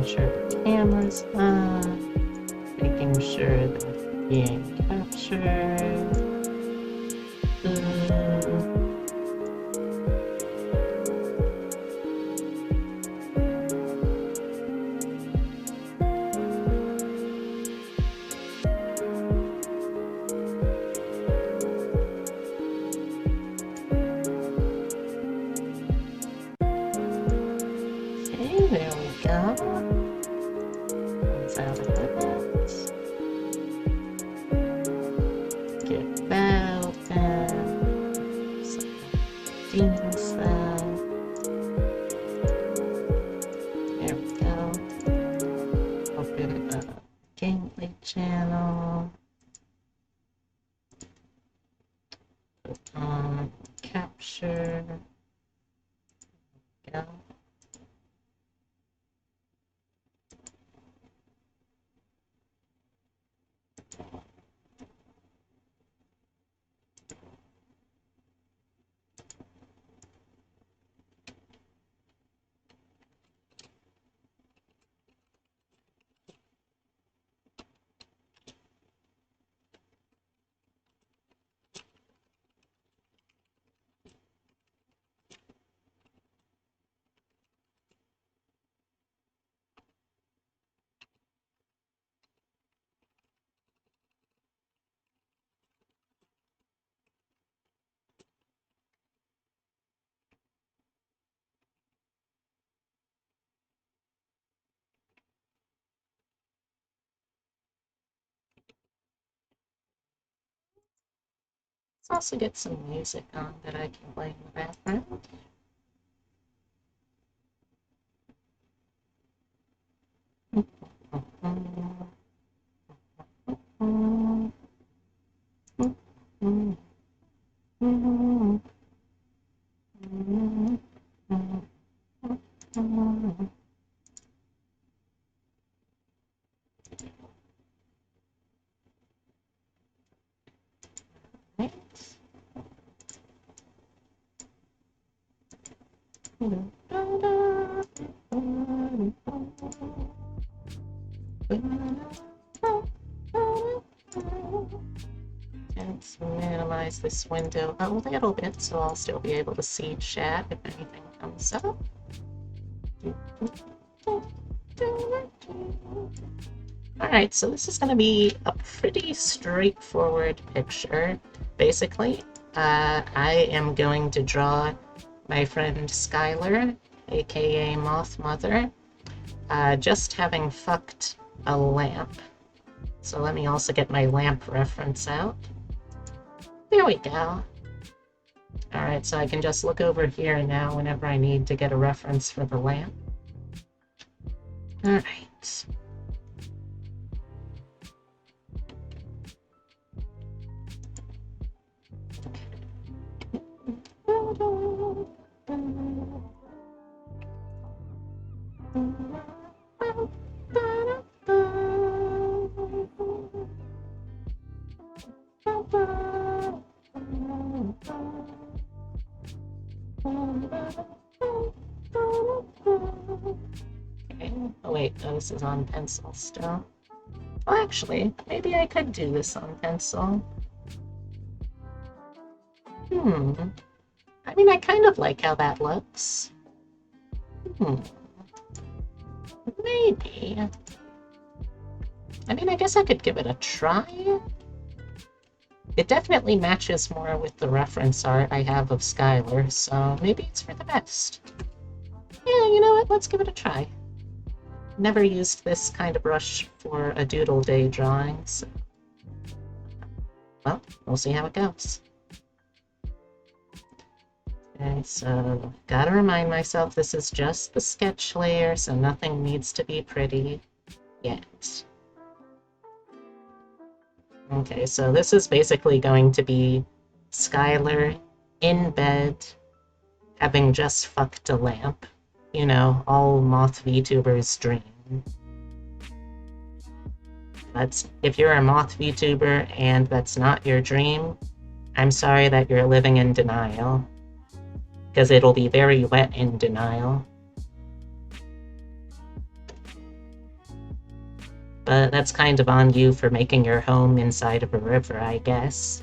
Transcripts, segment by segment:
sure the camera's on, making sure that it's being captured. Okay, there we go. Comes out of that. Get that open. Some demon stuff. There we go. Open the gameplay channel. Put on capture. Go. Let's also get some music on that I can play in the background. Let's minimize this window a little bit so I'll still be able to see chat if anything comes up. Alright, so this is going to be a pretty straightforward picture. Basically, I am going to draw my friend Skylar, aka Moth Mother, just having fucked a lamp. So let me also get my lamp reference out. There we go. Alright, so I can just look over here now whenever I need to get a reference for the lamp. Alright. Okay. Oh wait, no, this is on pencil still. Well, actually, maybe I could do this on pencil. I mean, I kind of like how that looks. Maybe. I mean, I guess I could give it a try. It definitely matches more with the reference art I have of Skylar, so maybe it's for the best. Yeah, you know what? Let's give it a try. Never used this kind of brush for a doodle day drawing, so... Well, we'll see how it goes. Okay, so gotta remind myself this is just the sketch layer, so nothing needs to be pretty yet. Okay, so this is basically going to be Skylar in bed, having just fucked a lamp. You know, all Moth VTubers' dream. If you're a Moth VTuber and that's not your dream, I'm sorry that you're living in denial. Because it'll be very wet in denial. But that's kind of on you for making your home inside of a river, I guess.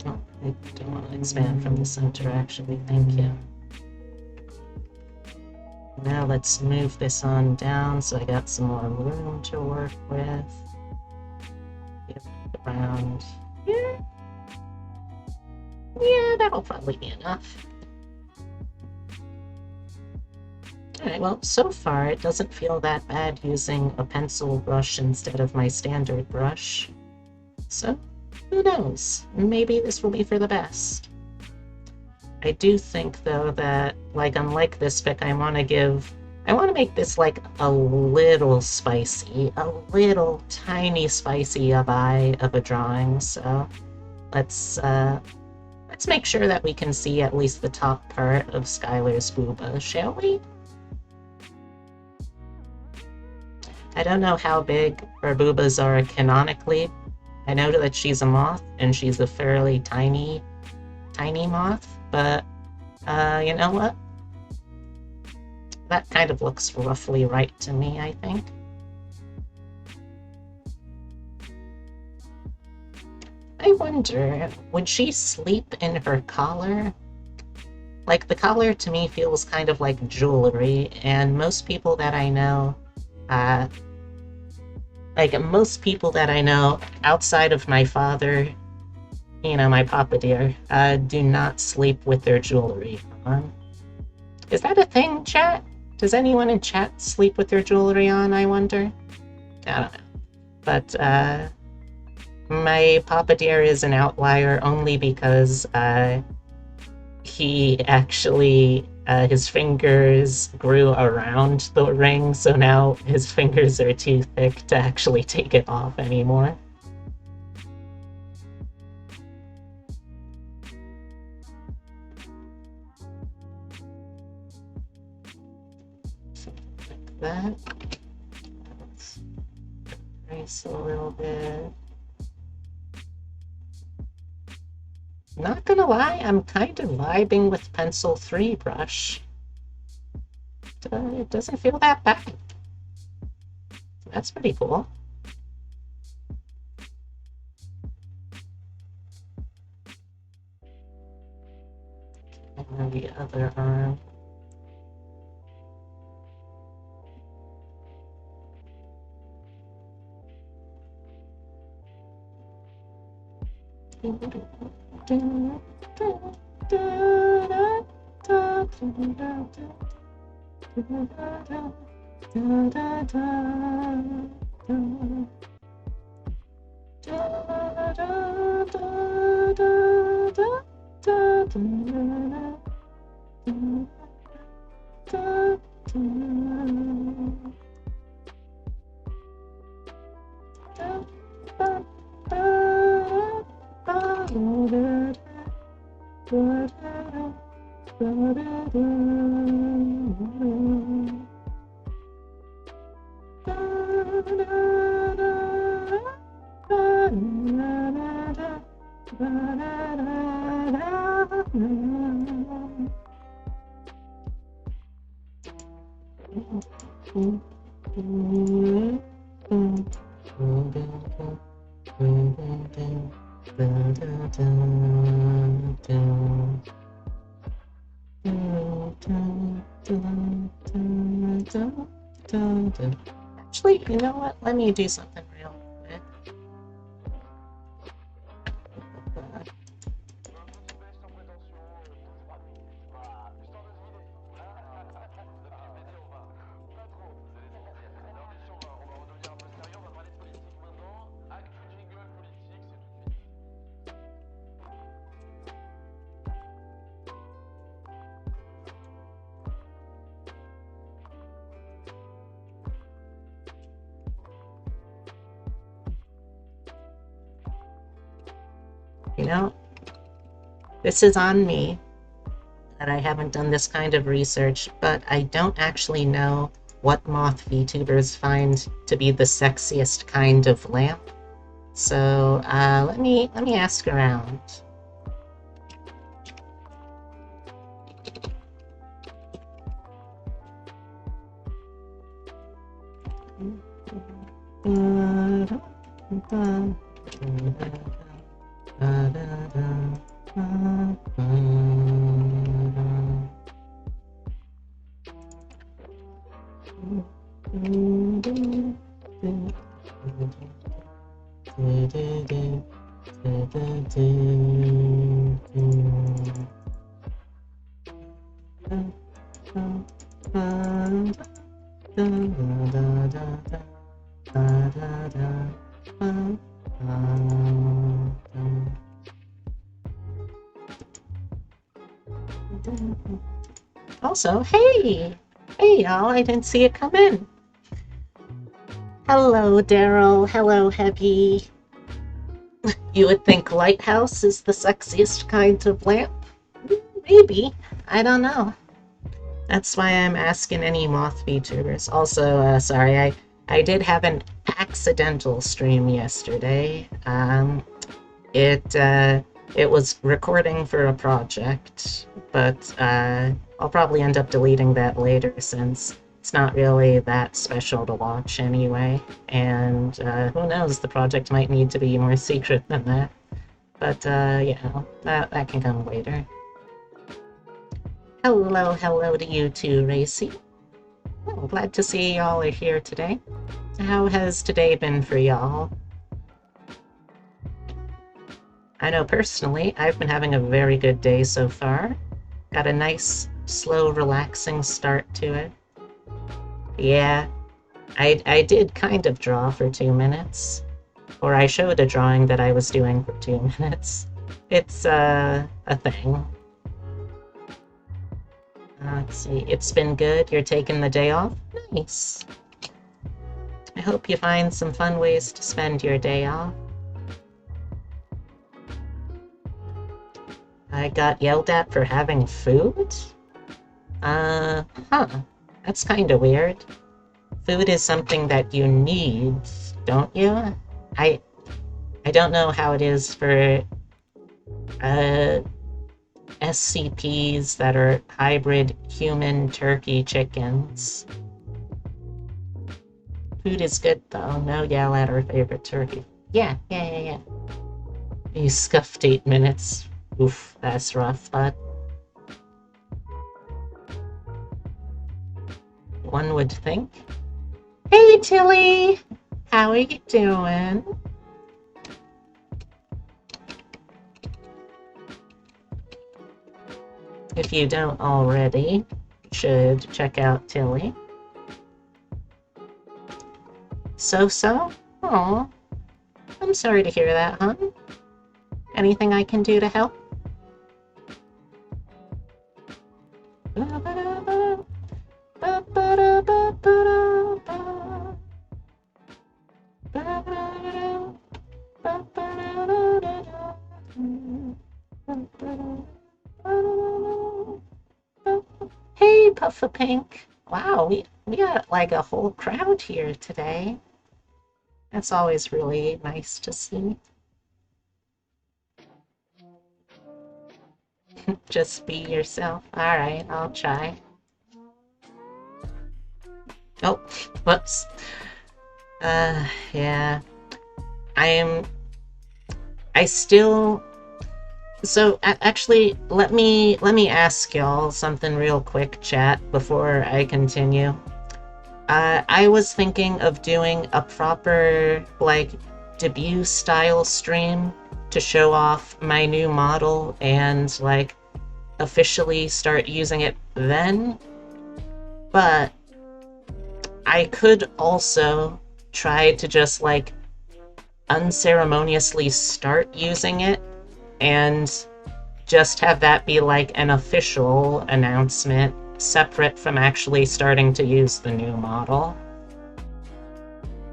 Oh, I don't want to expand from the center, actually. Thank you. Now let's move this on down so I got some more room to work with. Get around here. Yeah, that'll probably be enough. Alright, well, so far it doesn't feel that bad using a pencil brush instead of my standard brush. So, who knows? Maybe this will be for the best. I do think, though, that, like, unlike this fic, I want to make this, like, a little spicy, a little tiny spicy of a drawing, so let's make sure that we can see at least the top part of Skylar's booba, shall we? I don't know how big her boobas are canonically. I know that she's a moth, and she's a fairly tiny moth, but, you know what? That kind of looks roughly right to me, I think. I wonder, would she sleep in her collar? Like, the collar to me feels kind of like jewelry, and most people that I know, outside of my father, you know, my papa dear, do not sleep with their jewelry on. Is that a thing, chat? Does anyone in chat sleep with their jewelry on, I wonder? I don't know. But, my papa dear is an outlier only because, he actually, his fingers grew around the ring, so now his fingers are too thick to actually take it off anymore. Like that. Let's trace a little bit. Not gonna lie, I'm kind of vibing with Pencil 3 brush. It doesn't feel that bad. That's pretty cool. And then the other arm. Actually, you know what? Let me do something real quick. You know, this is on me that I haven't done this kind of research, but I don't actually know what moth VTubers find to be the sexiest kind of lamp. So let me ask around. Also, hey! Hey, y'all, I didn't see it come in. Hello, Daryl. Hello, Heavy. You would think lighthouse is the sexiest kind of lamp? Maybe. I don't know. That's why I'm asking any moth VTubers. Also, sorry, I did have an accidental stream yesterday. It was recording for a project, but I'll probably end up deleting that later since it's not really that special to watch anyway. And who knows, the project might need to be more secret than that. But that can come later. Hello to you too, Racy. Oh, glad to see y'all are here today. How has today been for y'all? I know personally, I've been having a very good day so far. Got a nice, slow, relaxing start to it. Yeah, I did kind of draw for 2 minutes. Or I showed a drawing that I was doing for 2 minutes. It's, a thing. Let's see, it's been good. You're taking the day off? Nice. I hope you find some fun ways to spend your day off. I got yelled at for having food? That's kind of weird. Food is something that you need, don't you? I don't know how it is for SCPs that are hybrid human turkey chickens. Food is good though. No yell at our favorite turkey. Yeah. You scuffed 8 minutes. Oof, that's rough, but one would think. Hey, Tilly! How are you doing? If you don't already, you should check out Tilly. So? Aw. I'm sorry to hear that, hon. Anything I can do to help? Hey, Puffa Pink. Wow, we got like a whole crowd here today. That's always really nice to see. Just be yourself. Alright, I'll try. Oh, whoops. Yeah. I still... So, actually, let me ask y'all something real quick, chat, before I continue. I was thinking of doing a proper, like, debut-style stream to show off my new model and, like, officially start using it then. But I could also try to just, like, unceremoniously start using it and just have that be like an official announcement separate from actually starting to use the new model.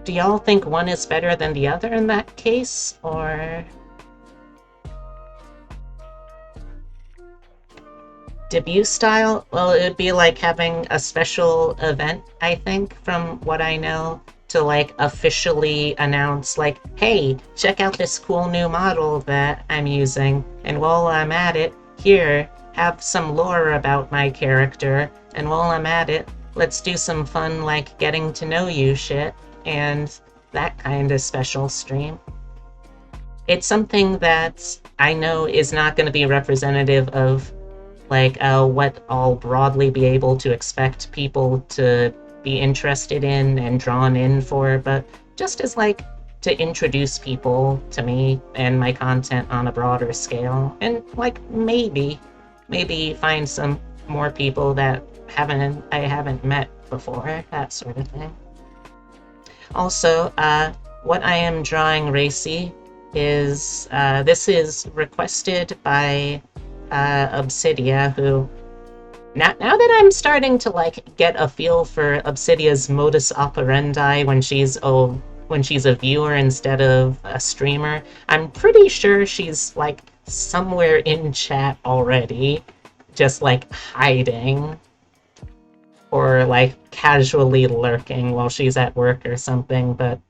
Do y'all think one is better than the other in that case, or... Debut style? Well, it would be like having a special event, I think, from what I know, to like officially announce like, hey, check out this cool new model that I'm using, and while I'm at it, here, have some lore about my character, and while I'm at it, let's do some fun like getting to know you shit, and that kind of special stream. It's something that I know is not going to be representative of like what I'll broadly be able to expect people to be interested in and drawn in for, but just as like to introduce people to me and my content on a broader scale, and like maybe find some more people that I haven't met before, that sort of thing. Also, what I am drawing, Racy, is this is requested by Obsidia, who now that I'm starting to like get a feel for Obsidia's modus operandi when she's a viewer instead of a streamer, I'm pretty sure she's like somewhere in chat already, just like hiding or like casually lurking while she's at work or something. But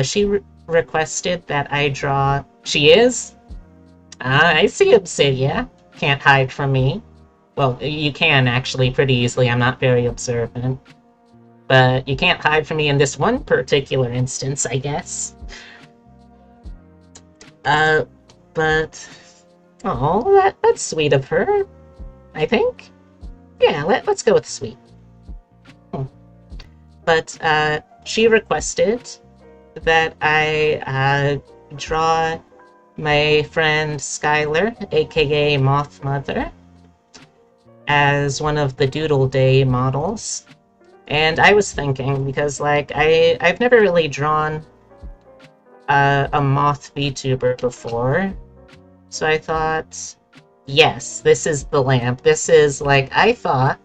she requested that I draw. She is. I see Obsidia. Can't hide from me. Well, you can actually pretty easily. I'm not very observant. But you can't hide from me in this one particular instance, I guess. But... Oh, that's sweet of her, I think. Yeah, let's go with sweet. But she requested that I draw my friend Skylar, aka Moth Mother, as one of the Doodle Day models. And I was thinking, because like I've never really drawn a moth VTuber before, so I thought, yes, this is the lamp. This is like I thought,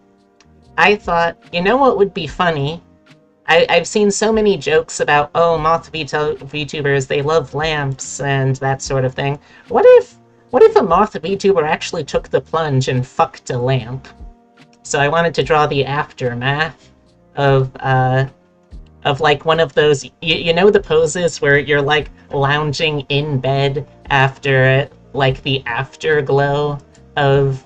you know what would be funny? I've seen so many jokes about, oh, moth VTubers, they love lamps and that sort of thing. What if a moth VTuber actually took the plunge and fucked a lamp? So I wanted to draw the aftermath of like one of those, you know, the poses where you're like lounging in bed after like the afterglow of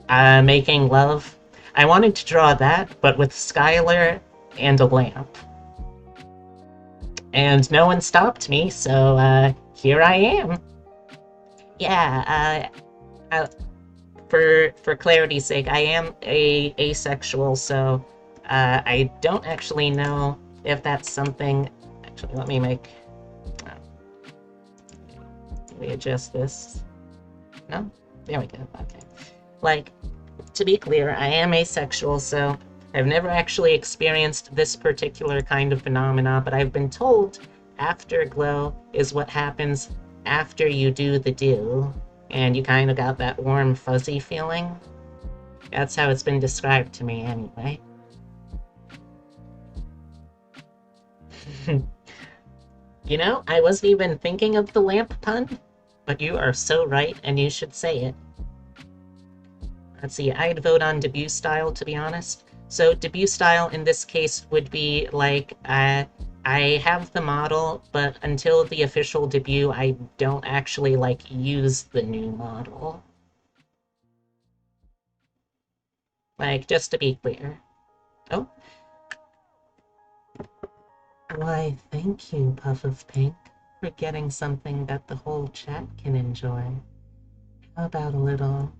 making love. I wanted to draw that, but with Skylar and a lamp. And no one stopped me, so here I am. Yeah, for clarity's sake, I am asexual, so I don't actually know if that's something. Actually, let me adjust this. No? There we go. Okay. Like, to be clear, I am asexual, so I've never actually experienced this particular kind of phenomena, but I've been told afterglow is what happens after you do the do, and you kind of got that warm, fuzzy feeling. That's how it's been described to me, anyway. You know, I wasn't even thinking of the lamp pun, but you are so right, and you should say it. Let's see, I'd vote on debut style, to be honest. So debut style in this case would be like, I have the model, but until the official debut, I don't actually like use the new model. Like, just to be clear. Oh. Why, thank you, Puff of Pink, for getting something that the whole chat can enjoy. How about a little...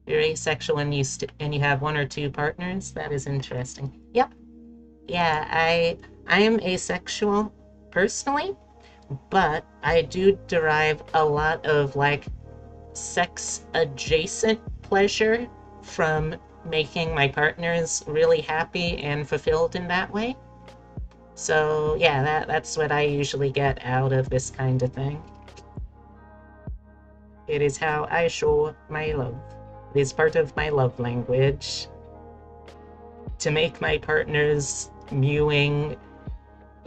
You're asexual and you have one or two partners? That is interesting. Yep. Yeah, I am asexual personally, but I do derive a lot of like sex adjacent pleasure from making my partners really happy and fulfilled in that way. So yeah, that's what I usually get out of this kind of thing. It is how I show my love. It is part of my love language to make my partners mewing,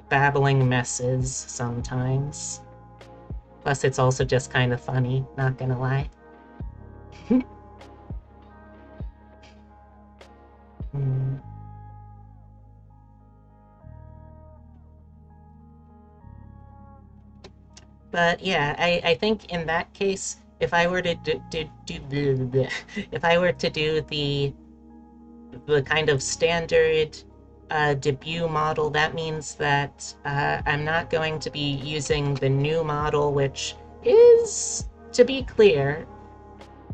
babbling messes sometimes. Plus, it's also just kind of funny, not gonna lie. But yeah, I think in that case, if I were to if I were to do the kind of standard debut model, that means that I'm not going to be using the new model, which is, to be clear,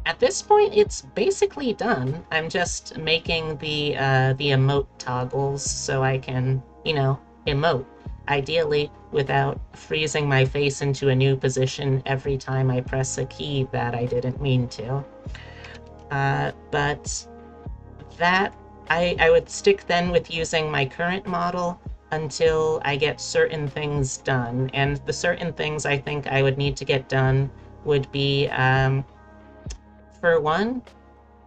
at this point, it's basically done. I'm just making the emote toggles so I can, emote. Ideally, without freezing my face into a new position every time I press a key that I didn't mean to. But that I would stick then with using my current model until I get certain things done. And the certain things I think I would need to get done would be, for one,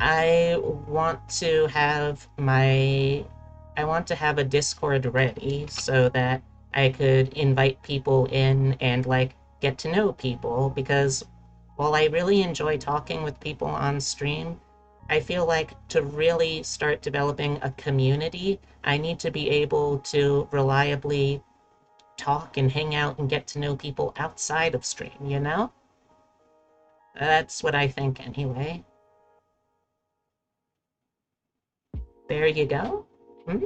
I want to have my I want to have a Discord ready so that I could invite people in and like get to know people, because while I really enjoy talking with people on stream, I feel like to really start developing a community, I need to be able to reliably talk and hang out and get to know people outside of stream, you know? That's what I think anyway. There you go. Hmm?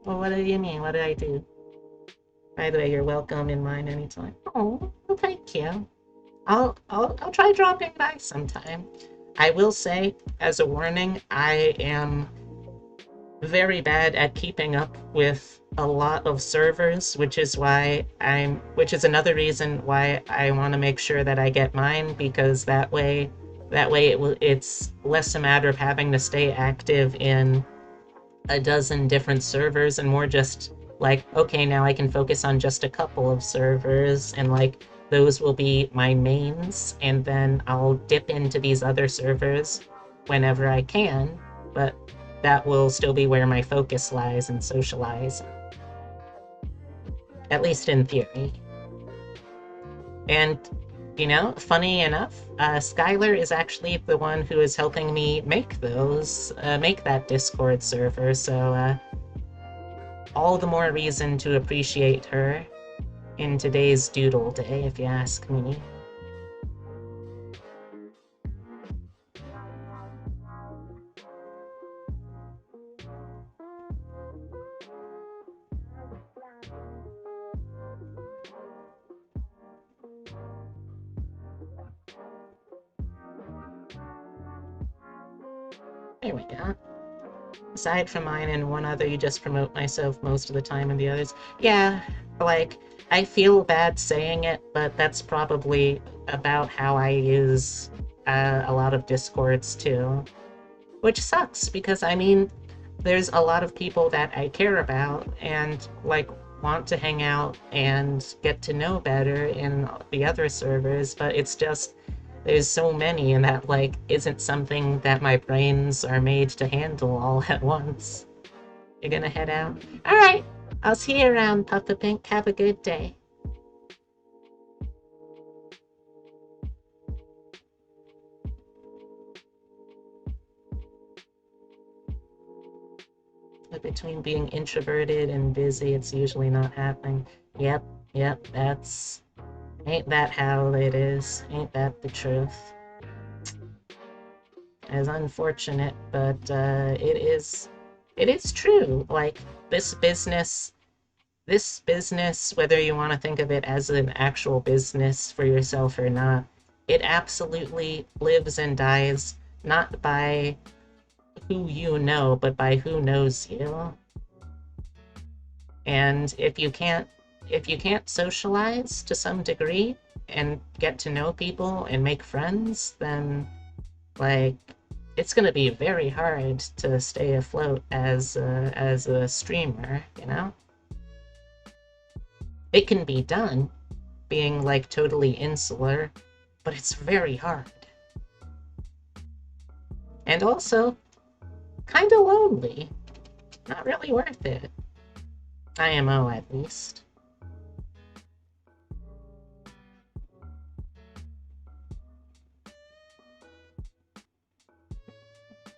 Well, what do you mean? What did I do? By the way, you're welcome in mine anytime. Oh, well, thank you. I'll try dropping by sometime. I will say, as a warning, I am very bad at keeping up with a lot of servers, which is another reason why I want to make sure that I get mine, because that way it's less a matter of having to stay active in a dozen different servers and more just like, okay, now I can focus on just a couple of servers, and like those will be my mains, and then I'll dip into these other servers whenever I can, but that will still be where my focus lies and socialize, at least in theory. And funny enough, Skylar is actually the one who is helping me make make that Discord server, so all the more reason to appreciate her in today's doodle day, if you ask me. There we go. Aside from mine and one other, you just promote myself most of the time, and the others, yeah, like, I feel bad saying it, but that's probably about how I use a lot of Discords too. Which sucks, because I mean, there's a lot of people that I care about and like want to hang out and get to know better in the other servers, but it's just there's so many, and that like isn't something that my brains are made to handle all at once. You're gonna head out? Alright, I'll see you around, Puffa Pink. Have a good day. But between being introverted and busy, it's usually not happening. Yep, ain't that how it is? Ain't that the truth? It's unfortunate, but it is true. Like, this business, whether you want to think of it as an actual business for yourself or not, it absolutely lives and dies not by who you know, but by who knows you. And if you can't socialize to some degree and get to know people and make friends, then like it's gonna be very hard to stay afloat as a streamer, you know? It can be done, being like totally insular, but it's very hard. And also, kinda lonely. Not really worth it. IMO, at least.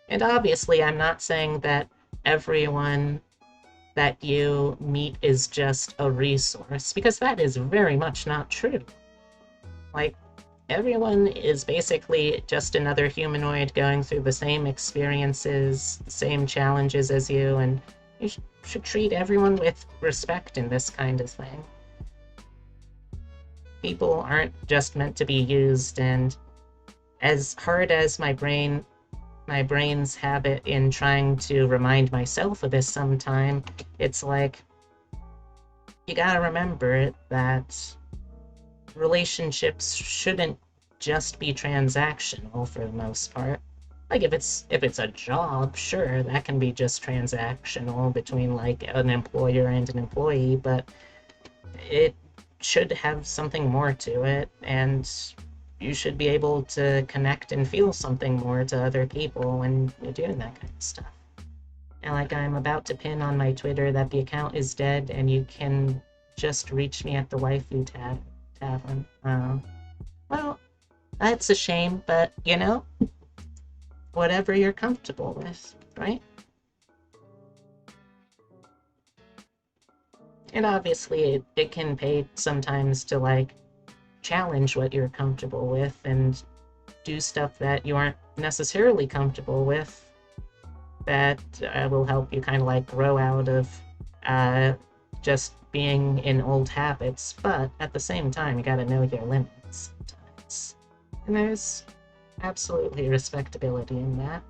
And obviously, I'm not saying that everyone that you meet is just a resource, because that is very much not true. Like, everyone is basically just another humanoid going through the same experiences, same challenges as you, and you should treat everyone with respect in this kind of thing. People aren't just meant to be used, and as hard as my brain's habit in trying to remind myself of this sometime, it's like, you gotta remember that relationships shouldn't just be transactional for the most part. Like if it's a job, sure, that can be just transactional between like an employer and an employee, but it should have something more to it, and you should be able to connect and feel something more to other people when you're doing that kind of stuff. And like I'm about to pin on my Twitter that the account is dead and you can just reach me at the waifu tavern. Well, that's a shame, but you know, whatever you're comfortable with, right? And obviously, it can pay sometimes to like challenge what you're comfortable with and do stuff that you aren't necessarily comfortable with that will help you kind of like grow out of uh, just being in old habits. But at the same time, you gotta know your limits sometimes. And there's absolutely respectability in that.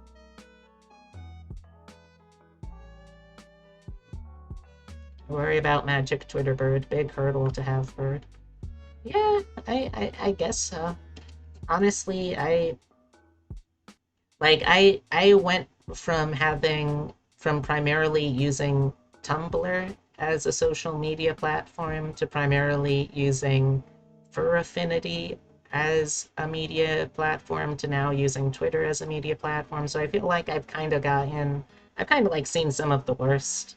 Worry about magic, Twitter bird. Big hurdle to have bird. Yeah, I guess so. Honestly, I went from primarily using Tumblr as a social media platform to primarily using Fur Affinity as a media platform to now using Twitter as a media platform. So I feel like I've kind of like seen some of the worst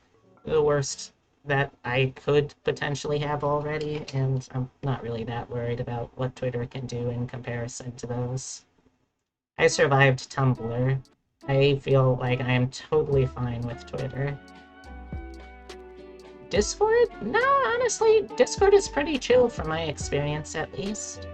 that I could potentially have already, and I'm not really that worried about what Twitter can do in comparison to those. I survived Tumblr. I feel like I am totally fine with Twitter. Discord? No, honestly, Discord is pretty chill from my experience at least.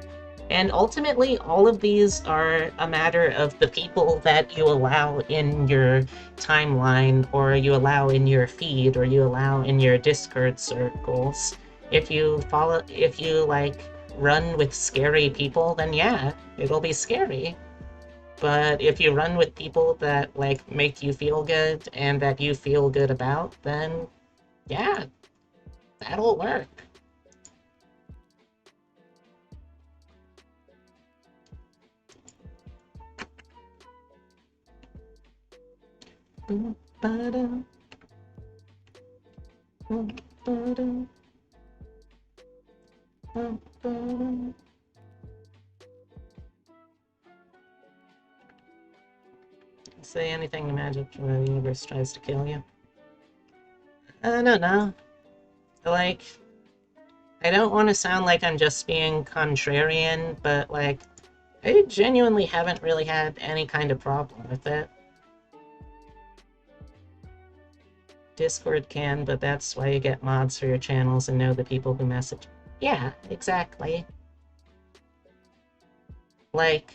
And ultimately, all of these are a matter of the people that you allow in your timeline, or you allow in your feed, or you allow in your Discord circles. If you like run with scary people, then yeah, it'll be scary. But if you run with people that like make you feel good and that you feel good about, then yeah, that'll work. Say anything to magic when the universe tries to kill you. I don't know. Like, I don't want to sound like I'm just being contrarian, but like, I genuinely haven't really had any kind of problem with it. Discord can, but that's why you get mods for your channels and know the people who message. Yeah, exactly. Like,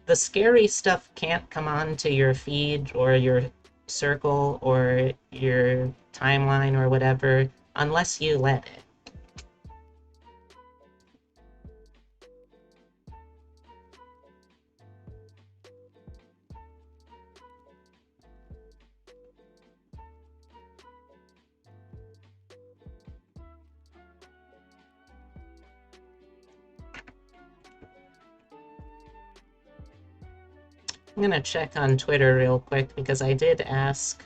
the scary stuff can't come onto your feed or your circle or your timeline or whatever unless you let it. I'm gonna check on Twitter real quick because I did ask.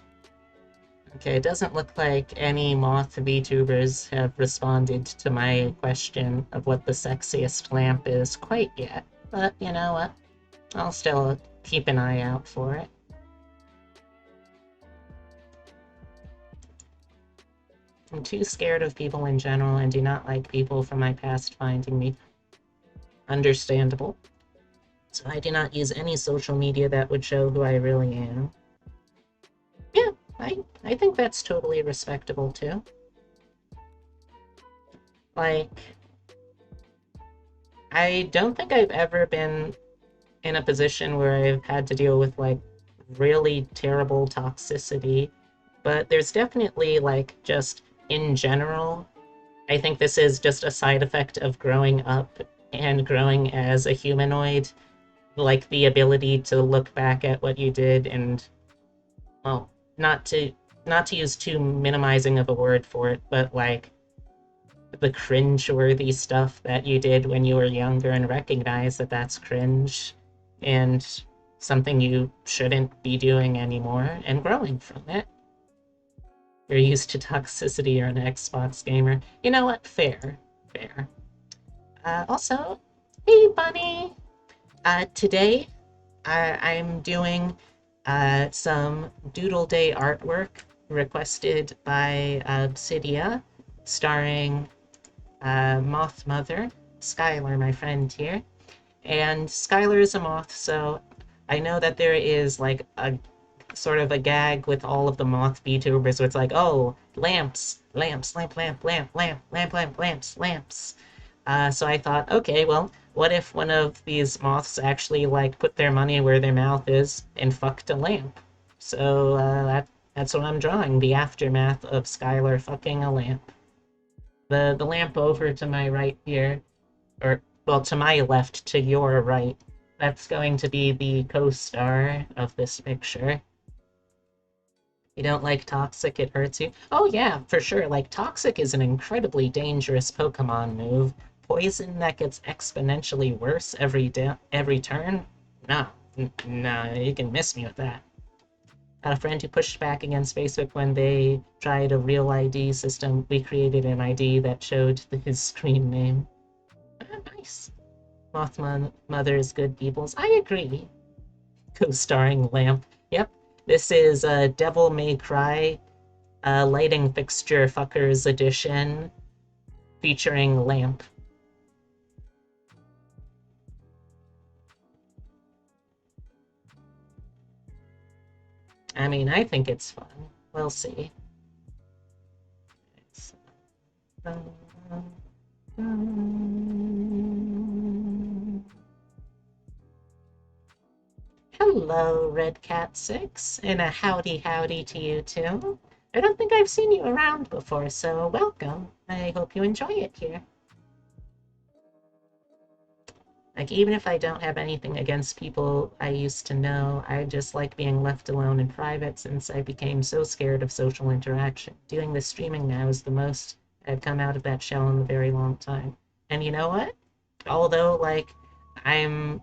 Okay, it doesn't look like any moth VTubers have responded to my question of what the sexiest lamp is quite yet. But you know what? I'll still keep an eye out for it. I'm too scared of people in general and do not like people from my past finding me. Understandable. So I do not use any social media that would show who I really am. Yeah, I think that's totally respectable too. Like, I don't think I've ever been in a position where I've had to deal with like really terrible toxicity, but there's definitely like just in general, I think this is just a side effect of growing up and growing as a humanoid, like the ability to look back at what you did and, well, not to not to use too minimizing of a word for it, but like the cringe-worthy stuff that you did when you were younger and recognize that that's cringe and something you shouldn't be doing anymore and growing from it. You're used to toxicity, you're an Xbox gamer. You know what? Fair. Fair. Also, hey, Bunny! Today, I'm doing some Doodle Day artwork requested by Obsidia, starring Moth Mother, Skylar, my friend here. And Skylar is a moth, so I know that there is like a sort of a gag with all of the moth VTubers where it's like, oh, lamps, lamps, lamp, lamp, lamp, lamp, lamp, lamp, lamps, lamps. So I thought, okay, well, what if one of these moths actually like put their money where their mouth is and fucked a lamp? So that's what I'm drawing, the aftermath of Skylar fucking a lamp. The lamp over to my right here, or well, to my left, to your right, that's going to be the co-star of this picture. You don't like Toxic, it hurts you? Oh yeah, for sure. Like, Toxic is an incredibly dangerous Pokemon move. Poison that gets exponentially worse every turn? No. No, you can miss me with that. Had a friend who pushed back against Facebook when they tried a real ID system. We created an ID that showed his screen name. Ah, nice. Mothman Mother's Good Peoples. I agree. Co-starring Lamp. Yep. This is Devil May Cry lighting fixture fuckers edition featuring Lamp. I mean, I think it's fun. We'll see. Hello, Red Cat 6, and a howdy howdy to you too. I don't think I've seen you around before, so welcome. I hope you enjoy it here. Like, even if I don't have anything against people I used to know, I just like being left alone in private since I became so scared of social interaction. Doing this streaming now is the most I've come out of that shell in a very long time. And you know what? Although, like, I'm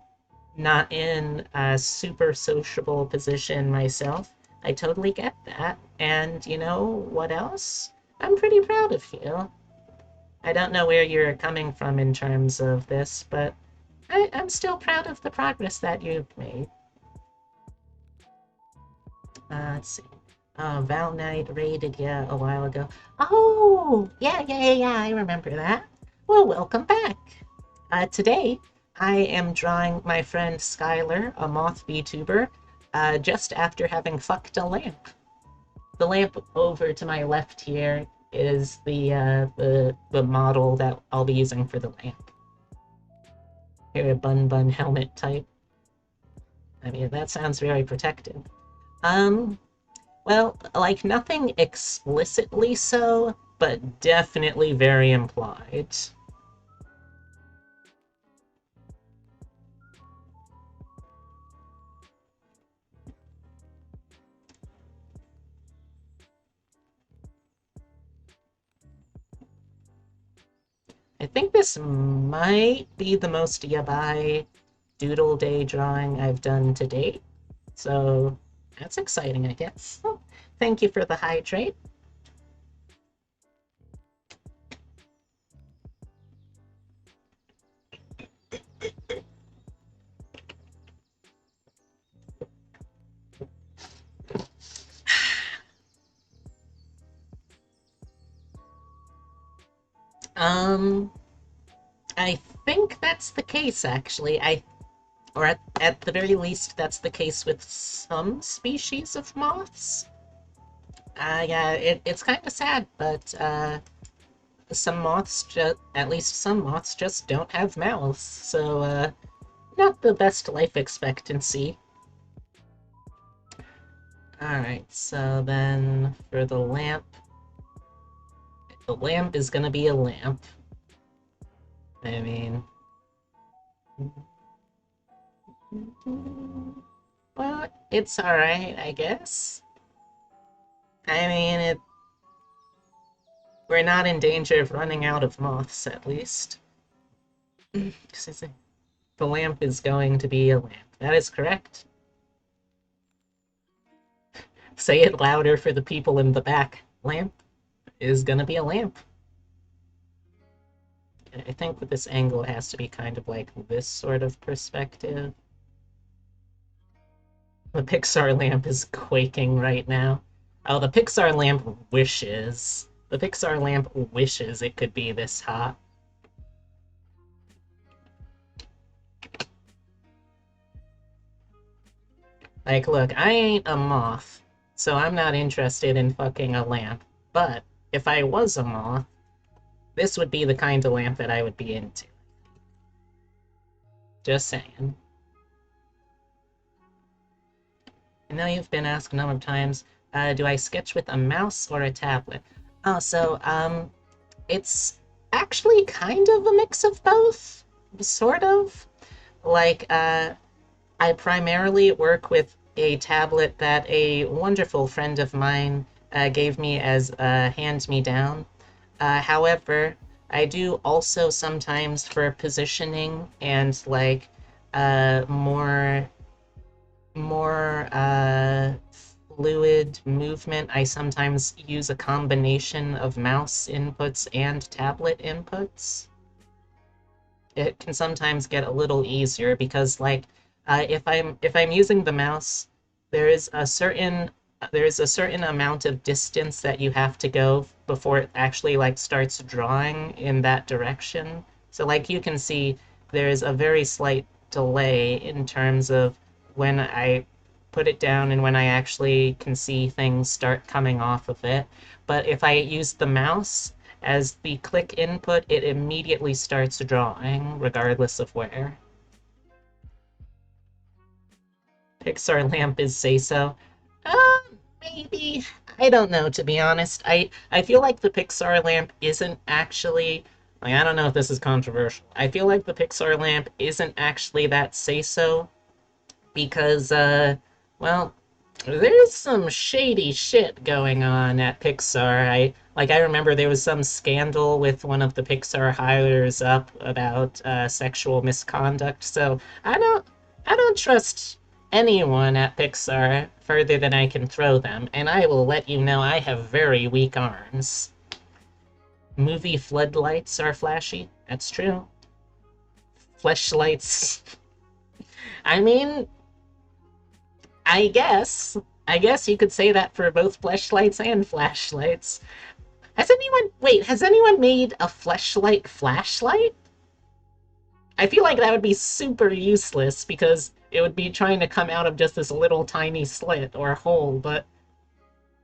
not in a super sociable position myself, I totally get that. And you know what else? I'm pretty proud of you. I don't know where you're coming from in terms of this, but I'm still proud of the progress that you've made. Let's see. Val Knight raided you a while ago. Oh, yeah, I remember that. Well, welcome back. Today, I am drawing my friend Skylar, a moth VTuber, just after having fucked a lamp. The lamp over to my left here is the model that I'll be using for the lamp. Here, a bun helmet type. I mean, that sounds very protective. Well, like nothing explicitly so, but definitely very implied. I think this might be the most yabai Doodle Day drawing I've done to date. So that's exciting, I guess. Oh, thank you for the hydrate. Um, I think that's the case, actually. Or at the very least, that's the case with some species of moths. Yeah, it's kind of sad, but at least some moths just don't have mouths, so, not the best life expectancy. Alright, so then for the lamp is gonna be a lamp. I mean... Well, it's alright, I guess. I mean, we're not in danger of running out of moths, at least. The lamp is going to be a lamp. That is correct. Say it louder for the people in the back. Lamp is gonna be a lamp. I think with this angle, it has to be kind of like this sort of perspective. The Pixar lamp is quaking right now. Oh, the Pixar lamp wishes. The Pixar lamp wishes it could be this hot. Like, look, I ain't a moth, so I'm not interested in fucking a lamp. But if I was a moth, this would be the kind of lamp that I would be into. Just saying. I know you've been asked a number of times, do I sketch with a mouse or a tablet? Oh, so, it's actually kind of a mix of both, sort of. Like, I primarily work with a tablet that a wonderful friend of mine gave me as a hand-me-down. However, I do also sometimes for positioning and like more fluid movement, I sometimes use a combination of mouse inputs and tablet inputs. It can sometimes get a little easier because like if I'm using the mouse, there is a certain amount of distance that you have to go before it actually like starts drawing in that direction. So like you can see there's a very slight delay in terms of when I put it down and when I actually can see things start coming off of it. But if I use the mouse as the click input, it immediately starts drawing, regardless of where. Pixar lamp is say-so. Maybe. I don't know, to be honest. I feel like the Pixar lamp isn't actually... Like, I don't know if this is controversial. I feel like the Pixar lamp isn't actually that say-so because, well, there's some shady shit going on at Pixar. I remember there was some scandal with one of the Pixar hires up about sexual misconduct. So I don't trust anyone at Pixar further than I can throw them, and I will let you know I have very weak arms. Movie floodlights are flashy. That's true. Fleshlights. I mean, I guess. I guess you could say that for both fleshlights and flashlights. Has anyone made a fleshlight flashlight? I feel like that would be super useless because it would be trying to come out of just this little tiny slit or hole, but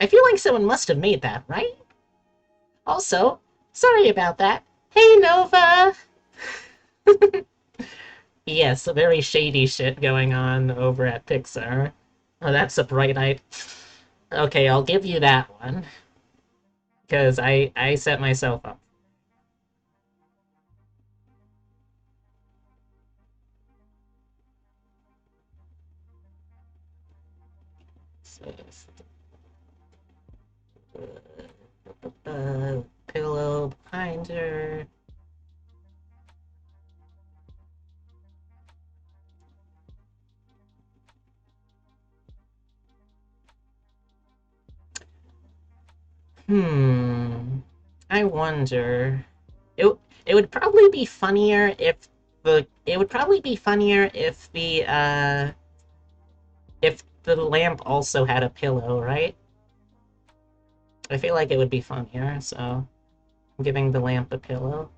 I feel like someone must have made that, right? Also, sorry about that. Hey, Nova! Yes, very shady shit going on over at Pixar. Oh, that's a bright eye. Okay, I'll give you that one. Because I set myself up. So, pillow behind her. I wonder. It it would probably be funnier if if the lamp also had a pillow, right? I feel like it would be funnier, so I'm giving the lamp a pillow.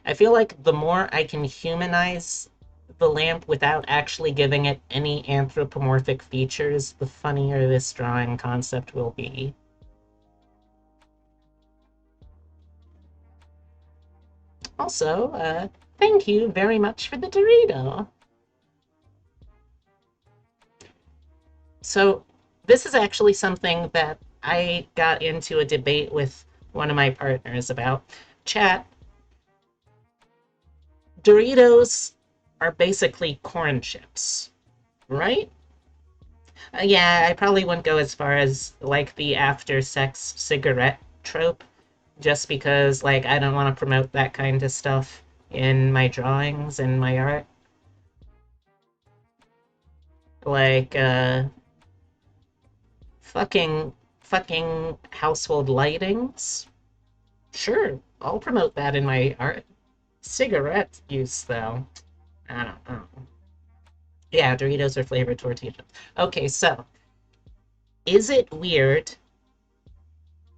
I feel like the more I can humanize the lamp without actually giving it any anthropomorphic features, the funnier this drawing concept will be. Also, thank you very much for the Dorito. So, this is actually something that I got into a debate with one of my partners about. Chat, Doritos are basically corn chips, right? Yeah, I probably wouldn't go as far as like the after sex cigarette trope, just because like I don't want to promote that kind of stuff in my drawings and my art. Like fucking household lightings. Sure, I'll promote that in my art. Cigarette use though. I don't know. Yeah, Doritos are flavored tortilla chips. Okay, so is it weird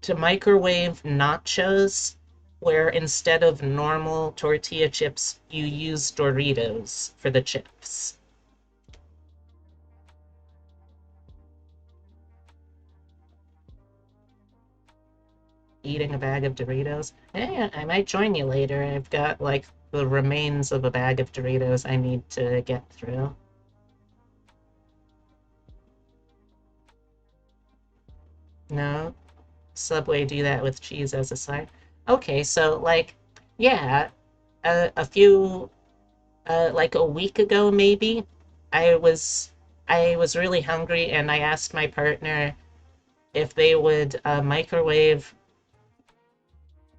to microwave nachos where instead of normal tortilla chips, you use Doritos for the chips? Eating a bag of Doritos? Yeah, I might join you later. I've got like the remains of a bag of Doritos I need to get through. No, Subway do that with cheese as a side. Okay, so like, yeah, a few like a week ago maybe, I was I was really hungry and I asked my partner if they would microwave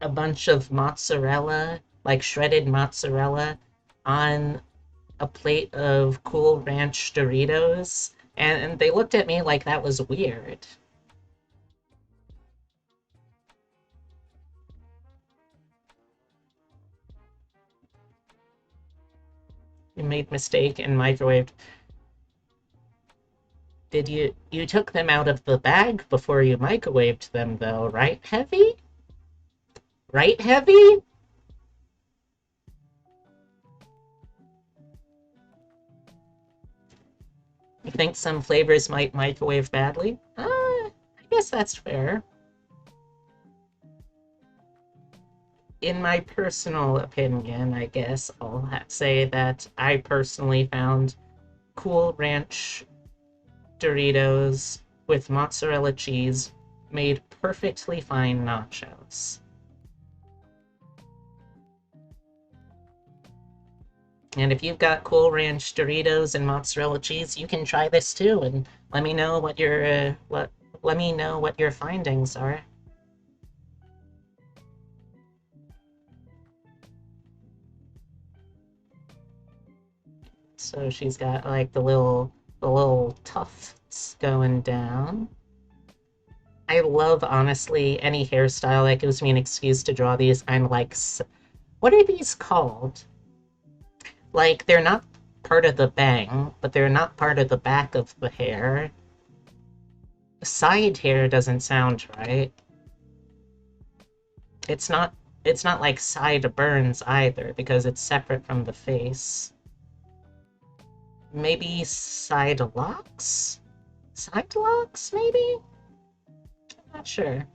a bunch of mozzarella, like shredded mozzarella, on a plate of Cool Ranch Doritos, and they looked at me like that was weird. You made mistake and microwaved. Did you took them out of the bag before you microwaved them though, right, Heavy? Right, Heavy? You think some flavors might microwave badly? I guess that's fair. In my personal opinion, I guess I'll say that I personally found Cool Ranch Doritos with mozzarella cheese made perfectly fine nachos. And if you've got Cool Ranch Doritos and mozzarella cheese, you can try this too, and let me know what your let me know what your findings are. So she's got like the little tufts going down. I love honestly any hairstyle that gives me an excuse to draw these. I'm like, what are these called? Like they're not part of the bang, but they're not part of the back of the hair. Side hair doesn't sound right. It's not it's not like side burns either because it's separate from the face. Maybe side locks? Side locks, maybe? Not sure.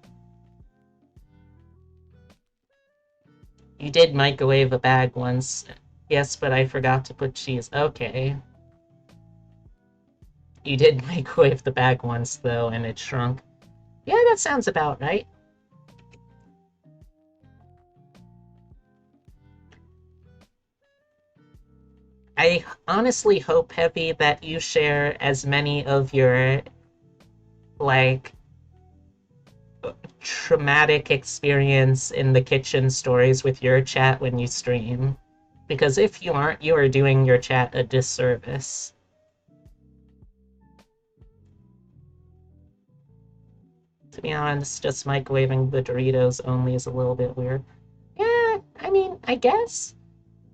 You did microwave a bag once. Yes, but I forgot to put cheese. Okay. You did microwave the bag once, though, and it shrunk. Yeah, that sounds about right. I honestly hope, Heavy, that you share as many of your, like, traumatic experience in the kitchen stories with your chat when you stream. Because if you aren't, you are doing your chat a disservice. To be honest, just microwaving the Doritos only is a little bit weird. Yeah, I mean, I guess.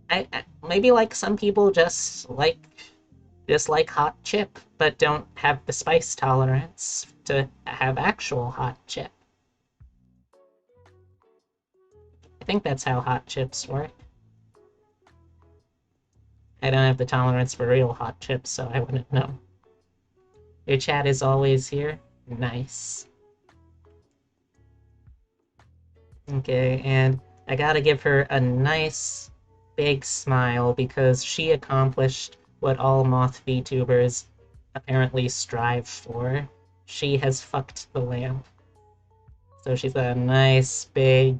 I maybe like some people just like hot chip, but don't have the spice tolerance to have actual hot chip. I think that's how hot chips work. I don't have the tolerance for real hot chips, so I wouldn't know. Your chat is always here. Nice. Okay, and I gotta give her a nice big smile because she accomplished what all moth VTubers apparently strive for. She has fucked the lamp. So she's got a nice big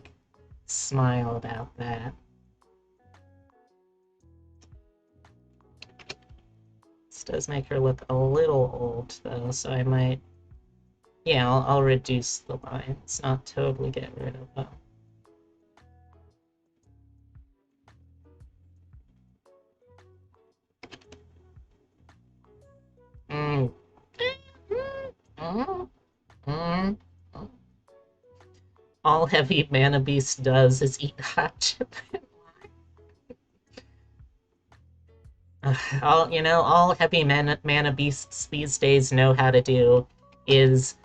smile about that. This does make her look a little old though, so I might... Yeah, I'll reduce the lines, not totally get rid of them. Mm. Mm. Mm. All Heavy Mana Beast does is eat hot chip. All Heavy Mana Beasts these days know how to do is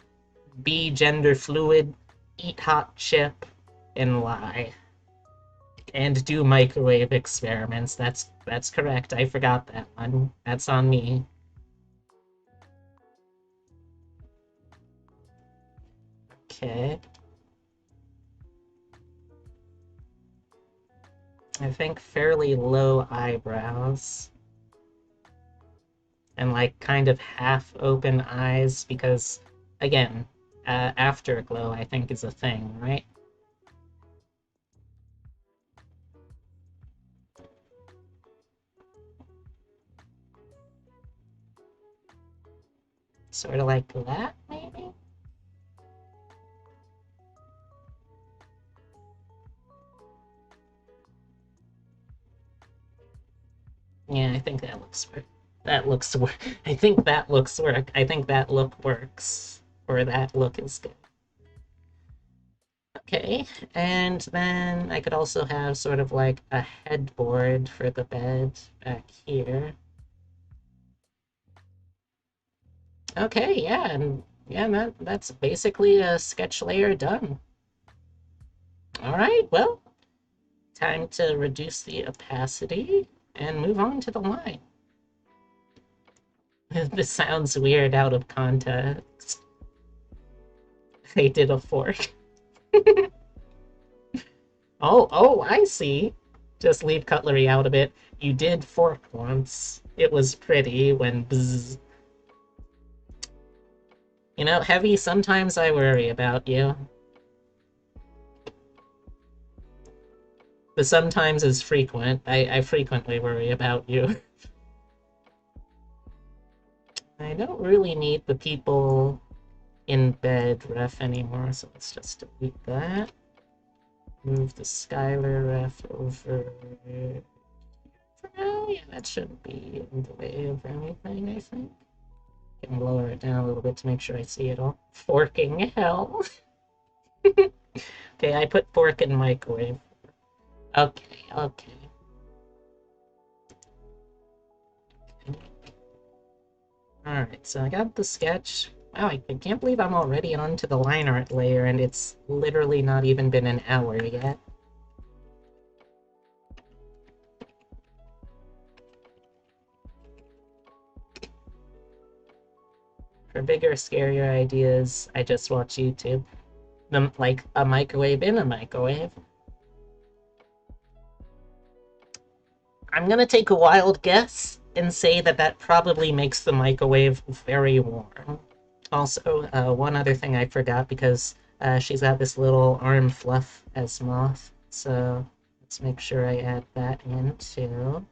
be gender fluid, eat hot chip, and lie. And do microwave experiments. That's correct. I forgot that one. That's on me. Okay. I think fairly low eyebrows. And like kind of half open eyes because, again, afterglow I think is a thing, right? Sort of like that, maybe? Yeah, I think that looks work. That looks work. I think that looks work. I think that look works. Or that look is good. Okay, and then I could also have sort of like a headboard for the bed back here. Okay, yeah, and yeah, that's basically a sketch layer done. All right, well, time to reduce the opacity and move on to the line. This sounds weird out of context. They did a fork. Oh, I see. Just leave cutlery out of it. You did fork once. It was pretty when bzzz. You know, Heavy, sometimes I worry about you. The sometimes is frequent. I frequently worry about you. I don't really need the people in bed ref anymore, so let's just delete that. Move the Skylar ref over for now. Yeah, that shouldn't be in the way of anything, I think. Can lower it down a little bit to make sure I see it all. Forking hell. Okay, I put fork in microwave. Okay. Alright, so I got the sketch. Wow, I can't believe I'm already onto the line art layer and it's literally not even been an hour yet. For bigger, scarier ideas, I just watch YouTube. Like a microwave in a microwave. I'm gonna take a wild guess and say that that probably makes the microwave very warm. Also, one other thing I forgot because she's got this little arm fluff as Moth, so let's make sure I add that in too.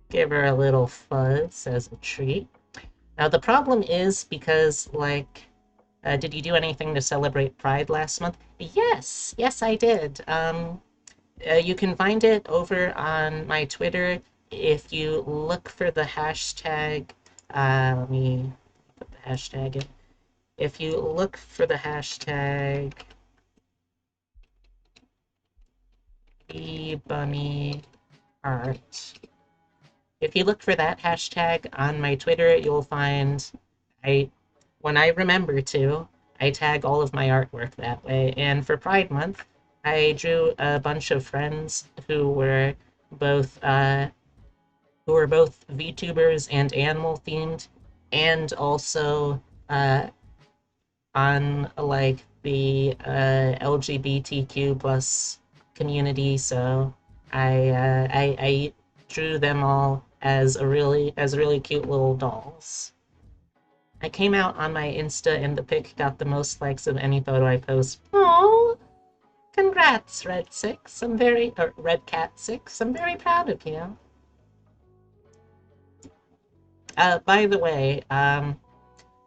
Give her a little fuzz as a treat. Now the problem is because, like, did you do anything to celebrate Pride last month? Yes, I did. You can find it over on my Twitter if you look for the hashtag. Let me put the hashtag in. If you look for the hashtag bunny art, if you look for that hashtag on my Twitter, you'll find when I remember to, I tag all of my artwork that way. And for Pride Month, I drew a bunch of friends who were both who are both VTubers and animal themed, and also on like the LGBTQ plus community. So I drew them all as really cute little dolls. I came out on my Insta and the pic got the most likes of any photo I post. Oh, congrats, Red Six. Red Cat 6. I'm very proud of you. By the way,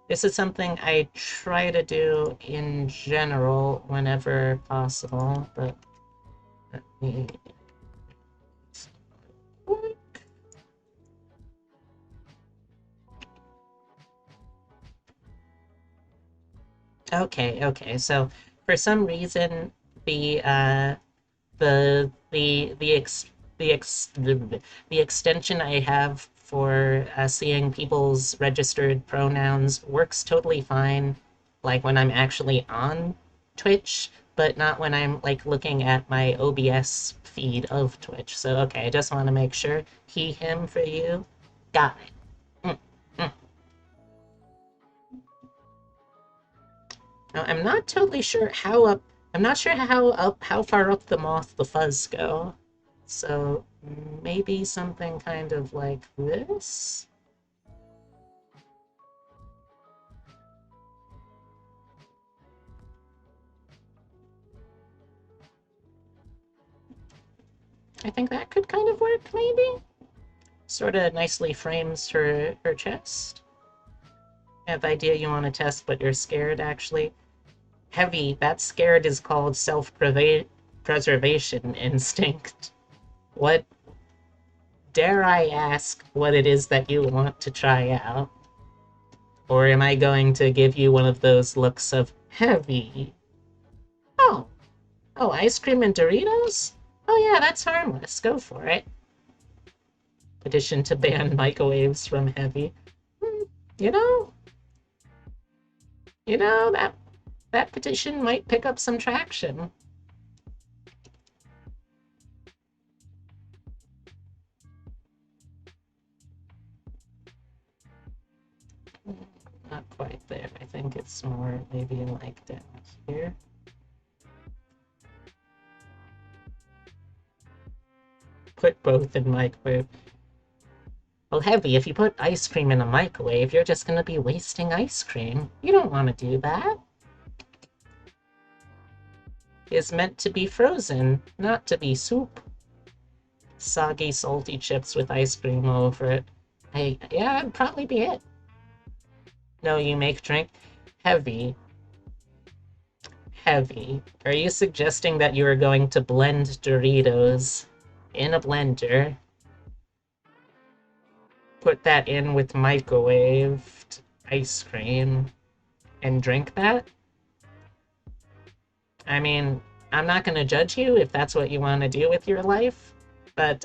this is something I try to do in general whenever possible, but let me... Okay. So for some reason, the the ex the extension I have for seeing people's registered pronouns works totally fine, like when I'm actually on Twitch, but not when I'm like looking at my OBS feed of Twitch. So okay, I just want to make sure. He, him for you. Got it. Mm, mm. Now, I'm not totally sure how up. I'm not sure how far up the moth the fuzz go. So maybe something kind of like this. I think that could kind of work, maybe. Sort of nicely frames her chest. I have the idea you want to test, but you're scared, actually. Heavy, that scared is called self-preservation instinct. What, dare I ask what it is that you want to try out? Or am I going to give you one of those looks of heavy? Oh, oh, ice cream and Doritos? Oh yeah, that's harmless. Go for it. Petition to ban microwaves from heavy. You know, that petition might pick up some traction. Not quite there. I think it's more maybe like down here. Put both in microwave. Well, heavy, if you put ice cream in a microwave, you're just gonna be wasting ice cream. You don't want to do that. It's meant to be frozen, not to be soup. Soggy, salty chips with ice cream over it. Yeah, that'd probably be it. No, you make drink heavy. Heavy. Are you suggesting that you are going to blend Doritos in a blender, put that in with microwaved ice cream, and drink that? I mean, I'm not going to judge you if that's what you want to do with your life, but,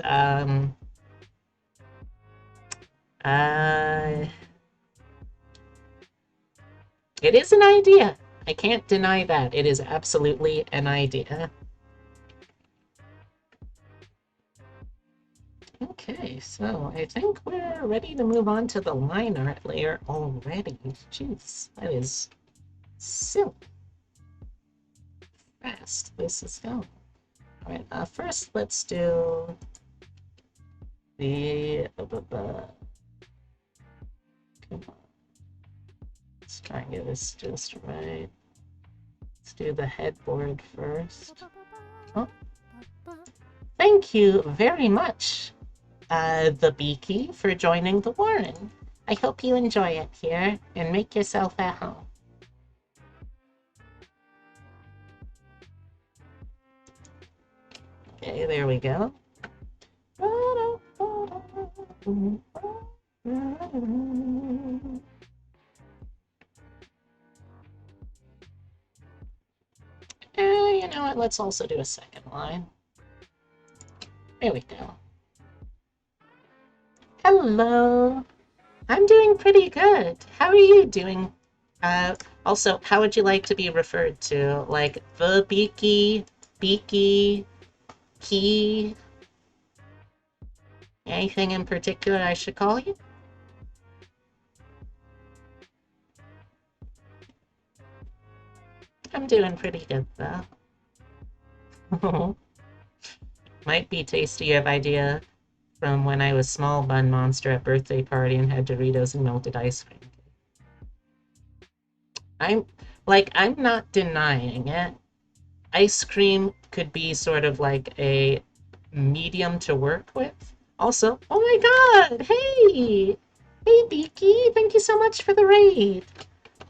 it is an idea. I can't deny that. It is absolutely an idea. Okay, so I think we're ready to move on to the line art layer already. Jeez, that is so fast this is going. Alright, first let's do the... Come on. Let's try and get this just right. Let's do the headboard first. Oh. Thank you very much, the Beaky, for joining the Warren. I hope you enjoy it here, and make yourself at home. Okay, there we go. You know what? Let's also do a second line. There we go. Hello. I'm doing pretty good. How are you doing? Also, how would you like to be referred to? Like, the Beaky, Beaky, Key? Anything in particular I should call you? I'm doing pretty good, though. Might be tasty of idea from when I was small bun monster at birthday party and had Doritos and melted ice cream. I'm not denying it. Ice cream could be sort of like a medium to work with. Also, oh my god, hey! Hey Beaky, thank you so much for the raid.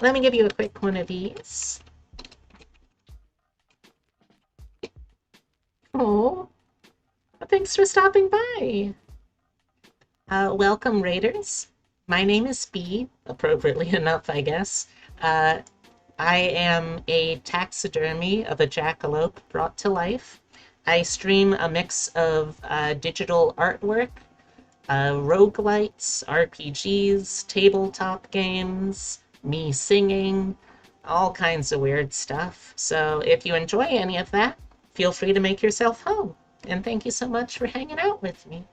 Let me give you a quick one of these. Oh, thanks for stopping by. Welcome, Raiders. My name is Bee, appropriately enough, I guess. I am a taxidermy of a jackalope brought to life. I stream a mix of digital artwork, roguelites, RPGs, tabletop games, me singing, all kinds of weird stuff. So if you enjoy any of that, feel free to make yourself home. And thank you so much for hanging out with me.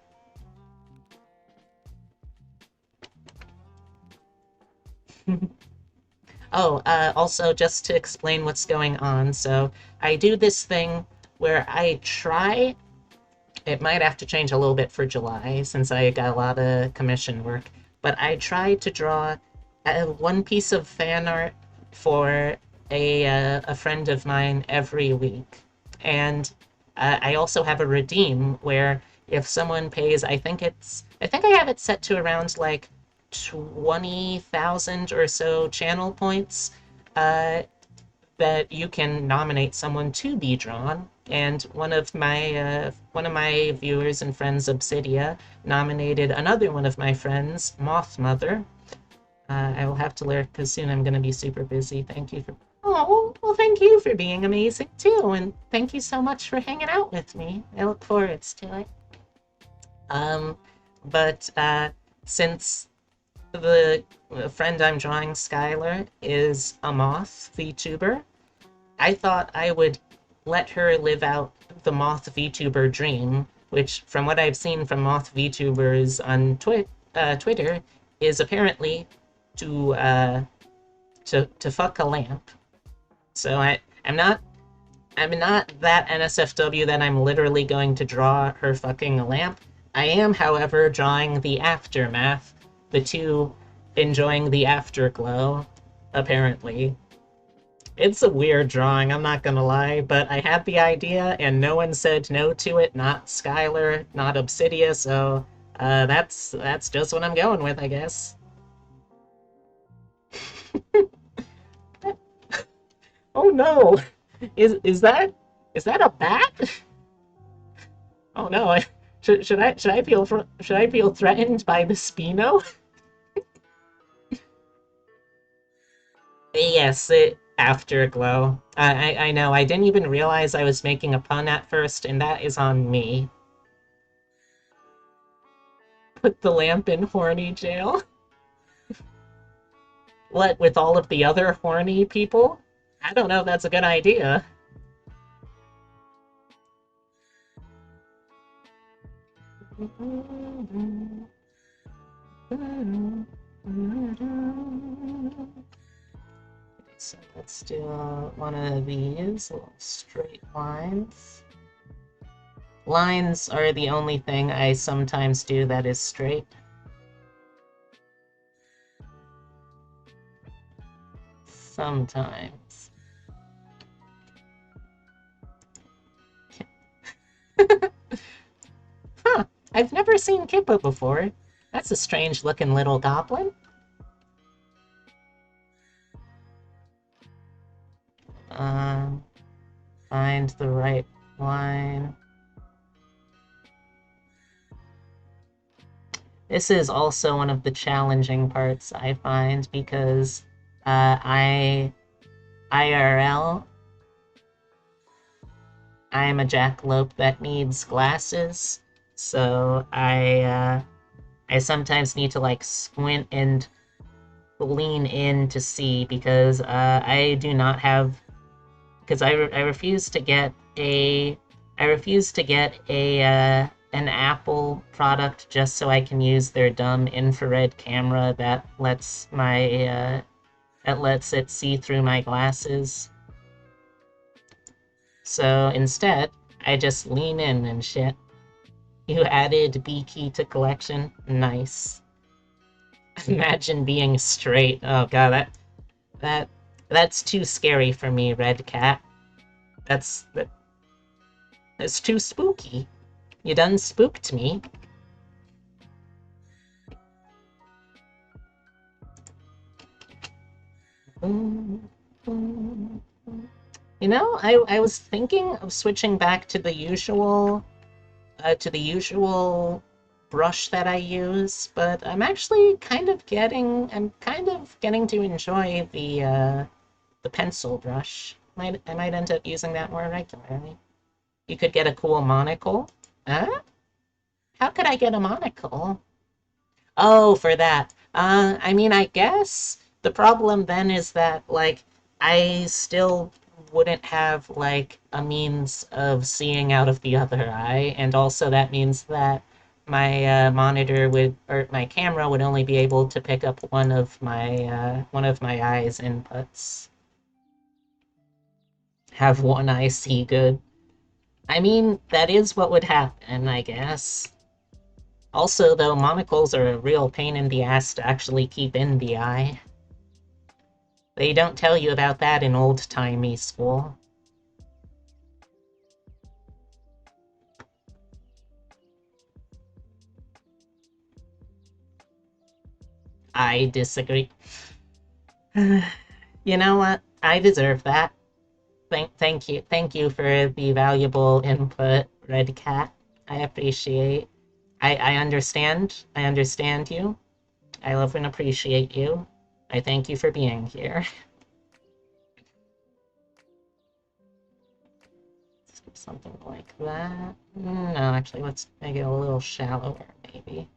Oh, also, just to explain what's going on, so I do this thing where I try, it might have to change a little bit for July since I got a lot of commission work, but I try to draw one piece of fan art for a friend of mine every week. And I also have a redeem where if someone pays, I think I have it set to around like 20,000 or so channel points, that you can nominate someone to be drawn. And one of my viewers and friends, Obsidia, nominated another one of my friends, Moth Mother. I will have to learn because soon I'm going to be super busy. Thank you for. Oh, well, thank you for being amazing too, and thank you so much for hanging out with me. I look forward to it. Um, but since the friend I'm drawing, Skylar, is a moth VTuber, I thought I would let her live out the moth VTuber dream, which, from what I've seen from moth VTubers on Twitter, is apparently to to fuck a lamp. So I'm not that NSFW that I'm literally going to draw her fucking a lamp. I am, however, drawing the aftermath, the two enjoying the afterglow, apparently. It's a weird drawing, I'm not gonna lie, but I had the idea and no one said no to it, not Skylar, not Obsidia, so that's just what I'm going with, I guess. Oh no! Is that a bat? Oh no! Should I feel threatened by the Spino? Yes, Afterglow. I know. I didn't even realize I was making a pun at first, and that is on me. Put the lamp in horny jail. What, with all of the other horny people? I don't know if that's a good idea. So let's do one of these little straight lines. Lines are the only thing I sometimes do that is straight. Sometimes. Huh, I've never seen Kippo before. That's a strange looking little goblin. Find the right line. This is also one of the challenging parts I find because IRL, I'm a jackalope that needs glasses, so I sometimes need to like squint and lean in to see because I do not have, because I refuse to get a an Apple product just so I can use their dumb infrared camera that lets it see through my glasses. So instead, I just lean in and shit. You added B key to collection? Nice. Imagine being straight. Oh god, that that's too scary for me, Red Cat. That's too spooky. You done spooked me. You know, I was thinking of switching back to the usual brush that I use, but I'm kind of getting to enjoy the pencil brush. I might end up using that more regularly. You could get a cool monocle. Huh? How could I get a monocle? Oh, for that. I mean, I guess the problem then is that, like, I still wouldn't have, like, a means of seeing out of the other eye, and also that means that my monitor or my camera would only be able to pick up one of my eye's inputs. Have one eye see good. I mean, that is what would happen, I guess. Also, though, monocles are a real pain in the ass to actually keep in the eye. They don't tell you about that in old-timey school. I disagree. You know what? I deserve that. Thank you for the valuable input, Red Cat. I appreciate. I understand you. I love and appreciate you. I thank you for being here. Something like that. No, actually, let's make it a little shallower, maybe.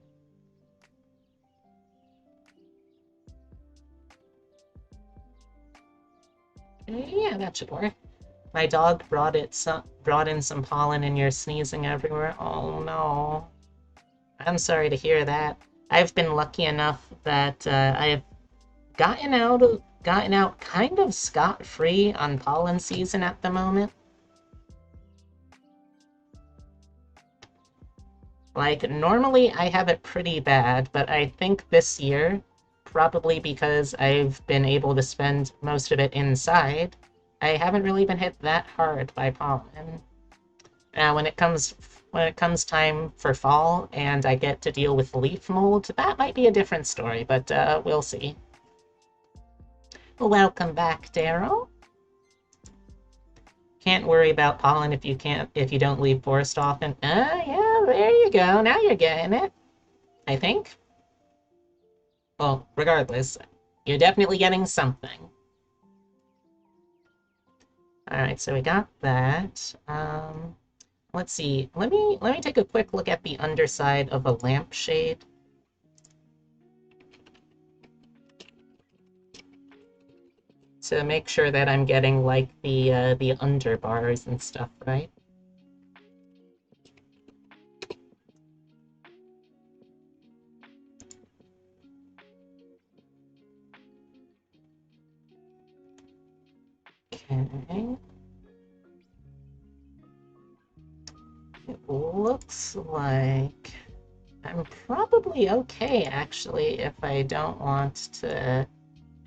Yeah, that should work. My dog brought in some pollen and you're sneezing everywhere. Oh no. I'm sorry to hear that. I've been lucky enough that I've gotten out kind of scot-free on pollen season at the moment. Like, normally I have it pretty bad, but I think this year, probably because I've been able to spend most of it inside, I haven't really been hit that hard by pollen. Now, when it comes time for fall and I get to deal with leaf mold, that might be a different story, but we'll see. Welcome back, Daryl. Can't worry about pollen if you don't leave forest often. Yeah, there you go. Now you're getting it. I think. Well, regardless, you're definitely getting something. Alright, so we got that. Let's see. Let me take a quick look at the underside of a lampshade. To make sure that I'm getting like the underbars and stuff, right? Okay. It looks like I'm probably okay, actually, if I don't want to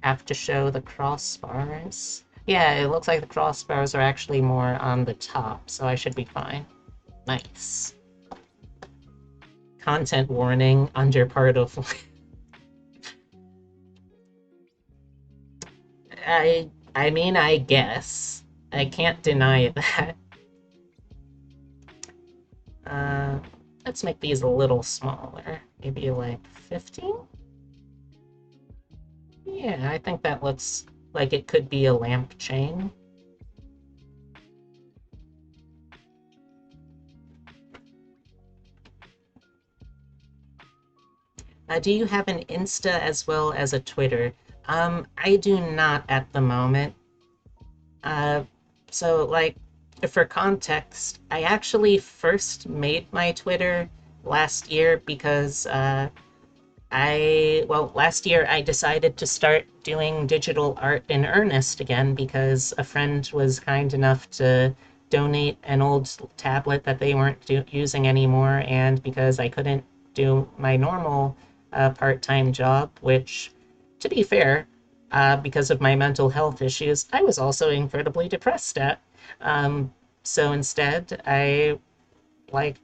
have to show the crossbars. Yeah, it looks like the crossbars are actually more on the top, so I should be fine. Nice. Content warning, under part of... I mean, I guess. I can't deny that. Uh, let's make these a little smaller. Maybe like 15? Yeah, I think that looks like it could be a lamp chain. Do you have an Insta as well as a Twitter? I do not at the moment. Uh, so, like, for context, I actually first made my Twitter last year because last year I decided to start doing digital art in earnest again because a friend was kind enough to donate an old tablet that they weren't using anymore, and because I couldn't do my normal part-time job, which, to be fair, because of my mental health issues, I was also incredibly depressed at. Um, so instead, I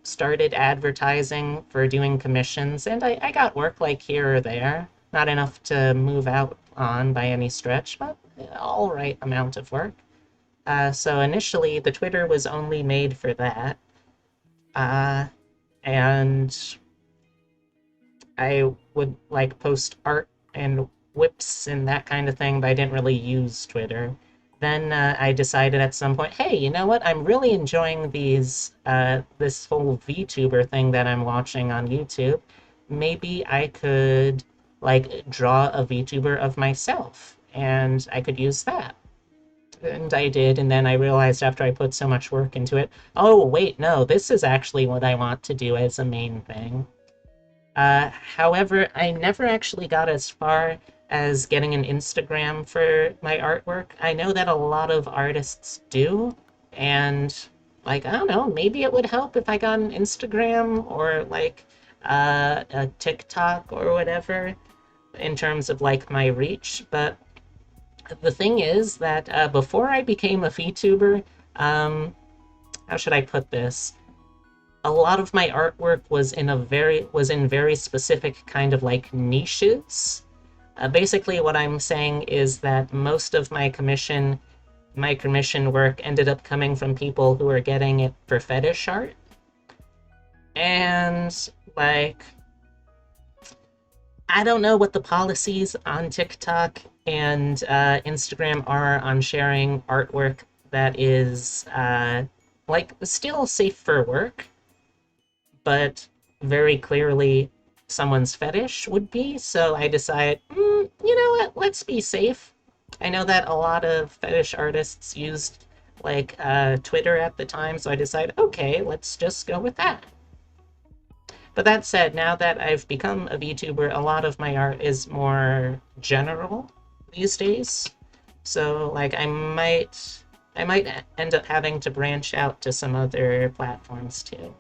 started advertising for doing commissions, and I got work like here or there. Not enough to move out on by any stretch, but all right amount of work. So initially, the Twitter was only made for that. Uh, and I would post art and whips and that kind of thing, but I didn't really use Twitter. Then I decided at some point, hey, you know what? I'm really enjoying this whole VTuber thing that I'm watching on YouTube. Maybe I could draw a VTuber of myself, and I could use that. And I did, and then I realized after I put so much work into it, oh wait, no, this is actually what I want to do as a main thing. However, I never actually got as far as getting an Instagram for my artwork. I know that a lot of artists do, and I don't know, maybe it would help if I got an Instagram or a TikTok or whatever in terms of my reach. But the thing is that before I became a VTuber, how should I put this? A lot of my artwork was in very specific kind of niches. Basically, what I'm saying is that most of my commission work ended up coming from people who are getting it for fetish art. And I don't know what the policies on TikTok and Instagram are on sharing artwork that is still safe for work, but very clearly someone's fetish would be. So I decided, you know what? Let's be safe. I know that a lot of fetish artists used Twitter at the time, so I decided, okay, let's just go with that. But that said, now that I've become a VTuber, a lot of my art is more general these days. So I might end up having to branch out to some other platforms too.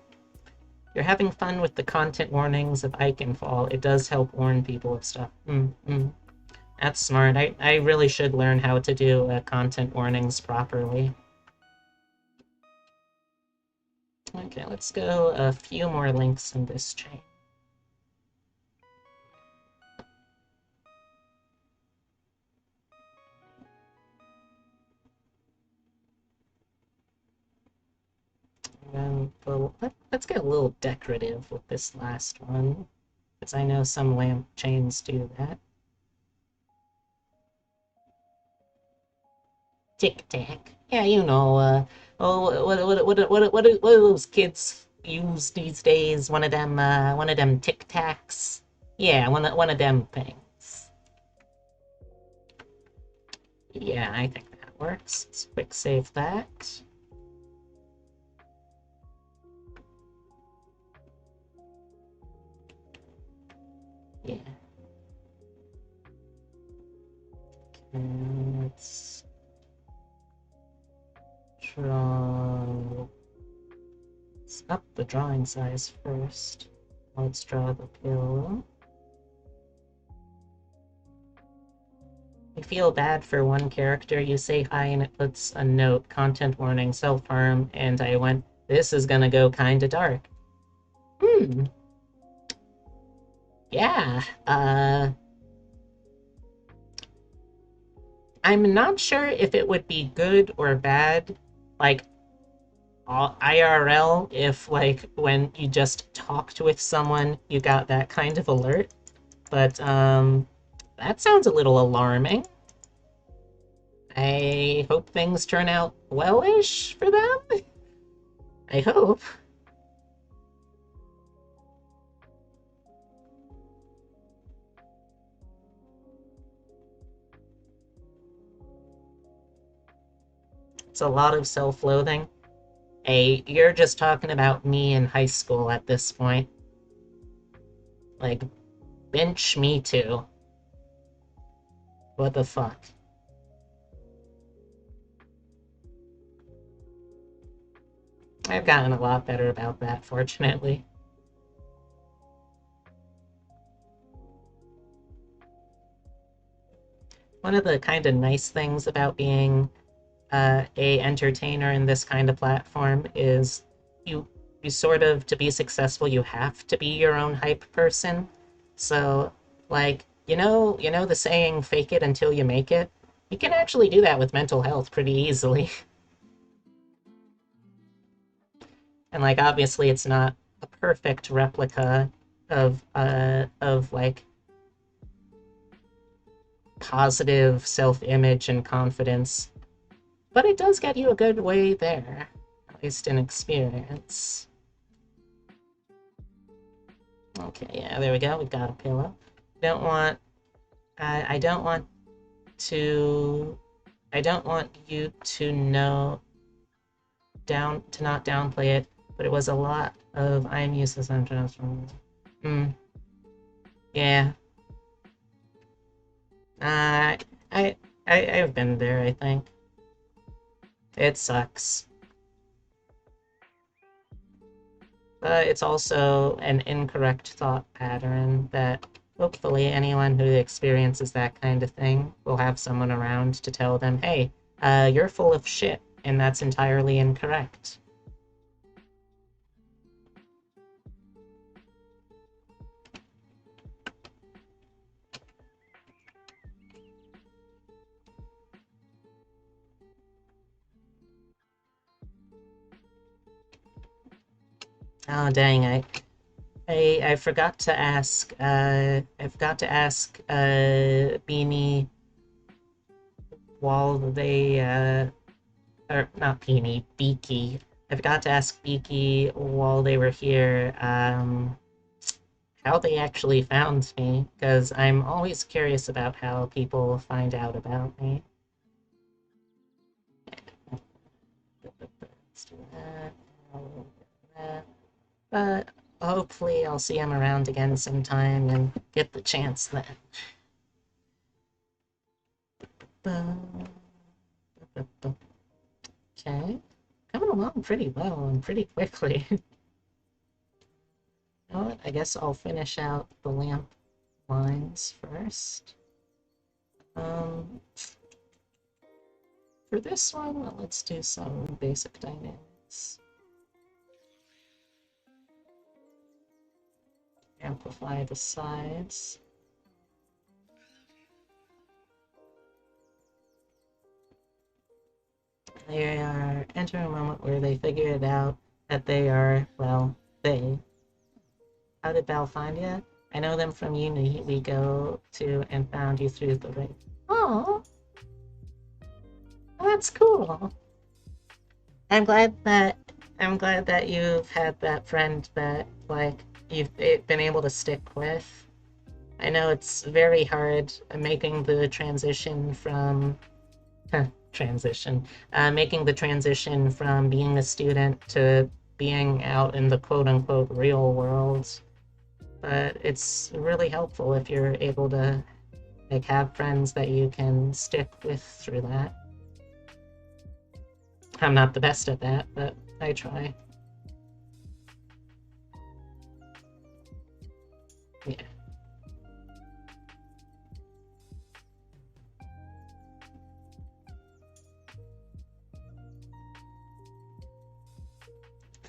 You're having fun with the content warnings of Iconfall. It does help warn people of stuff. That's smart. I really should learn how to do content warnings properly. Okay, let's go a few more links in this chain. And let's get a little decorative with this last one, because I know some lamp chains do that. Tic Tac. Yeah, what do those kids use these days? One of them Tic Tacs. Yeah, one of them things. Yeah, I think that works. Let's quick save that. Yeah. Okay, let's draw. Let's up the drawing size first. Let's draw the pillow. I feel bad for one character. You say hi and it puts a note, content warning, self-harm, and I went, this is gonna go kinda dark. Yeah, I'm not sure if it would be good or bad, like, IRL, if, when you just talked with someone, you got that kind of alert. But, that sounds a little alarming. I hope things turn out well-ish for them. I hope. It's a lot of self-loathing. Hey, you're just talking about me in high school at this point. Like, bench me too. What the fuck? I've gotten a lot better about that, fortunately. One of the kind of nice things about being a entertainer in this kind of platform is you you sort of to be successful you have to be your own hype person. So like you know the saying fake it until you make it. You can actually do that with mental health pretty easily. And like obviously it's not a perfect replica of like positive self-image and confidence, but it does get you a good way there, at least in experience. Okay, yeah, there we go. We've got a pillow. Don't want. I don't want to. I don't want you to know to not downplay it, but it was a lot of I'm useless. I'm just. Hmm. Yeah. Uh, I I've been there. I think it sucks. But it's also an incorrect thought pattern that hopefully anyone who experiences that kind of thing will have someone around to tell them, hey, you're full of shit, and that's entirely incorrect. Oh, dang, I forgot to ask, Beanie while they, or not Beanie, Beaky. I forgot to ask Beaky while they were here, how they actually found me, because I'm always curious about how people find out about me. Let's do that. That. But hopefully I'll see him around again sometime and get the chance then. Okay. Coming along pretty well and pretty quickly. You know what? I guess I'll finish out the lamp lines first. Um, for this one, let's do some basic dynamics. Amplify the sides. They are entering a moment where they figure it out that they are, well, they. How did Belle find you? I know them from uni. We go to and found you through the ring. Oh, that's cool. I'm glad that I'm glad that you've had that friend that like you've been able to stick with. I know it's very hard making the transition from transition, making the transition from being a student to being out in the quote unquote real world. But it's really helpful if you're able to like have friends that you can stick with through that. I'm not the best at that, but I try. Yeah.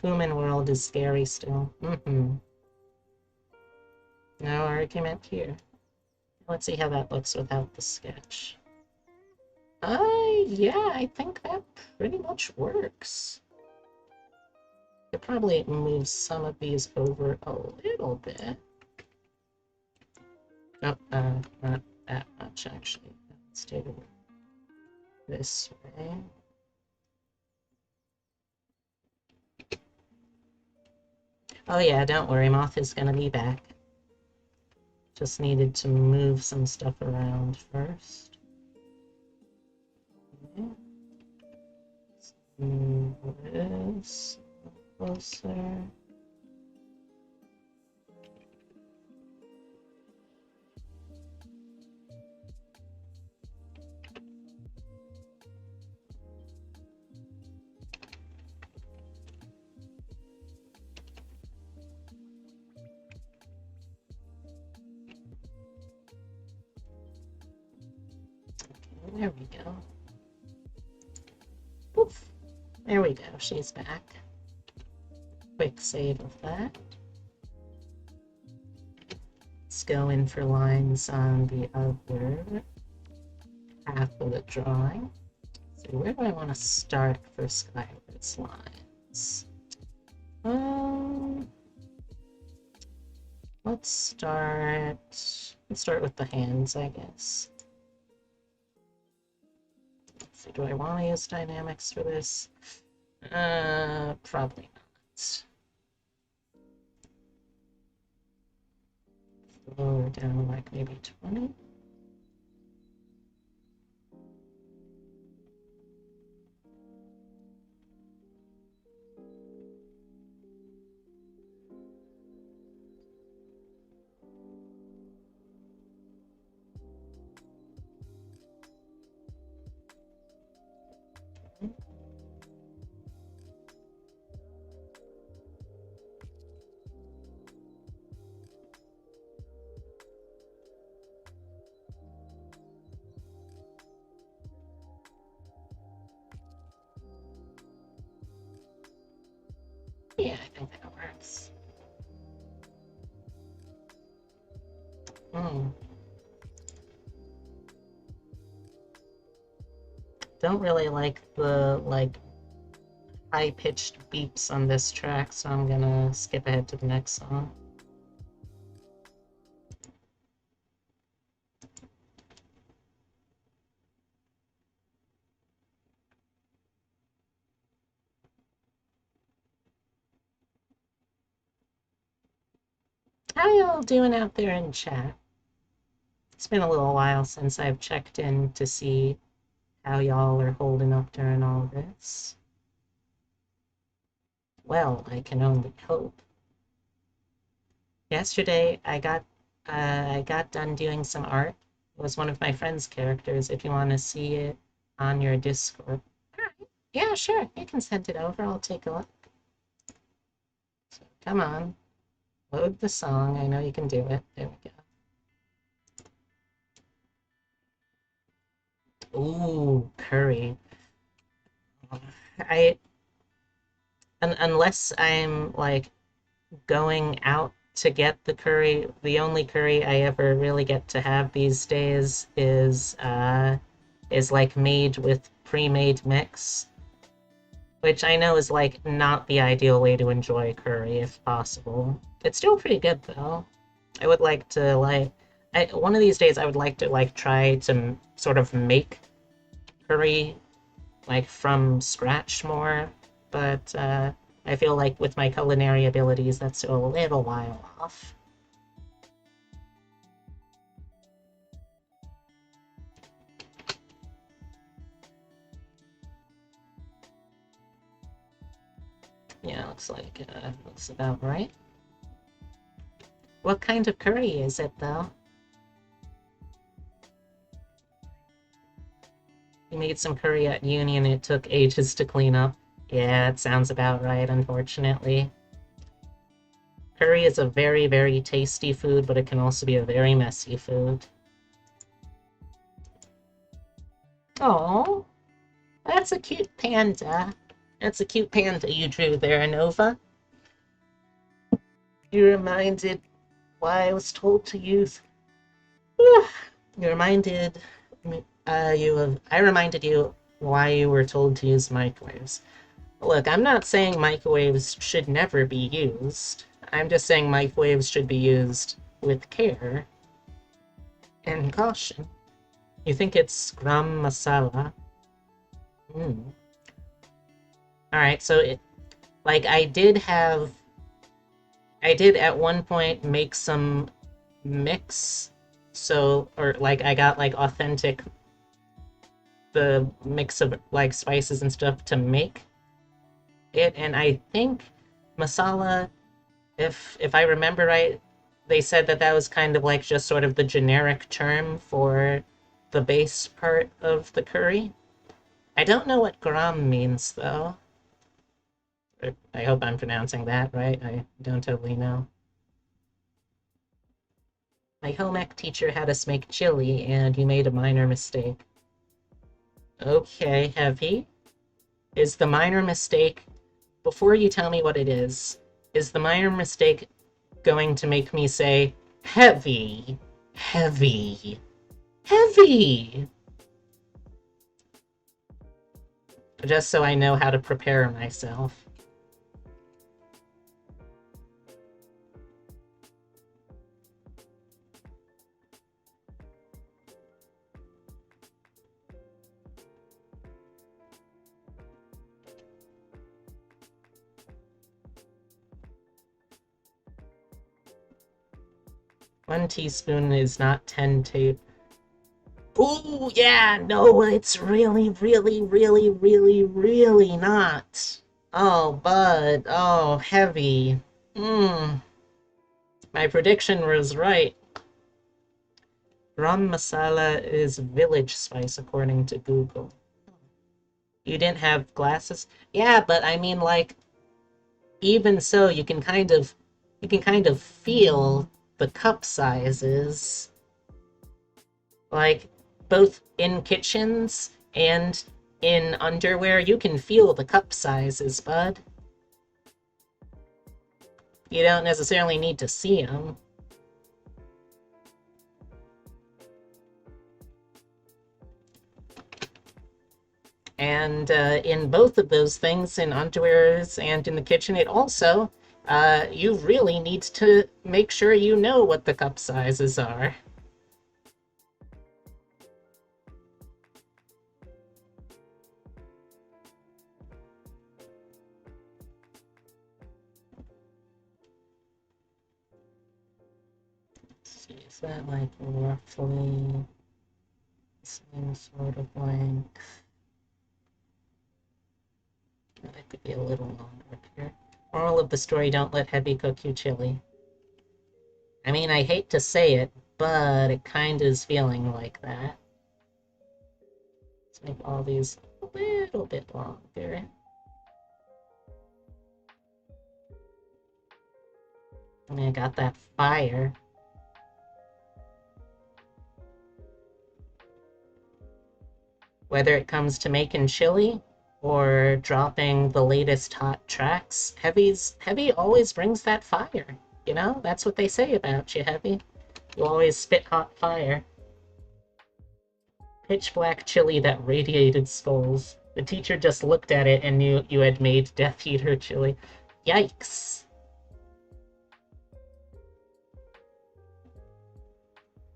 Human world is scary still. Mm-hmm. No argument here. Let's see how that looks without the sketch. Yeah, I think that pretty much works. Could probably move some of these over a little bit. Nope, not that much actually. Let's do it this way. Oh yeah, don't worry, Moth is gonna be back. Just needed to move some stuff around first. Okay. Move this closer. There we go. Poof. There we go. She's back. Quick save of that. Let's go in for lines on the other half of the drawing. So where do I want to start for Skyward's lines? Let's start with the hands, I guess. Let's see, do I want to use dynamics for this? Probably not. Lower down like maybe 20. Yeah, I think that works. Don't really like the, high-pitched beeps on this track, so I'm gonna skip ahead to the next song. How y'all doing out there in chat? It's been a little while since I've checked in to see how y'all are holding up during all this. Well, I can only hope. Yesterday, I got done doing some art. It was one of my friend's characters. If you want to see it on your Discord. Yeah, sure. You can send it over. I'll take a look. So, come on. Load the song. I know you can do it. There we go. Ooh, curry. Unless I'm like going out to get the curry, the only curry I ever really get to have these days is like made with pre-made mix, which I know is like not the ideal way to enjoy curry if possible. It's still pretty good though. I would like to one of these days I would like to try to sort of make curry like from scratch more, but I feel like with my culinary abilities that's still a little while off. Yeah, looks about right. What kind of curry is it though? You made some curry at uni and it took ages to clean up. Yeah, it sounds about right, unfortunately. Curry is a very, very tasty food, but it can also be a very messy food. Oh, that's a cute panda. That's a cute panda you drew there, Nova. You reminded why I was told to use... You reminded I reminded you why you were told to use microwaves. Look, I'm not saying microwaves should never be used. I'm just saying microwaves should be used with care and caution. You think it's gram masala? Alright, so I did at one point make some mix, or I got authentic the mix of spices and stuff to make And I think masala, if I remember right, they said that that was kind of like just sort of the generic term for the base part of the curry. I don't know what gram means though. I hope I'm pronouncing that right. I don't totally know. My home ec teacher had us make chili, and he made a minor mistake. Okay, heavy. Is the minor mistake, before you tell me what it is the minor mistake going to make me say, heavy, heavy, heavy? Just so I know how to prepare myself. One teaspoon is not 10 to. Ooh, yeah, no, it's really, really, really, really, really not. Oh, bud, oh, heavy. Mmm, my prediction was right. Ram masala is village spice according to Google. You didn't have glasses? Yeah, but I mean, like, even so, you can kind of feel the cup sizes, like both in kitchens and in underwear. You can feel the cup sizes, bud. You don't necessarily need to see them. And in both of those things, in underwears and in the kitchen, it also, you really need to make sure you know what the cup sizes are. Let's see, is that like roughly the same sort of length? That could be a little longer up here. Moral of the story, don't let heavy cook you chili. I mean, I hate to say it, but it kind of is feeling like that. Let's make all these a little bit longer. I mean, I got that fire. Whether it comes to making chili or dropping the latest hot tracks, Heavy always brings that fire. You know, that's what they say about you, Heavy. You always spit hot fire. Pitch black chili that radiated skulls. The teacher just looked at it and knew you had made Death Eater chili. Yikes.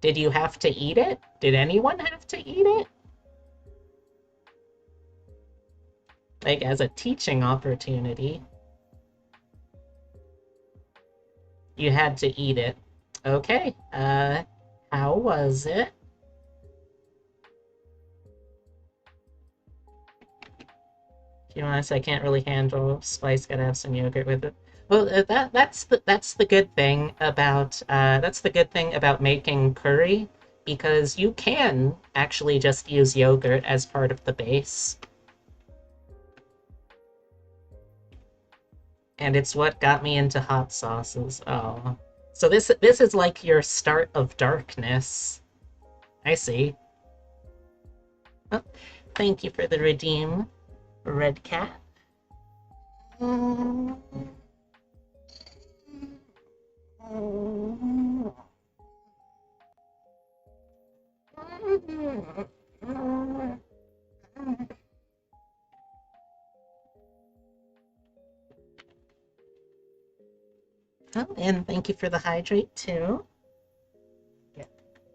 Did you have to eat it? Did anyone have to eat it? Like, as a teaching opportunity, you had to eat it. Okay, how was it? To be honest, I can't really handle spice. Gotta have some yogurt with it. Well, that's the good thing about making curry, because you can actually just use yogurt as part of the base, and it's what got me into hot sauces. Oh, so this is like your start of darkness. I see. Oh, thank you for the redeem, Red Cat. Oh, and thank you for the hydrate too. Get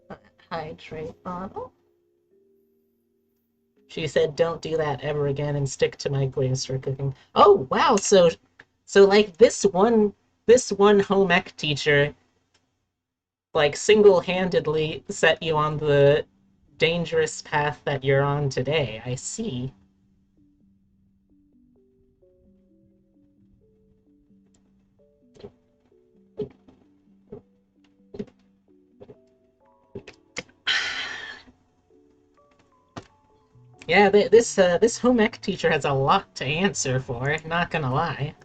a hydrate bottle. She said, "Don't do that ever again and stick to my glaze for cooking." Oh wow! So like this one home ec teacher like single-handedly set you on the dangerous path that you're on today. I see. Yeah, this home ec teacher has a lot to answer for, not gonna lie.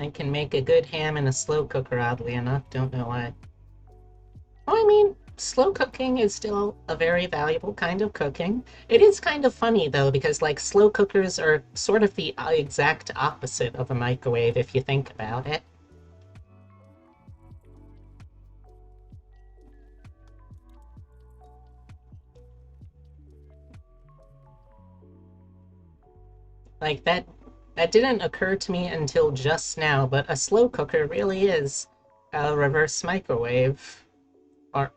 I can make a good ham in a slow cooker, oddly enough. Don't know why. Well, I mean, slow cooking is still a very valuable kind of cooking. It is kind of funny, though, because, like, slow cookers are sort of the exact opposite of a microwave if you think about it. Like, that didn't occur to me until just now, but a slow cooker really is a reverse microwave. Or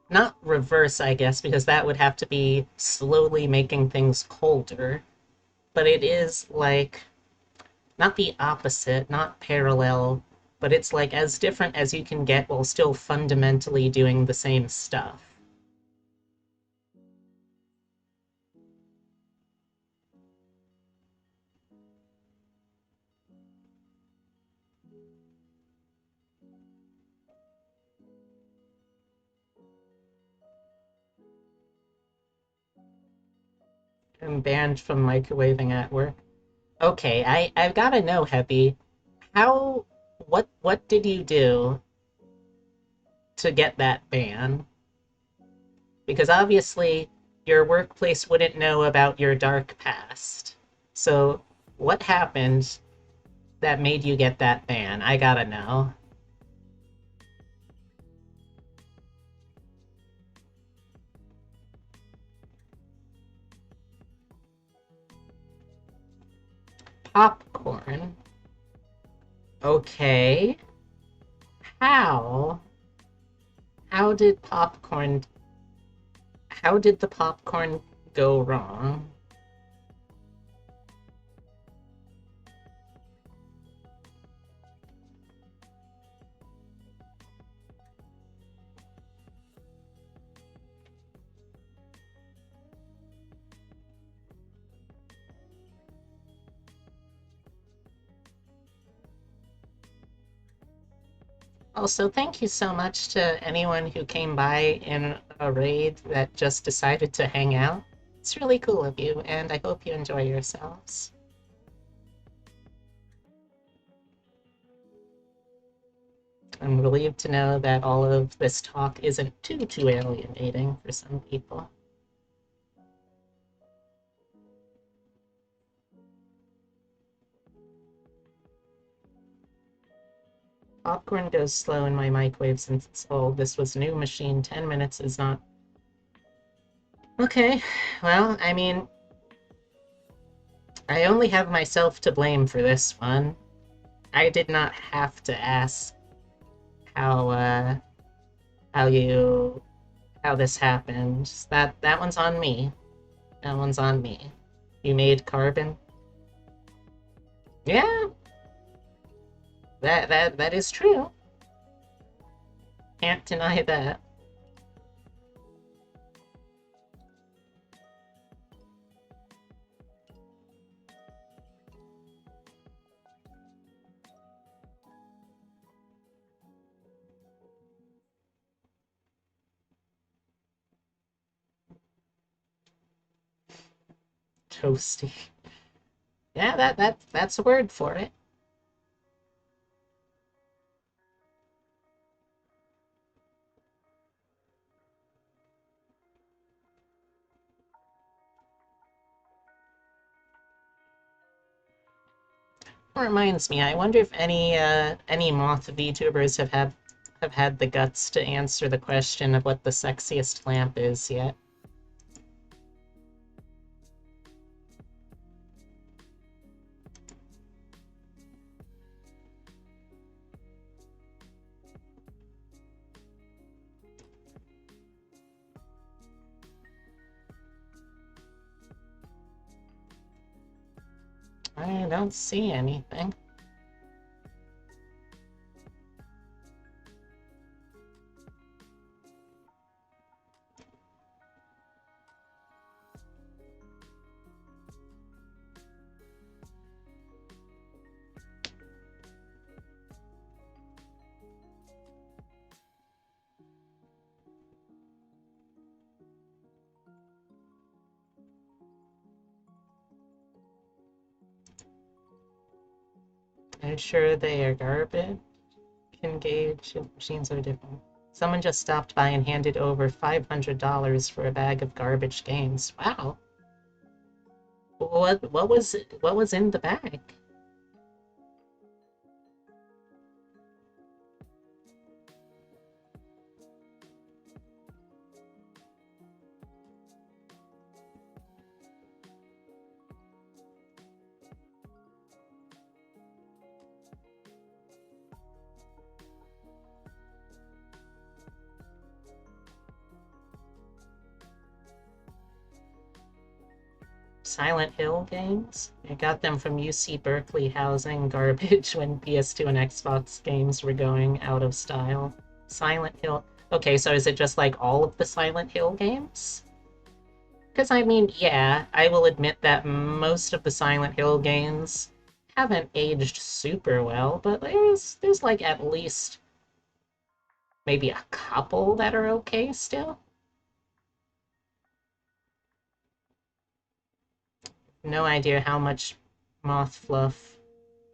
not reverse, I guess, because that would have to be slowly making things colder. But it is like not the opposite, not parallel, but it's like as different as you can get while still fundamentally doing the same stuff. I'm banned from microwaving at work. Okay, I've gotta know, Heavy, how what did you do to get that ban? Because obviously your workplace wouldn't know about your dark past. So what happened that made you get that ban? I gotta know. Popcorn. Okay. How? How did popcorn how did the popcorn go wrong? Also, thank you so much to anyone who came by in a raid that just decided to hang out. It's really cool of you, and I hope you enjoy yourselves. I'm relieved to know that all of this talk isn't too alienating for some people. Popcorn goes slow in my microwave since it's old. This was new machine. 10 minutes is not... Okay, well, I mean, I only have myself to blame for this one. I did not have to ask how, how you... how this happened. That one's on me. That one's on me. You made carbon? Yeah, that is true. Can't deny that. Toasty. Yeah, that's a word for it. Reminds me, I wonder if any moth VTubers have had the guts to answer the question of what the sexiest lamp is yet. I don't see anything. I'm sure they are garbage. Engage machines are different. Someone just stopped by and handed over $500 for a bag of garbage games. Wow. What was in the bag? Silent Hill games? I got them from UC Berkeley housing garbage when PS2 and Xbox games were going out of style. Silent Hill. Okay, so is it just like all of the Silent Hill games? Because I mean, yeah, I will admit that most of the Silent Hill games haven't aged super well, but there's like at least maybe a couple that are okay still. No idea how much moth fluff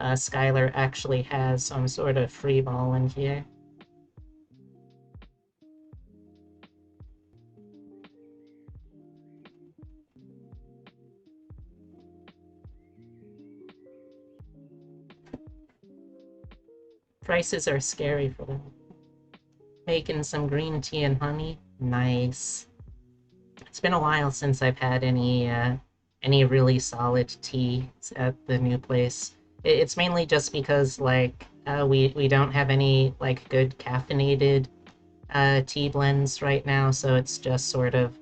Skylar actually has, so I'm sort of freeballing here. Prices are scary for them. Making some green tea and honey. Nice. It's been a while since I've had any really solid tea at the new place. It's mainly just because like we don't have any like good caffeinated tea blends right now, so it's just sort of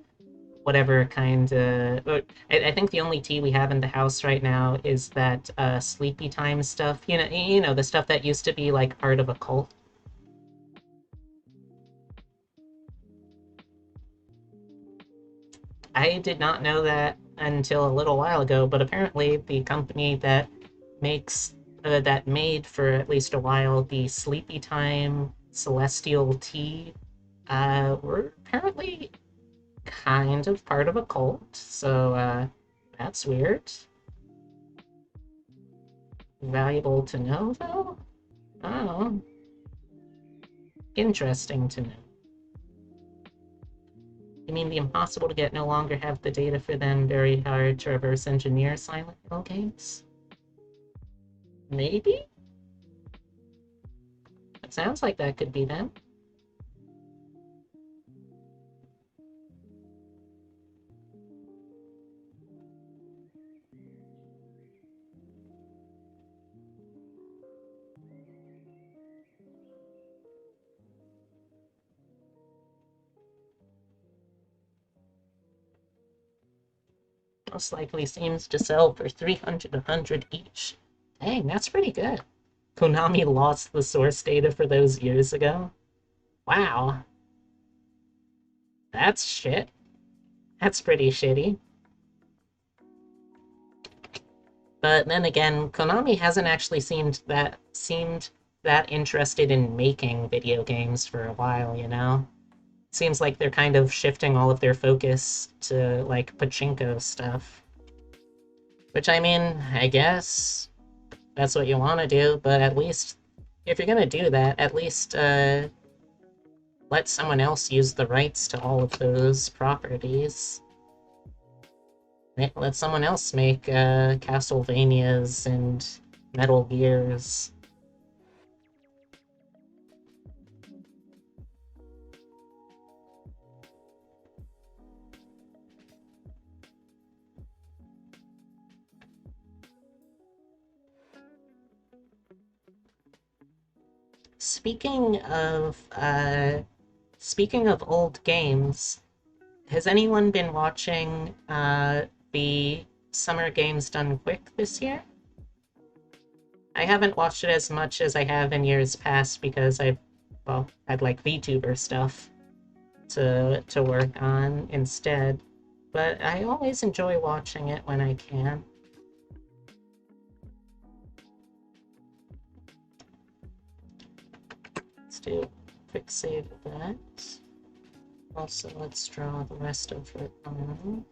whatever kind of. I think the only tea we have in the house right now is that sleepy time stuff. You know the stuff that used to be like part of a cult. I did not know that until a little while ago, but apparently the company makes that made for at least a while the Sleepy Time Celestial Tea were apparently kind of part of a cult. So that's weird. Valuable to know, though. Oh, interesting to know. You mean the impossible to get no longer have the data for them, very hard to reverse engineer Silent Hill games? Maybe? It sounds like that could be them. Most likely seems to sell for 300, 100 each. Dang, that's pretty good. Konami lost the source data for those years ago. Wow, that's shit. That's pretty shitty. But then again, Konami hasn't actually seemed that interested in making video games for a while, you know? Seems like they're kind of shifting all of their focus to like pachinko stuff. Which I mean, I guess that's what you want to do, but at least if you're gonna do that, at least let someone else use the rights to all of those properties. Let someone else make Castlevanias and Metal Gears. Speaking of old games, has anyone been watching the Summer Games Done Quick this year? I haven't watched it as much as I have in years past because well, I'd like VTuber stuff to work on instead. But I always enjoy watching it when I can. Let's do a quick save of that. Also, let's draw the rest of it on.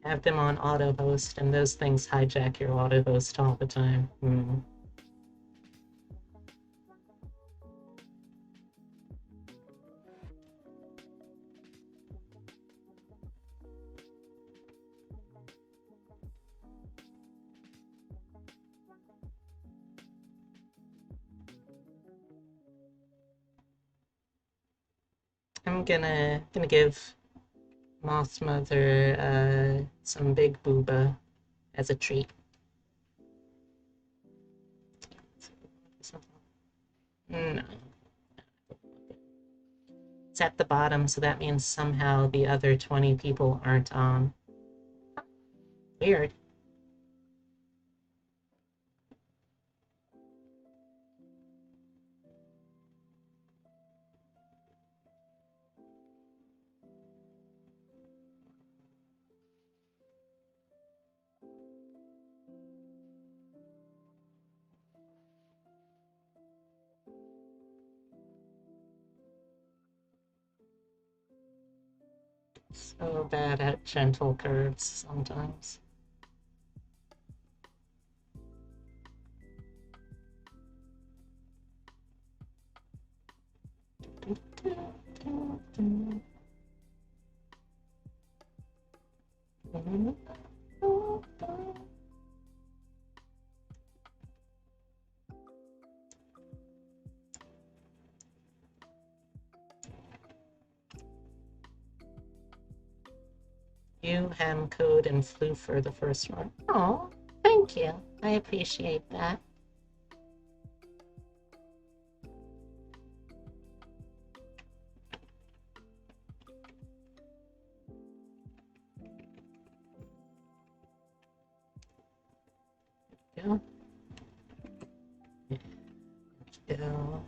have them on auto host, and those things hijack your auto host all the time. I'm gonna give Moth Mother some big booba as a treat. No. It's at the bottom, so that means somehow the other 20 people aren't on. Weird. So bad at gentle curves sometimes. You, ham code, and flew for the first one. Oh, thank you. I appreciate that. Go. Go.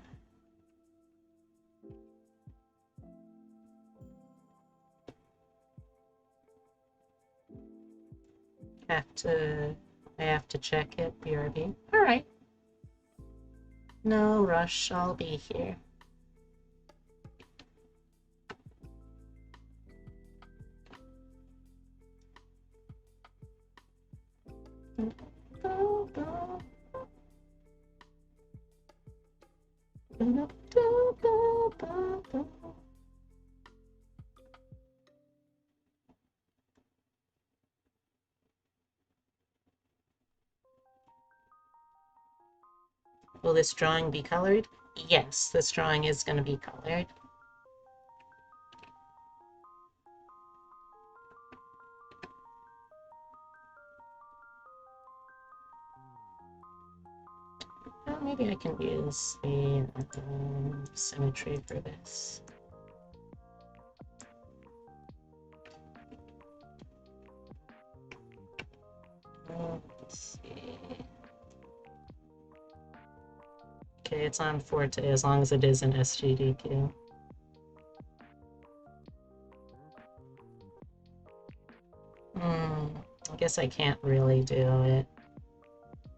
I have to check it, BRB. Alright. No rush, I'll be here. Will this drawing be colored? Yes, this drawing is going to be colored. Maybe I can use the symmetry for this. Let's see. Okay, it's on Forte as long as it is an SGDQ. I guess I can't really do it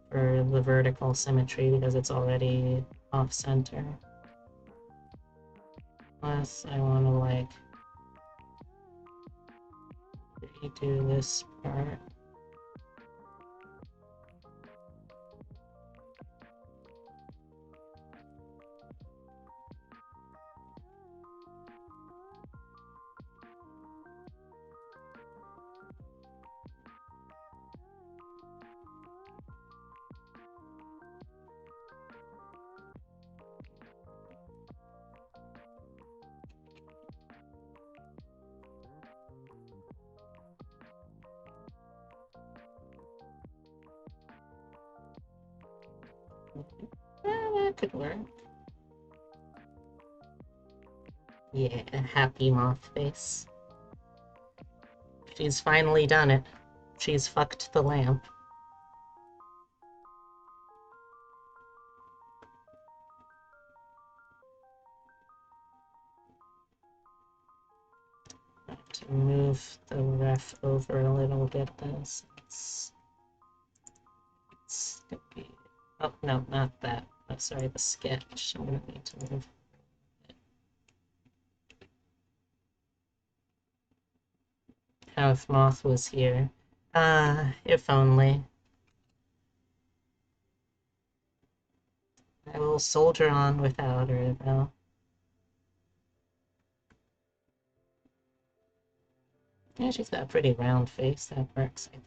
for the vertical symmetry because it's already off-center. Unless I want to, like, redo this part. That could work. Yeah, happy moth face. She's finally done it. She's fucked the lamp. I have to move the ref over a little bit then, since it's gonna be... Oh, no, not that. Oh, sorry, the sketch. I'm gonna need to move. if Moth was here. If only. I will soldier on without her, though. Yeah, she's got a pretty round face. That works, I think.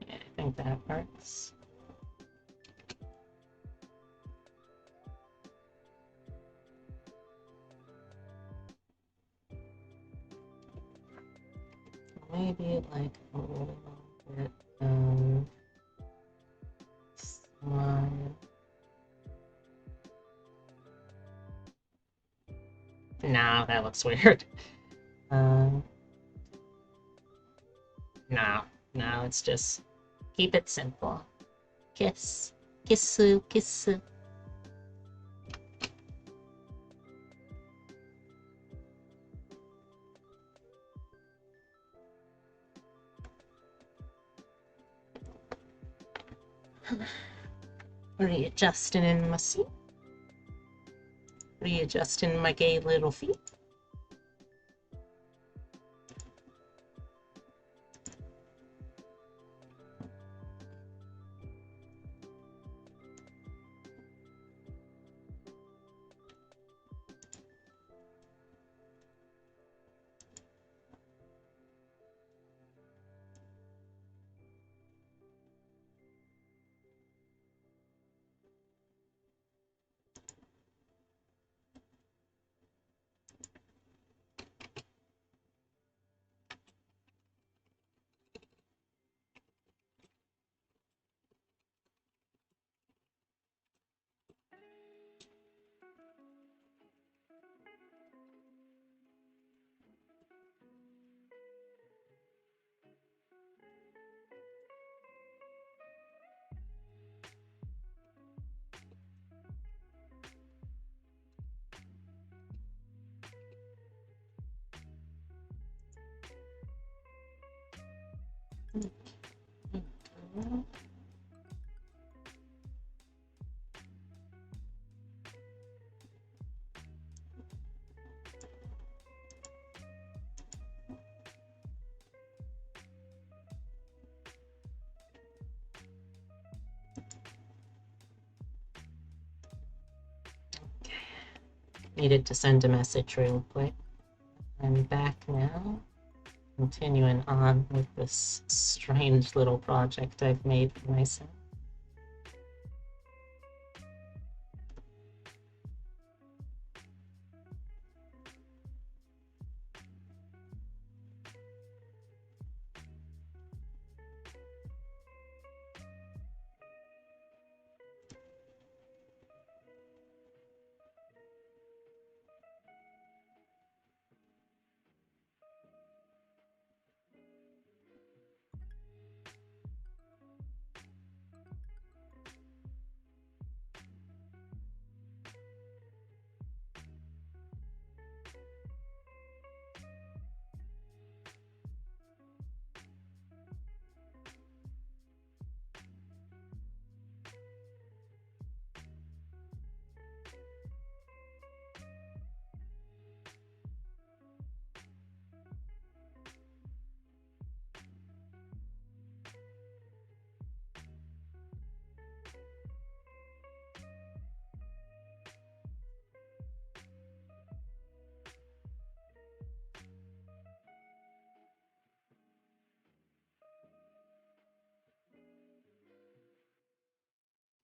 Yeah, I think that works. Maybe like a little bit of slime. No, that looks weird. Um, no, no, it's just keep it simple. Kiss, kissu, kissu. Readjusting in my seat. Readjusting my gay little feet. Needed to send a message real quick. I'm back now. Continuing on with this strange little project I've made for myself.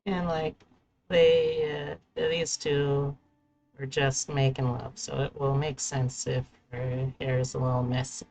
And like these two are just making love, so it will make sense if her hair is a little messy.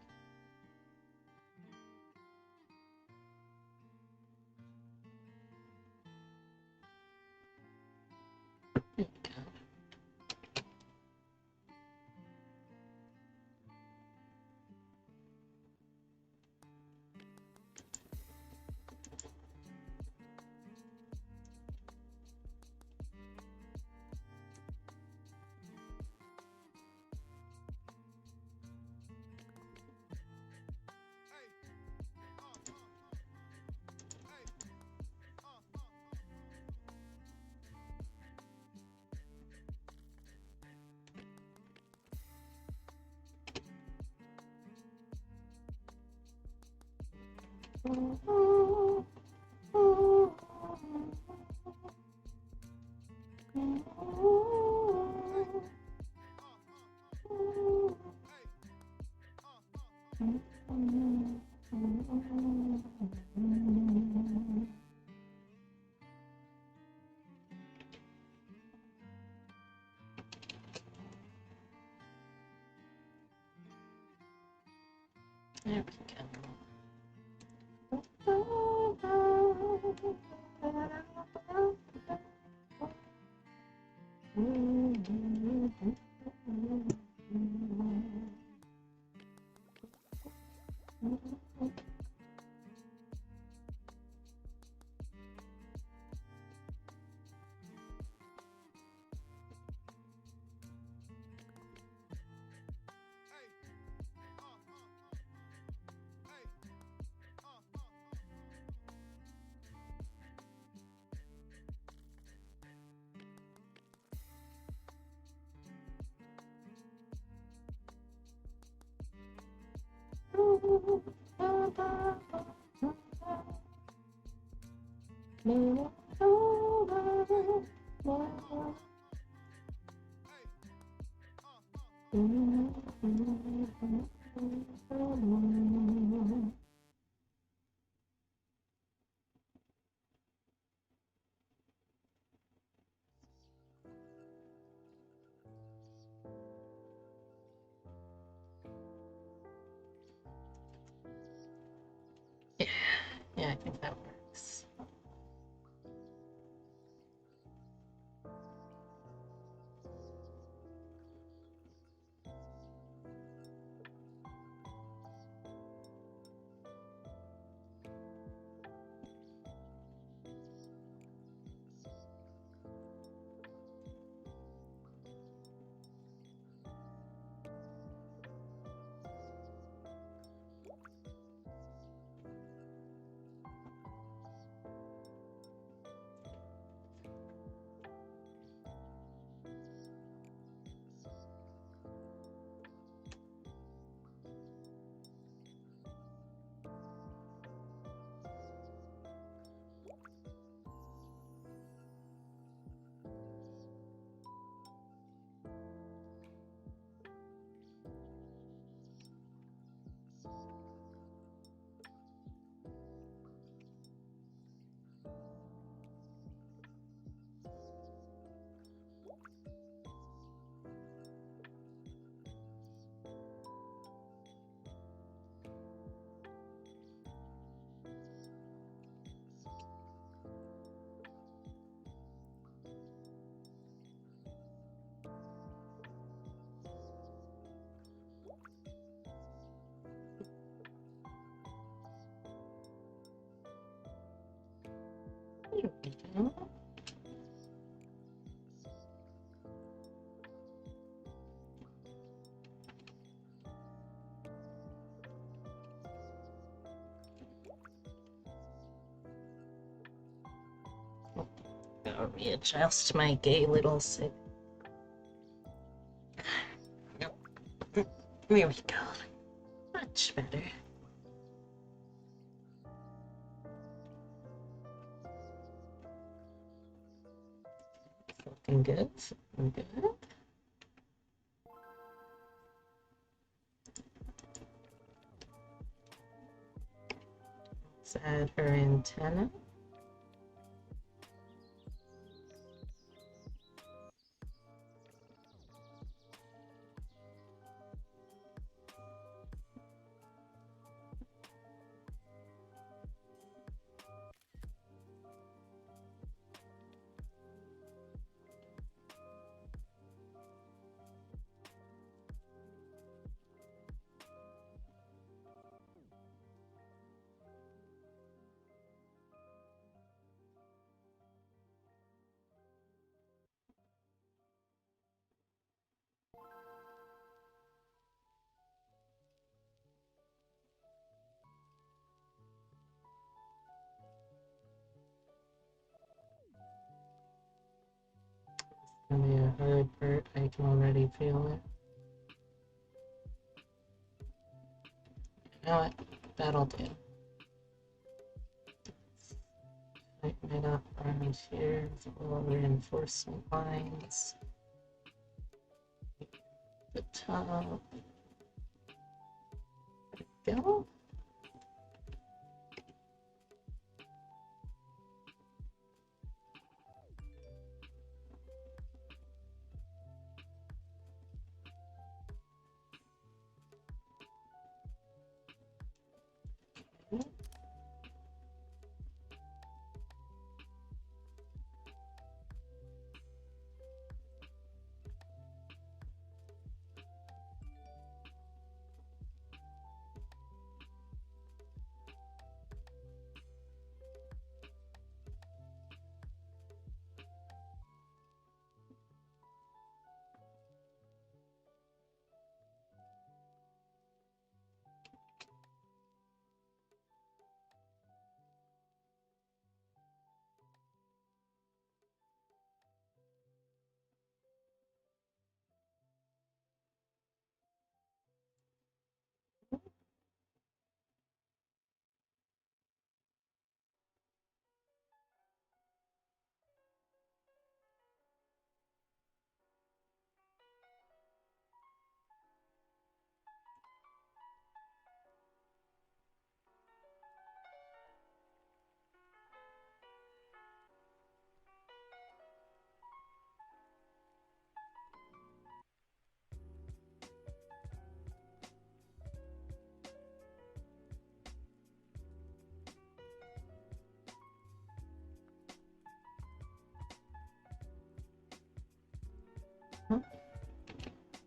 There we go. Yeah, I think that works. There we go. I'll readjust my gay little sig. Nope. There we go. Much better. Looking good. Looking good. Let's add her antenna. Gonna be a hard part. I can already feel it. You know what? That'll do. right up around here with little reinforcement lines. The top. There we go.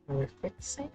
Another quick save.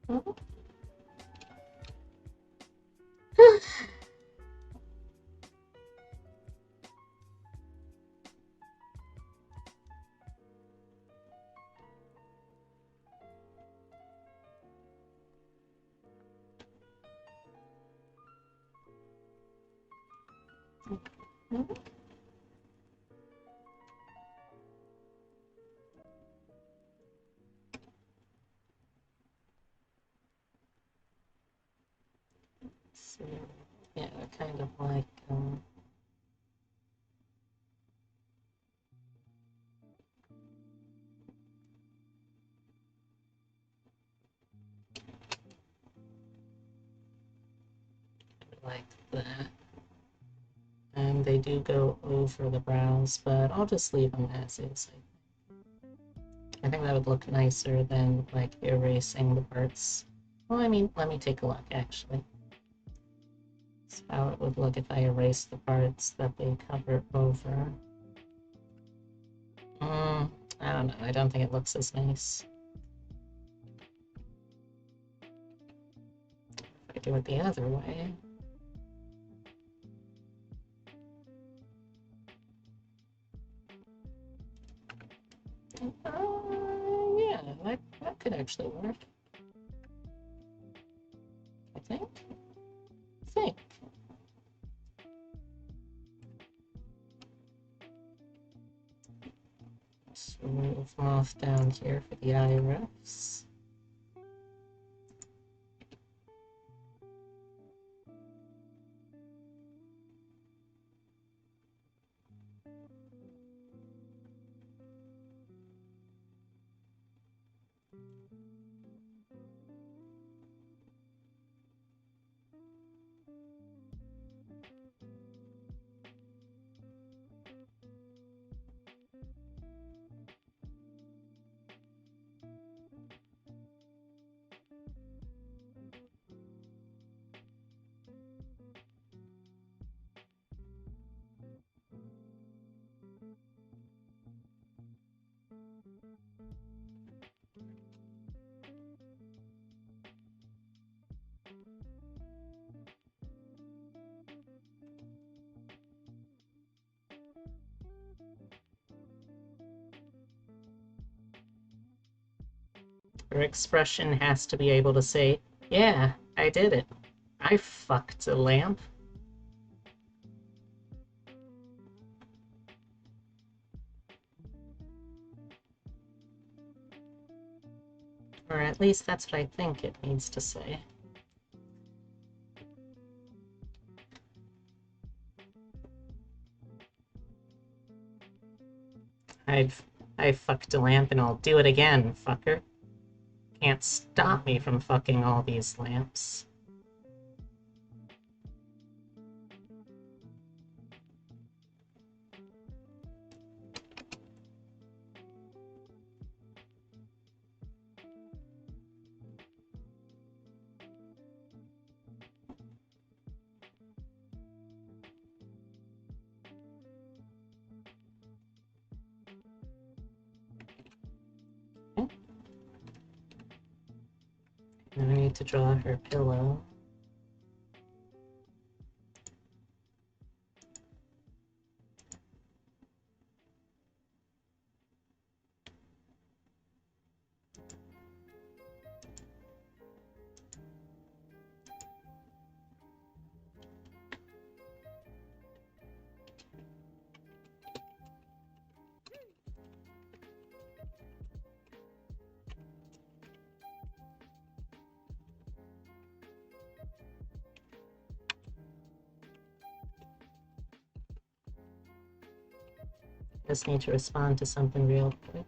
Mhm. Mhm. So, yeah, kind of like that. And they do go over the brows, but I'll just leave them as is. I think that would look nicer than like erasing the parts. Well, I mean, let me take a look actually. That's how it would look if I erased the parts that they cover over. I don't know. I don't think it looks as nice. If I do it the other way. Yeah, that could actually work. I think. Let's move off down here for the iris. Her expression has to be able to say, yeah, I did it. I fucked a lamp. Or at least that's what I think it needs to say. I fucked a lamp and I'll do it again, fucker. Can't stop me from fucking all these lamps. Okay. And I need to draw her pillow. Just need to respond to something real quick.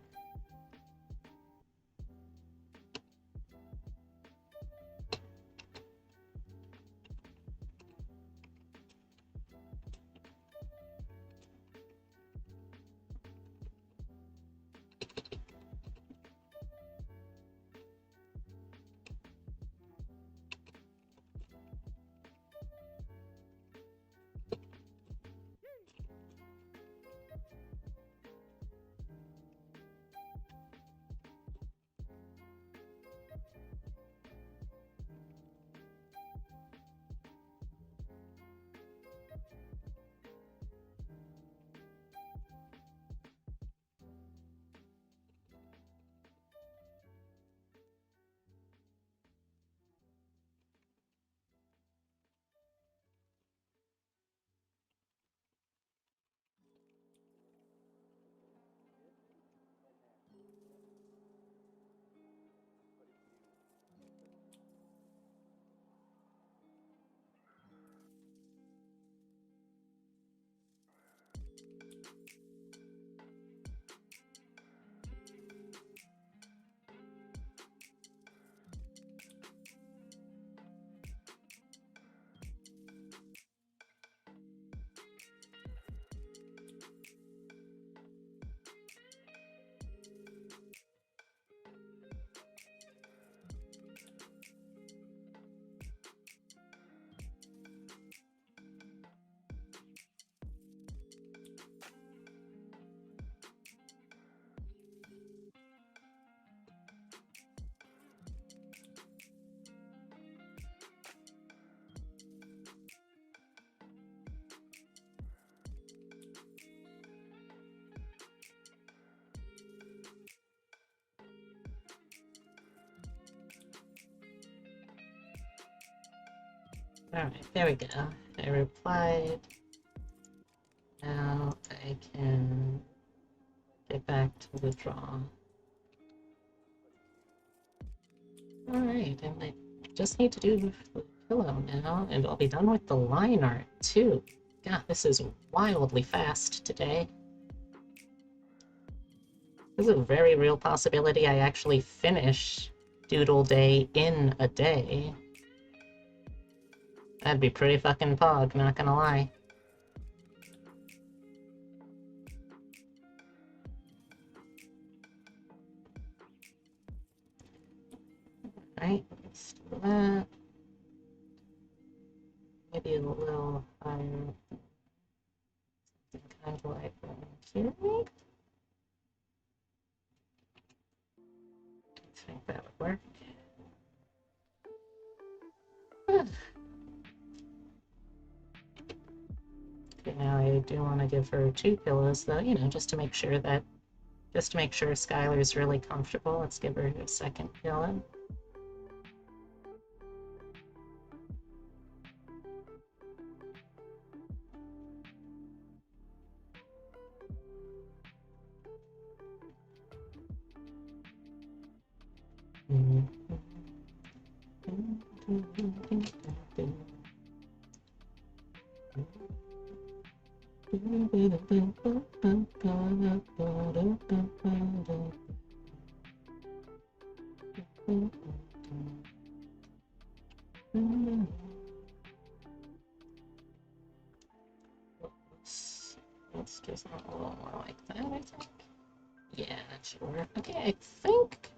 Alright, there we go. I replied. Now I can get back to the draw. Alright, and I just need to do the pillow now, and I'll be done with the line art too. God, this is wildly fast today. There's a very real possibility I actually finish Doodle Day in a day. That'd be pretty fucking pog, not gonna lie. Right, let's do that. Maybe a little higher. Kind of like here. Okay, now I do want to give her 2 pillows, though, you know, just to make sure Skylar's really comfortable. Let's give her a second pillow. Let's do something a little more like that, I think. Yeah, that should work. Okay, I think...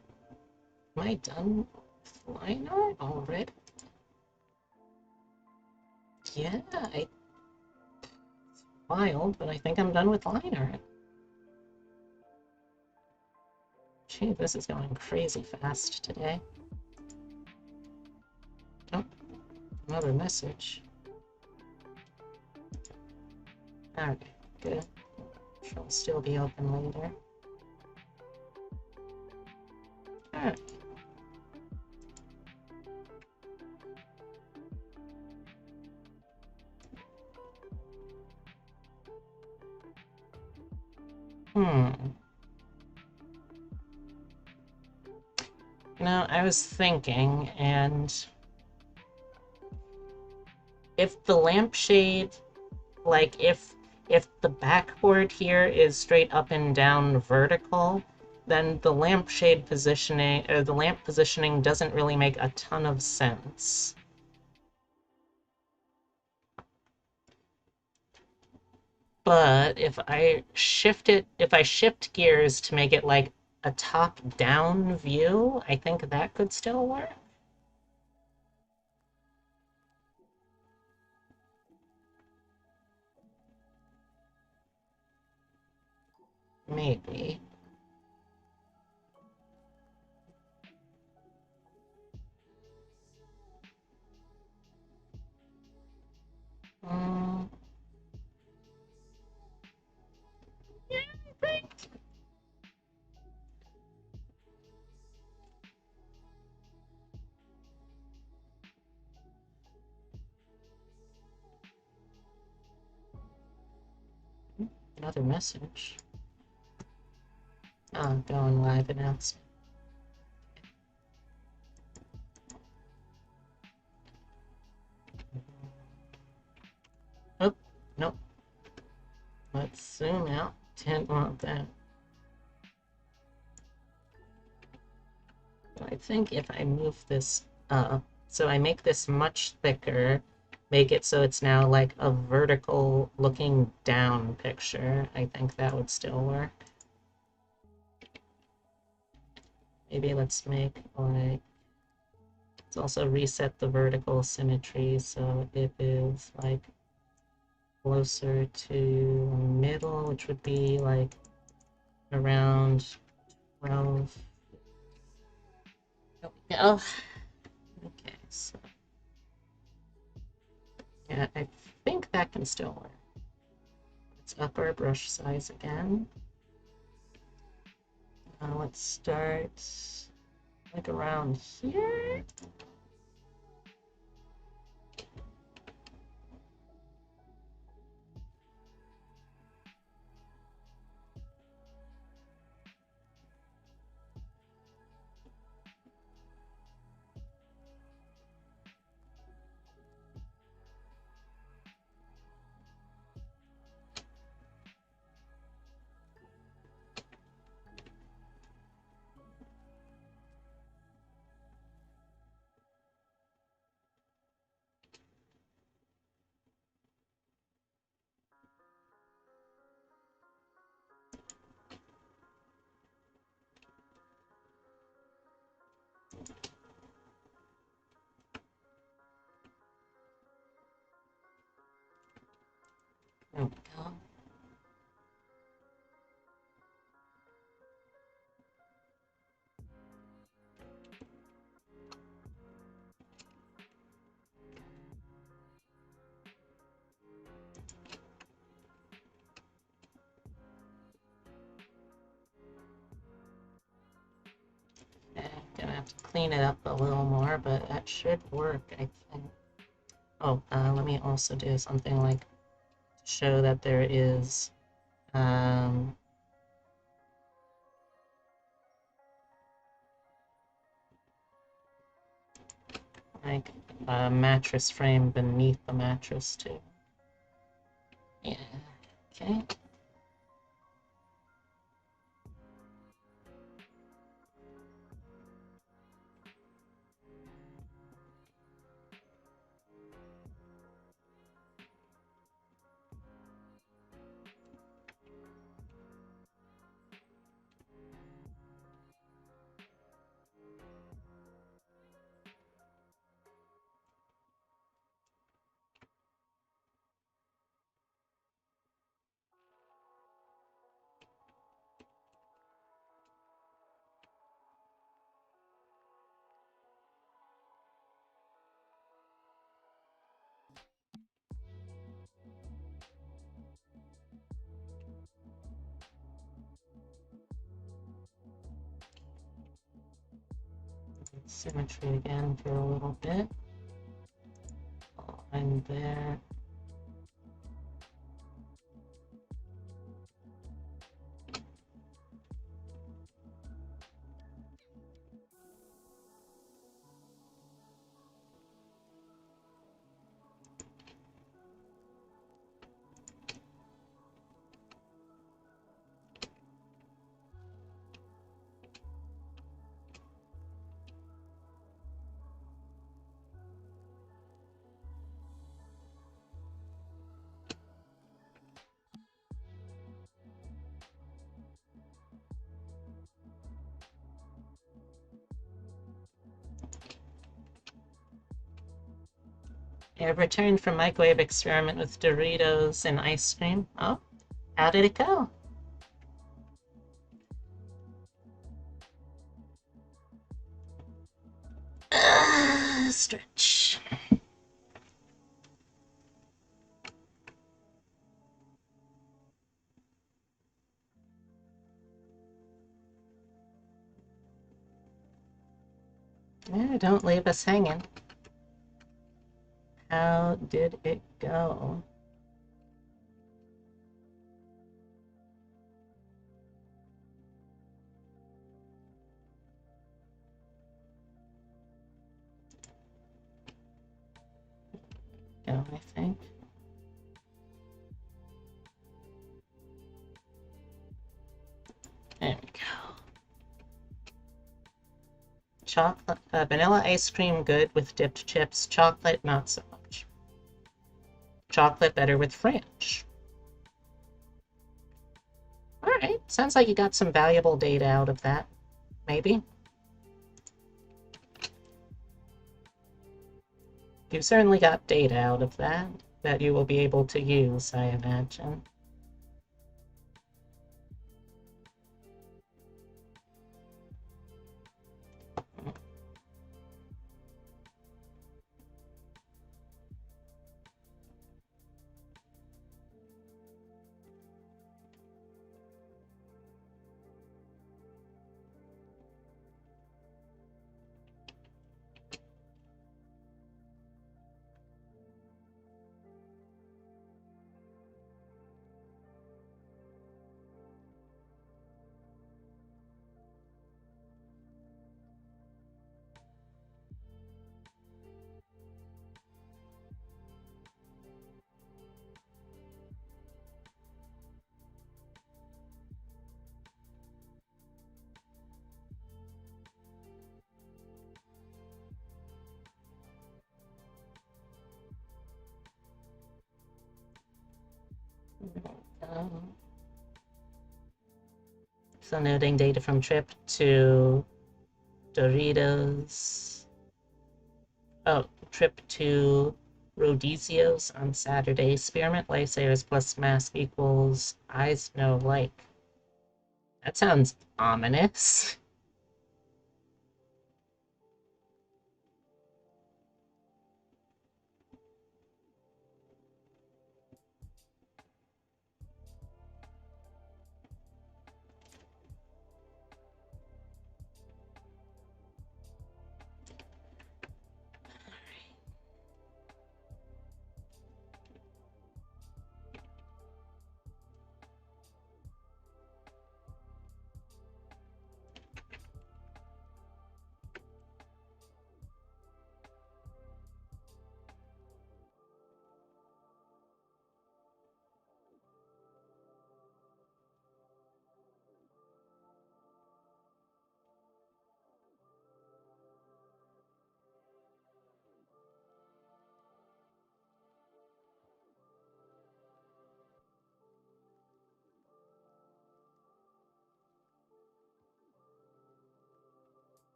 Am I done with line art already? Yeah, it's wild, but I think I'm done with line art. Gee, this is going crazy fast today. Oh, another message. Okay, good. She'll still be open later. Alright. You know, I was thinking, and if the lampshade, like if the backboard here is straight up and down vertical, then the lampshade positioning, or the lamp positioning doesn't really make a ton of sense. But if I shift gears to make it like a top-down view, I think that could still work. Maybe. Yeah, I think. Another message. Oh, going live announcement. Oh, nope. Let's zoom out. Didn't want that. I think if I move this up, so I make this much thicker, make it so it's now like a vertical looking down picture, I think that would still work. Maybe let's make like, let's also reset the vertical symmetry so it is like closer to middle, which would be like around 12. There we go. Okay, so yeah, I think that can still work. Let's up our brush size again. Let's start like around here. have to clean it up a little more, but that should work, I think. Oh, let me also do something like to show that there is like a mattress frame beneath the mattress too. Yeah, okay. Symmetry again for a little bit. Line there. I have returned from microwave experiment with Doritos and ice cream. Oh, how did it go? Stretch. Yeah, don't leave us hanging. How did it go? Go, I think. There we go. Chocolate, vanilla ice cream good with dipped chips. Chocolate, not so much. Chocolate better with French. All right, sounds like you got some valuable data out of that. Maybe. You've certainly got data out of that that you will be able to use, I imagine. So noting data from trip to Doritos. Oh, trip to Rhodesios on Saturday. Spearmint Lifesavers plus mask equals eyes no like. That sounds ominous.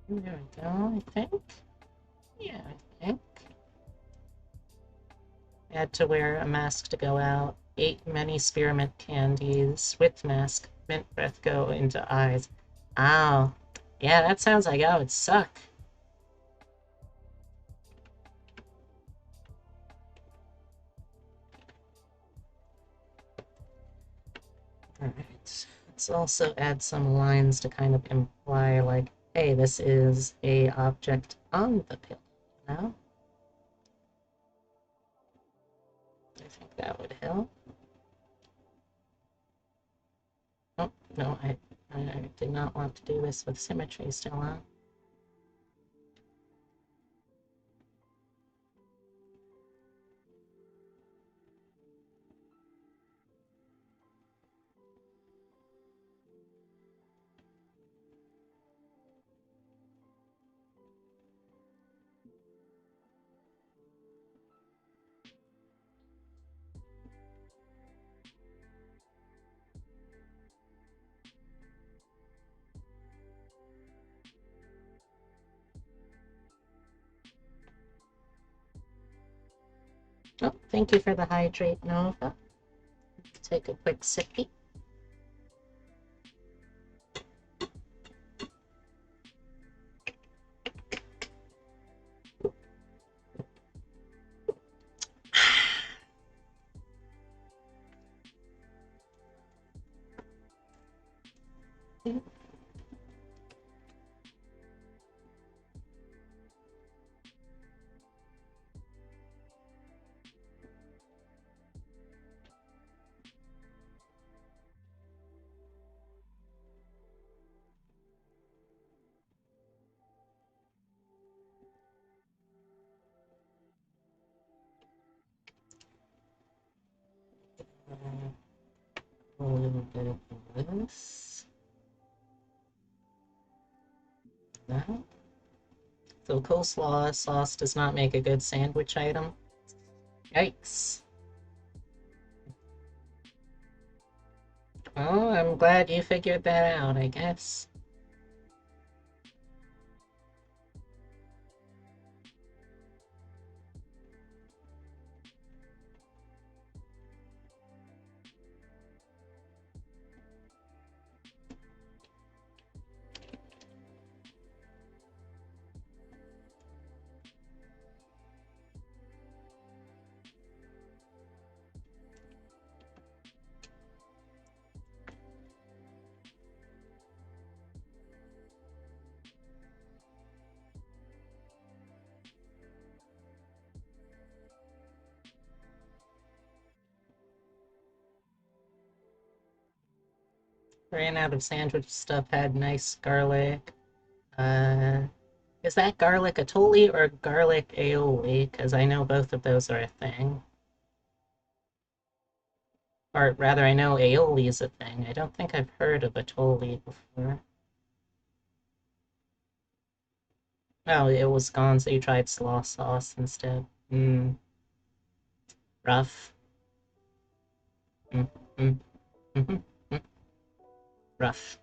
There we go, I think. Yeah, I think. I had to wear a mask to go out. Ate many spearmint candies with mask. Mint breath go into eyes. Ow. Yeah, that sounds like I would suck. Alright. Let's also add some lines to kind of imply, like, hey, this is a object on the pill, you know? I think that would help. Oh, no, I did not want to do this with symmetry still on. Oh, thank you for the hydrate, Nova. Take a quick sippy. A little bit of this. That. So coleslaw sauce does not make a good sandwich item. Yikes. Oh, I'm glad you figured that out, I guess. Ran out of sandwich stuff, had nice garlic. Uh, is that garlic atoli or garlic aioli? Because I know both of those are a thing. Or rather, I know aioli is a thing. I don't think I've heard of atoli before. Oh, it was gone, so you tried slaw sauce instead. Rough. Mm, mm, mm, mm, rough.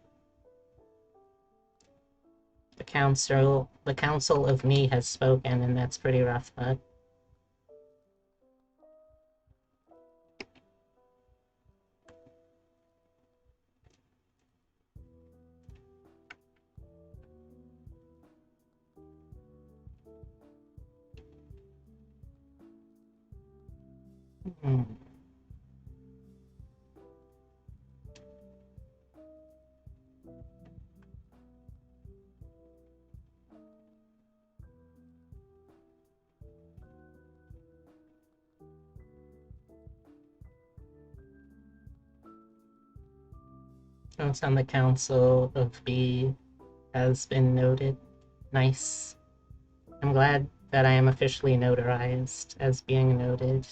The council of me has spoken, and that's pretty rough, bud. Mm. Notes on the council of B has been noted. Nice. I'm glad that I am officially notarized as being noted.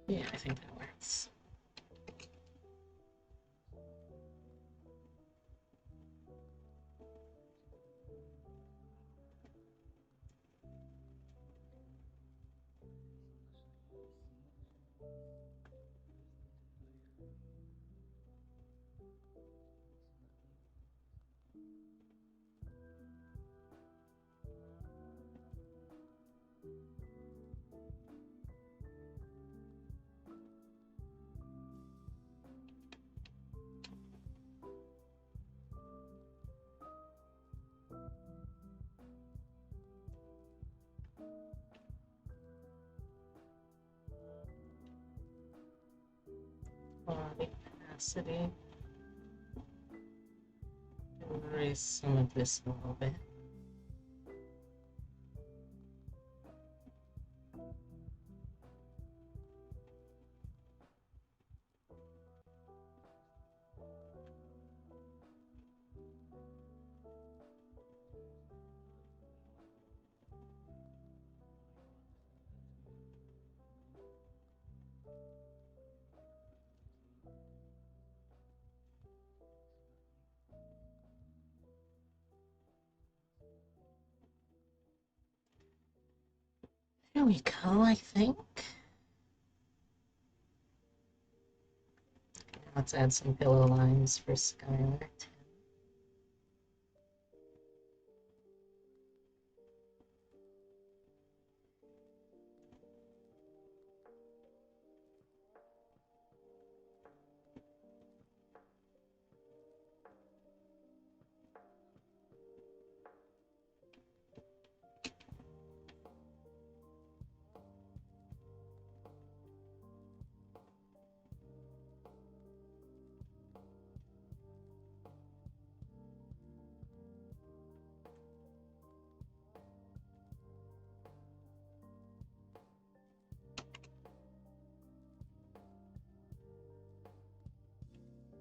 Yeah, I think that works. opacity. Erase some of this a little bit. There we go, I think. Let's add some pillow lines for Skylar.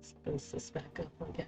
Spruce this back up again.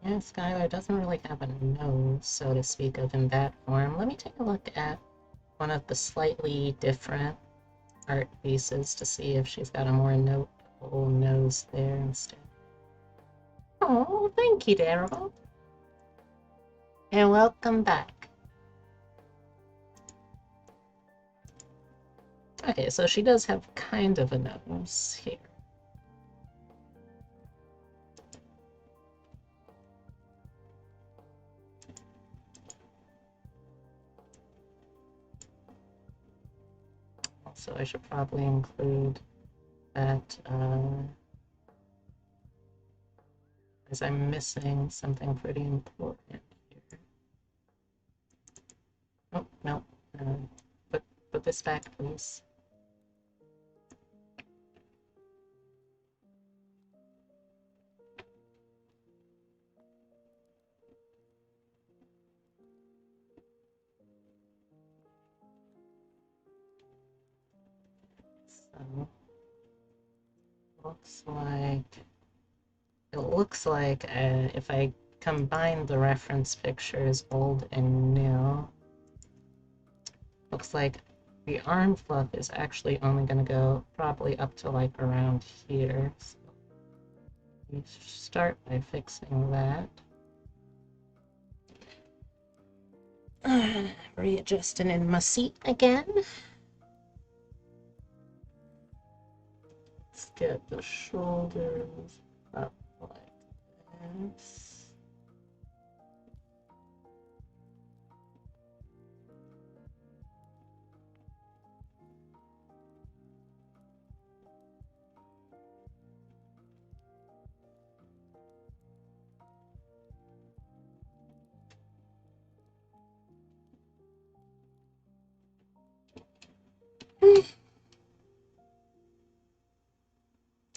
Yeah, Skylar doesn't really have a nose, so to speak, of in that form. Let me take a look at one of the slightly different art pieces to see if she's got a more notable nose there instead. Oh, thank you, Daryl. And welcome back. Okay, so she does have kind of a nose here. So I should probably include that, as I'm missing something pretty important here. Oh, no. Put this back, please. So, it looks like if I combine the reference pictures old and new, looks like the arm fluff is actually only going to go probably up to like around here. So we start by fixing that. Readjusting in my seat again. Let's get the shoulders up like this.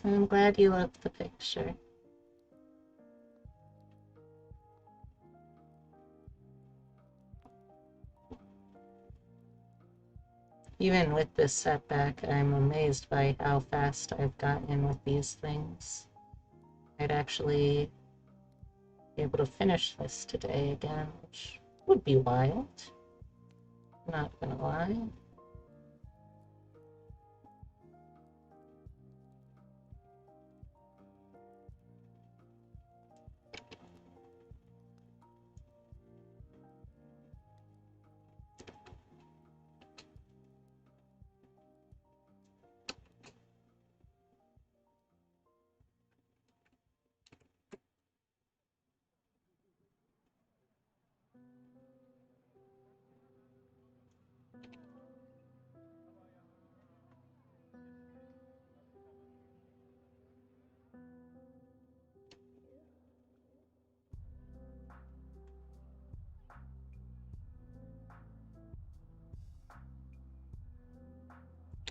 I'm glad you loved the picture. Even with this setback, I'm amazed by how fast I've gotten with these things. I'd actually be able to finish this today again, which would be wild. Not gonna lie.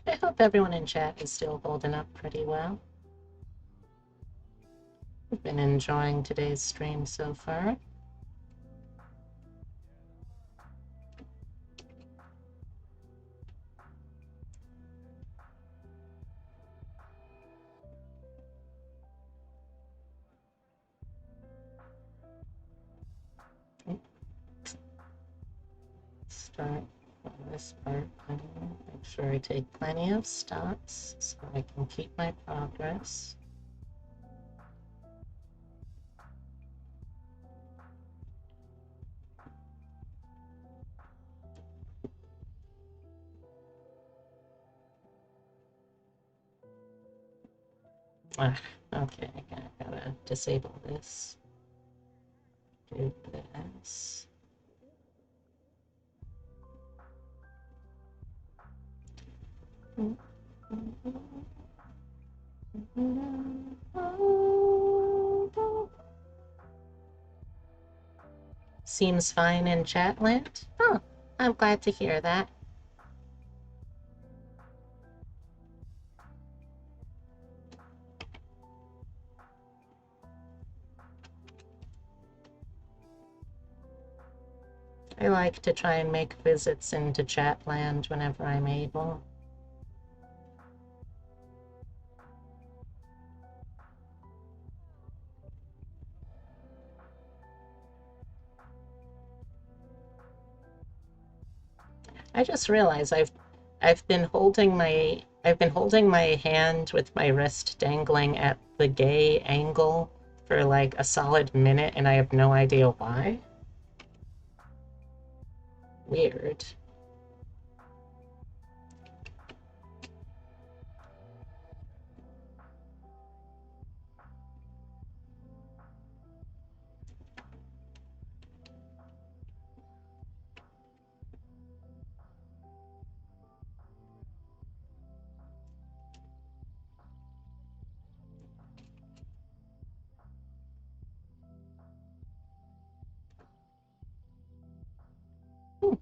I hope everyone in chat is still holding up pretty well. I've been enjoying today's stream so far. Start on this part. Make sure I take plenty of stops so I can keep my progress. Ah, okay, I gotta disable this. Do this. Seems fine in Chatland? Oh, I'm glad to hear that. I like to try and make visits into Chatland whenever I'm able. I just realized I've been holding my hand with my wrist dangling at the gay angle for like a solid minute, and I have no idea why. Weird. Hmm.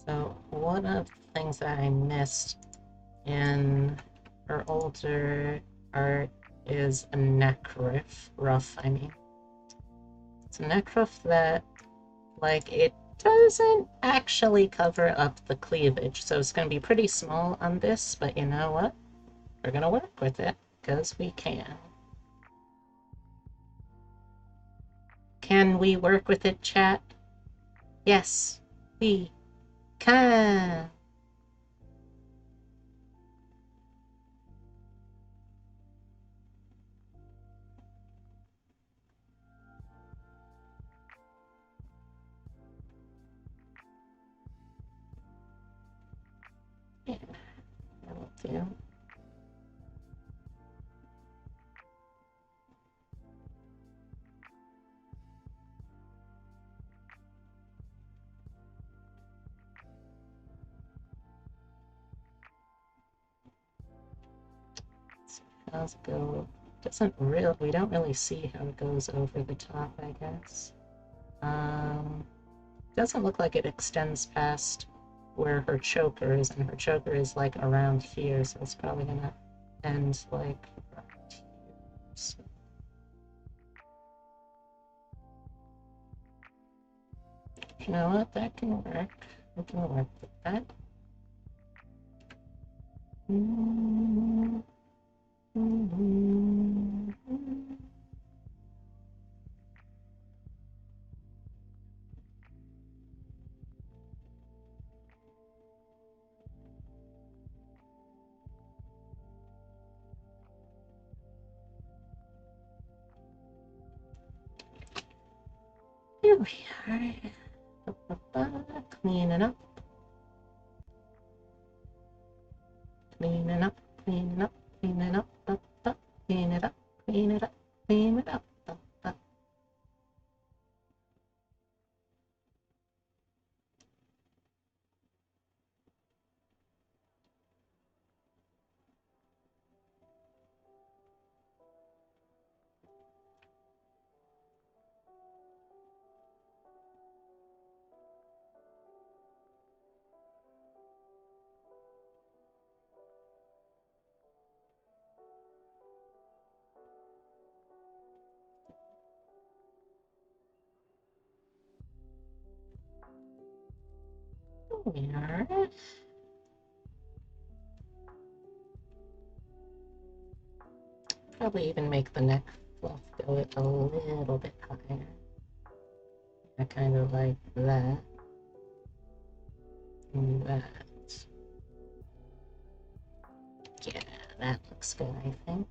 So one of the things that I missed in her older art is a neck ruff, I mean. It's a neck ruff that, like, it doesn't actually cover up the cleavage, so it's going to be pretty small on this, but you know what? We're going to work with it, because we can. Can we work with it, chat? Yes, we can. Yeah, that'll do. How's it go? We don't really see how it goes over the top, I guess. Um, doesn't look like it extends past where her choker is, and her choker is like around here, so it's probably gonna end like around here. So. You know what? That can work. We can work with that. Here we are. Cleaning up. Cleaning up, cleaning up, cleaning up, clean it up, clean it up, clean it up. We are. Probably even make the neck fluff go a little bit higher. I kind of like that. And that. Yeah, that looks good, I think.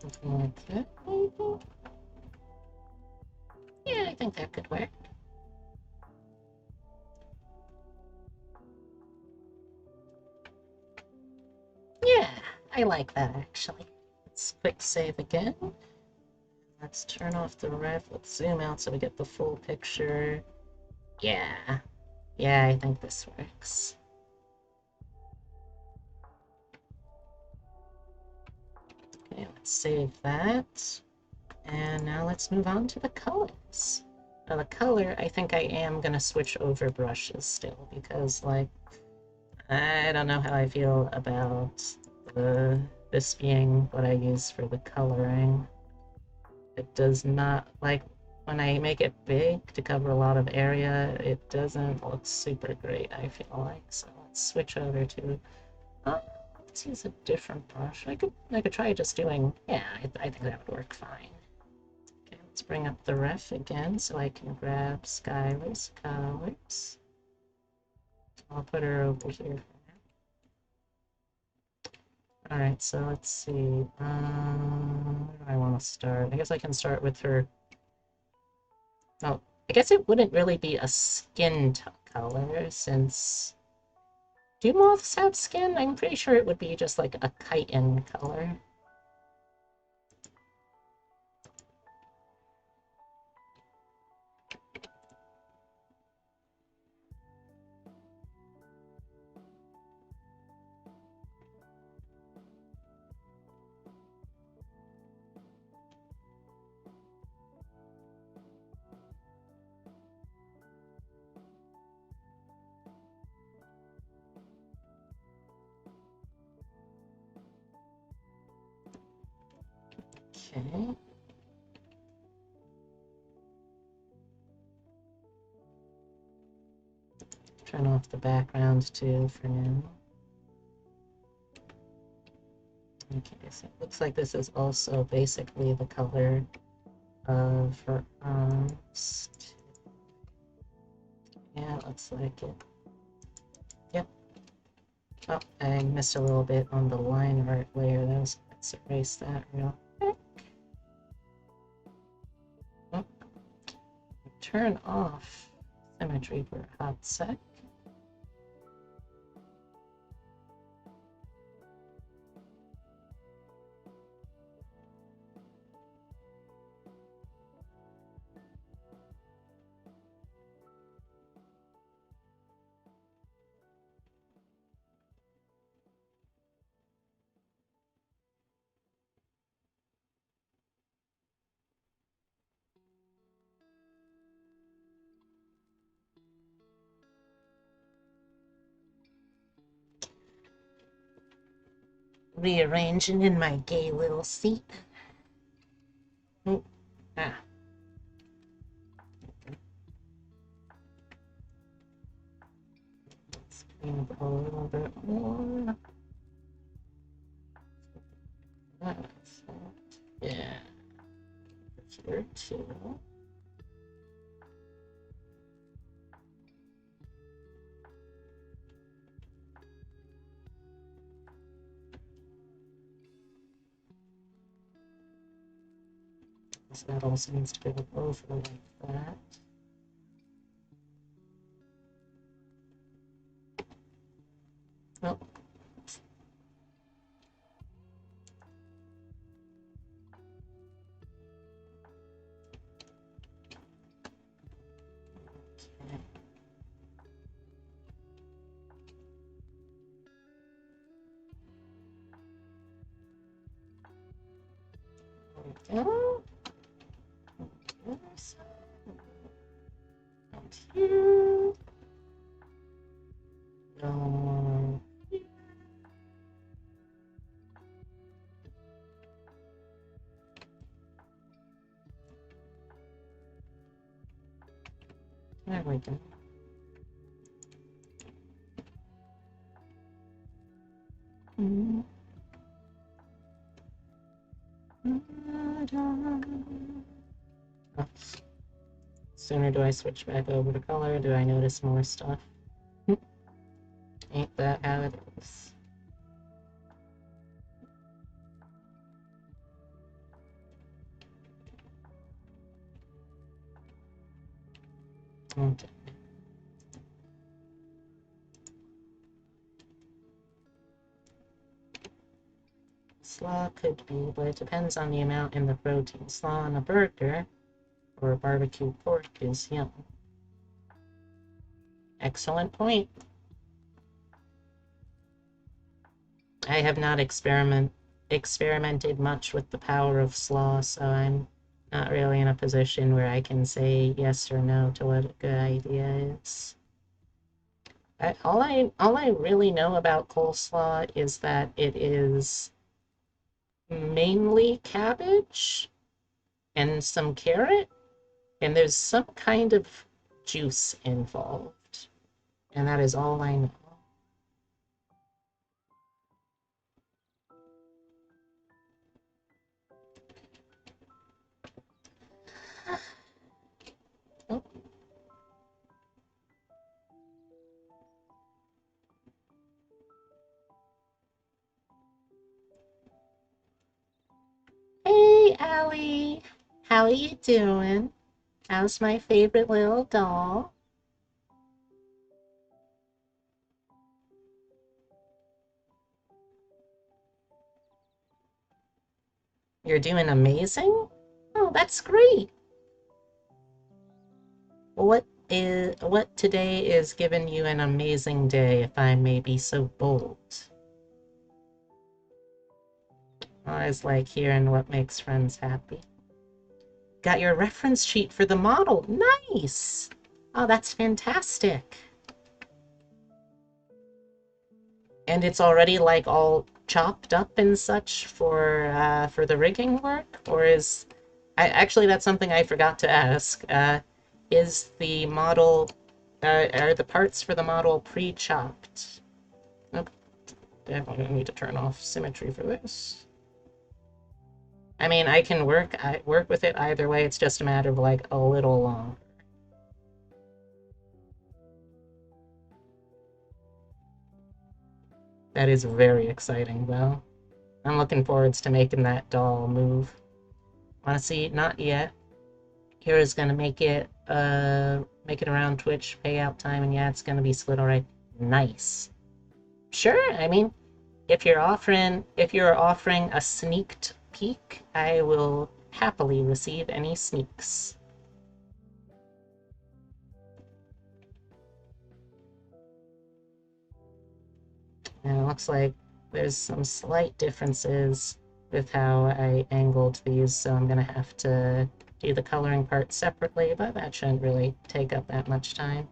Something like that, maybe? Yeah, I think that could work. Yeah, I like that actually. Let's quick save again. Let's turn off the ref. Let's zoom out so we get the full picture. Yeah. Yeah, I think this works. Okay, let's save that. And now let's move on to the colors. Now the color, I think I am gonna switch over brushes still because, like, I don't know how I feel about this being what I use for the coloring. It does not, like, when I make it big to cover a lot of area, it doesn't look super great, I feel like. So let's switch over to, let's use a different brush. I could try just doing, yeah, I think that would work fine. Okay, let's bring up the ref again so I can grab Skylar's colors. I'll put her over here. Alright, so let's see. Where do I want to start? I guess I can start with her. Oh, I guess it wouldn't really be a skin color since. Do moths have skin? I'm pretty sure it would be just like a chitin color. Okay. Turn off the background too for now. Okay, so it looks like this is also basically the color of her arms. Yeah, it looks like it. Yep. Oh, I missed a little bit on the line art layer. Let's erase that real quick. Oh, turn off symmetry for a hot sec. Rearranging in my gay little seat. Oh, ah. Let's clean up a little bit more. That's it. Yeah. Here too. So that also needs to go over like that. Oh. Okay. There we go. Oops. And here. No. There we go. Mm. Oh. Sooner do I switch back over to color, do I notice more stuff? Ain't that how it is? Okay. Slaw could be, but it depends on the amount in the protein. Slaw on a burger or barbecue pork is yum. Excellent point. I have not experimented much with the power of slaw, so I'm not really in a position where I can say yes or no to what a good idea is. All I really know about coleslaw is that it is mainly cabbage and some carrot, and there's some kind of juice involved, and that is all I know. Oh. Hey, Allie. How are you doing? How's my favorite little doll? You're doing amazing? Oh, that's great. What today is giving you an amazing day, if I may be so bold? I always like hearing what makes friends happy. Got your reference sheet for the model. Nice! Oh, that's fantastic. And it's already like all chopped up and such for the rigging work, or is actually that's something I forgot to ask. Is the model are the parts for the model pre-chopped? Nope. Definitely need to turn off symmetry for this. I mean, I can work with it either way. It's just a matter of like a little long. That is very exciting, though. I'm looking forward to making that doll move. Wanna see? Not yet. Kira's gonna make it make it around Twitch payout time, and yeah, it's gonna be split alright. Nice. Sure, I mean, if you're offering a sneaked peek, I will happily receive any sneaks. And it looks like there's some slight differences with how I angled these, so I'm gonna have to do the coloring part separately, but that shouldn't really take up that much time.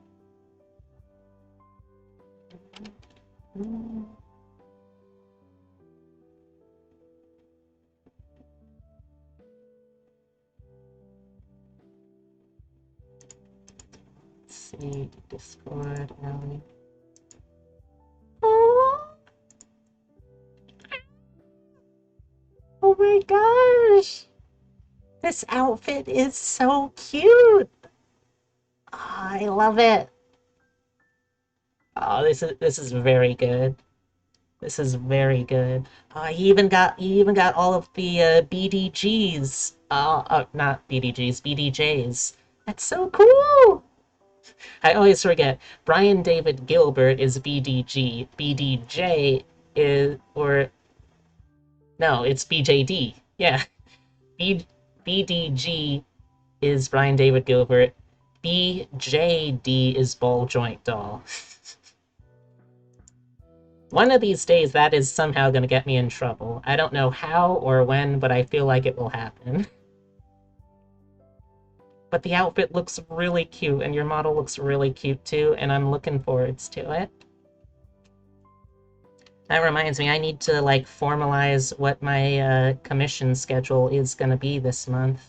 Let's see, Discord, Ellie. Oh! Oh my gosh! This outfit is so cute! Oh, I love it! Oh, this is very good. This is very good. He even got all of the BDGs. Not BDGs, BDJs. That's so cool. I always forget. Brian David Gilbert is BDG. BDJ is or no, it's BJD. Yeah, BDG is Brian David Gilbert. BJD is Ball Joint Doll. One of these days, that is somehow going to get me in trouble. I don't know how or when, but I feel like it will happen. But the outfit looks really cute, and your model looks really cute too, and I'm looking forwards to it. That reminds me, I need to, like, formalize what my commission schedule is going to be this month.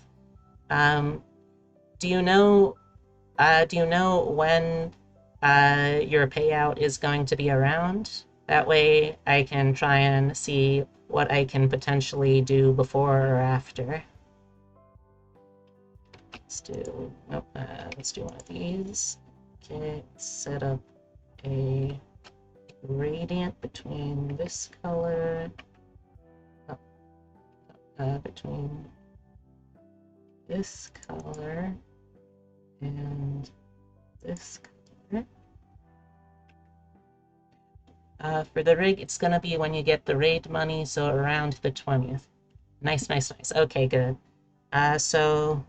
Um, do you know, when your payout is going to be around? That way I can try and see what I can potentially do before or after. Let's do, nope, let's do one of these. Okay, set up a gradient between this color, between this color and this color. For the rig, it's gonna be when you get the raid money, so around the 20th. Nice, nice, nice. Okay, good. So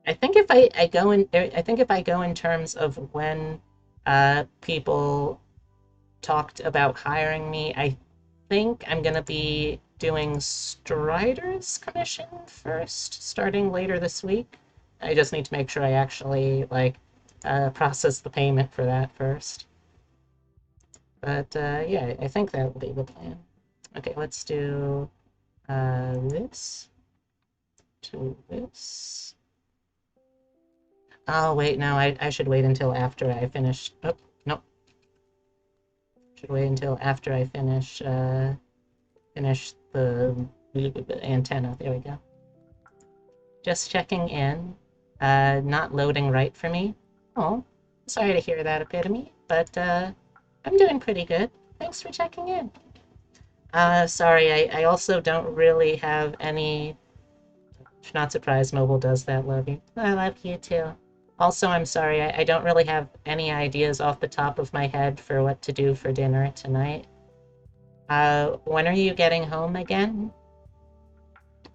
I think if I go in, I think if I go in terms of when people talked about hiring me, I think I'm gonna be doing Strider's commission first, starting later this week. I just need to make sure I actually like process the payment for that first. But yeah, I think that will be the plan. Okay, let's do this to this. Oh, wait, no, I should wait until after I finish. Oh, no. Should wait until after I finish, finish the antenna. There we go. Just checking in. Not loading right for me. Oh, sorry to hear that, Epitome, but I'm doing pretty good. Thanks for checking in. Sorry, I also don't really have any... Not surprised mobile does that, love you. I love you too. Also, I'm sorry, I don't really have any ideas off the top of my head for what to do for dinner tonight. When are you getting home again?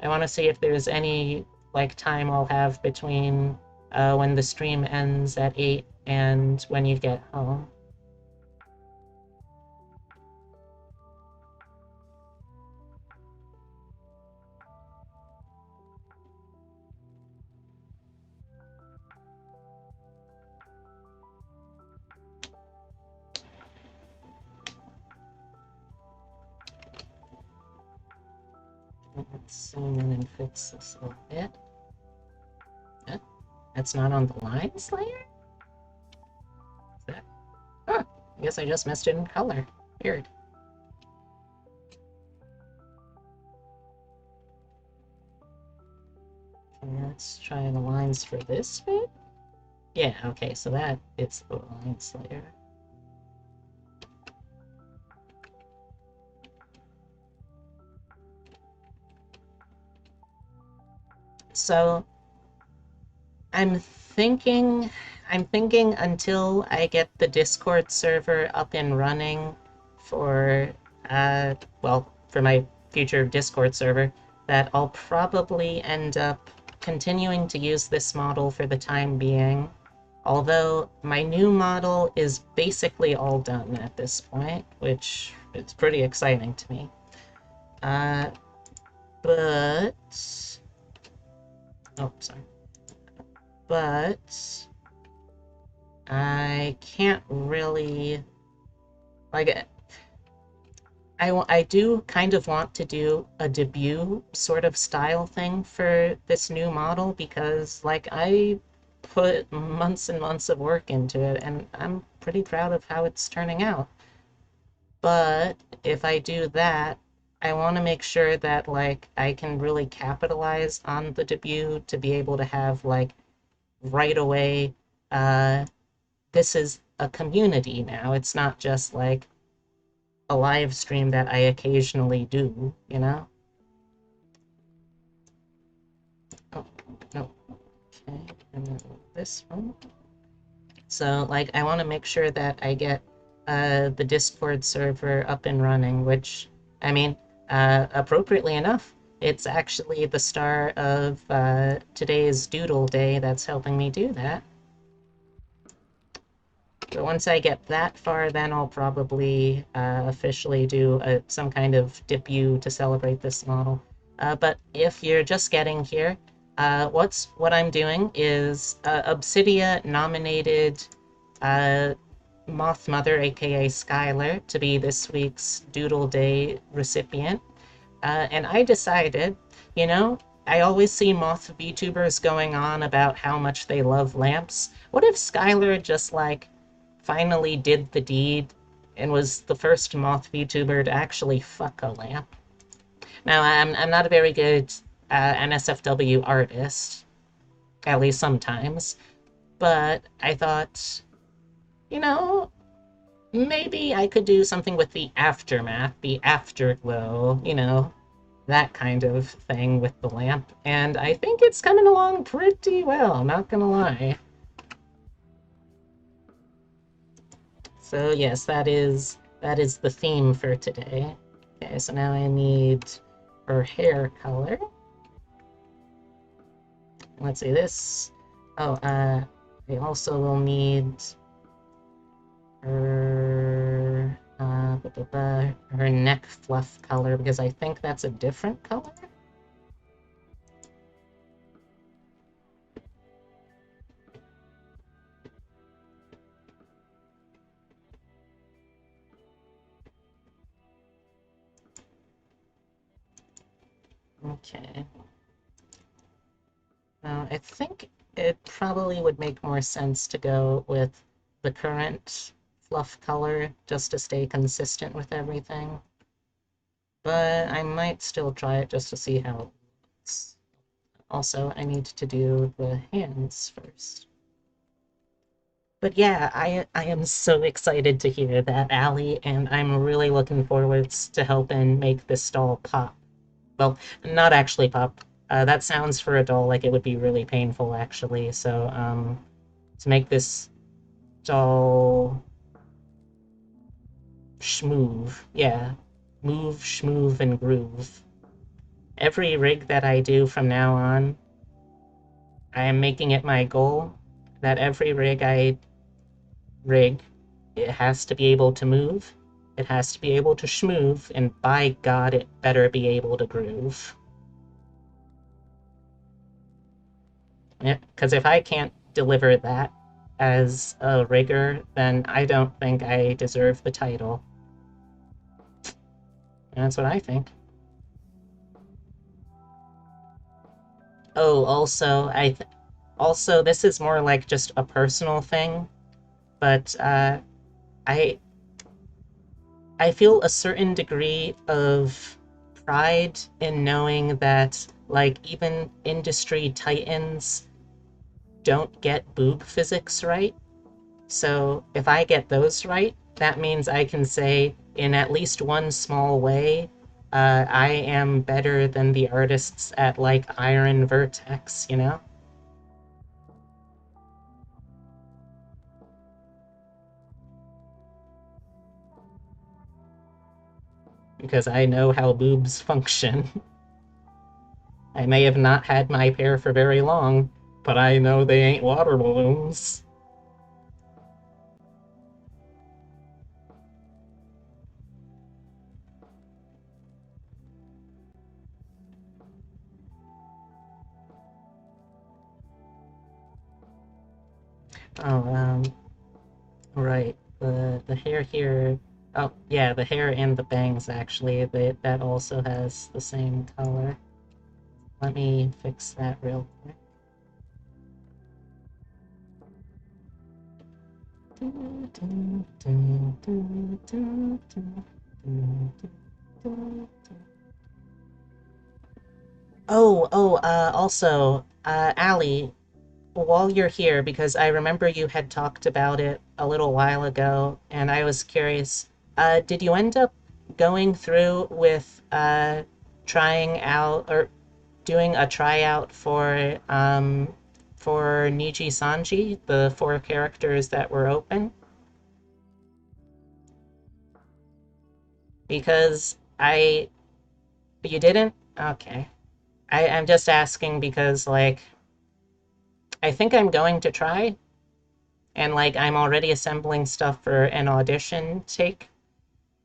I want to see if there's any, like, time I'll have between when the stream ends at 8 and when you get home. Let's zoom in and fix this a little bit. That's not on the lines layer? Is that... Huh, I guess I just missed it in color. Weird. Okay, let's try the lines for this bit. Yeah, okay, so that it's the lines layer. So I'm thinking I'm thinking until I get the Discord server up and running for for my future Discord server, that I'll probably end up continuing to use this model for the time being. Although my new model is basically all done at this point, which is pretty exciting to me. Uh, but oh, sorry. But I can't really like I do kind of want to do a debut sort of style thing for this new model because like I put months and months of work into it and I'm pretty proud of how it's turning out. But if I do that, I want to make sure that like I can really capitalize on the debut to be able to have like right away uh this is a community now. It's not just like a live stream that I occasionally do, you know? Oh, no. Okay, and then this one. So, like, I want to make sure that I get the Discord server up and running, which, I mean, appropriately enough, it's actually the star of today's Doodle Day that's helping me do that. But once I get that far, then I'll probably officially do some kind of debut to celebrate this model. But if you're just getting here, what I'm doing is Obsidia nominated uh, Moth Mother, aka Skylar, to be this week's Doodle Day recipient. And I decided, you know, I always see moth VTubers going on about how much they love lamps. What if Skylar just like finally did the deed and was the first moth VTuber to actually fuck a lamp? Now, I'm not a very good NSFW artist, at least sometimes, but I thought, you know, maybe I could do something with the aftermath, the afterglow, you know, that kind of thing with the lamp, and I think it's coming along pretty well, not gonna lie. So yes, that is the theme for today. Okay, so now I need her hair color. Let's see this. Oh, I also will need her her neck fluff color because I think that's a different color. Okay. I think it probably would make more sense to go with the current fluff color just to stay consistent with everything. But I might still try it just to see how it looks. Also, I need to do the hands first. But yeah, I am so excited to hear that, Allie, and I'm really looking forward to helping make this doll pop. Well, not actually pop. That sounds for a doll like it would be really painful, actually. So, to make this doll schmoove, yeah, move, schmoove, and groove. Every rig that I do from now on, I am making it my goal that every rig I rig, it has to be able to move, it has to be able to schmoove, and by God, it better be able to groove. Yeah, because if I can't deliver that as a rigger, then I don't think I deserve the title. That's what I think. Oh, also, also this is more like just a personal thing, but I I feel a certain degree of pride in knowing that like even industry titans don't get boob physics right. So if I get those right, that means I can say in at least one small way, I am better than the artists at like Iron Vertex, you know? because I know how boobs function. I may have not had my pair for very long, but I know they ain't water balloons. Oh, right. The hair here. Oh, yeah, the hair and the bangs actually. That also has the same color. Let me fix that real quick. Also, Allie, while you're here, because I remember you had talked about it a little while ago, and I was curious, did you end up going through with trying out or doing a tryout for Niji Sanji, the four characters that were open? Because you didn't? Okay. I'm just asking because, like, I think I'm going to try, and, like, I'm already assembling stuff for an audition take.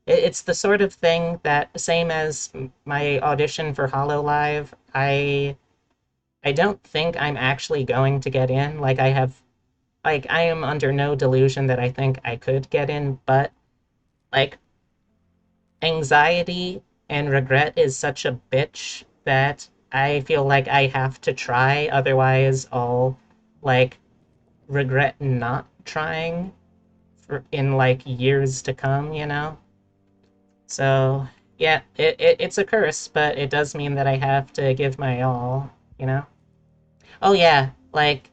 It's the sort of thing that, same as my audition for Hololive, I don't think I'm actually going to get in. Like, I am under no delusion that I think I could get in, but, like, anxiety and regret is such a bitch that I feel like I have to try, otherwise I'll, like, regret not trying in, like, years to come, you know? So, yeah, it's a curse, but it does mean that I have to give my all, you know? Oh yeah, like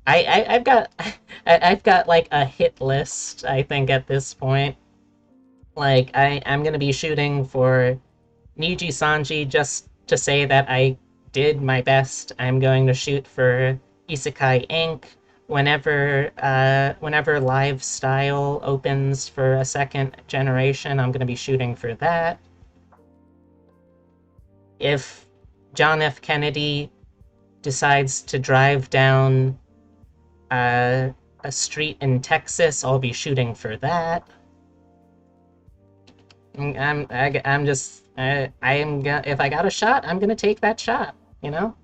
I've got I've got like a hit list, I think at this point. Like I'm gonna be shooting for Niji Sanji just to say that I did my best. I'm going to shoot for Isekai Inc. Whenever Live Style opens for a second generation, I'm gonna be shooting for that. If John F. Kennedy decides to drive down uh, a street in Texas, I'll be shooting for that. I'm just I am gonna, if I got a shot, I'm gonna take that shot. You know.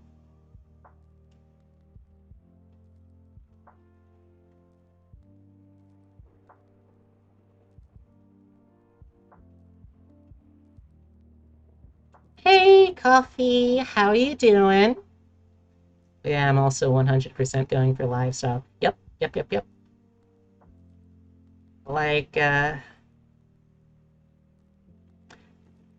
Hey, Coffee, how you doing? Yeah, I'm also 100% going for lifestyle. Yep, yep, yep, yep. Like,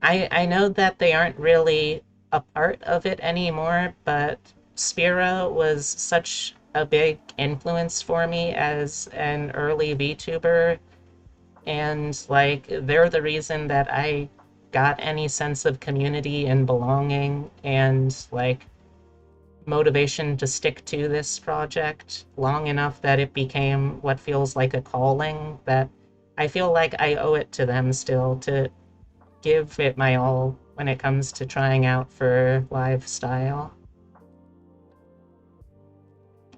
I know that they aren't really a part of it anymore, but Spira was such a big influence for me as an early VTuber, and like they're the reason that I got any sense of community and belonging and like motivation to stick to this project long enough that it became what feels like a calling that I feel like I owe it to them still to give it my all when it comes to trying out for live style.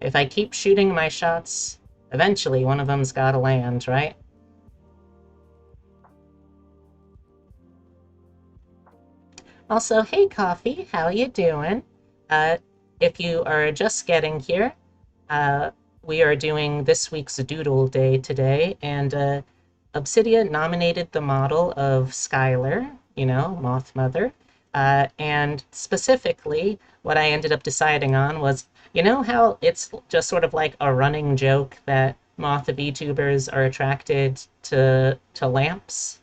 If I keep shooting my shots, eventually one of them's gotta land, right? Also, hey Coffee, how you doing? Uh, if you are just getting here, uh, we are doing this week's Doodle Day today, and Obsidia nominated the model of Skylar, you know, Moth Mother. And specifically, what I ended up deciding on was, you know how it's just sort of like a running joke that Moth VTubers are attracted to lamps?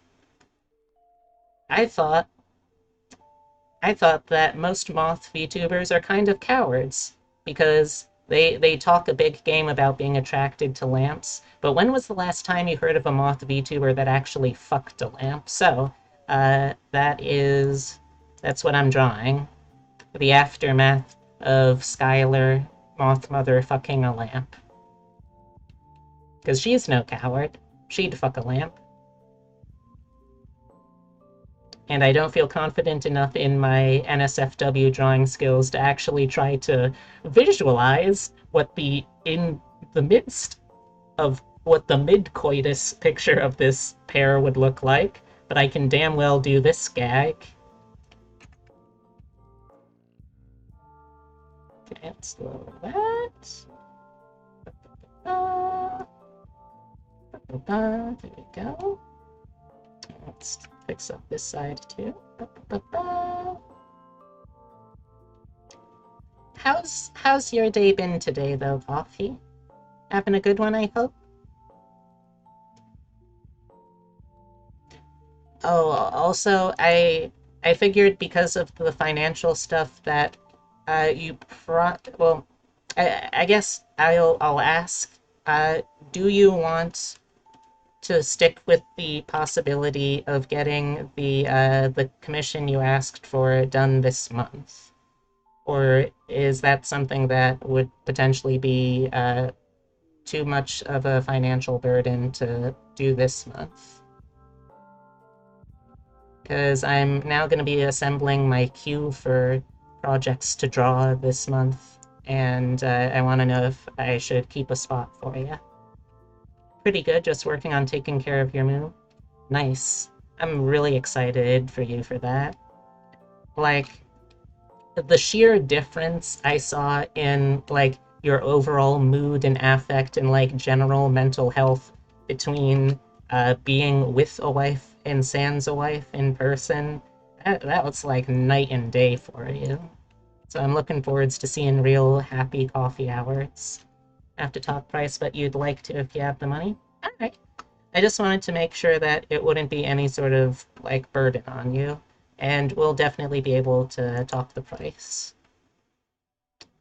I thought I thought that most moth VTubers are kind of cowards because they talk a big game about being attracted to lamps. But when was the last time you heard of a moth VTuber that actually fucked a lamp? So that's what I'm drawing. The aftermath of Skylar Moth Mother fucking a lamp. Because she's no coward. She'd fuck a lamp. and I don't feel confident enough in my NSFW drawing skills to actually try to visualize what the in the midst of what the mid-coitus picture of this pair would look like, but I can damn well do this gag. Okay, let's lower that. There we go. Let's fix up this side too. How's your day been today though, Coffee? Having a good one, I hope? Oh, also, I figured because of the financial stuff that you well, I guess I'll ask. Do you want to stick with the possibility of getting the commission you asked for done this month, or is that something that would potentially be too much of a financial burden to do this month? Because I'm now going to be assembling my queue for projects to draw this month, and I want to know if I should keep a spot for you. Pretty good, just working on taking care of your move. Nice. I'm really excited for you for that. Like, the sheer difference I saw in, like, your overall mood and affect and, like, general mental health between being with a wife and sans a wife in person, that was like night and day for you. So I'm looking forwards to seeing real happy coffee hours. Have to talk price, but you'd like to if you have the money? Alright. I just wanted to make sure that it wouldn't be any sort of like burden on you, and we'll definitely be able to talk the price.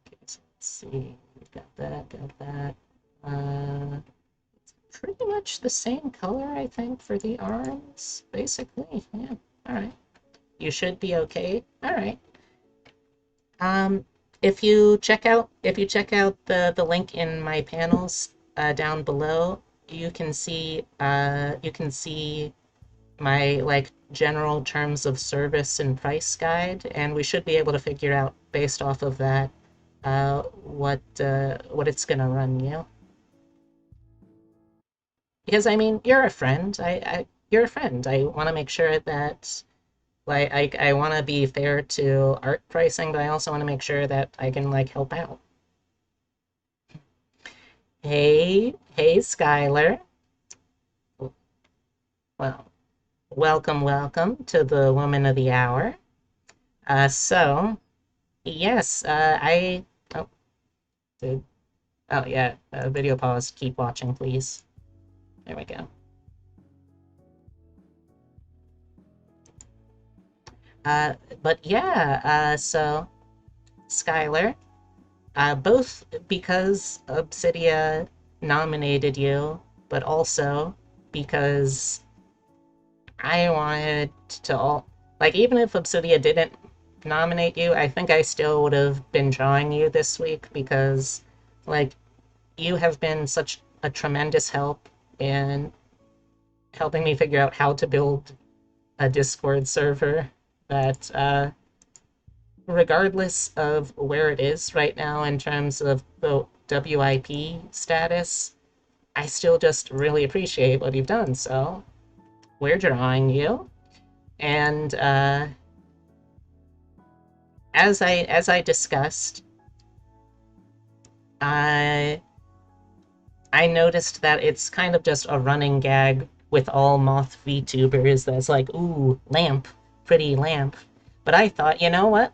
Okay, so let's see. Got that, got that. It's pretty much the same color, I think, for the arms, basically. Yeah. Alright. You should be okay. Alright. Um, if you check out the link in my panels down below, you can see my like general terms of service and price guide, and we should be able to figure out based off of that what it's gonna run you. Because I mean, you're a friend. You're a friend. I want to make sure that like I want to be fair to art pricing, but I also want to make sure that I can like help out. Hey, Skylar. Well, welcome to the Woman of the Hour. So yes, oh, did oh yeah, video pause. Keep watching, please. There we go. But yeah, so Skylar, both because Obsidia nominated you, but also because I wanted to all like even if Obsidia didn't nominate you, I think I still would have been drawing you this week because like you have been such a tremendous help in helping me figure out how to build a Discord server that regardless of where it is right now in terms of the WIP status, I still just really appreciate what you've done. So we're drawing you, and as I discussed, I I noticed that it's kind of just a running gag with all moth VTubers that's like, ooh, lamp, pretty lamp. But I thought, you know what?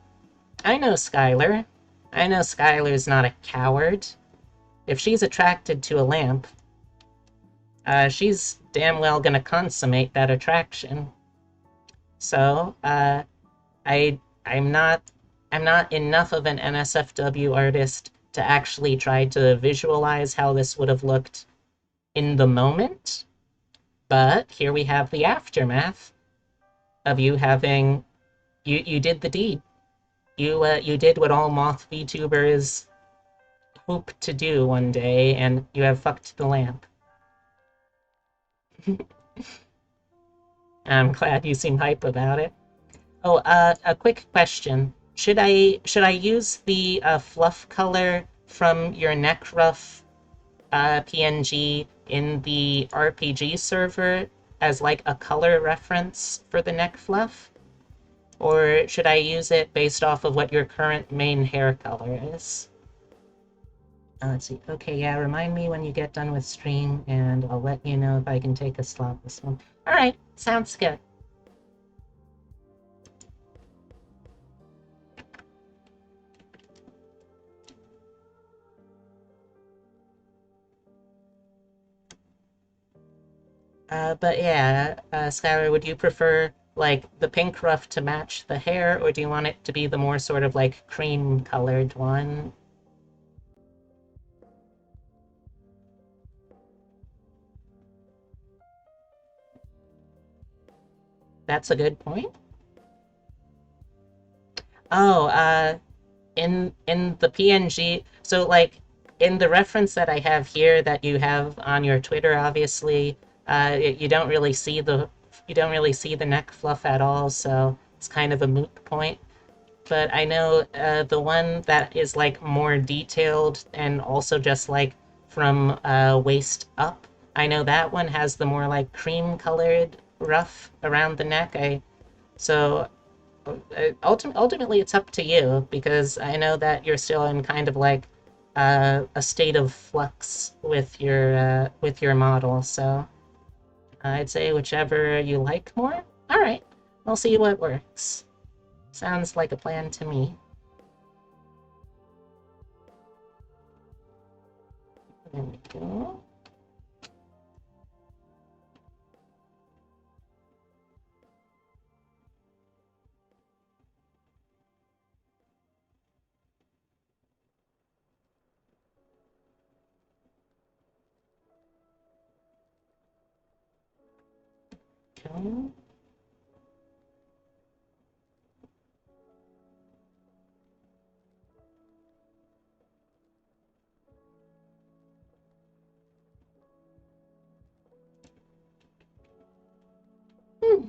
I know Skylar. I know Skylar's not a coward. If she's attracted to a lamp, she's damn well gonna consummate that attraction. So, I'm not I'm not enough of an NSFW artist to actually try to visualize how this would have looked in the moment. But here we have the aftermath of you having you did the deed. You did what all moth VTubers hope to do one day, and you have fucked the lamp. I'm glad you seem hype about it. Oh, a quick question. Should I use the fluff color from your neck ruff PNG in the RPG server as like a color reference for the neck fluff? Or should I use it based off of what your current main hair color is? Let's see. Okay, yeah, remind me when you get done with stream, and I'll let you know if I can take a slot this one. All right, sounds good. But yeah, Skylar, would you prefer like the pink ruff to match the hair, or do you want it to be the more sort of like cream colored one? That's a good point. Oh, in the PNG, so like in the reference that I have here that you have on your Twitter, obviously, you don't really see the neck fluff at all, so it's kind of a moot point. But I know the one that is like more detailed and also just like from waist up. I know that one has the more like cream colored ruff around the neck. I so ultimately it's up to you because I know that you're still in kind of like a state of flux with your model. So I'd say whichever you like more. All right, we'll see what works. Sounds like a plan to me. There we go. Okay. Hmm.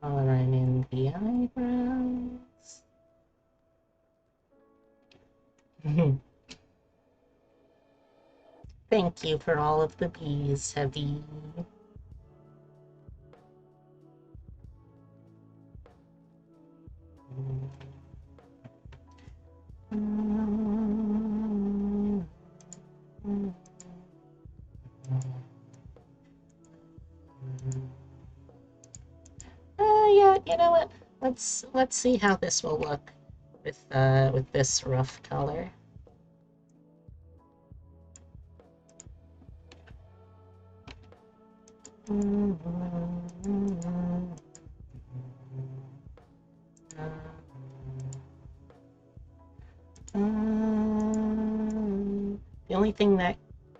Coloring in the eyebrows. Thank you for all of the bees, Heavy. Yeah, you know what? Let's see how this will look with this rough color. The only thing that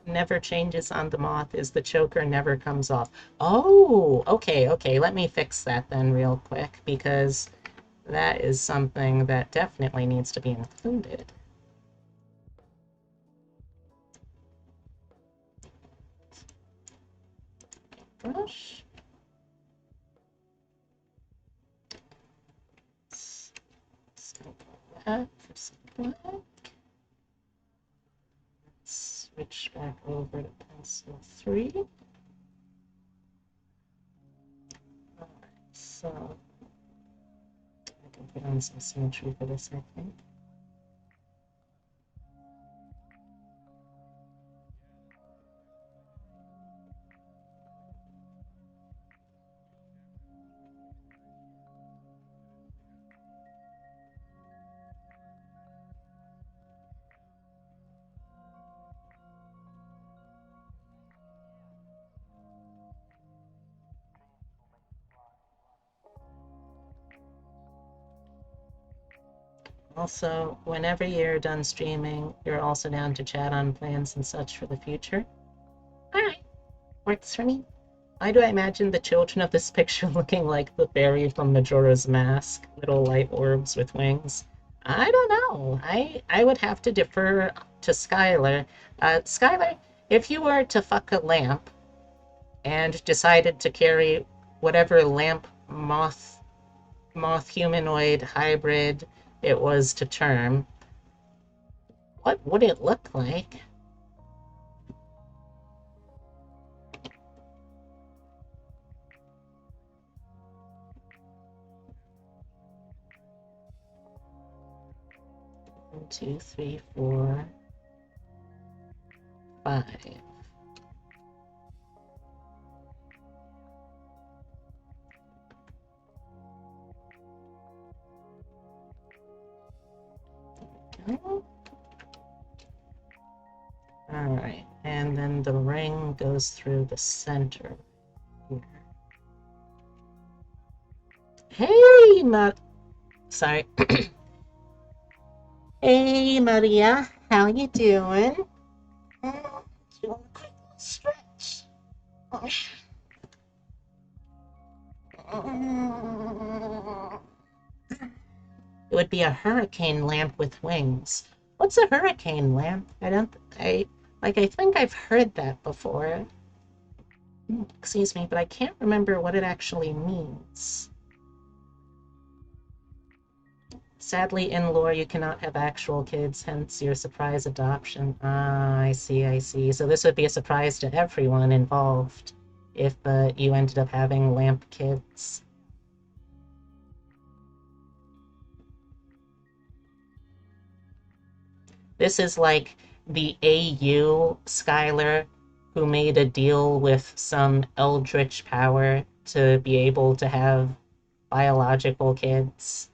never changes on the moth is the choker never comes off. Oh, okay, okay. Let me fix that then real quick because that is something that definitely needs to be included. brush. Sample that for some black. Switch back over to pencil 3. Alright, so I can put on some symmetry for this, I think. Also, whenever you're done streaming, you're also down to chat on plans and such for the future. Alright, works for me. Why do I imagine the children of this picture looking like the fairy from Majora's Mask? Little light orbs with wings. I don't know. I would have to defer to Skylar. Skylar, if you were to fuck a lamp and decided to carry whatever lamp moth humanoid hybrid it was to term, what would it look like? One, two, three, four, 5. Alright, and then the ring goes through the center here. Hey, sorry. Hey, Maria, how you doing? Doing a quick little stretch. It would be a hurricane lamp with wings. What's a hurricane lamp? I think I've heard that before. Excuse me, but I can't remember what it actually means. Sadly, in lore, you cannot have actual kids, hence your surprise adoption. Ah, I see, I see. So this would be a surprise to everyone involved if you ended up having lamp kids. This is like the AU Skylar who made a deal with some eldritch power to be able to have biological kids.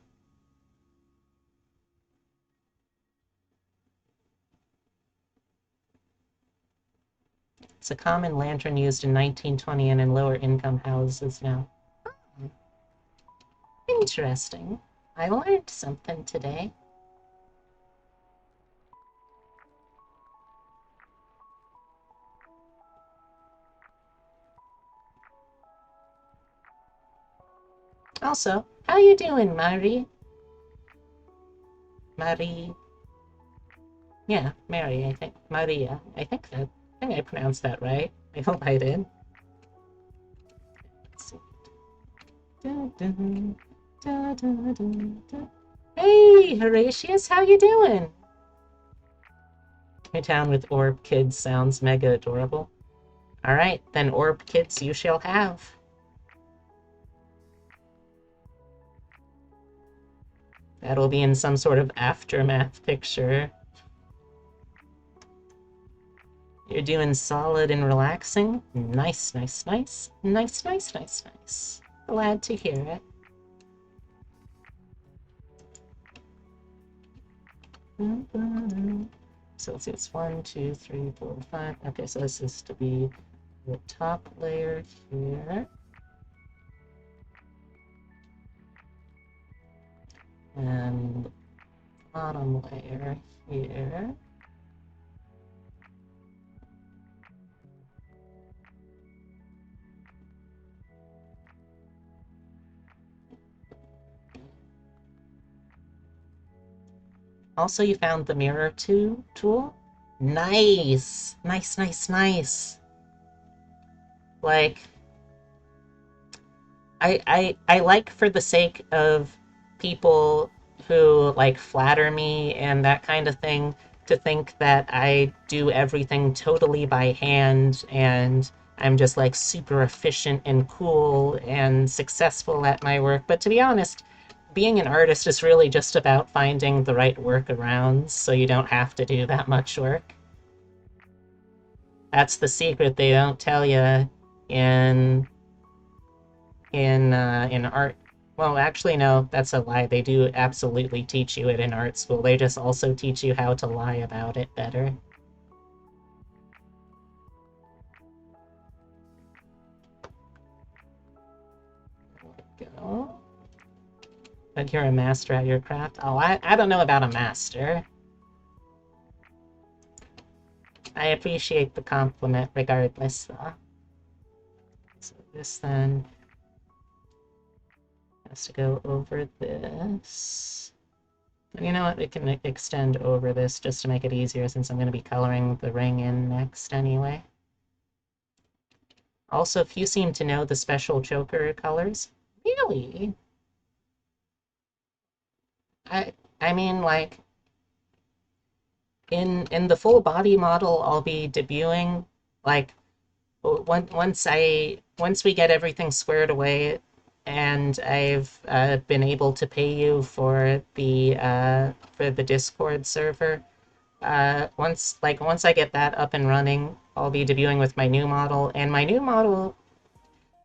It's a common lantern used in 1920 and in lower income houses now. Oh, interesting. I learned something today. Also, how you doing, Mari? Mari. Yeah, Mary, I think. Maria. I think I pronounced that right. I hope I did. Let's see. Dun, dun, dun, dun, dun, dun. Hey, Horatius, how you doing? Your town with orb kids sounds mega adorable. Alright, then orb kids you shall have. That'll be in some sort of aftermath picture. You're doing solid and relaxing. Nice, nice, nice. Nice, nice, nice, nice. Glad to hear it. So let's see, it's 1, 2, 3, 4, 5. Okay, so this is to be the top layer here. And the bottom layer here. Also, you found the mirror tool? Nice! Nice, nice, nice! Like, I like for the sake of people who like flatter me and that kind of thing to think that I do everything totally by hand and I'm just like super efficient and cool and successful at my work. But to be honest, being an artist is really just about finding the right workarounds so you don't have to do that much work. That's the secret they don't tell you in in art. Well, actually, no, that's a lie. They do absolutely teach you it in art school. They just also teach you how to lie about it better. Go. But you're a master at your craft. Oh, I don't know about a master. I appreciate the compliment regardless, though. So this then has to go over this. You know what? It can extend over this just to make it easier since I'm going to be coloring the ring in next anyway. Also, if you seem to know the special choker colors, really? I I mean, like in the full body model, I'll be debuting like once we get everything squared away, and I've been able to pay you for the Discord server. Once I get that up and running, I'll be debuting with my new model, and my new model,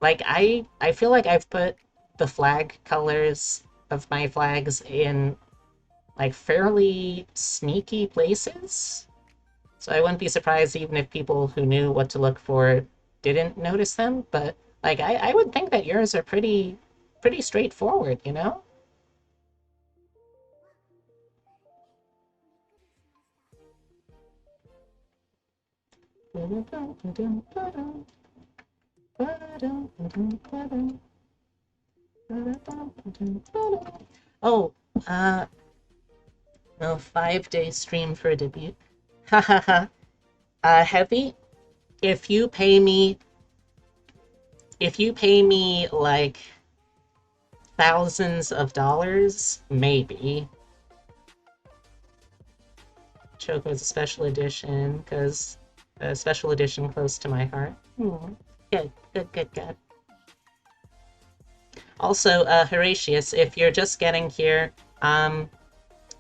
like I feel like I've put the flag colors of my flags in like fairly sneaky places. So I wouldn't be surprised even if people who knew what to look for didn't notice them. But like I would think that yours are pretty straightforward, you know? Oh, uh, no, 5 day stream for a debut. Ha ha ha. Heavy. If you pay me, if you pay me like thousands of dollars, maybe. Choco's a special edition because a special edition close to my heart. Good, good, good, good. Also, Horatius, if you're just getting here, I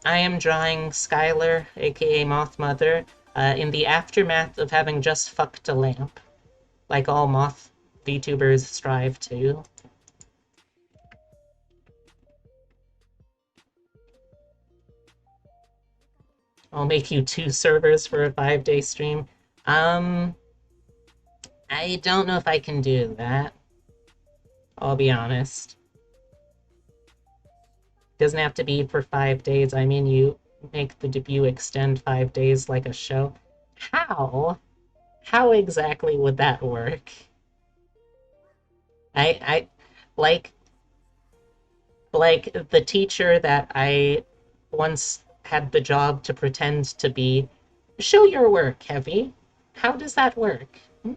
am drawing Skylar, aka Moth Mother, in the aftermath of having just fucked a lamp, like all moth VTubers strive to. I'll make you 2 servers for a 5 day stream. Um, I don't know if I can do that. I'll be honest. Doesn't have to be for 5 days. I mean, you make the debut extend 5 days like a show. How? How exactly would that work? I like like the teacher that I once had the job to pretend to be. Show your work, Heavy. How does that work? Hmm?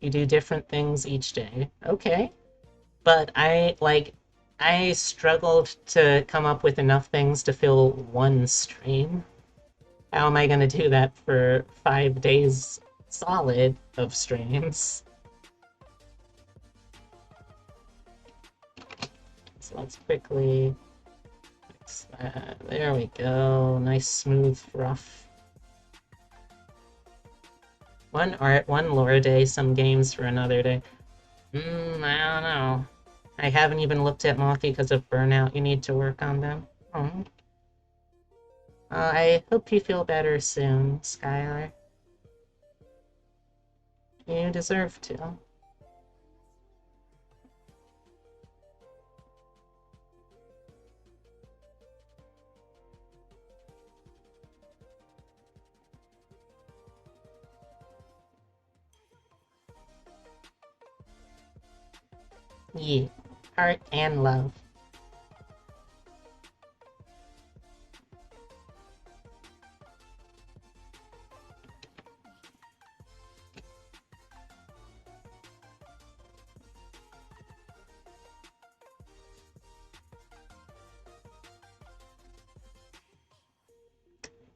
You do different things each day. Okay. But I struggled to come up with enough things to fill one stream. How am I gonna do that for 5 days solid of streams? So let's quickly fix that. There we go. Nice smooth rough. One art, one lore day, some games for another day. I don't know. I haven't even looked at Mothy because of burnout. You need to work on them. Oh. I hope you feel better soon, Skylar. You deserve to. Yeah. art and love.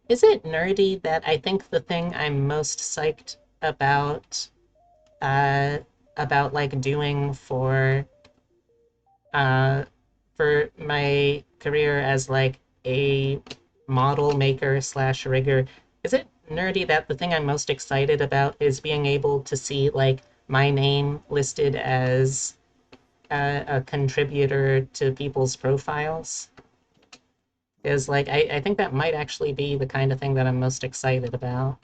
Is it nerdy that I think the thing I'm most psyched uh, about like doing uh, for my career as like a model maker slash rigger, is it nerdy that the thing I'm most excited about is being able to see like my name listed as a contributor to people's profiles? Is like I think that might actually be the kind of thing that I'm most excited about.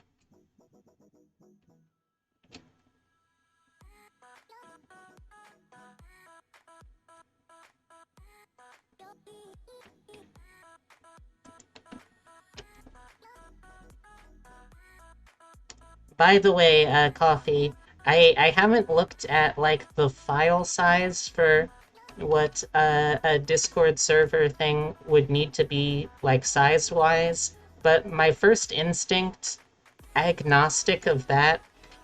By the way, Coffee, I haven't looked at like the file size for what a Discord server thing would need to be like size-wise, but my first instinct, agnostic of that,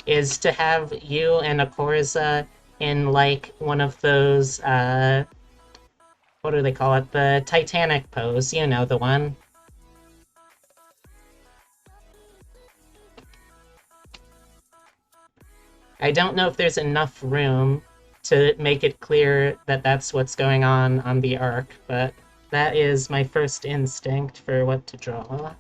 is to have you and Akorza in like one of those what do they call it? The Titanic pose, you know, the one. I don't know if there's enough room to make it clear that that's what's going on the arc, but that is my first instinct for what to draw.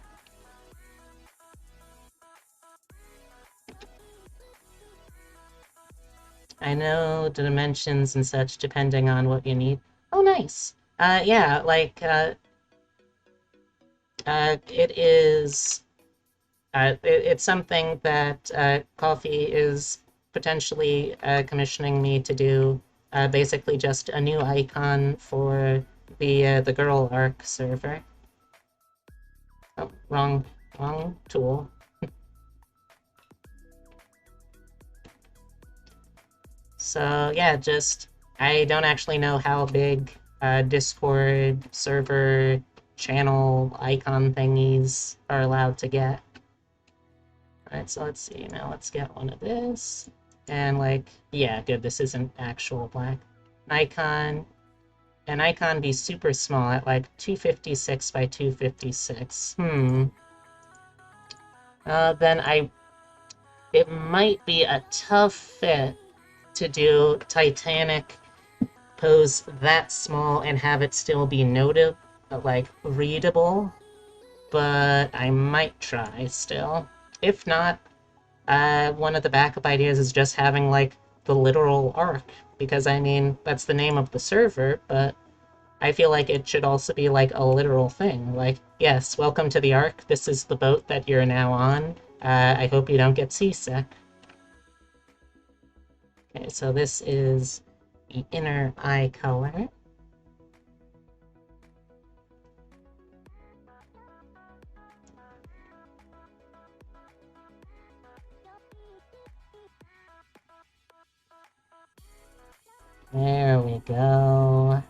I know the dimensions and such depending on what you need. Oh, nice. Yeah, like, it is it's something that Coffee is potentially commissioning me to do. Basically, just a new icon for the girl arc server. Oh, wrong tool. So yeah, just I don't actually know how big Discord server channel icon thingies are allowed to get. Alright, so let's see. Now let's get one of this. And like, yeah, good, this isn't actual black. An icon be super small at like 256 by 256. Then it might be a tough fit to do Titanic pose that small and have it still be noted, like readable, but I might try still. If not, one of the backup ideas is just having like the literal arc, because I mean that's the name of the server, but I feel like it should also be like a literal thing. Like, yes, welcome to the arc. This is the boat that you're now on. I hope you don't get seasick. Okay, so this is the inner eye color. There we go.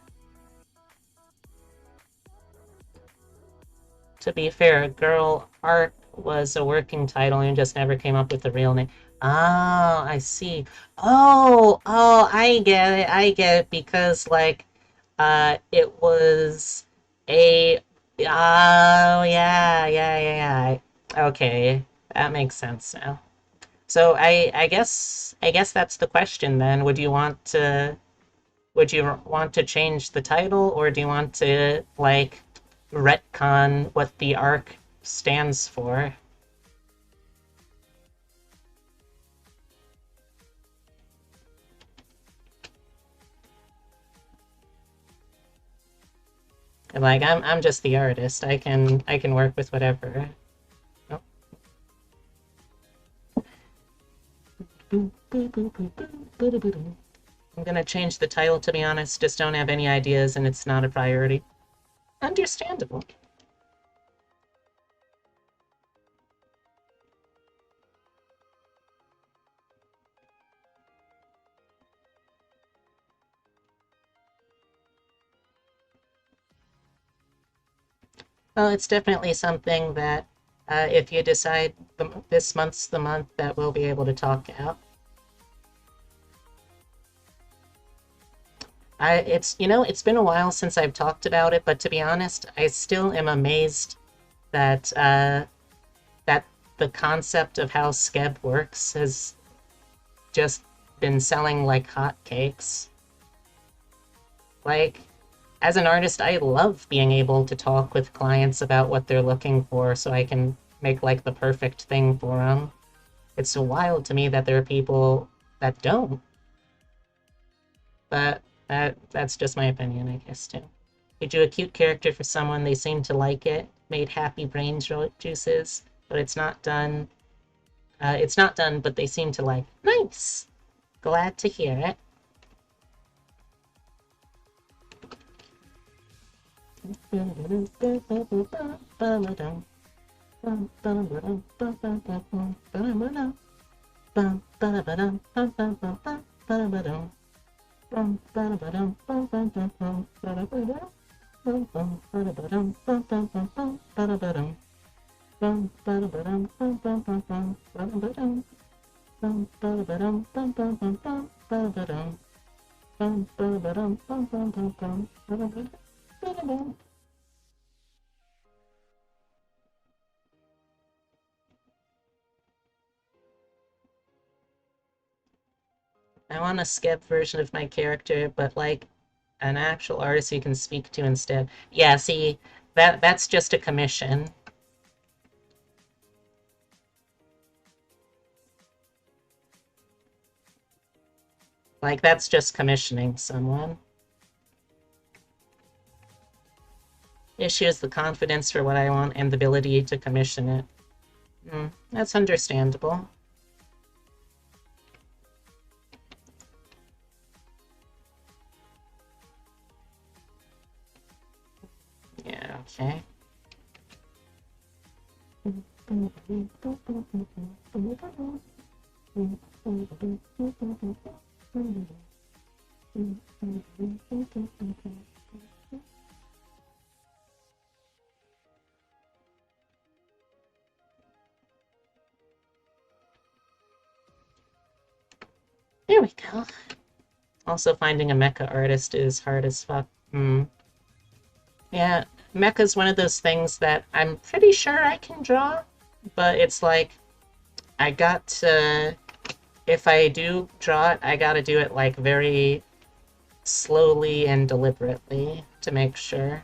To be fair, Girl Art was a working title and just never came up with a real name. Oh, I see. I get it. I get it because like it was a yeah. Okay, that makes sense now. So I guess that's the question then. Would you want to change the title, or do you want to, like, retcon what the arc stands for? Like, I'm just the artist. I can work with whatever. Oh. I'm gonna change the title, to be honest. Just don't have any ideas, and it's not a priority. Understandable. Well, it's definitely something that if you decide this month's the month that we'll be able to talk out. It's been a while since I've talked about it, but to be honest, I still am amazed that that the concept of how Skeb works has just been selling like hotcakes. Like, as an artist, I love being able to talk with clients about what they're looking for so I can make like the perfect thing for them. It's so wild to me that there are people that don't, but that's just my opinion, I guess, too. You do a cute character for someone, they seem to like it, made happy brain juices, but it's not done. It's not done, but they seem to like. Nice! Glad to hear it. I want a skip version of my character, but like an actual artist you can speak to instead. Yeah, see, that's just a commission. Like, that's just commissioning someone. Issue is the confidence for what I want and the ability to commission it. That's understandable. Yeah, okay. There we go. Also, finding a mecha artist is hard as fuck. Yeah, mecha's one of those things that I'm pretty sure I can draw, but it's like, I got to, if I do draw it, I gotta do it like very slowly and deliberately to make sure.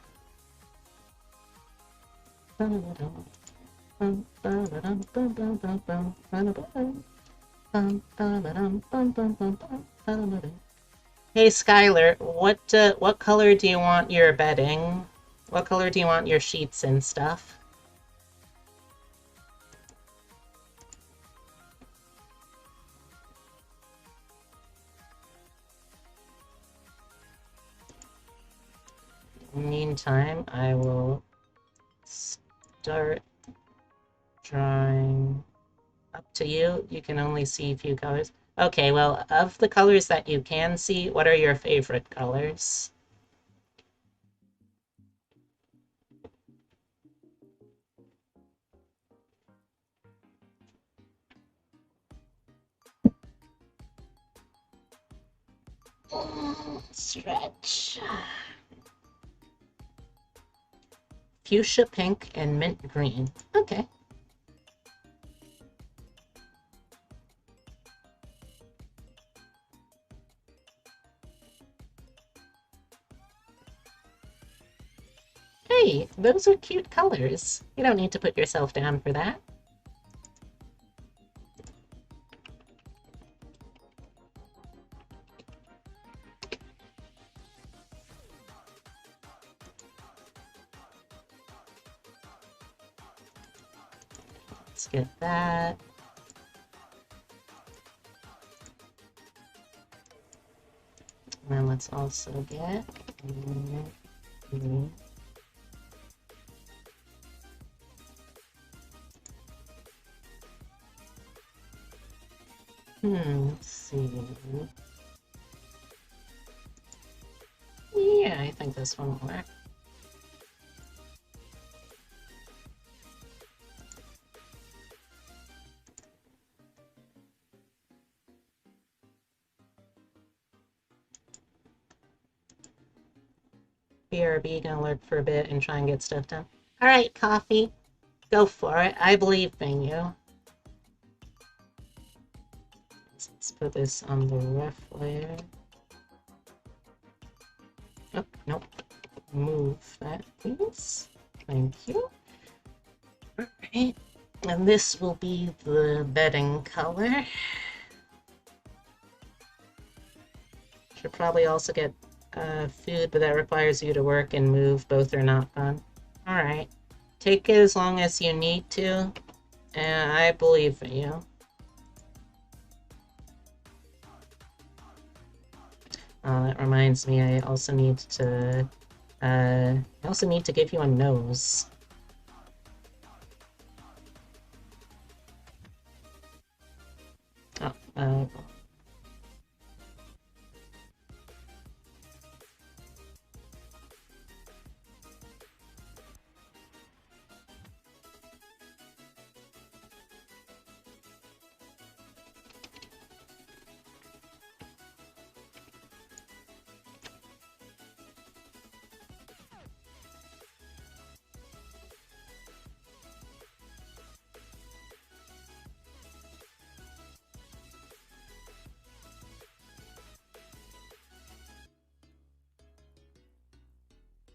Hey Skylar, what color do you want your bedding? What color do you want your sheets and stuff? Meantime, I will start drawing. Up to you. You can only see a few colors. Okay, well, of the colors that you can see, what are your favorite colors? Stretch. Fuchsia pink and mint green. Okay. Hey, those are cute colors. You don't need to put yourself down for that. Let's get that. And then let's also get... let's see. Yeah, I think this one will work. BRB gonna lurk for a bit and try and get stuff done. Alright, Coffee. Go for it. I believe in you. Let's put this on the rough layer. Oh, nope. Move that, please. Thank you. Alright. And this will be the bedding color. Should probably also get food, but that requires you to work and move. Both are not fun. Alright. Take it as long as you need to, and I believe in you. That reminds me, I also need to give you a nose. Oh,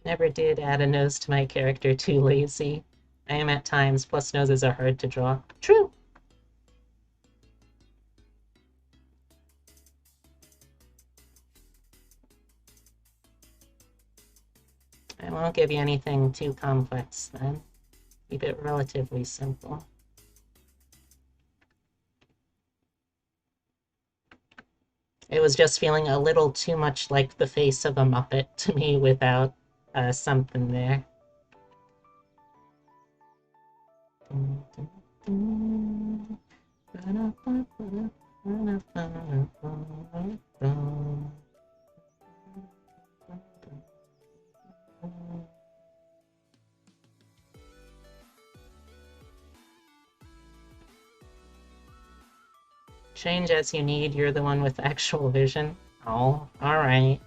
never did add a nose to my character, too lazy. I am at times, plus noses are hard to draw. True! I won't give you anything too complex, then. Keep it relatively simple. It was just feeling a little too much like the face of a Muppet to me without something there. Change as you need, you're the one with actual vision. Oh, alright.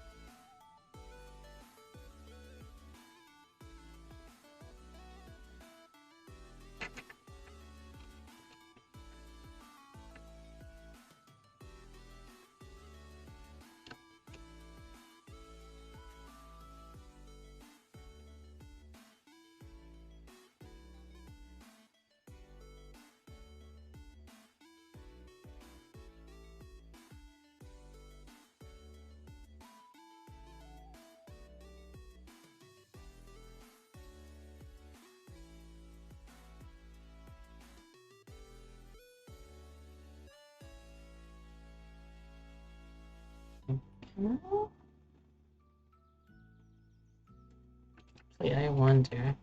I wonder, can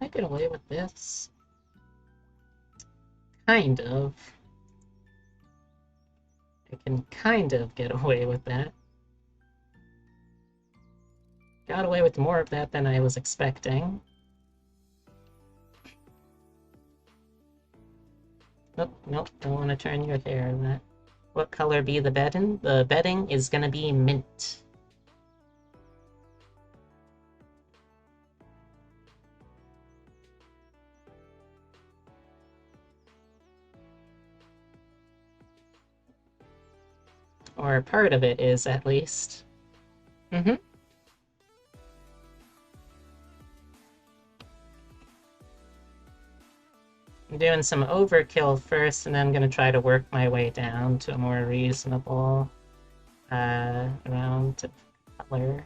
I get away with this? Kind of. I can kind of get away with that. Got away with more of that than I was expecting. Nope, nope, don't want to turn your hair that. What color be the bedding? The bedding is gonna be mint. Or part of it is, at least. Mm-hmm. I'm doing some overkill first, and then I'm gonna try to work my way down to a more reasonable amount of color.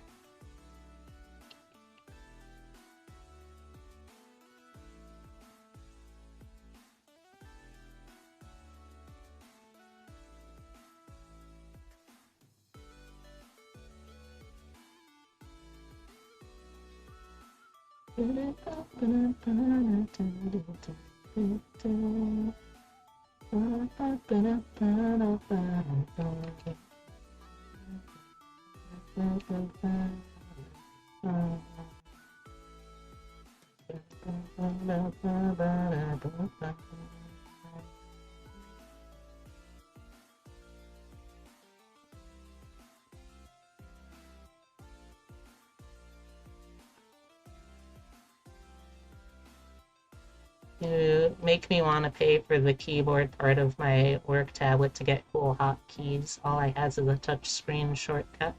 You make me want to pay for the keyboard part of my work tablet to get cool hotkeys. All I has is a touchscreen shortcut.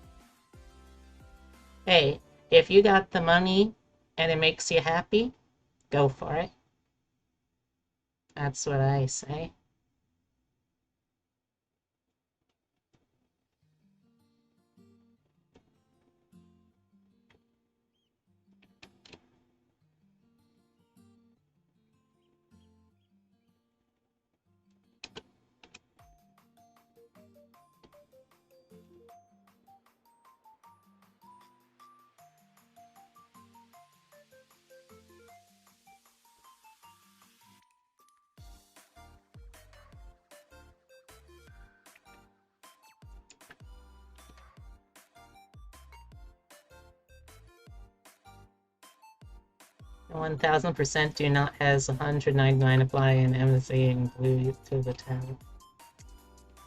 Hey, if you got the money and it makes you happy, go for it. That's what I say. 1000% do not has 199 apply and MSA and glue to the tab.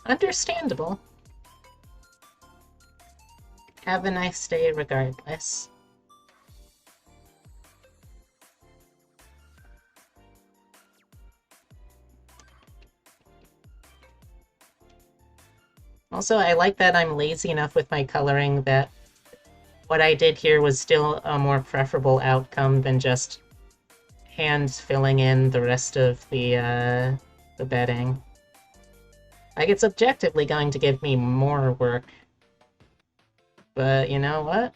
Understandable. Have a nice day regardless. Also, I like that I'm lazy enough with my coloring that what I did here was still a more preferable outcome than just hand filling in the rest of the bedding. Like, it's objectively going to give me more work. But you know what?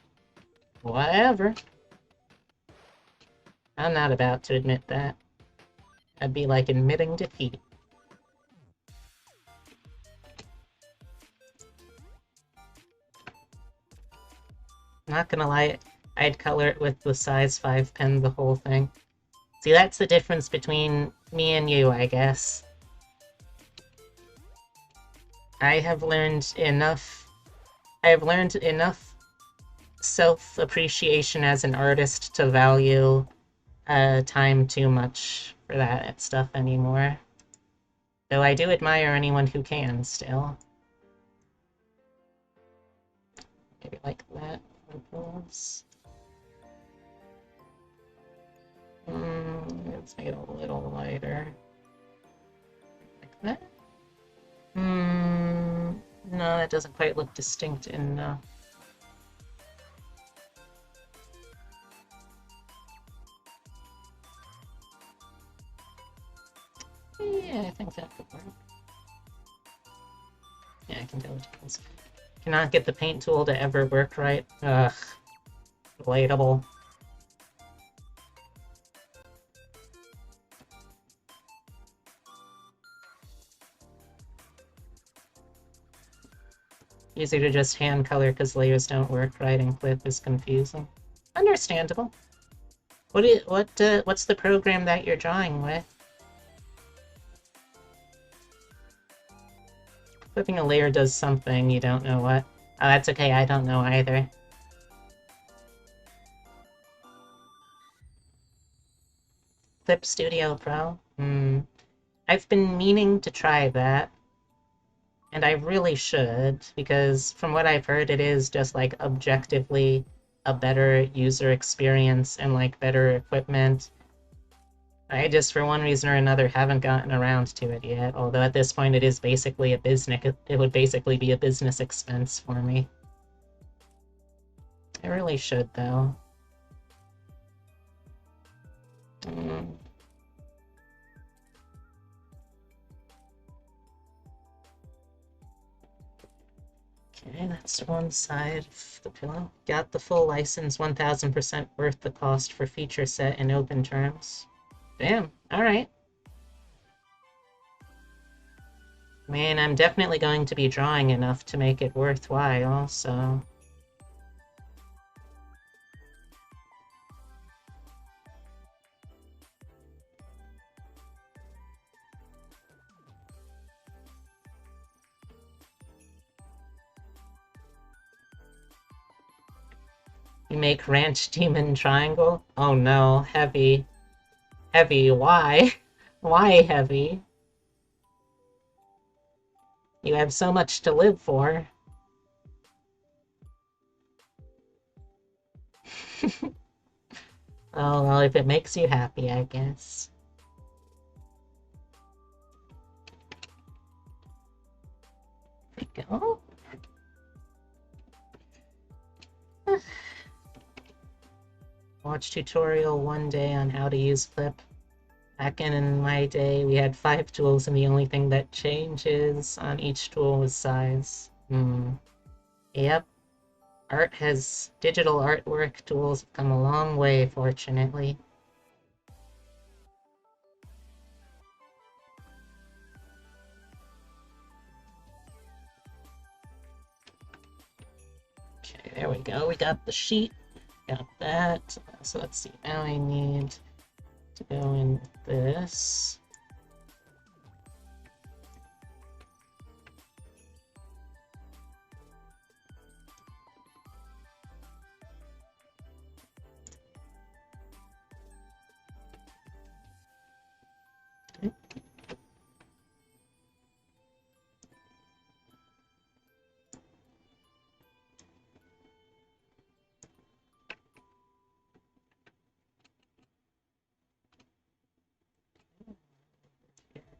Whatever. I'm not about to admit that. That'd be like admitting defeat. Not gonna lie, I'd color it with the size 5 pen the whole thing. See, that's the difference between me and you, I guess. I have learned enough self-appreciation as an artist to value time too much for that stuff anymore. Though I do admire anyone who can, still. Maybe like that. Let's make it a little lighter. Like that. No, that doesn't quite look distinct enough. Yeah, I think that could work. Yeah, I can tell it does. Cannot get the paint tool to ever work right. Ugh. Relatable. Easier to just hand color because layers don't work right and clip is confusing. Understandable. What's the program that you're drawing with? Clipping a layer does something, you don't know what. Oh, that's okay, I don't know either. Clip Studio Pro? I've been meaning to try that. And I really should, because from what I've heard, it is just like objectively a better user experience and like better equipment. I just, for one reason or another, haven't gotten around to it yet, although at this point it is basically a business, it would basically be a business expense for me. I really should, though. Okay, that's one side of the pillow. Got the full license, 1000% worth the cost for feature set in open terms. Damn, alright. I mean, I'm definitely going to be drawing enough to make it worthwhile, so... You make Ranch Demon Triangle? Oh no, heavy. Heavy, why? Why heavy? You have so much to live for. Oh, well, if it makes you happy, I guess. we go. Watch tutorial one day on how to use Clip. Back in my day, we had 5 tools, and the only thing that changes on each tool was size. Yep. Digital artwork tools have come a long way, fortunately. Okay, there we go. We got the sheet. Got that. So let's see. Now I need to go in with this. Okay.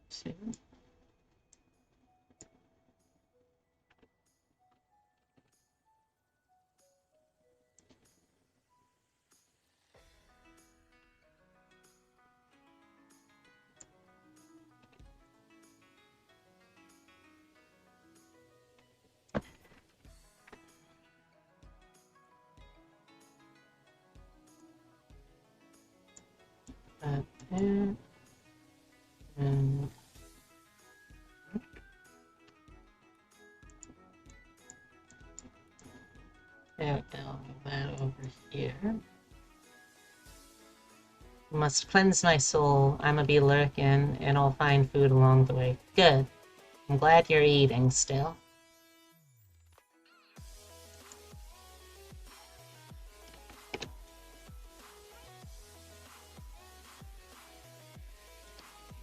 Two. That there. And there we go. That over here. Must cleanse my soul. I'ma be lurking, and I'll find food along the way. Good. I'm glad you're eating still.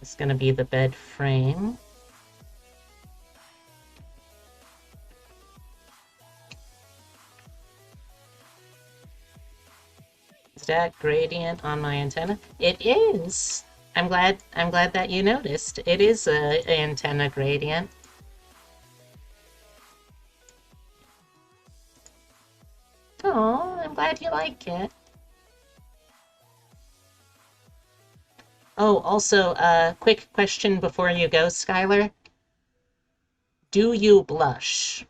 It's gonna be the bed frame. Is that gradient on my antenna? It is! I'm glad that you noticed. It is a antenna gradient. Oh, I'm glad you like it. Oh, also, quick question before you go, Skylar. Do you blush?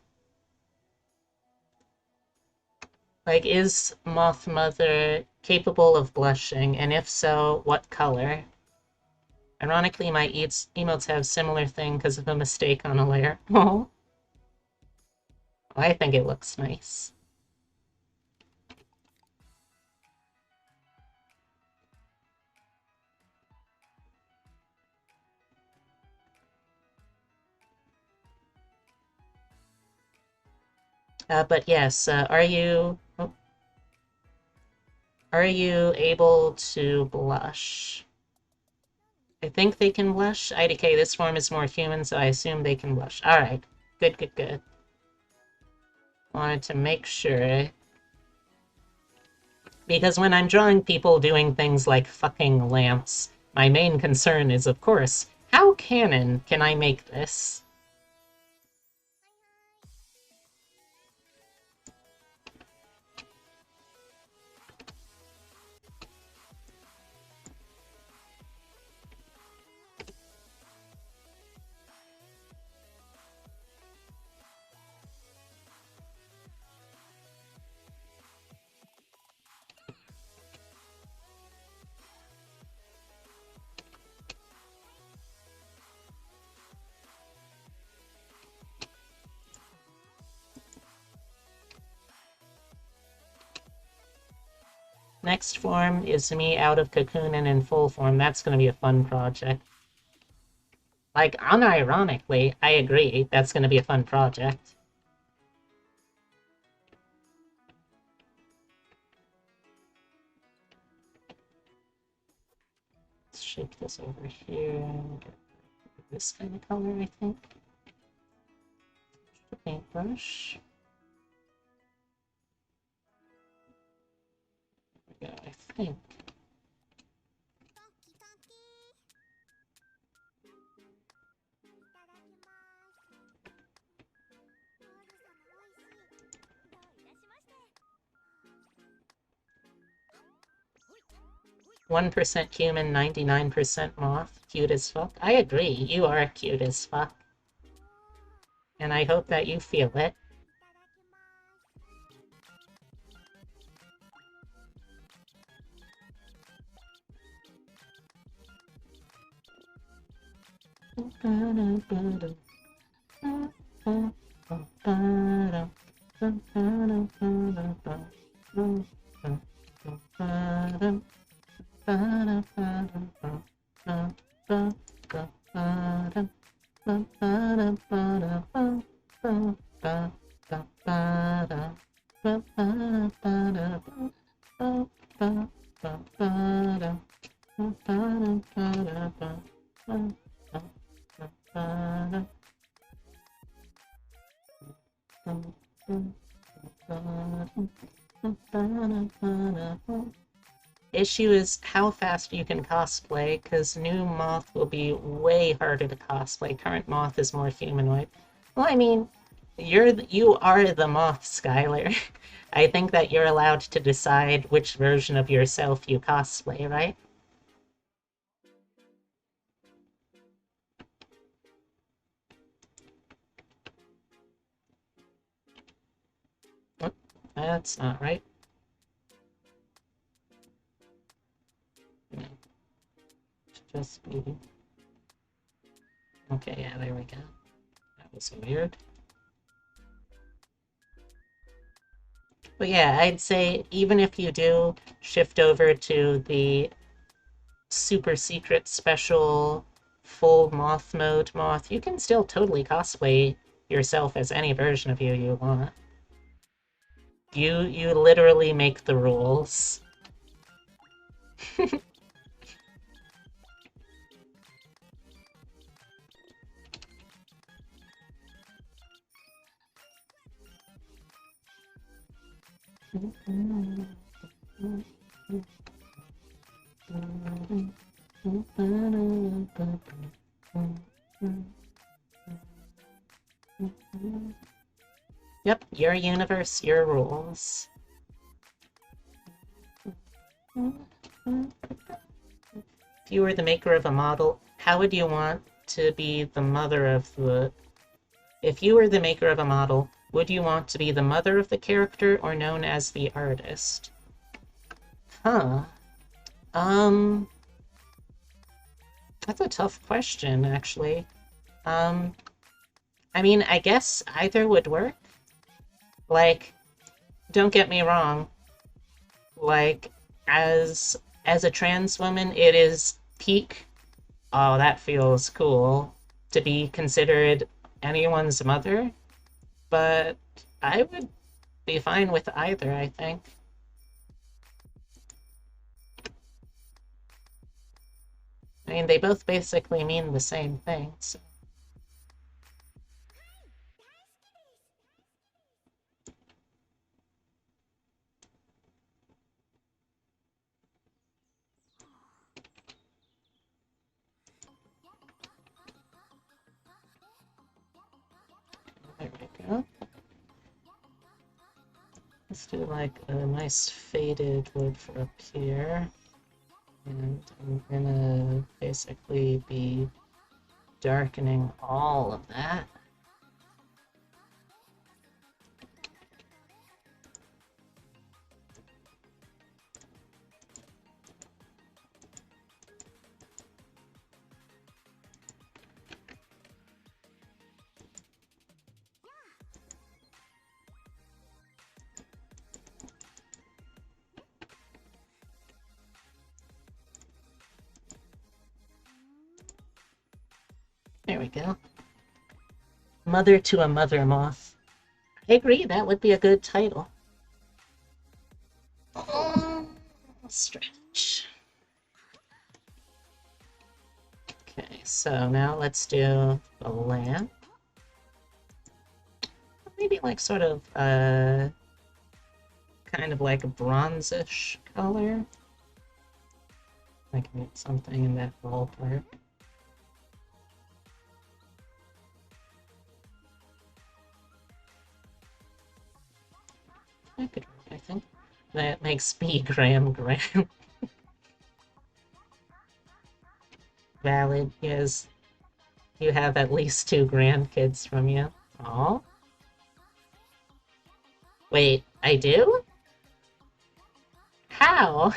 Like, is Moth Mother capable of blushing? And if so, what color? Ironically, my emotes have similar thing because of a mistake on a layer. Oh, I think it looks nice. But yes, are you able to blush? I think they can blush. IDK, this form is more human, so I assume they can blush. Alright. Good, good, good. Wanted to make sure. Because when I'm drawing people doing things like fucking lamps, my main concern is, of course, how canon can I make this? Next form is me out of cocoon and in full form. That's going to be a fun project. Like, unironically, I agree, that's going to be a fun project. Let's shape this over here. This kind of color, I think. The paintbrush. There we go, I think. 1% human, 99% moth. Cute as fuck. I agree, you are cute as fuck. And I hope that you feel it. Issue is how fast you can cosplay, because new Moth will be way harder to cosplay. Current Moth is more humanoid. Well, I mean, you are the Moth, Skylar. I think that you're allowed to decide which version of yourself you cosplay, right? Oh, that's not right. Just be... Okay, yeah, there we go. That was weird. But yeah, I'd say even if you do shift over to the super secret special full moth mode moth, you can still totally cosplay yourself as any version of you want. You literally make the rules. Yep, your universe, your rules. If you were the maker of a model, how would you want to be the mother of the... If you were the maker of a model, would you want to be the mother of the character or known as the artist? Huh. That's a tough question, actually. I mean, I guess either would work. Like, don't get me wrong. Like, as a trans woman, it is peak. Oh, that feels cool to be considered anyone's mother. But I would be fine with either, I think. I mean, they both basically mean the same thing, so. There we go. Let's do like a nice faded wood for up here. And I'm gonna basically be darkening all of that. There we go. Mother to a Mother Moth. I agree, that would be a good title. Stretch. Okay, so now let's do the lamp. Maybe like sort of kind of like a bronzish color. I can get something in that ballpark. That could work, I think. That makes me Graham. valid because you have at least 2 grandkids from you. Oh, wait, I do? How?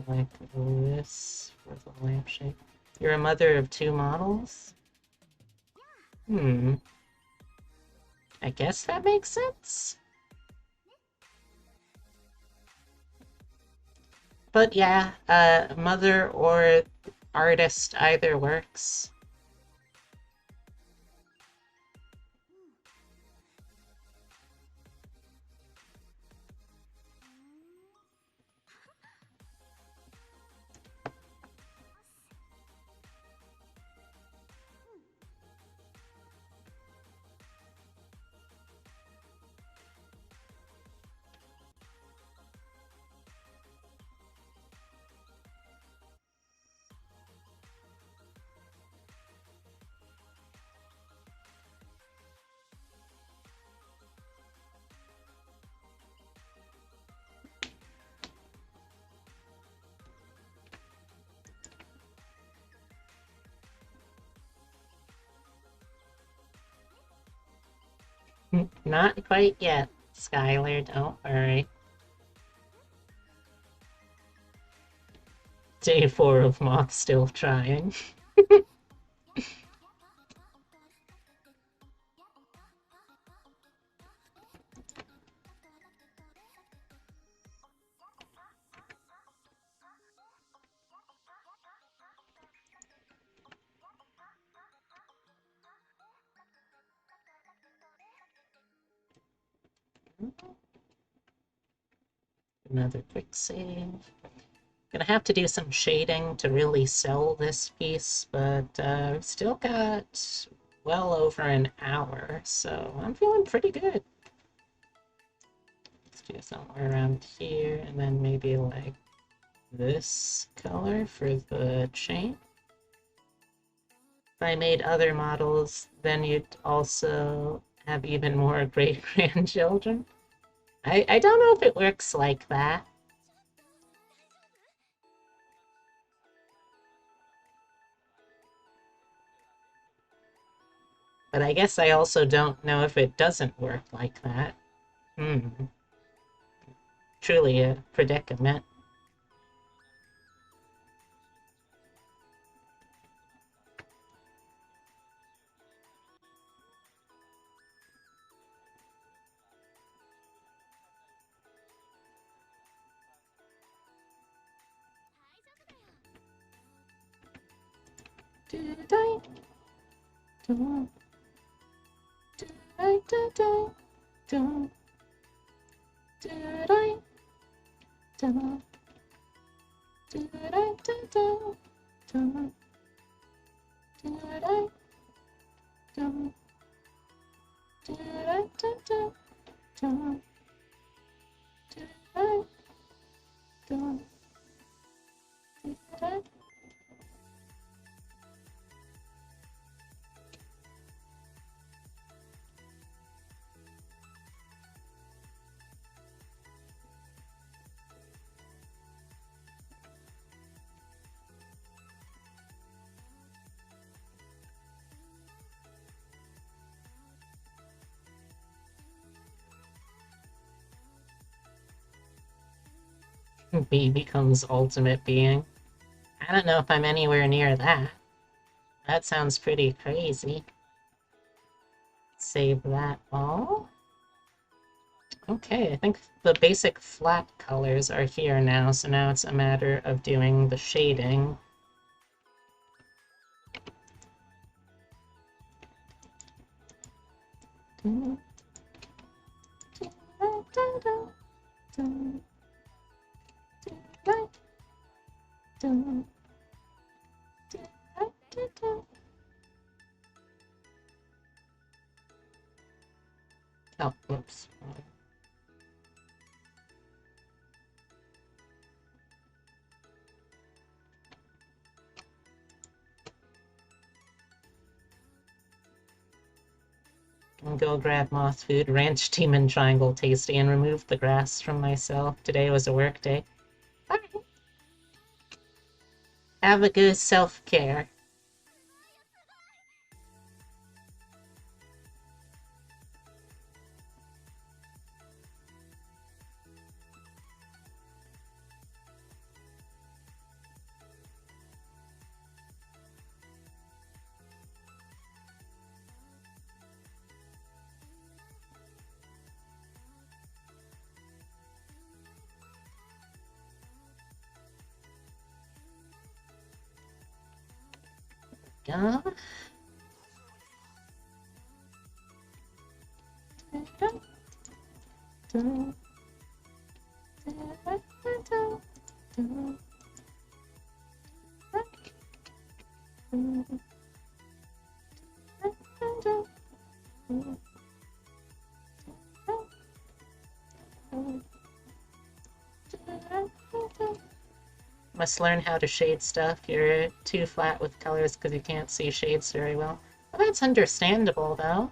Like this for the lampshade. You're a mother of 2 models? Hmm. I guess that makes sense. But yeah, mother or artist either works. Not quite yet, Skylar, don't worry. Day 4 of Moth still trying. Another quick save. Gonna have to do some shading to really sell this piece, but I've still got well over an hour, so I'm feeling pretty good. Let's do somewhere around here, and then maybe like this color for the chain. If I made other models, then you'd also have even more great-grandchildren. I don't know if it works like that. But I guess I also don't know if it doesn't work like that. Hmm. Truly a predicament. B becomes ultimate being. I don't know if I'm anywhere near that. That sounds pretty crazy. Save that all. Okay, I think the basic flat colors are here now, so now it's a matter of doing the shading. Oh, whoops. And go grab moth food, ranch demon triangle tasty, and remove the grass from myself. Today was a work day. Alright. Have a good self-care. Go. Must learn how to shade stuff. You're too flat with colors because you can't see shades very well. Well, that's understandable, though.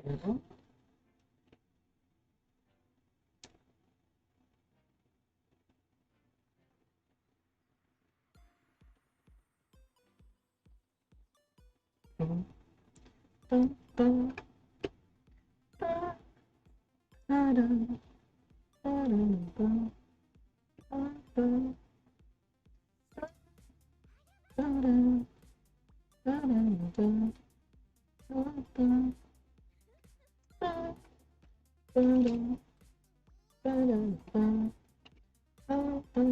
Mhm. Mhm. Bum, bum, ba, da, da, ba, da, ba, ba, ba, ba, da, ba, da, ba, ba, ba, ba, ba, da, ba, da, ba, ba, ba.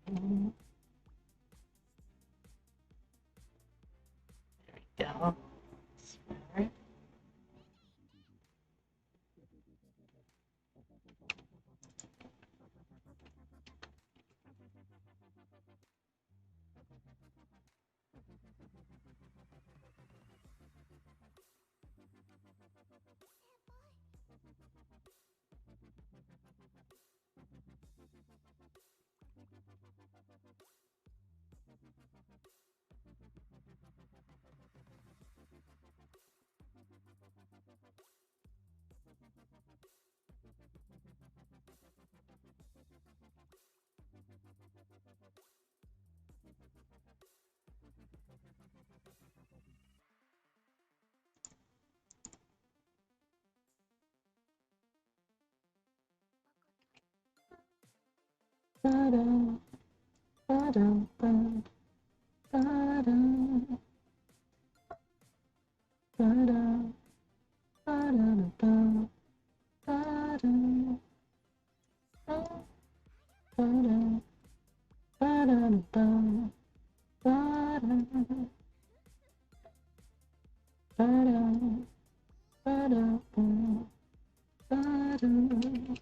Mhm. Go. Smart. Ba, da, ba, da, ba, ba, da, ba, da, ba, da, ba, ba, da, ba, ba, da, ba, da, ba, ba, da, ba, da, ba, da, ba, ba, da.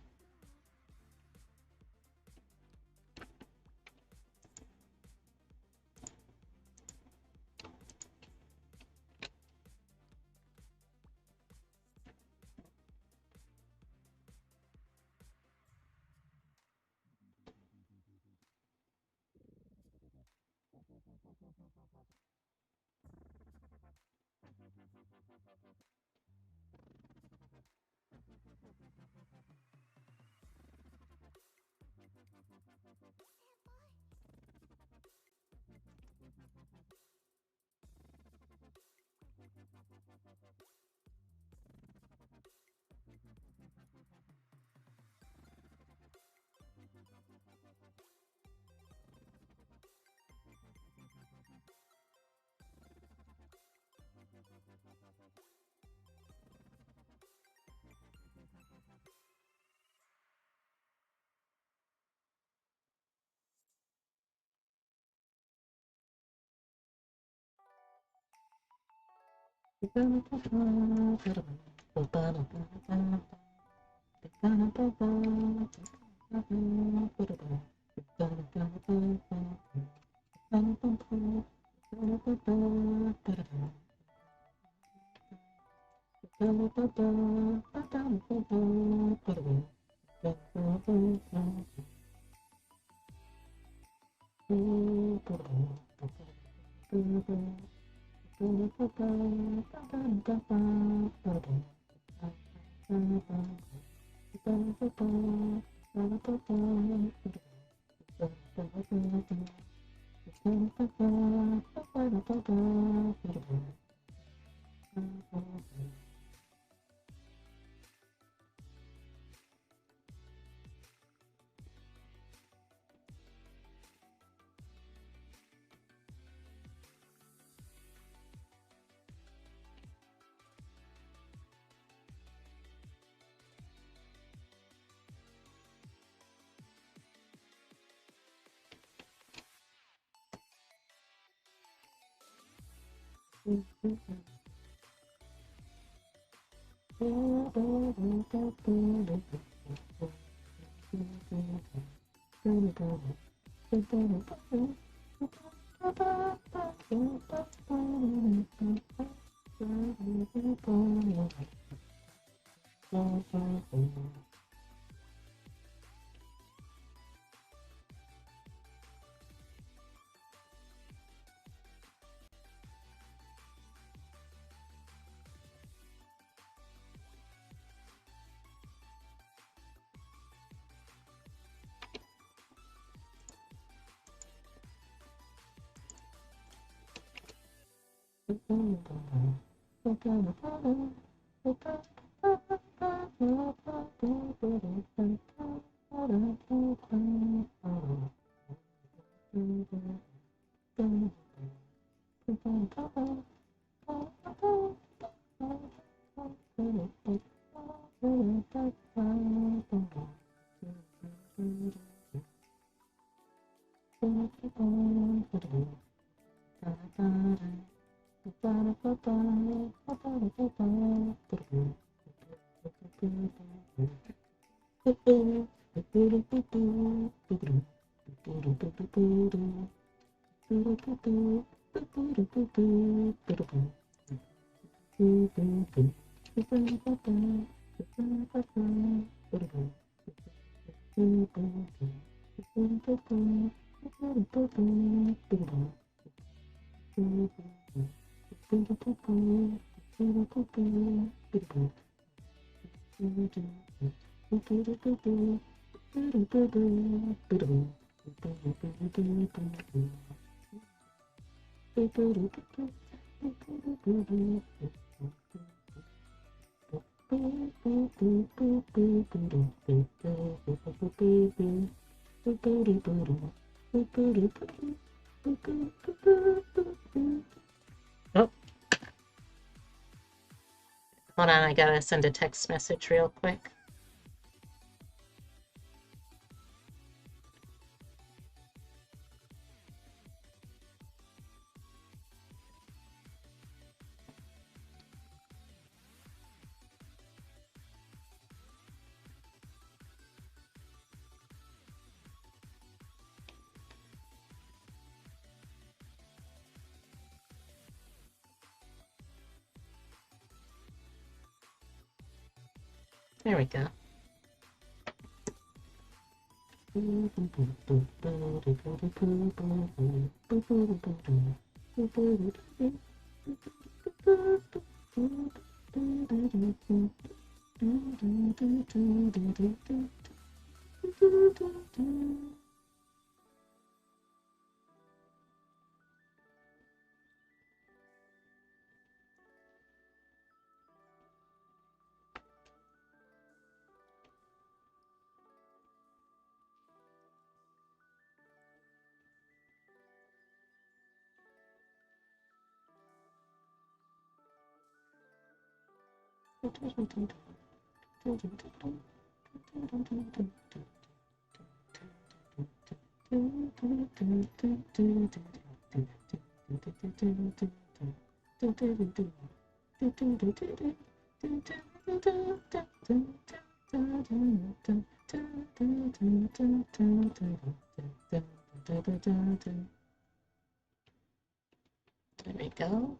Oh, hold on, I gotta send a text message real quick. There we go. There we go.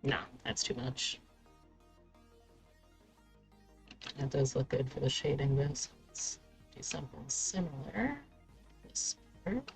No, that's too much. That does look good for the shading though, so let's do something similar. This part.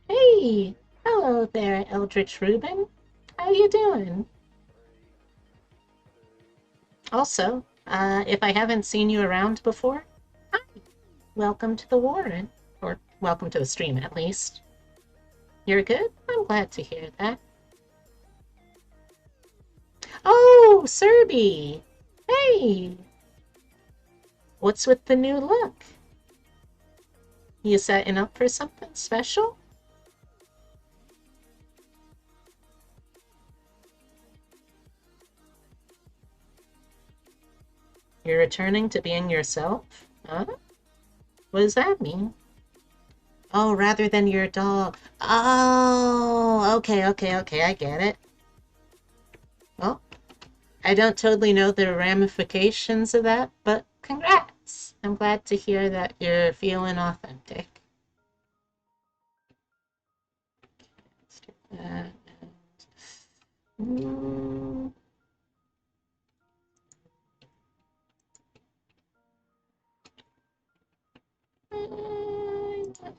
Hey! Hello there, Eldritch Reuben. How you doing? Also, if I haven't seen you around before, hi. Welcome to the Warren. Or welcome to the stream, at least. You're good? I'm glad to hear that. Oh, Serby! Hey! What's with the new look? You setting up for something special? You're returning to being yourself? Huh? What does that mean? Oh, rather than your dog. Oh, okay, I get it. Well, I don't totally know the ramifications of that, but congrats! I'm glad to hear that you're feeling authentic. Let's do that.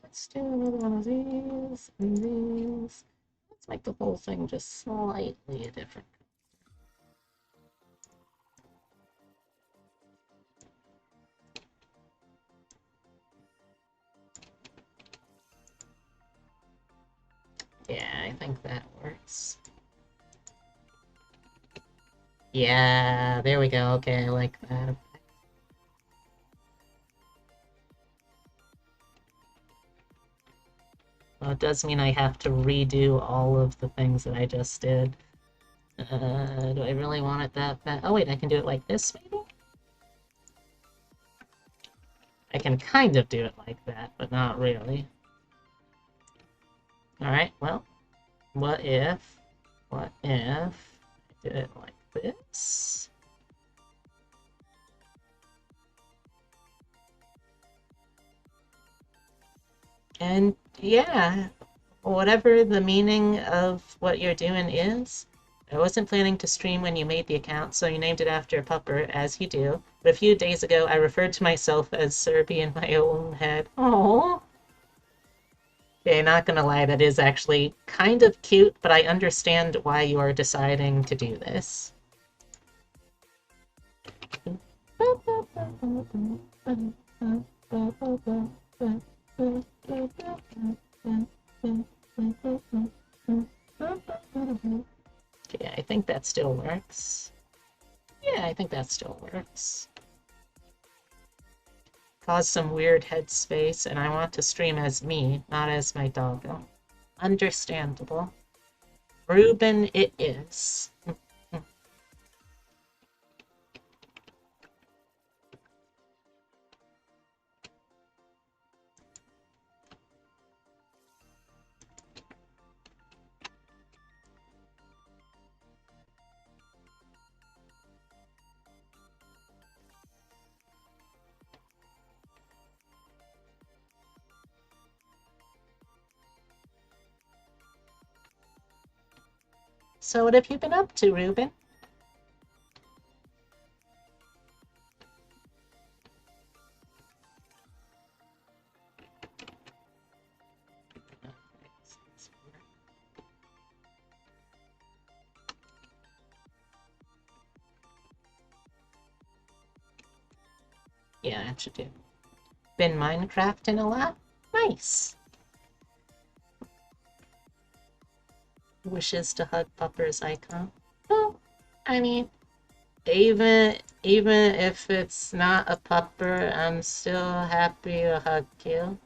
Let's do another one of these and these. Let's make the whole thing just slightly different. Yeah, I think that works. Yeah, there we go. Okay, I like that. Well, it does mean I have to redo all of the things that I just did. Do I really want it that bad? Oh wait, I can do it like this, maybe? I can kind of do it like that, but not really. Alright, well, what if I did it like this? And yeah, whatever the meaning of what you're doing is, I wasn't planning to stream when you made the account, so you named it after a pupper, as you do. But a few days ago, I referred to myself as Serby in my own head. Oh. Okay, not gonna lie, that is actually kind of cute, but I understand why you are deciding to do this. Okay, I think that still works. Yeah, Yeah, I think that still works. Cause some weird headspace, and I want to stream as me, not as my doggo. Understandable. Ruben it is. So what have you been up to, Ruben? Yeah, it should do. Been Minecrafting a lot? Nice. Wishes to hug Pupper's icon. Well, I mean, even if it's not a pupper, I'm still happy to hug you.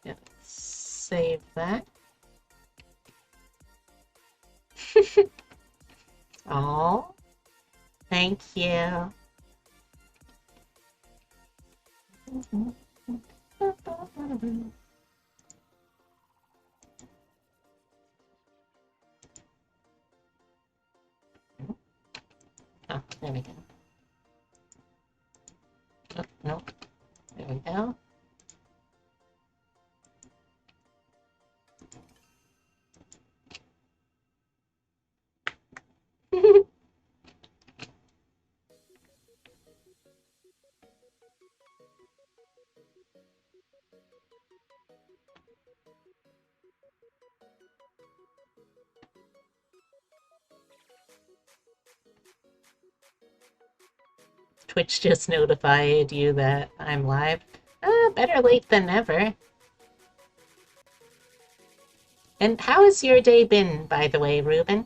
Yeah, save that. Oh, thank you. Oh, there we go. Oh, no. There we go. Twitch just notified you that I'm live. Better late than never. And how has your day been, by the way, Ruben?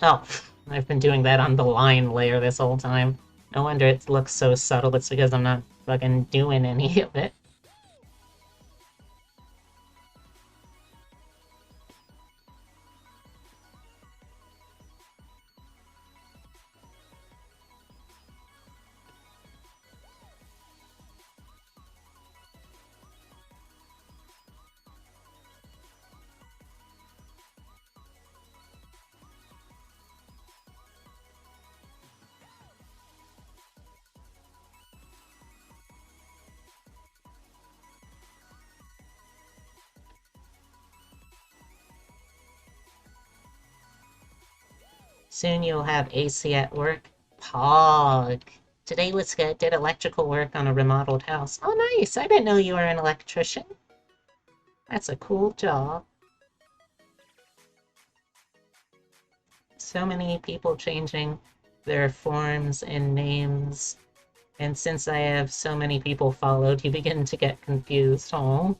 Oh, I've been doing that on the line layer this whole time. No wonder it looks so subtle. It's because I'm not fucking doing any of it. Soon you'll have AC at work. Pog. Today was good. Did electrical work on a remodeled house. Oh, nice. I didn't know you were an electrician. That's a cool job. So many people changing their forms and names. And since I have so many people followed, you begin to get confused. Oh.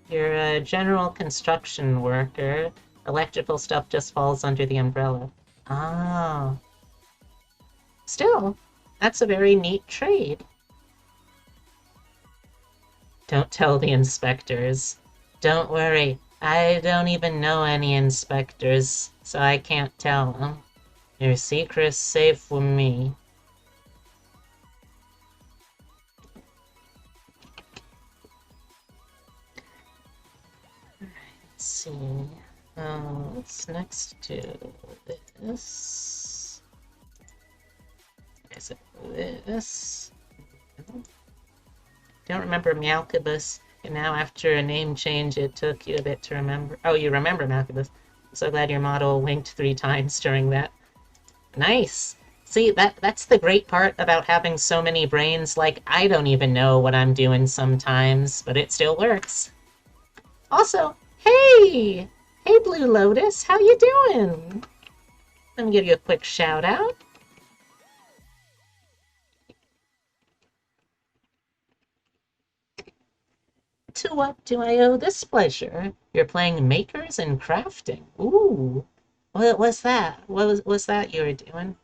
You're a general construction worker. Electrical stuff just falls under the umbrella. Ah. Still, that's a very neat trade. Don't tell the inspectors. Don't worry, I don't even know any inspectors, so I can't tell them. Your secret's safe with me. see. What's next to this? Is it this? Don't remember Malcubus, and now after a name change, it took you a bit to remember. Oh, you remember Malcubus. I'm so glad your model winked 3 times during that. Nice. See, that's the great part about having so many brains. Like, I don't even know what I'm doing sometimes, but it still works. Also, hey! Hey, Blue Lotus, how you doing? Let me give you a quick shout out. To what do I owe this pleasure? You're playing Makers and Crafting. Ooh. What was that? What was that you were doing?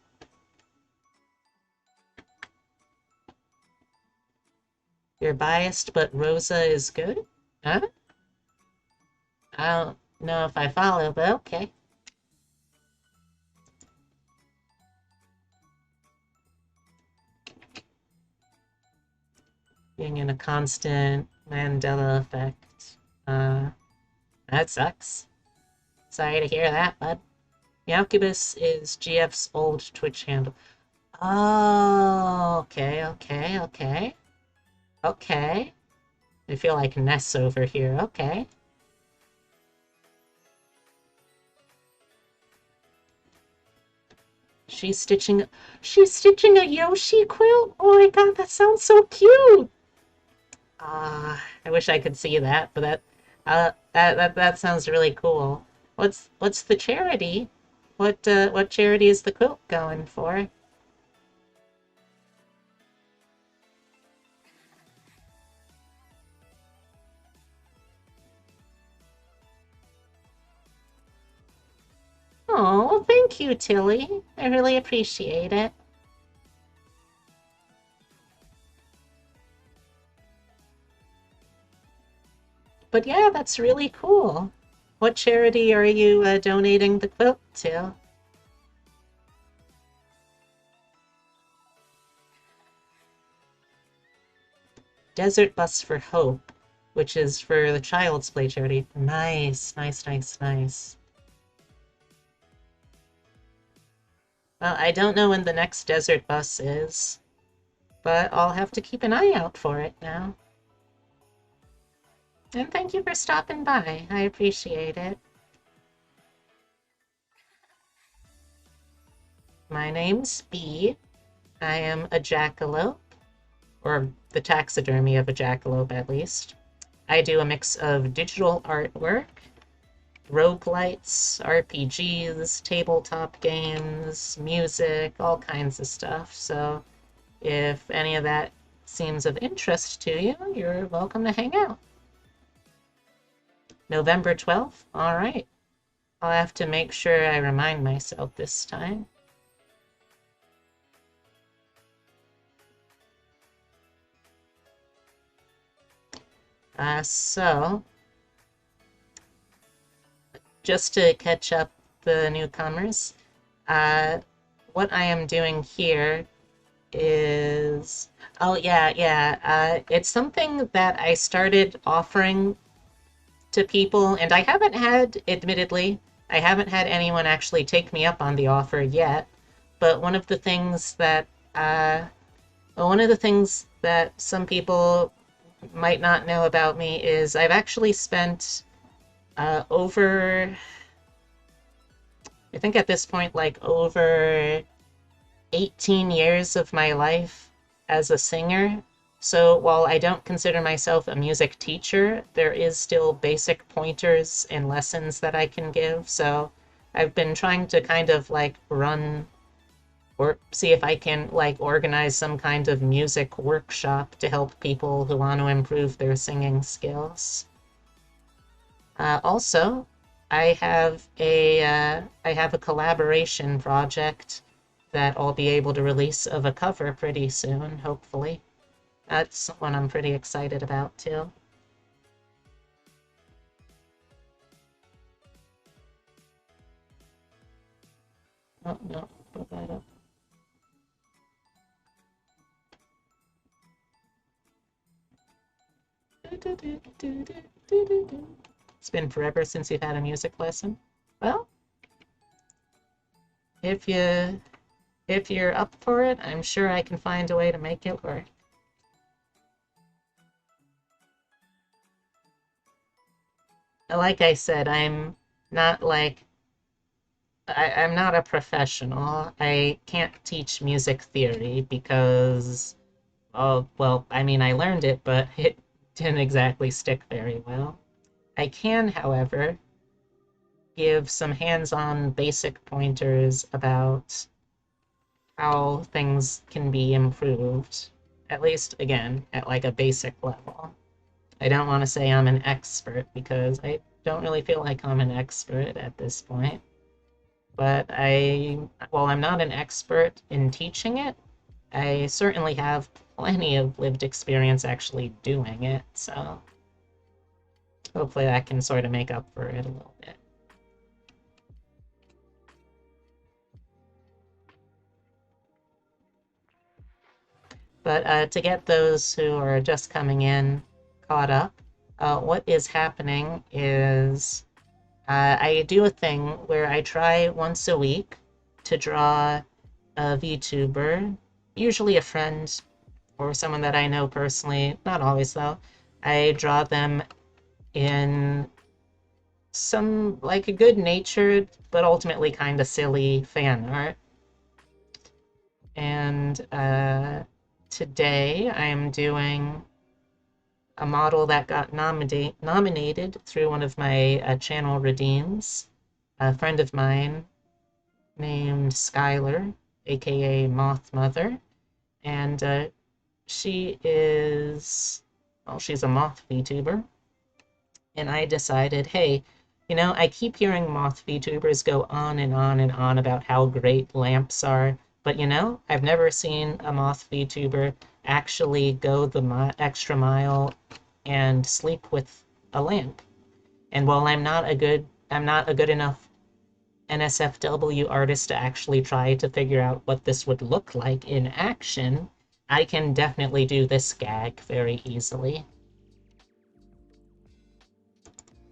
You're biased, but Rosa is good? Huh? I don't know if I follow, but okay. Being in a constant Mandela effect. That sucks. Sorry to hear that, bud. Meowcubus is GF's old Twitch handle. Oh, okay, okay, okay. Okay. I feel like Ness over here. Okay. She's stitching a Yoshi quilt? Oh my god, that sounds so cute! I wish I could see that, but that sounds really cool. What's the charity? What charity is the quilt going for? Oh, well, thank you, Tilly. I really appreciate it. But yeah, that's really cool. What charity are you donating the quilt to? Desert Bus for Hope, which is for the Child's Play charity. Nice, nice, nice, nice. Well, I don't know when the next Desert Bus is, but I'll have to keep an eye out for it now. And thank you for stopping by. I appreciate it. My name's Bee. I am a jackalope, or the taxidermy of a jackalope at least. I do a mix of digital artwork, roguelites, RPGs, tabletop games, music, all kinds of stuff. So if any of that seems of interest to you, you're welcome to hang out. November 12th? All right. I'll have to make sure I remind myself this time. So, just to catch up the newcomers, what I am doing here is, oh yeah, it's something that I started offering to people, and I haven't had, admittedly, I haven't had anyone actually take me up on the offer yet, but one of the things that some people might not know about me is I've actually spent over, I think at this point, like over 18 years of my life as a singer. So while I don't consider myself a music teacher, there is still basic pointers and lessons that I can give. So I've been trying to kind of like run or see if I can like organize some kind of music workshop to help people who want to improve their singing skills. Also, I have a collaboration project that I'll be able to release of a cover pretty soon, hopefully. That's one I'm pretty excited about too. Oh no, put that up. It's been forever since you've had a music lesson. Well, if you're up for it, I'm sure I can find a way to make it work. Like I said, I'm not like I'm not a professional. I can't teach music theory because, oh, well, I mean, I learned it, but it didn't exactly stick very well. I can, however, give some hands-on basic pointers about how things can be improved, at least, again, at like a basic level. I don't want to say I'm an expert because I don't really feel like I'm an expert at this point. But while I'm not an expert in teaching it, I certainly have plenty of lived experience actually doing it, so hopefully that can sort of make up for it a little bit. But to get those who are just coming in caught up, what is happening is I do a thing where I try once a week to draw a VTuber, usually a friend or someone that I know personally, not always though. I draw them in some like a good-natured but ultimately kind of silly fan art. And today I am doing a model that got nominated through one of my channel redeems. A friend of mine named Skylar, aka Moth Mother, and she is, well, she's a moth VTuber, and I decided, hey, I keep hearing moth VTubers go on and on and on about how great lamps are, but I've never seen a moth VTuber actually go the extra mile and sleep with a lamp. And while I'm not a good enough NSFW artist to actually try to figure out what this would look like in action, I can definitely do this gag very easily.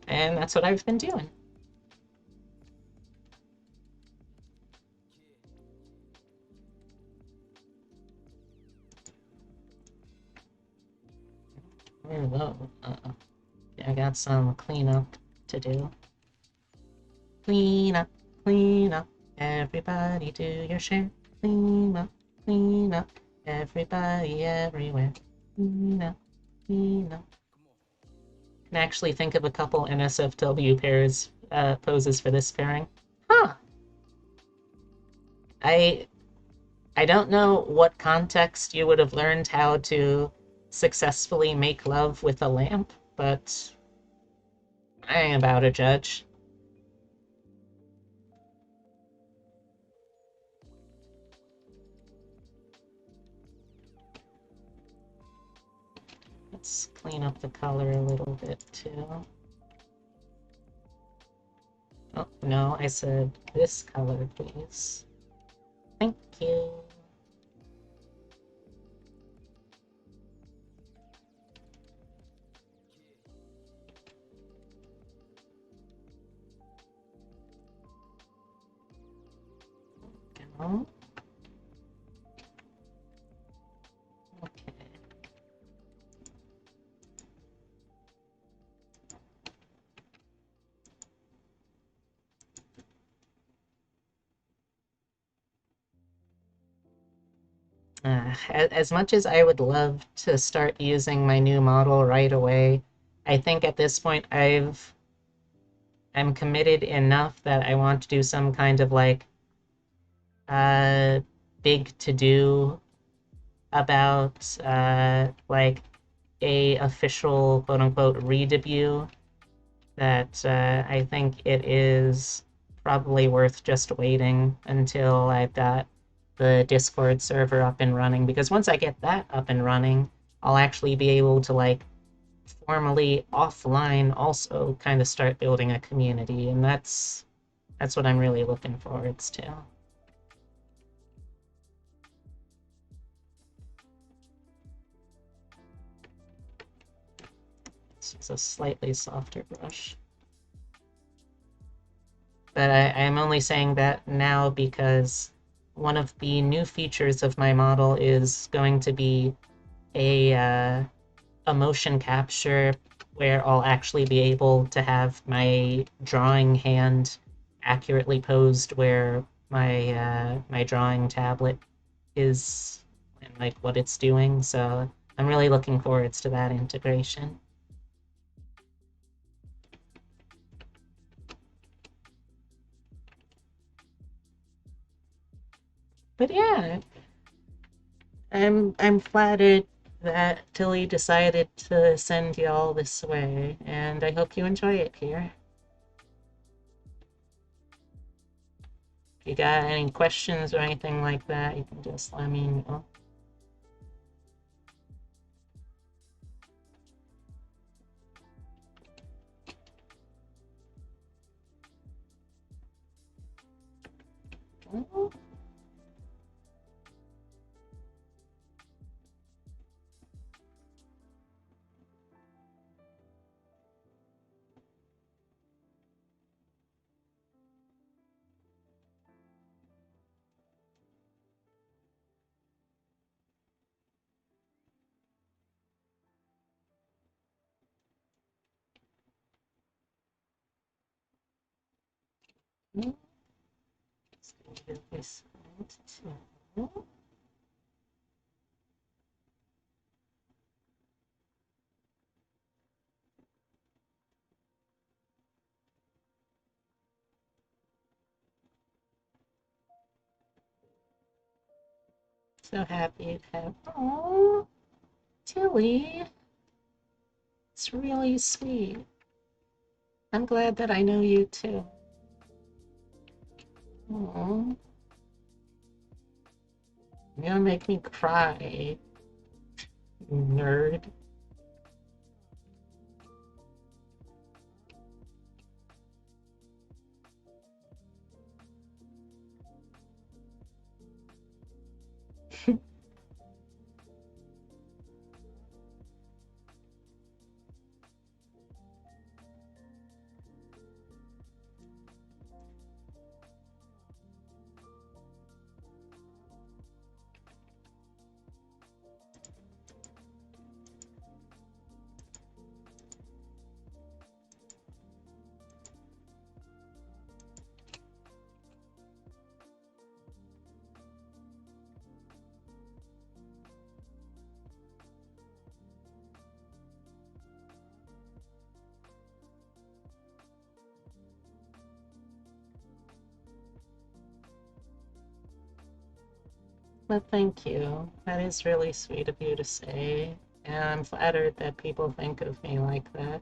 And that's what I've been doing. Whoa. I got some cleanup to do. Clean up, clean up. Everybody do your share. Clean up, clean up. Everybody everywhere. Clean up, clean up. Can actually think of a couple NSFW poses for this pairing. Huh. I I don't know what context you would have learned how to successfully make love with a lamp, but I ain't about to judge. Let's clean up the color a little bit too. Oh, no, I said this color, please. Thank you. Go. Okay. As much as I would love to start using my new model right away, I think at this point I'm committed enough that I want to do some kind of like uh big to do about like a official quote unquote re-debut that I think it is probably worth just waiting until I've got the Discord server up and running, because once I get that up and running, I'll actually be able to like formally offline also kind of start building a community, and that's what I'm really looking forward to. This is a slightly softer brush. but I'm only saying that now because one of the new features of my model is going to be a motion capture where I'll actually be able to have my drawing hand accurately posed where my drawing tablet is and like what it's doing. So I'm really looking forward to that integration. But yeah, I'm flattered that Tilly decided to send y'all this way, and I hope you enjoy it here. If you got any questions or anything like that, you can just let me know. So happy to have. Oh, Tilly. It's really sweet. I'm glad that I know you too. Oh, you're gonna make me cry, nerd. But thank you. That is really sweet of you to say. And I'm flattered that people think of me like that.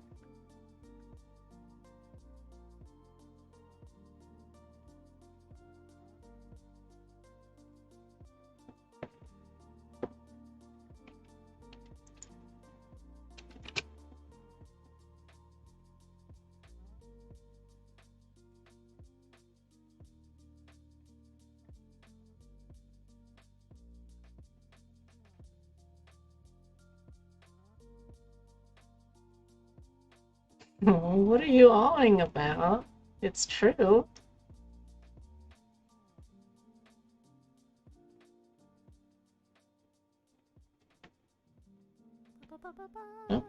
Oh, what are you awing about? It's true. Oh,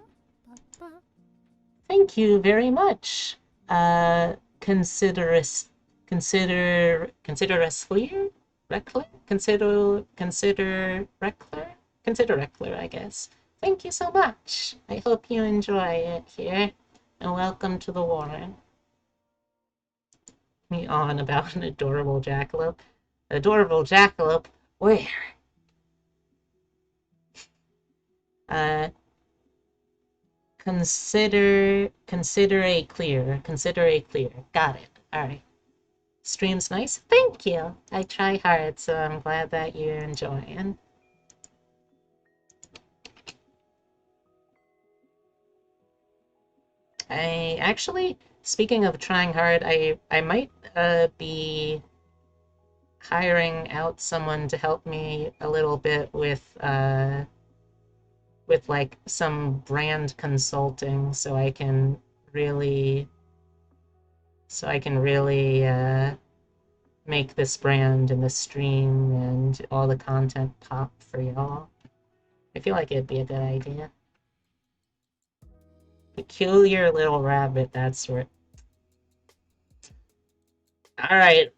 thank you very much. Consider us, consider us clear? Reckler? Consider Reckler, I guess. Thank you so much. I hope you enjoy it here, and welcome to the Warren. Me on about an adorable jackalope. Adorable jackalope? Where? Uh, consider a clear. Consider a clear. Got it. All right. Stream's nice. Thank you. I try hard, so I'm glad that you're enjoying. I actually, speaking of trying hard, I might be hiring out someone to help me a little bit with like some brand consulting, so I can really so I can really make this brand and the stream and all the content pop for y'all. I feel like it'd be a good idea. Peculiar little rabbit, that's right. Alright,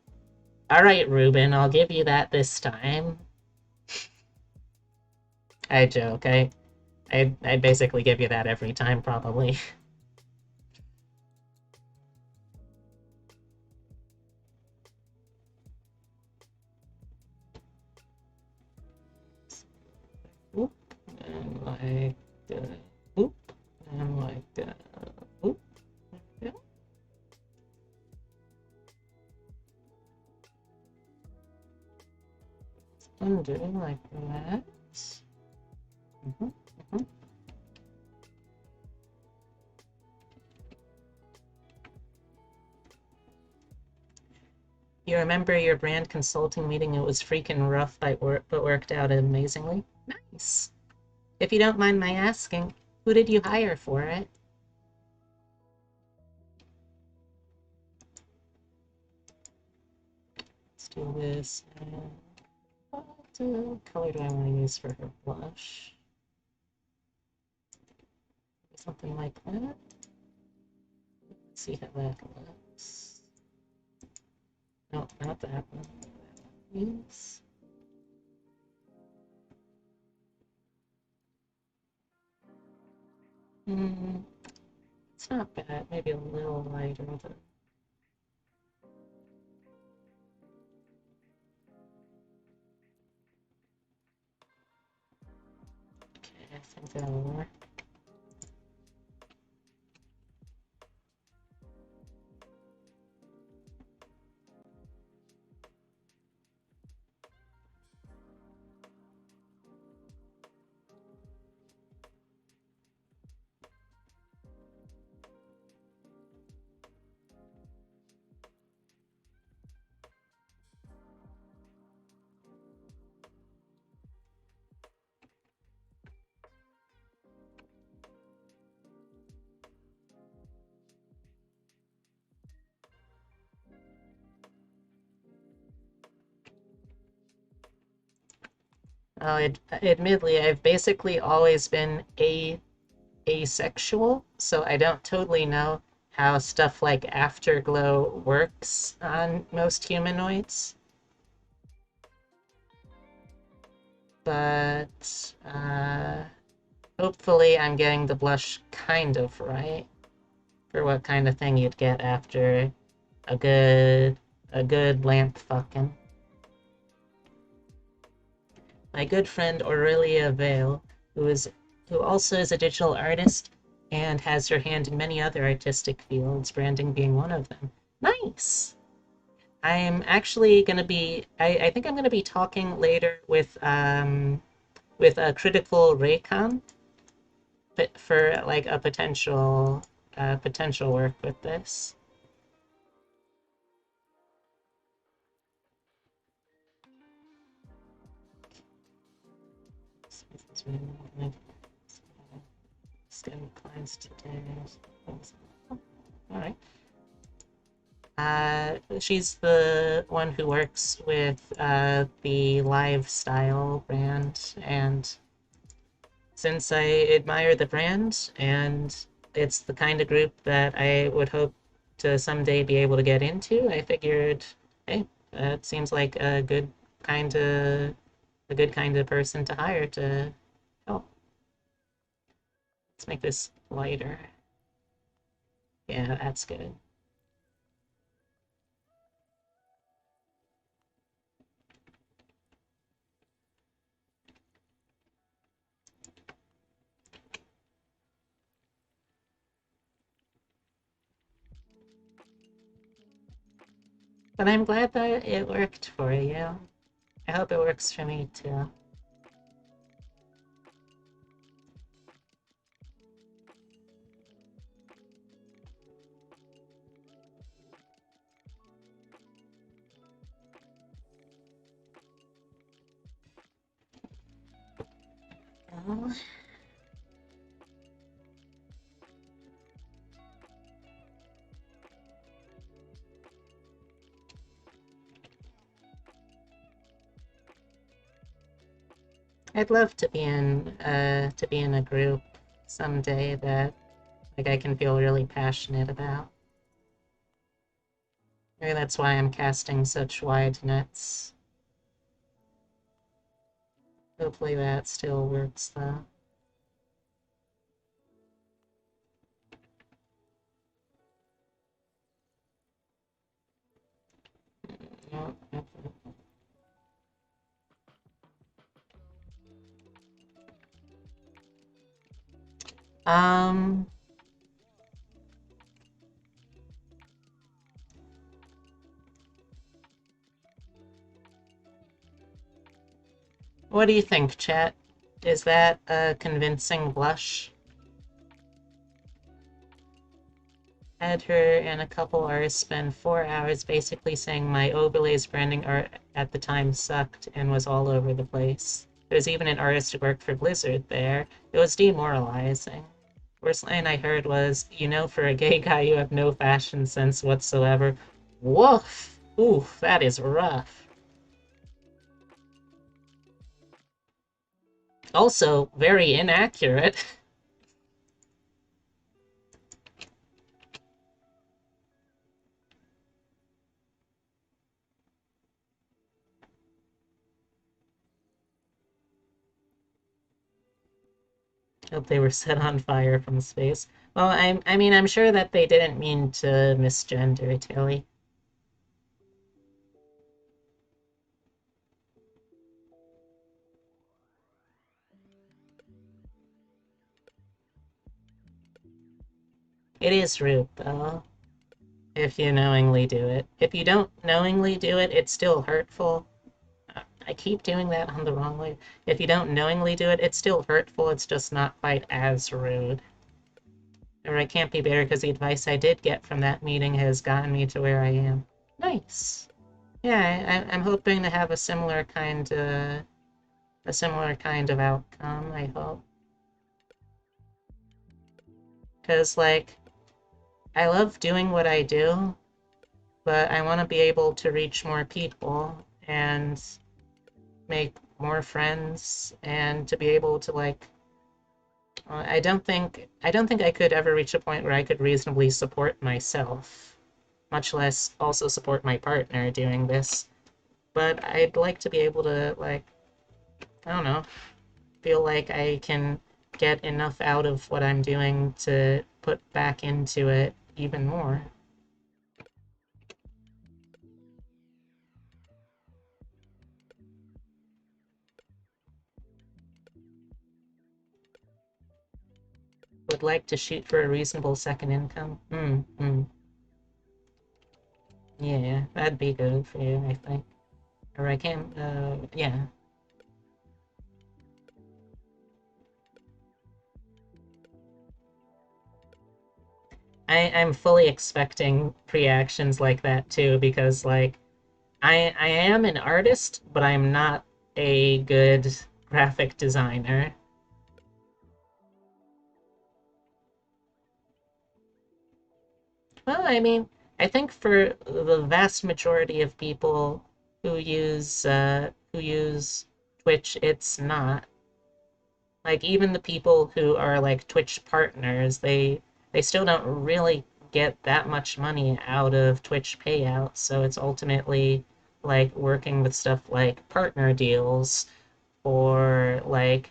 alright, Ruben, I'll give you that this time. I joke, I basically give you that every time, probably. Oop, and like, oop, and like, oop, yeah. Undo like that. Mhm, mhm. You remember your brand consulting meeting? It was freaking rough, but worked out amazingly. Nice. If you don't mind my asking, who did you hire for it? Let's do this. And what color do I want to use for her blush? Something like that. Let's see how that looks. No, not that one. Yes. It's not bad. Maybe a little lighter than. Okay, I think that'll work. Oh, admittedly, I've basically always been asexual, so I don't totally know how stuff like afterglow works on most humanoids. But hopefully I'm getting the blush kind of right for what kind of thing you'd get after a good lamp fucking. My good friend Aurelia Vale, who also is a digital artist and has her hand in many other artistic fields, branding being one of them. Nice. I'm actually gonna be. I think I'm gonna be talking later with a critical Raycon, but for like a potential work with this. Skin clients today. All right. She's the one who works with the lifestyle brand, and since I admire the brand and it's the kind of group that I would hope to someday be able to get into, I figured, hey, it seems like kind of a good kind of person to hire to help. Let's make this lighter. Yeah, that's good. But I'm glad that it worked for you. I hope it works for me too. Oh. I'd love to be in a group someday that like I can feel really passionate about. Maybe that's why I'm casting such wide nets. Hopefully that still works though. Um, what do you think, chat? Is that a convincing blush? Had her and a couple artists spend 4 hours basically saying my overlays branding art at the time sucked and was all over the place. There's even an artist who worked for Blizzard there. It was demoralizing. Worst line I heard was, you know, for a gay guy, you have no fashion sense whatsoever. Woof! Oof, that is rough. Also, very inaccurate. Hope they were set on fire from space. Well, I mean, I'm sure that they didn't mean to misgender Tilly. It is rude, though, if you knowingly do it. If you don't knowingly do it, it's still hurtful. I keep doing that on the wrong way. If you don't knowingly do it, it's still hurtful, it's just not quite as rude. Or I can't be bitter because the advice I did get from that meeting has gotten me to where I am. Nice. Yeah, I'm hoping to have a similar kind of outcome, I hope. Because, like, I love doing what I do, but I want to be able to reach more people and make more friends and to be able to, like, I don't think I could ever reach a point where I could reasonably support myself, much less also support my partner doing this. But I'd like to be able to, like, I don't know, feel like I can get enough out of what I'm doing to put back into it even more. Would like to shoot for a reasonable second income. Yeah, that'd be good for you, I think. Or I can, yeah. I'm fully expecting reactions like that too, because like I am an artist, but I'm not a good graphic designer. Well, I mean, I think for the vast majority of people who use Twitch, it's not. Like even the people who are like Twitch partners, they still don't really get that much money out of Twitch payouts, so it's ultimately like working with stuff like partner deals or like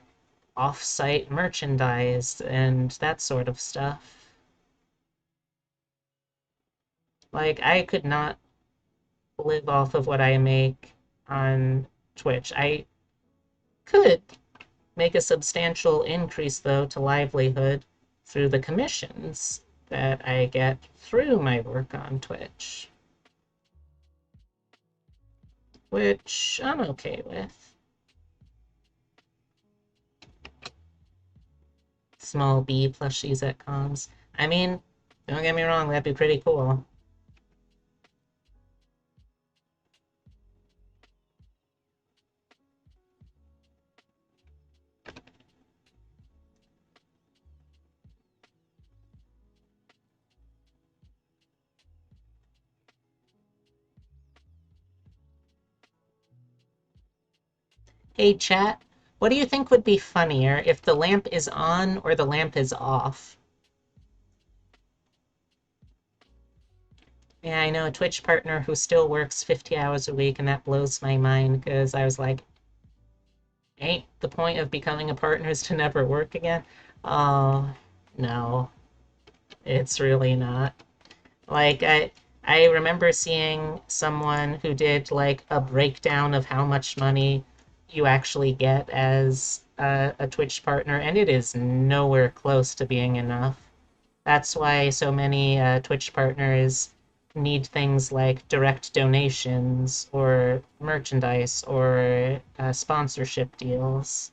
off-site merchandise and that sort of stuff. Like I could not live off of what I make on Twitch. I could make a substantial increase, though, to livelihood through the commissions that I get through my work on Twitch, which I'm okay with. Small bee plushies at cons. I mean, don't get me wrong, that'd be pretty cool. Hey, chat, What do you think would be funnier if the lamp is on or the lamp is off? Yeah, I know a Twitch partner who still works 50 hours a week, and that blows my mind because I was like, ain't the point of becoming a partner is to never work again? Oh, no, it's really not. Like I remember seeing someone who did like a breakdown of how much money you actually get as a Twitch partner, and it is nowhere close to being enough. That's why so many Twitch partners need things like direct donations or merchandise or sponsorship deals.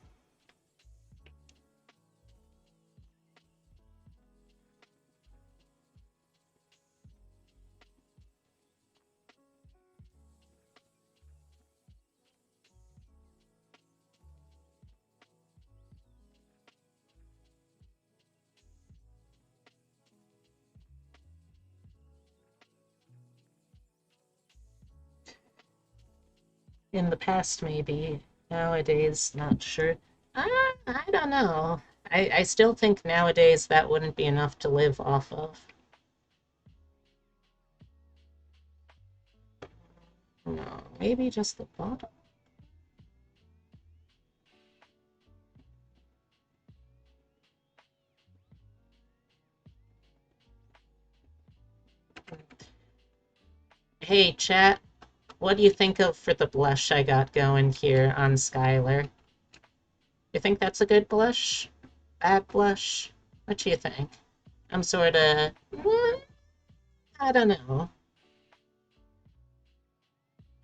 In the past, maybe. Nowadays, not sure. I don't know. I still think nowadays that wouldn't be enough to live off of. No, maybe just the bottom. Hey, chat, what do you think of for the blush I got going here on Skylar? You think that's a good blush? Bad blush? What do you think? I'm sorta... I don't know.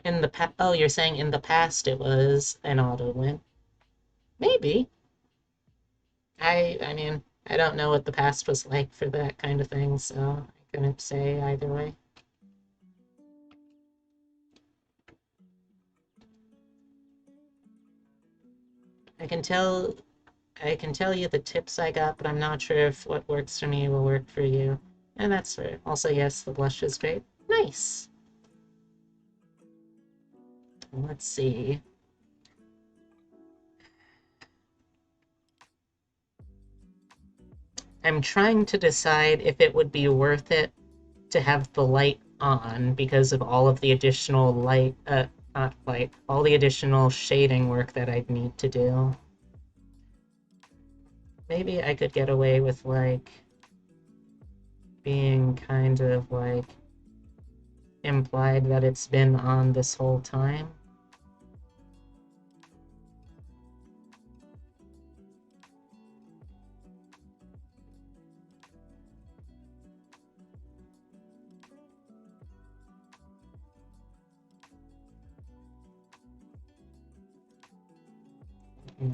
In the oh, you're saying in the past it was an auto win? Maybe. I mean, I don't know what the past was like for that kind of thing, so I couldn't say either way. I can tell I can tell you the tips I got, but I'm not sure if what works for me will work for you. And that's fair. Also, yes, the blush is great. Nice. Let's see. I'm trying to decide if it would be worth it to have the light on because of all of the additional light, not light, all the additional shading work that I'd need to do. Maybe I could get away with, like, being kind of, like, implied that it's been on this whole time.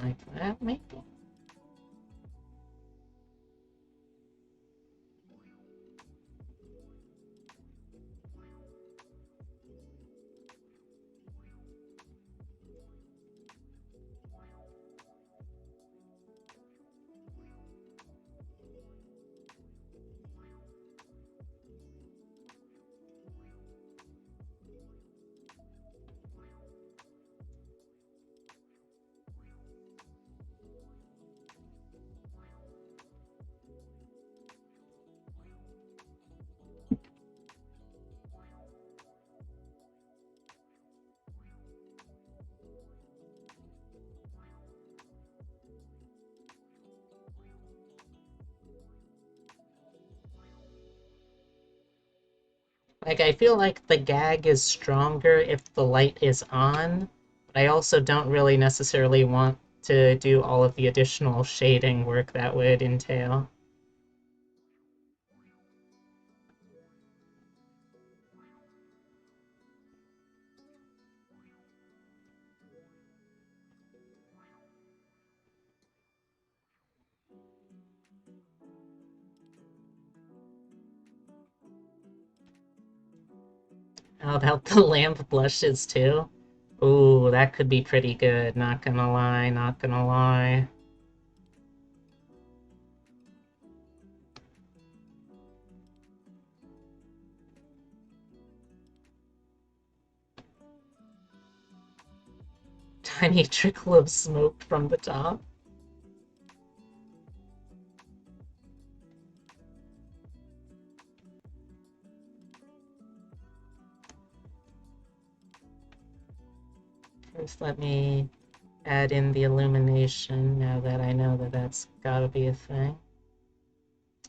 Like that, maybe? Like, I feel like the gag is stronger if the light is on, but I also don't really necessarily want to do all of the additional shading work that would entail. How about the lamp blushes too? Ooh, that could be pretty good, not gonna lie, not gonna lie. tiny trickle of smoke from the top. First, let me add in the illumination now that I know that that's gotta be a thing.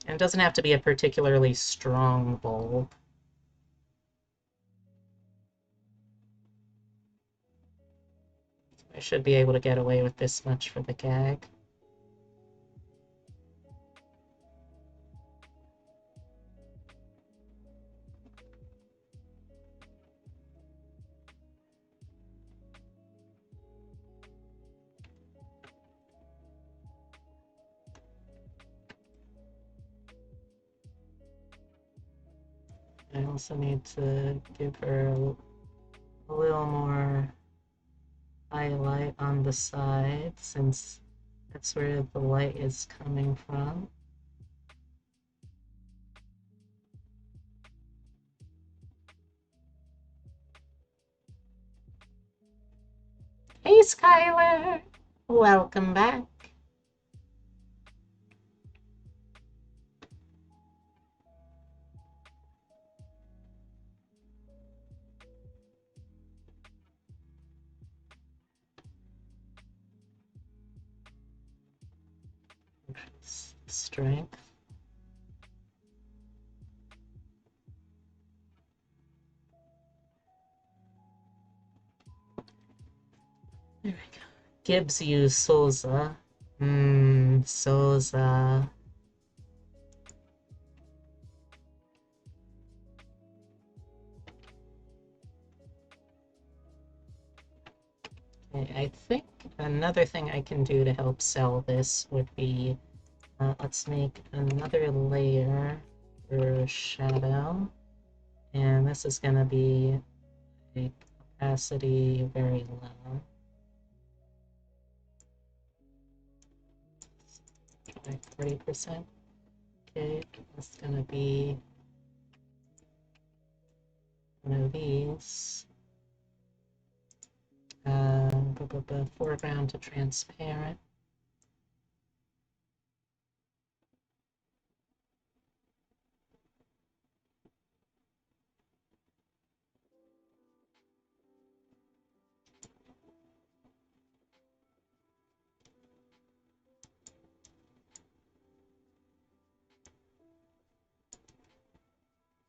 And it doesn't have to be a particularly strong bulb. I should be able to get away with this much for the gag. I also need to give her a little more highlight on the side since that's where the light is coming from. Hey Skylar! Welcome back. Increase strength. There we go. Gibbs used Souza. Souza. I think another thing I can do to help sell this would be, let's make another layer for shadow. And this is gonna be a opacity very low. Like 40%. Okay, that's gonna be one of these. Foreground to transparent.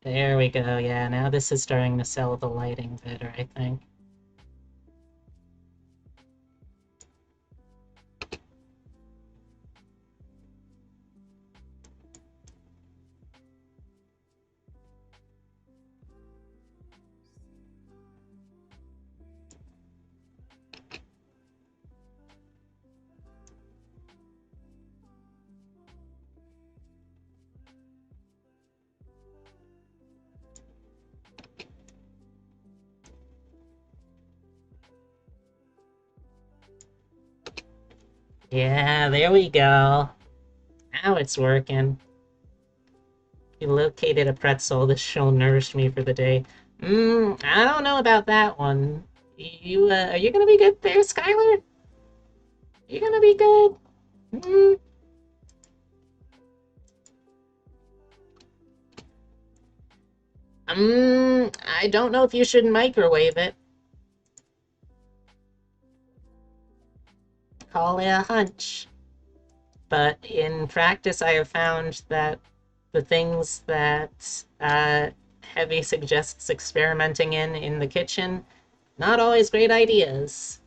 There we go, yeah, now this is starting to sell the lighting better, I think. Yeah, there we go. Now it's working. You located a pretzel. This show nourished me for the day. I don't know about that one. Are you gonna be good there, Skylar? You gonna be good? Mm. I don't know if you should microwave it. Call it a hunch. But in practice, I have found that the things that Heavy suggests experimenting in the kitchen, not always great ideas.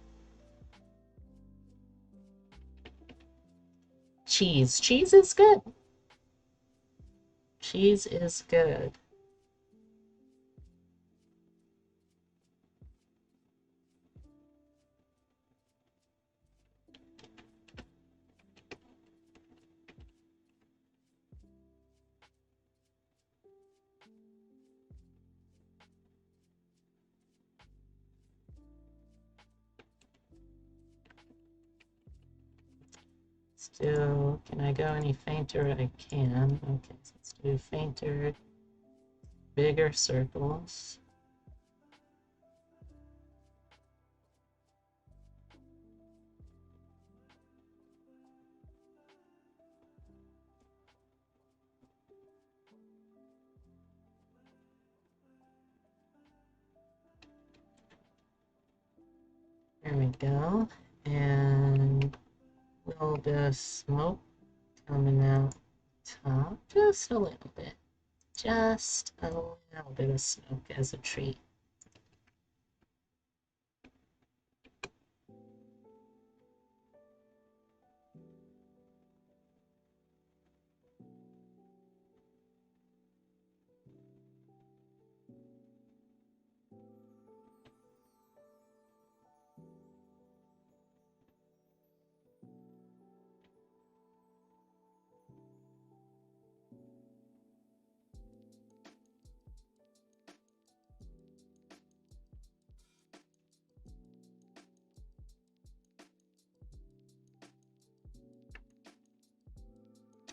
Cheese. Cheese is good. Cheese is good. Still, can I go any fainter? I can. Okay, so let's do fainter, bigger circles. go. And a little bit of smoke coming out top. Just a little bit. Just a little bit of smoke as a treat.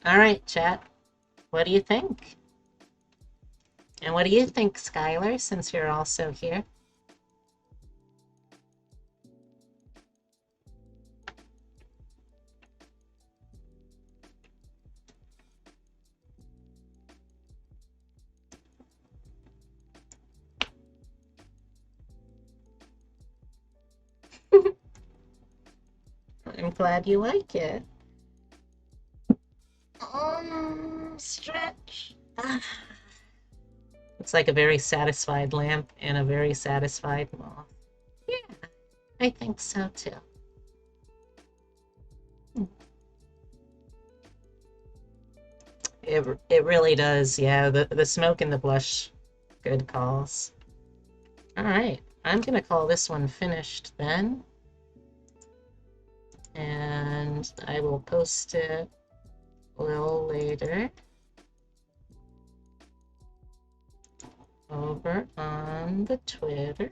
All right, chat. What do you think? And what do you think, Skylar, since you're also here? I'm glad you like it. Stretch. It's like a very satisfied lamp and a very satisfied moth. Yeah, I think so too. It really does, yeah. The smoke and the blush, good calls. All right, I'm gonna call this one finished then, and I will post it a little later over on the Twitter.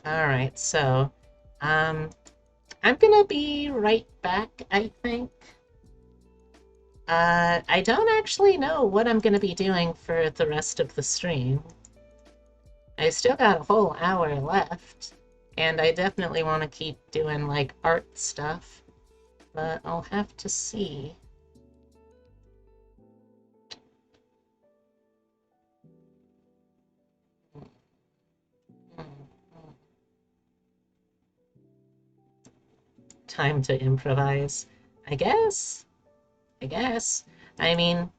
All right, so I'm gonna be right back, I think. I don't actually know what I'm gonna be doing for the rest of the stream. I still got a whole hour left, and I definitely want to keep doing like art stuff, but I'll have to see. Time to improvise, I guess. I mean,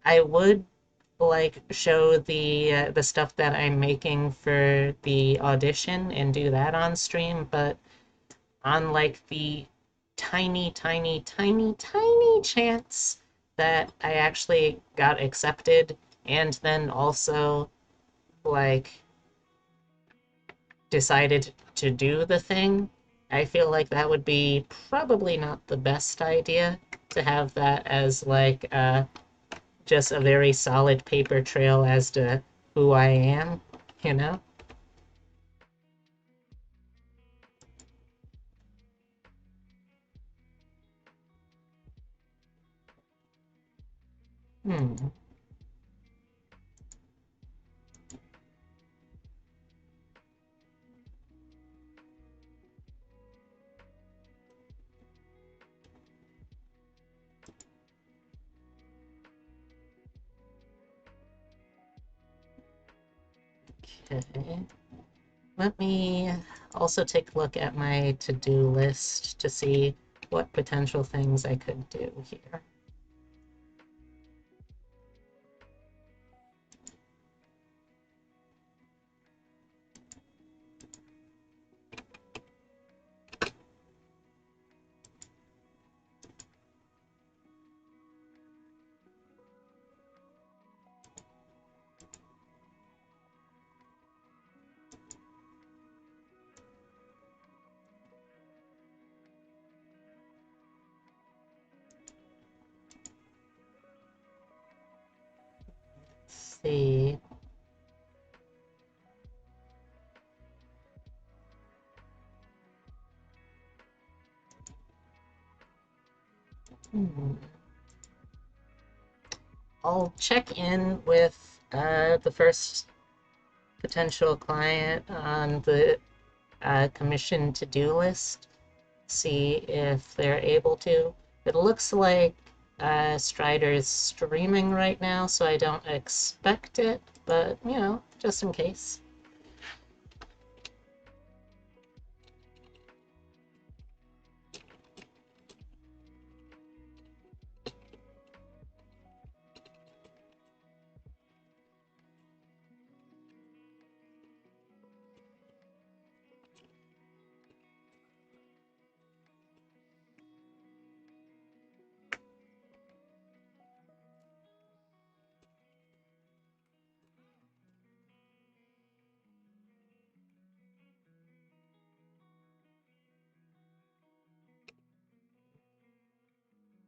I would like show the stuff that I'm making for the audition and do that on stream, but on like the tiny, tiny, tiny, tiny chance that I actually got accepted and then also like decided to do the thing, I feel like that would be probably not the best idea to have that as like just a very solid paper trail as to who I am, you know? Hmm. Okay. Let me also take a look at my to-do list to see what potential things I could do here. Let's see. Hmm. I'll check in with the first potential client on the commission to-do list, see if they're able to. It looks like Strider is streaming right now, so I don't expect it, but just in case.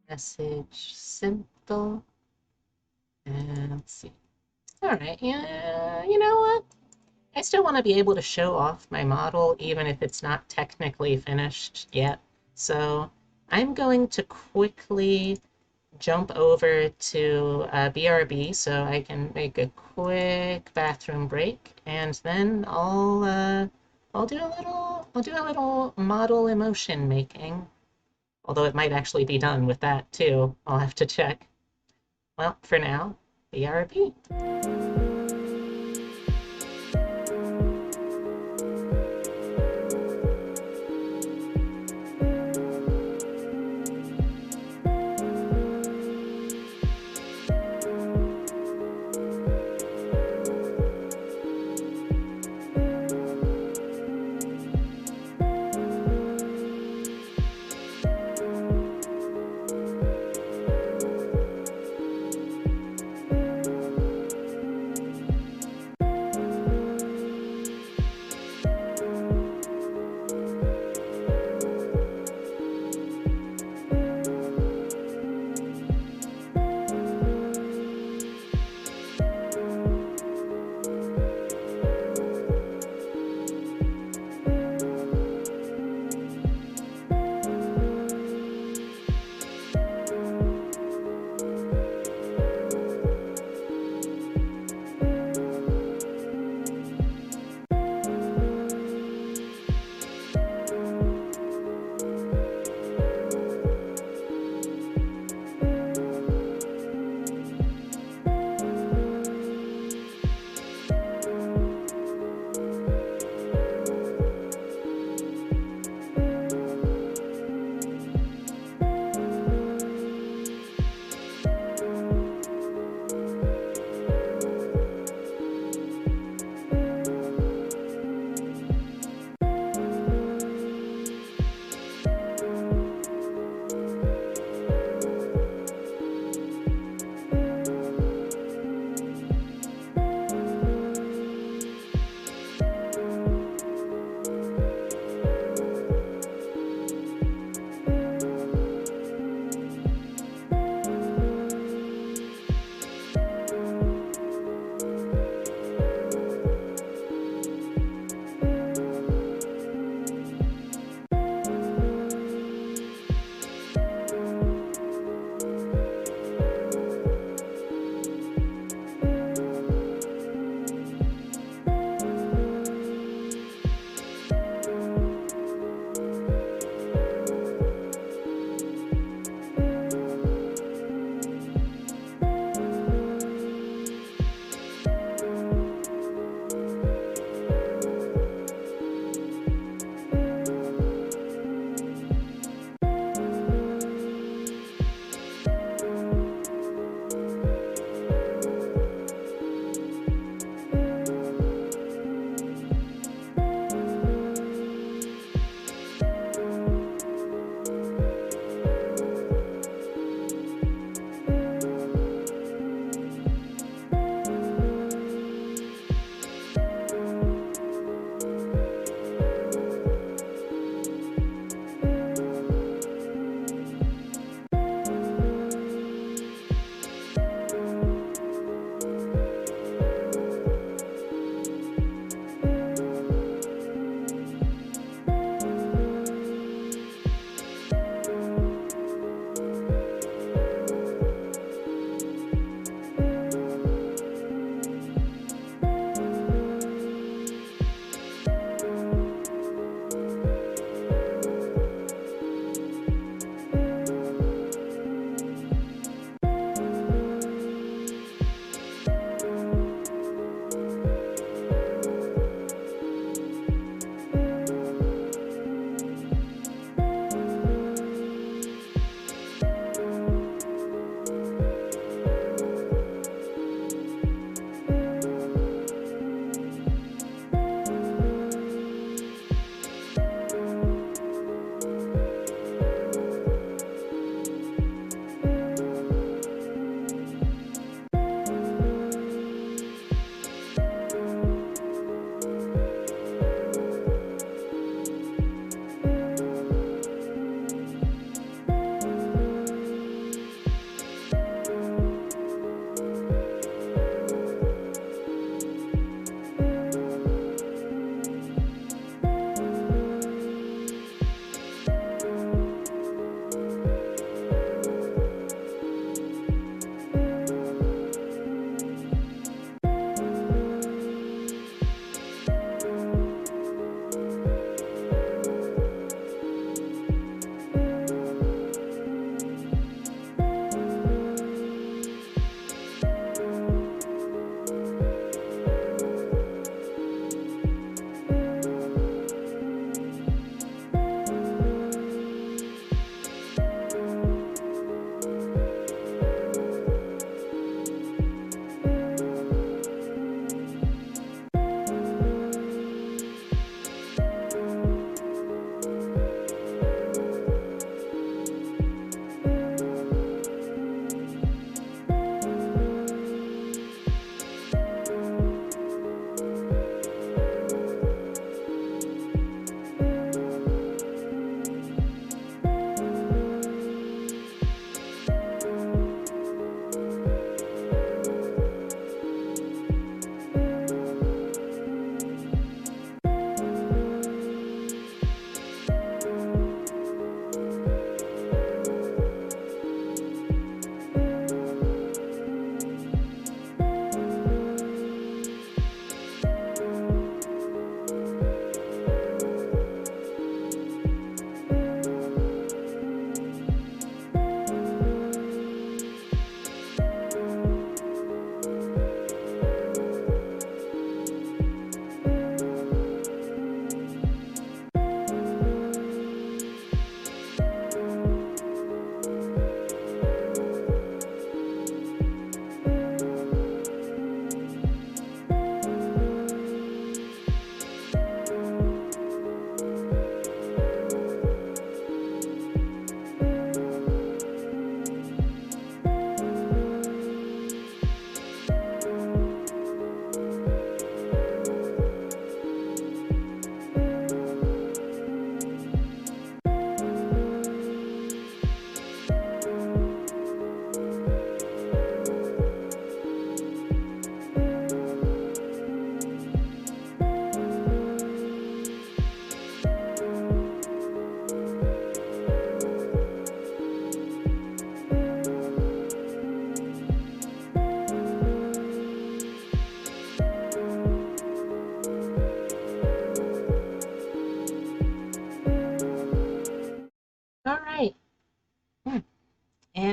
Message simple. And let's see. All right, yeah, you know what? I still want to be able to show off my model even if it's not technically finished yet. So I'm going to quickly jump over to BRB so I can make a quick bathroom break, and then I'll do a little model emotion making. Although it might actually be done with that too. I'll have to check. Well, for now, BRB.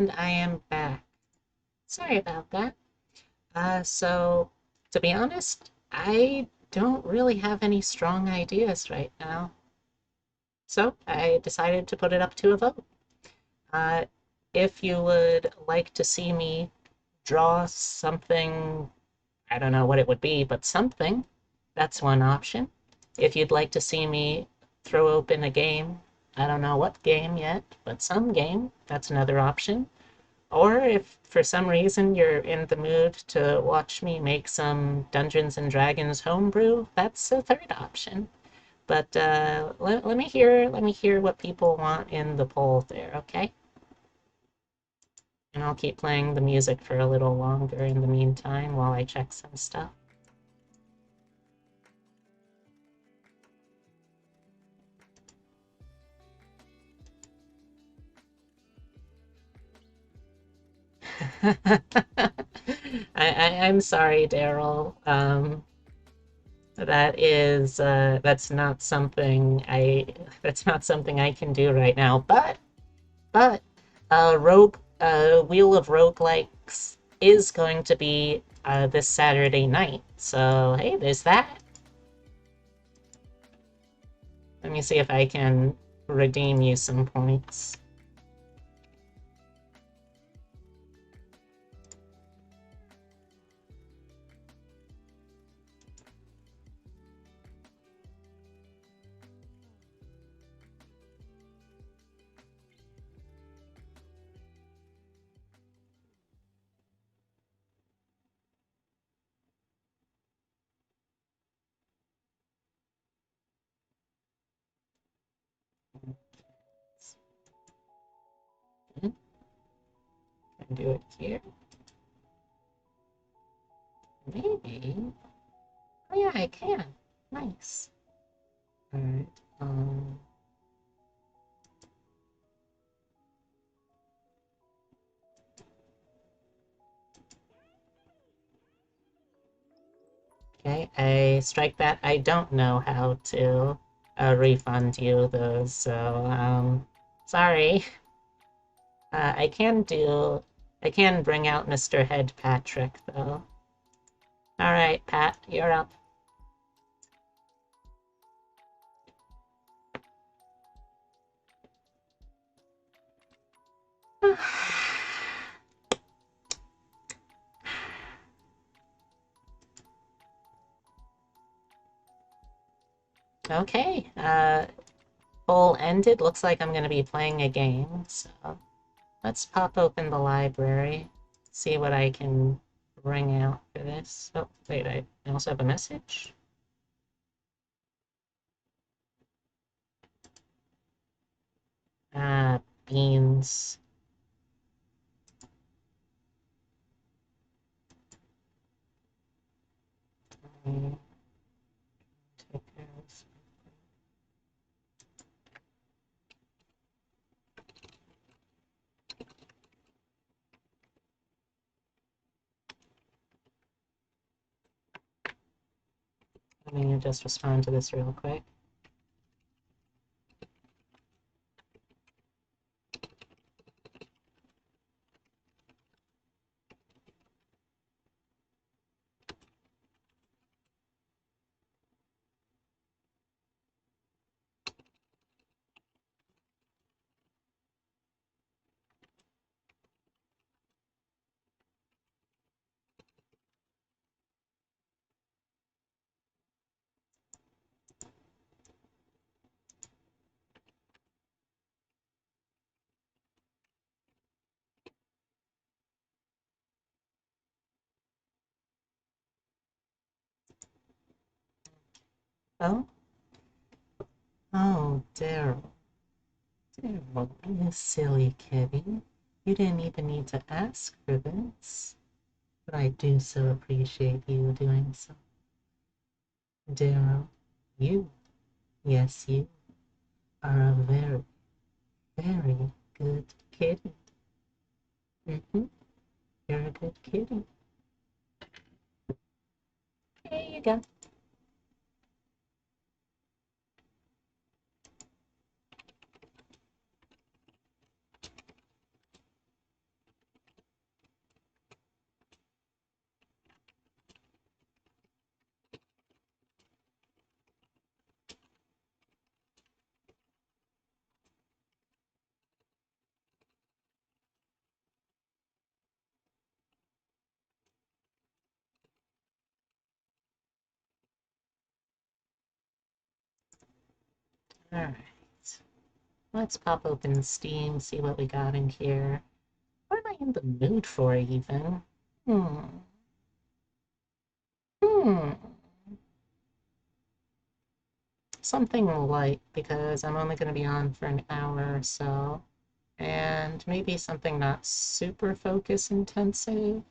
And I am back. Sorry about that. So, to be honest, I don't really have any strong ideas right now. So, I decided to put it up to a vote. Uh, if you would like to see me draw something, I don't know what it would be, but something, that's one option. If you'd like to see me throw open a game, I don't know what game yet, but some game, that's another option. Or if for some reason you're in the mood to watch me make some Dungeons and Dragons homebrew, that's a third option. But let me hear what people want in the poll there, okay? And I'll keep playing the music for a little longer in the meantime while I check some stuff. I'm sorry, Daryl. That's not something I can do right now. But Rogue Wheel of Roguelikes is going to be this Saturday night. So hey, there's that. Let me see if I can redeem you some points. Can do it here. Maybe. Oh yeah, I can. Nice. All right. Okay, I strike that. I don't know how to refund you those, so sorry. I can bring out Mr. Head Patrick though. All right, Pat, you're up. Okay, poll ended. Looks like I'm going to be playing a game, so let's pop open the library, see what I can bring out for this. Oh, wait, I also have a message. Beans. Take care of this. Let me just respond to this real quick. Oh? Oh, Daryl. Daryl, you silly kitty. You didn't even need to ask for this. But I do so appreciate you doing so. Daryl, you, yes, you, are a very, very good kitty. Mm-hmm. You're a good kitty. Here you go. Alright. Let's pop open Steam, see what we got in here. What am I in the mood for, even? Hmm. Hmm. Something light, because I'm only going to be on for an hour or so. And maybe something not super focus intensive.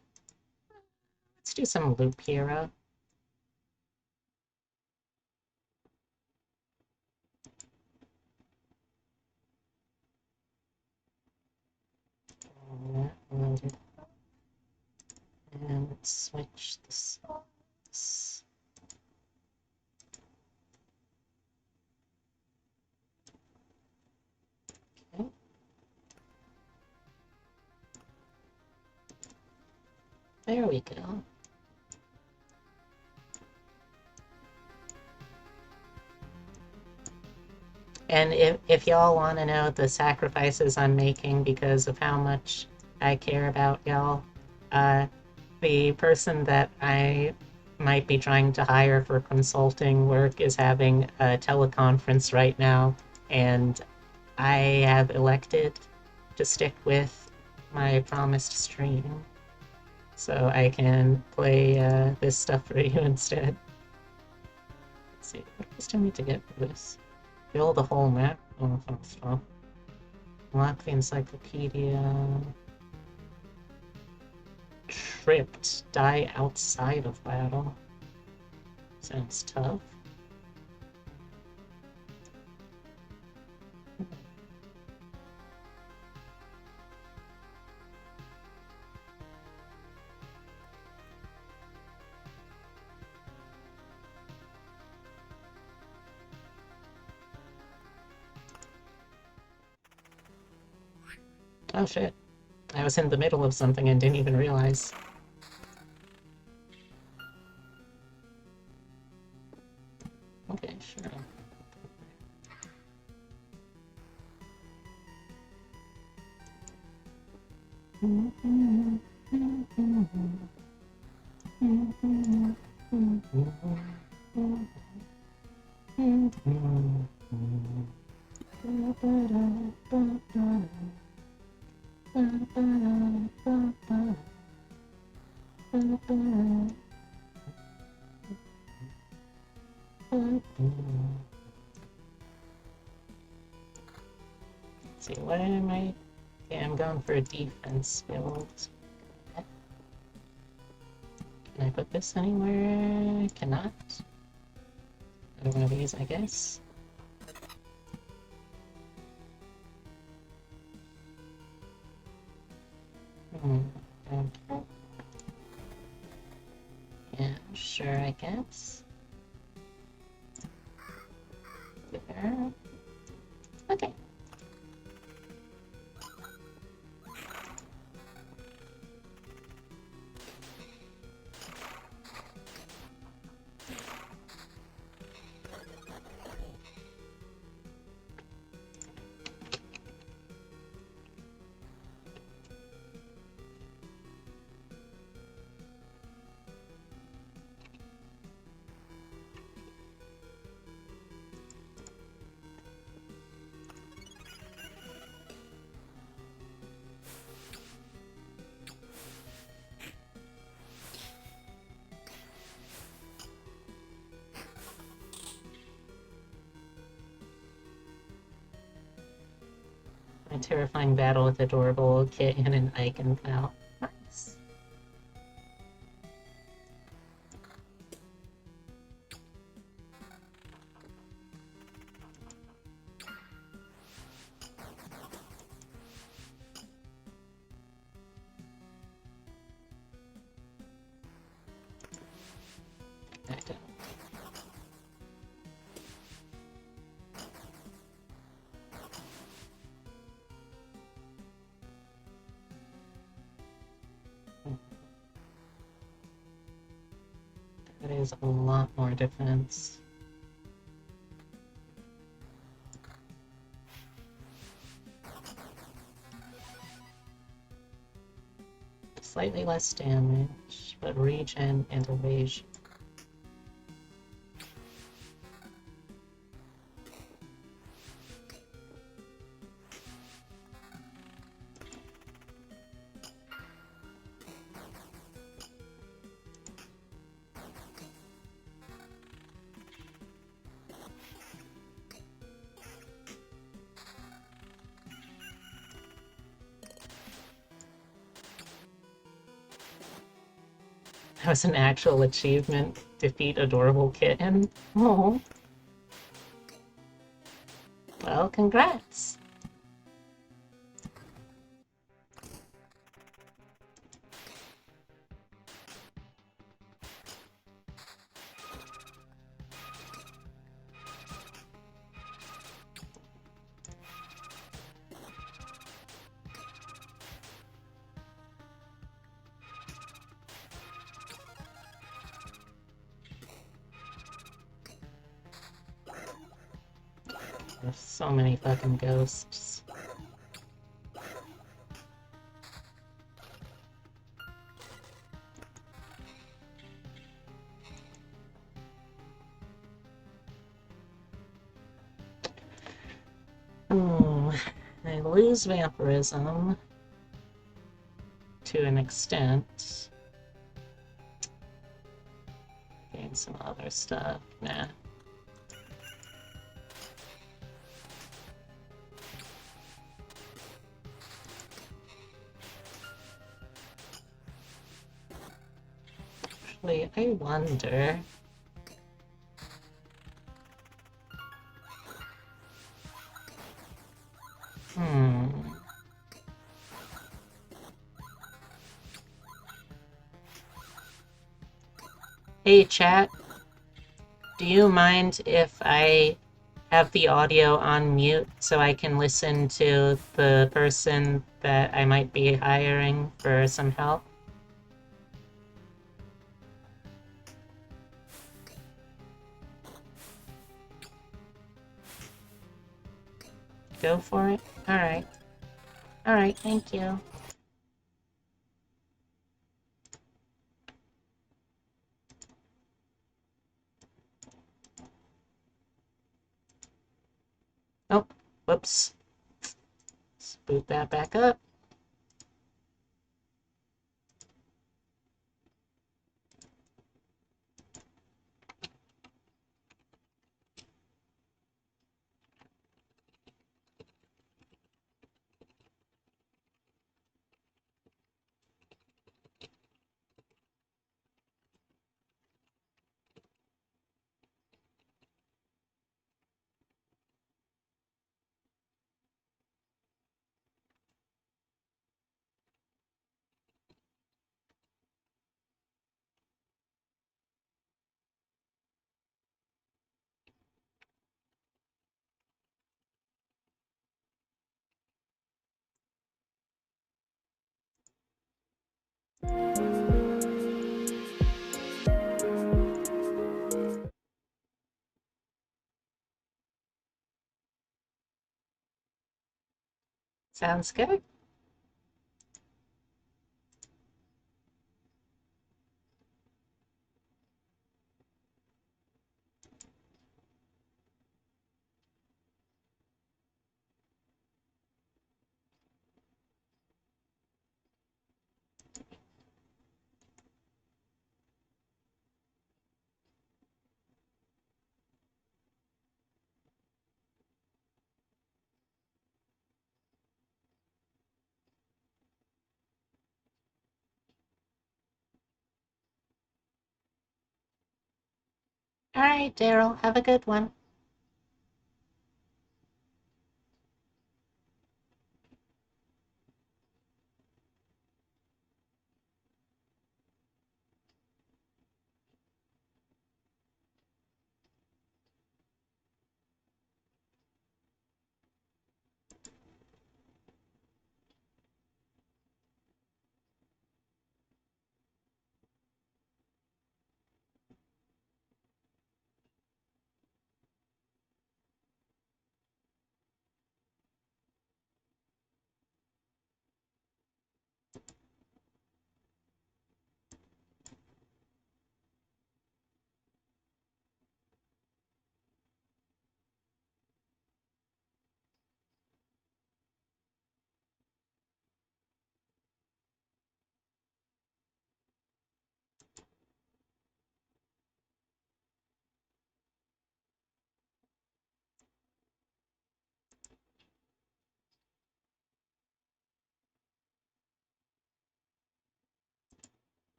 Let's do some Loop Hero. Loaded. And let's switch the songs. Okay. There we go. And if y'all want to know the sacrifices I'm making because of how much I care about y'all, the person that I might be trying to hire for consulting work is having a teleconference right now, and I have elected to stick with my promised stream so I can play this stuff for you instead. Let's see, what else do I need to get for this? Fill the whole map? Oh, stuff. Unlock the encyclopedia. Tripped. Die outside of battle. Sounds tough. Oh shit. I was in the middle of something and didn't even realize. Okay, sure. Let's see, what am I? Okay, I'm going for a defense build. Can I put this anywhere? I cannot. Another one of these, I guess. Okay. Yeah, sure, I guess. There. Okay. A terrifying battle with adorable Kit and an Icon pal. Nice. I don't. That is a lot more defense. Slightly less damage, but regen and evasion. was an actual achievement. Defeat adorable kitten. Oh. Well, congrats. There's so many fucking ghosts. Oh, I lose vampirism to an extent. Gain some other stuff. Nah. Actually, I wonder. Hey, chat. Do you mind if I have the audio on mute so I can listen to the person that I might be hiring for some help? Go for it? Alright. Alright, thank you. Oh, whoops. Let's boot that back up. Sounds good. Alright, Daryl, have a good one.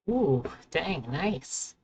Ooh, dang, nice.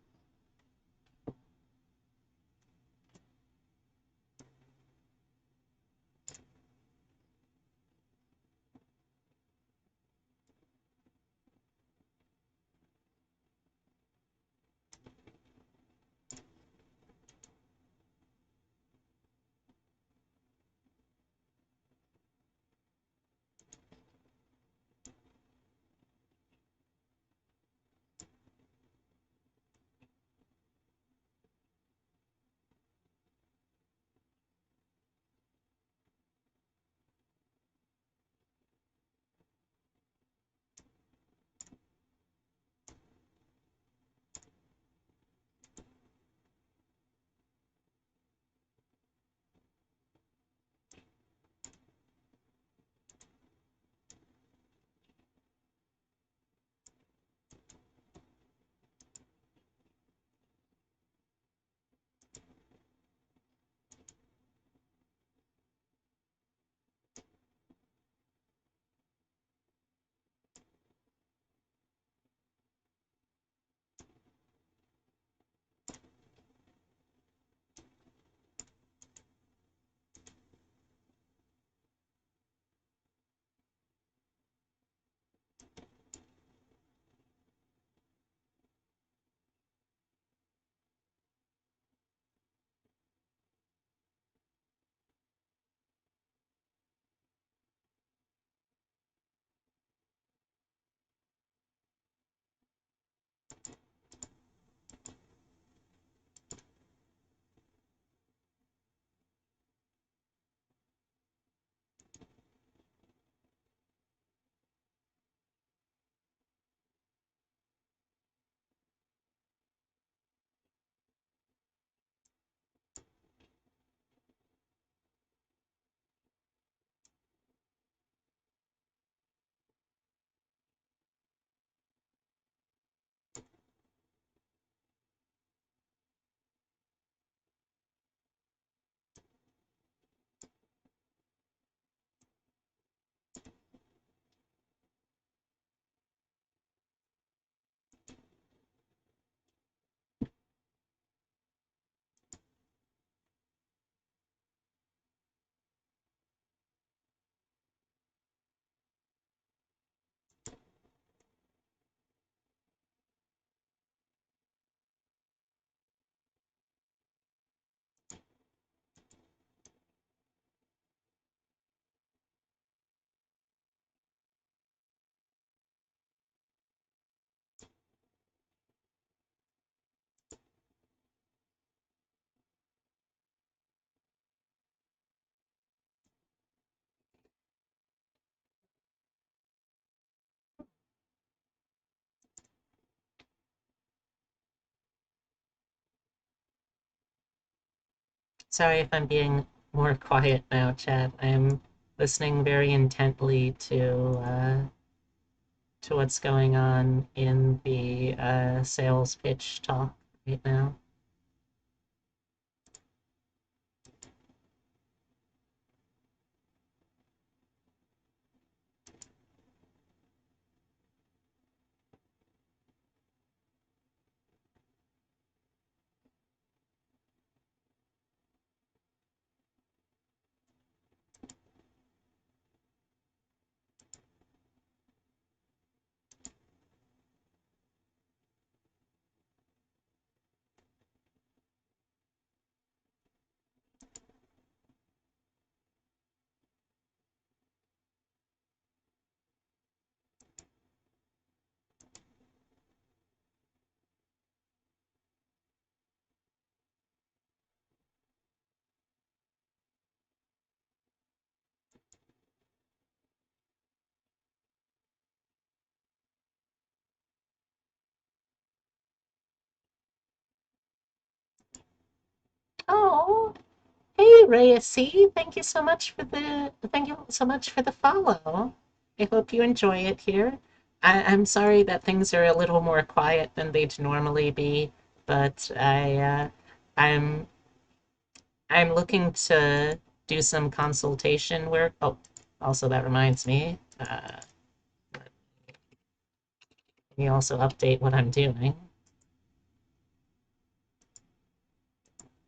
Sorry if I'm being more quiet now, Chad. I'm listening very intently to what's going on in the sales pitch talk right now. Oh, hey Reyesi, thank you so much for the follow. I hope you enjoy it here. I'm sorry that things are a little more quiet than they'd normally be, but I'm I'm looking to do some consultation work. Oh, also that reminds me, Let me also update what I'm doing.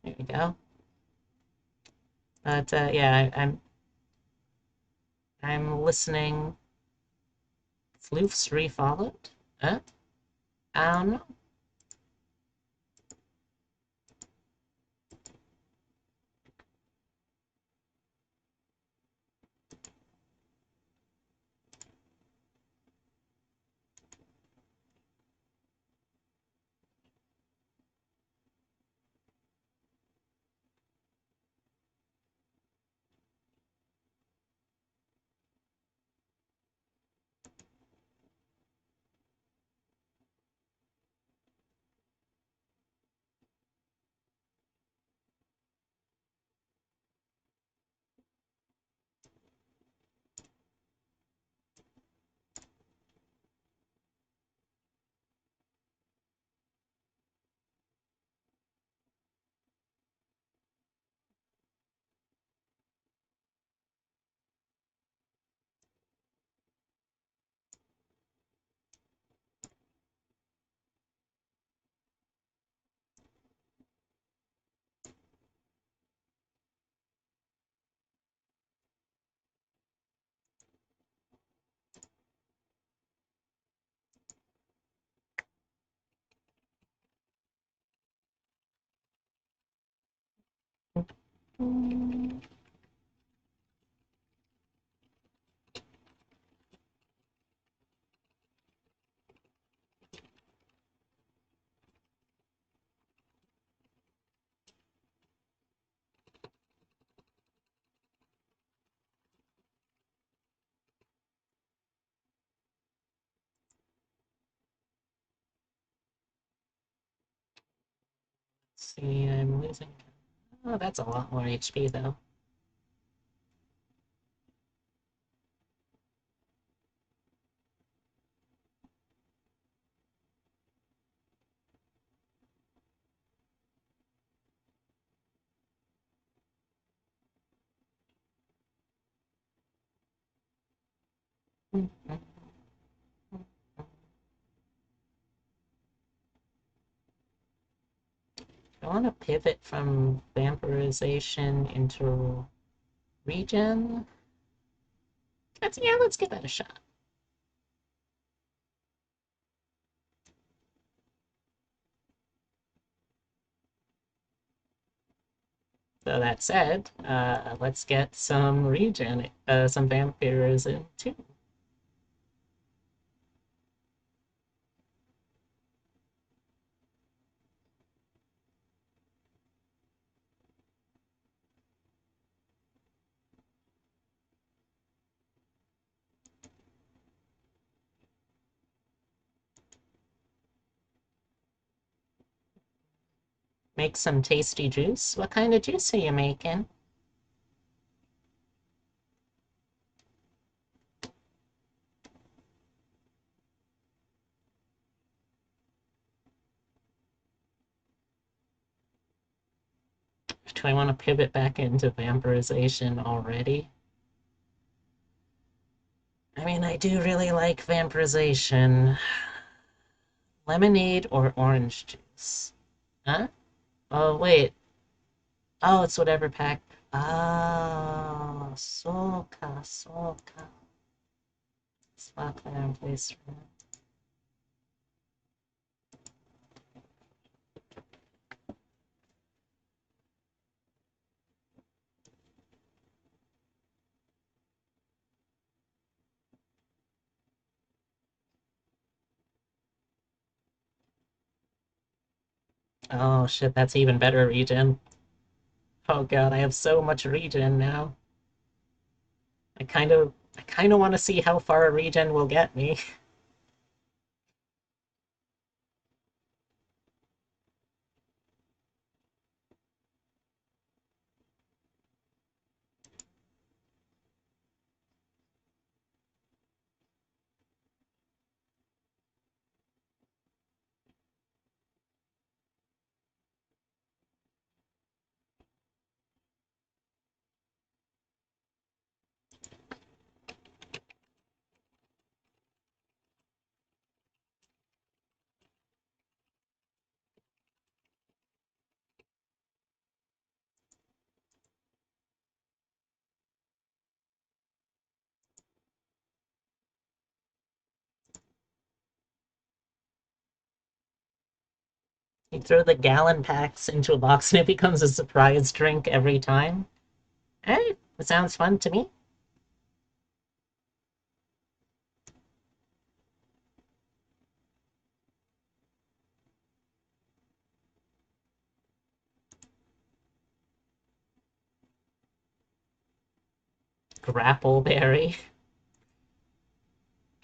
There we go. But yeah, I'm listening. Floof's refollowed? Huh? I don't know. See, I'm losing. Oh, that's a lot more HP though. I want to pivot from vampirization into regen. Yeah, let's give that a shot. So that said, let's get some regen, some vampirism too. Make some tasty juice. What kind of juice are you making? Do I want to pivot back into vampirization already? I mean, I do really like vampirization. Lemonade or orange juice? Huh? Oh, wait. Oh, it's whatever pack. Oh, soka, soka. Swap that in place for that. Oh shit, that's even better regen. Oh god, I have so much regen now. I kind of want to see how far a regen will get me. You throw the gallon packs into a box and it becomes a surprise drink every time. Hey, that sounds fun to me. Grappleberry.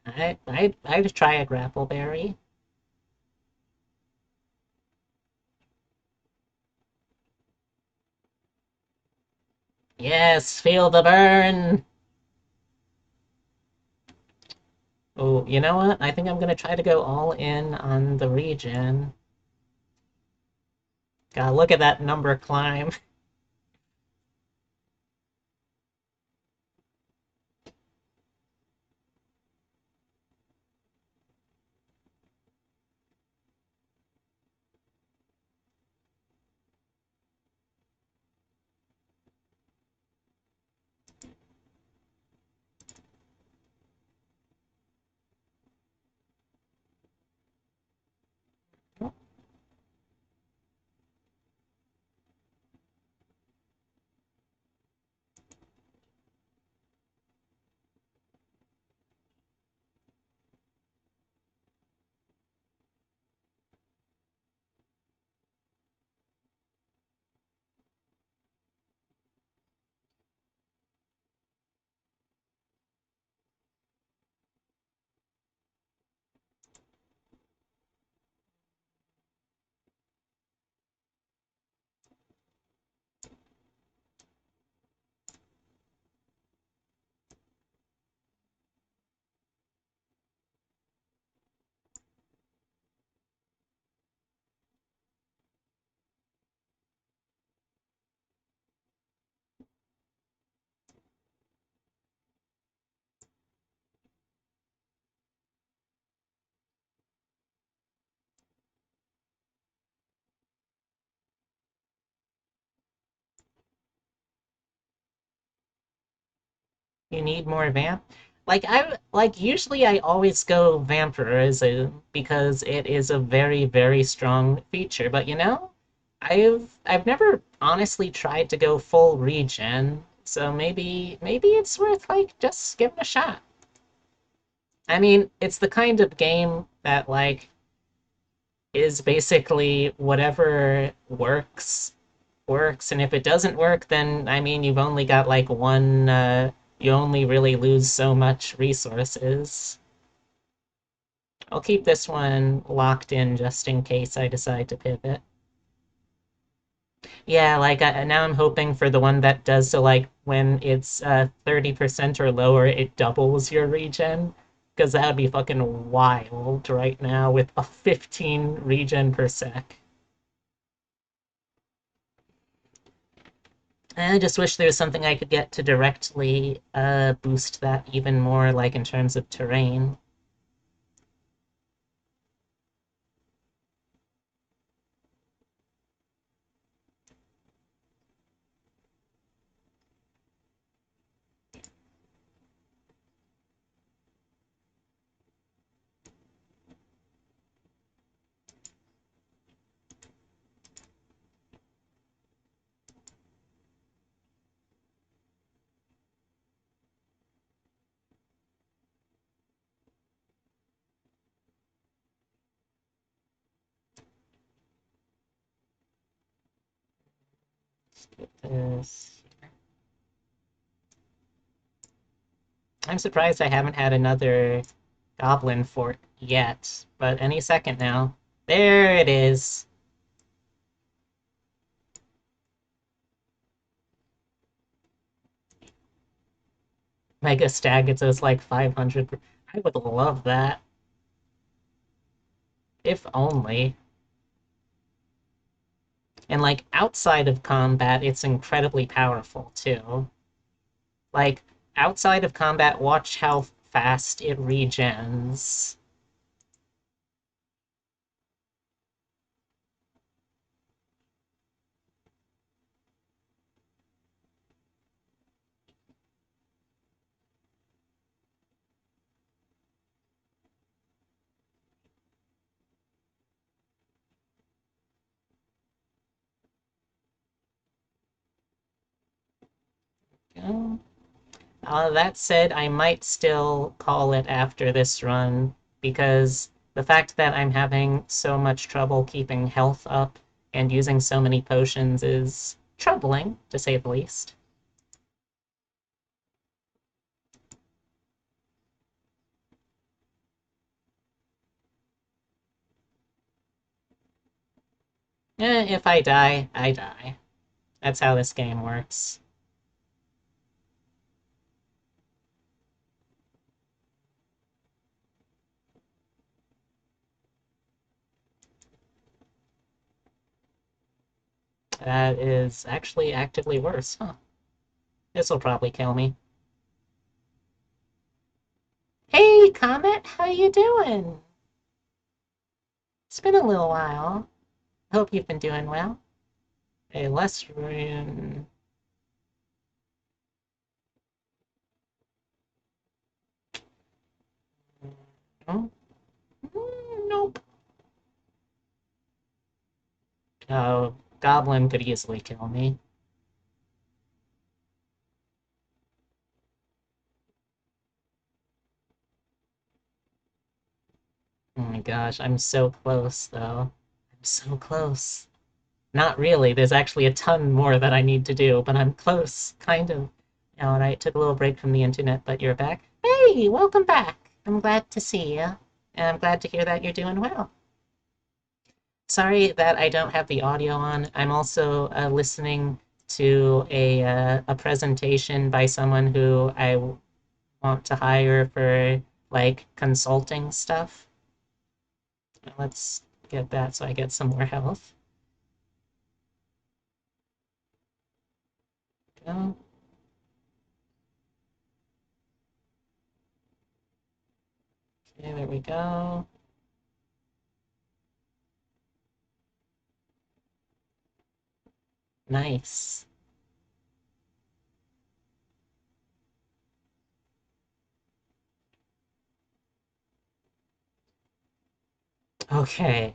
I'd try a grappleberry. Yes, feel the burn. Oh, you know what? I think I'm gonna try to go all in on the regen. God, look at that number climb. You need more vamp. Usually I always go vampirism because it is a very, very strong feature. But you know, I've never honestly tried to go full regen, so maybe it's worth like just giving a shot. I mean, it's the kind of game that like is basically whatever works, and if it doesn't work, then I mean you've only got like one you only really lose so much resources. I'll keep this one locked in just in case I decide to pivot. Yeah, like now I'm hoping for the one that does so like when it's 30% or lower, it doubles your regen. Because that would be fucking wild right now with a 15 regen per sec. I just wish there was something I could get to directly boost that even more, like in terms of terrain. This. I'm surprised I haven't had another goblin fort yet, but any second now. There it is. Mega Stagatos like 500. I would love that. If only. And like outside of combat, it's incredibly powerful too. Like outside of combat, watch how fast it regens. That said, I might still call it after this run because the fact that I'm having so much trouble keeping health up and using so many potions is troubling, to say the least. If I die, I die. That's how this game works. That is actually actively worse, huh? This'll probably kill me. Hey, Comet, how you doing? It's been a little while. Hope you've been doing well. Hey, less rune. No? Nope. Oh, Goblin could easily kill me. Oh my gosh, I'm so close, though. I'm so close. Not really, there's actually a ton more that I need to do, but I'm close, kind of. Alright, took a little break from the internet, but you're back. Hey, welcome back. I'm glad to see you, and I'm glad to hear that you're doing well. Sorry that I don't have the audio on. I'm also listening to a presentation by someone who I want to hire for like consulting stuff. Let's get that so I get some more health. Go. Okay, there we go. Nice. Okay,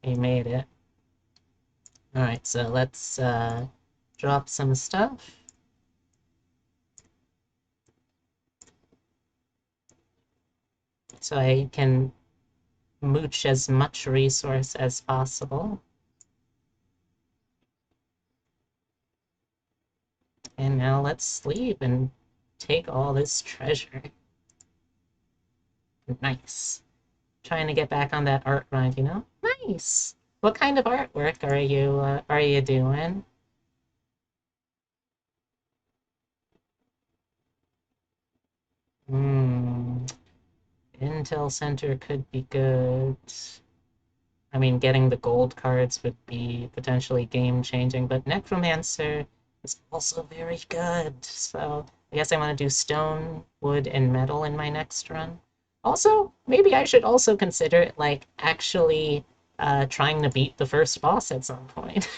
we made it. All right, so let's drop some stuff so I can mooch as much resource as possible. And now let's sleep and take all this treasure. Nice. Trying to get back on that art grind, you know? Nice. What kind of artwork are you doing? Hmm. Intel Center could be good. I mean, getting the gold cards would be potentially game changing, but Necromancer is also very good. So I guess I want to do stone, wood, and metal in my next run. Also, maybe I should also consider like actually trying to beat the first boss at some point.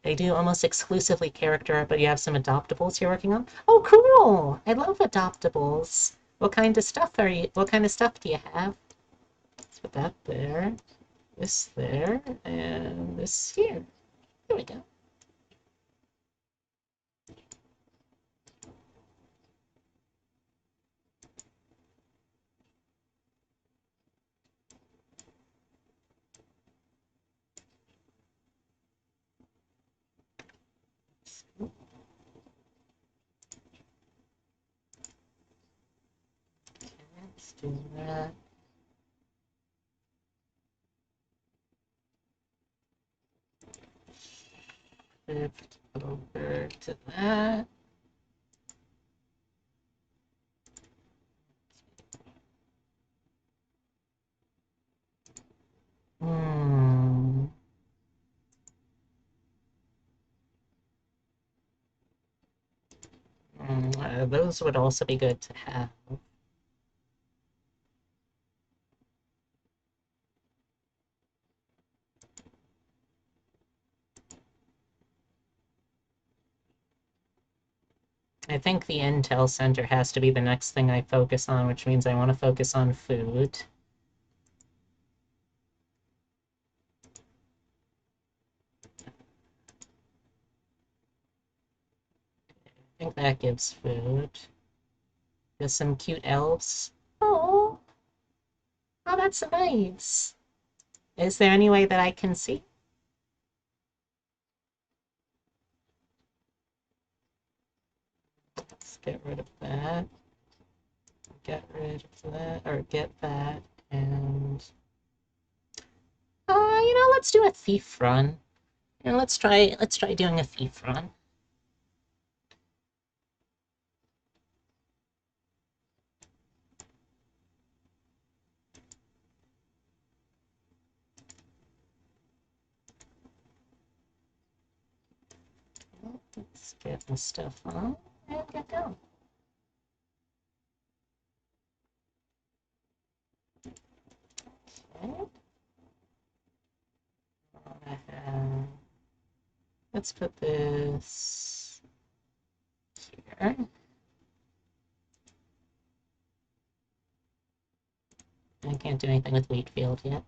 They do almost exclusively character, but you have some adoptables you're working on. Oh, cool! I love adoptables. What kind of stuff are you? What kind of stuff do you have? Let's put that there, this there, and this here. There we go. Let's do that. Shift over to that. Hmm. Those would also be good to have. I think the Intel Center has to be the next thing I focus on, which means I want to focus on food. I think that gives food. There's some cute elves. Oh, oh, that's nice. Is there any way that I can see? Let's get rid of that. Get rid of that, or get that, and let's do a thief run. And let's try doing a thief run. Let's get the stuff on and get going. Okay. Let's put this here. I can't do anything with wheat field yet.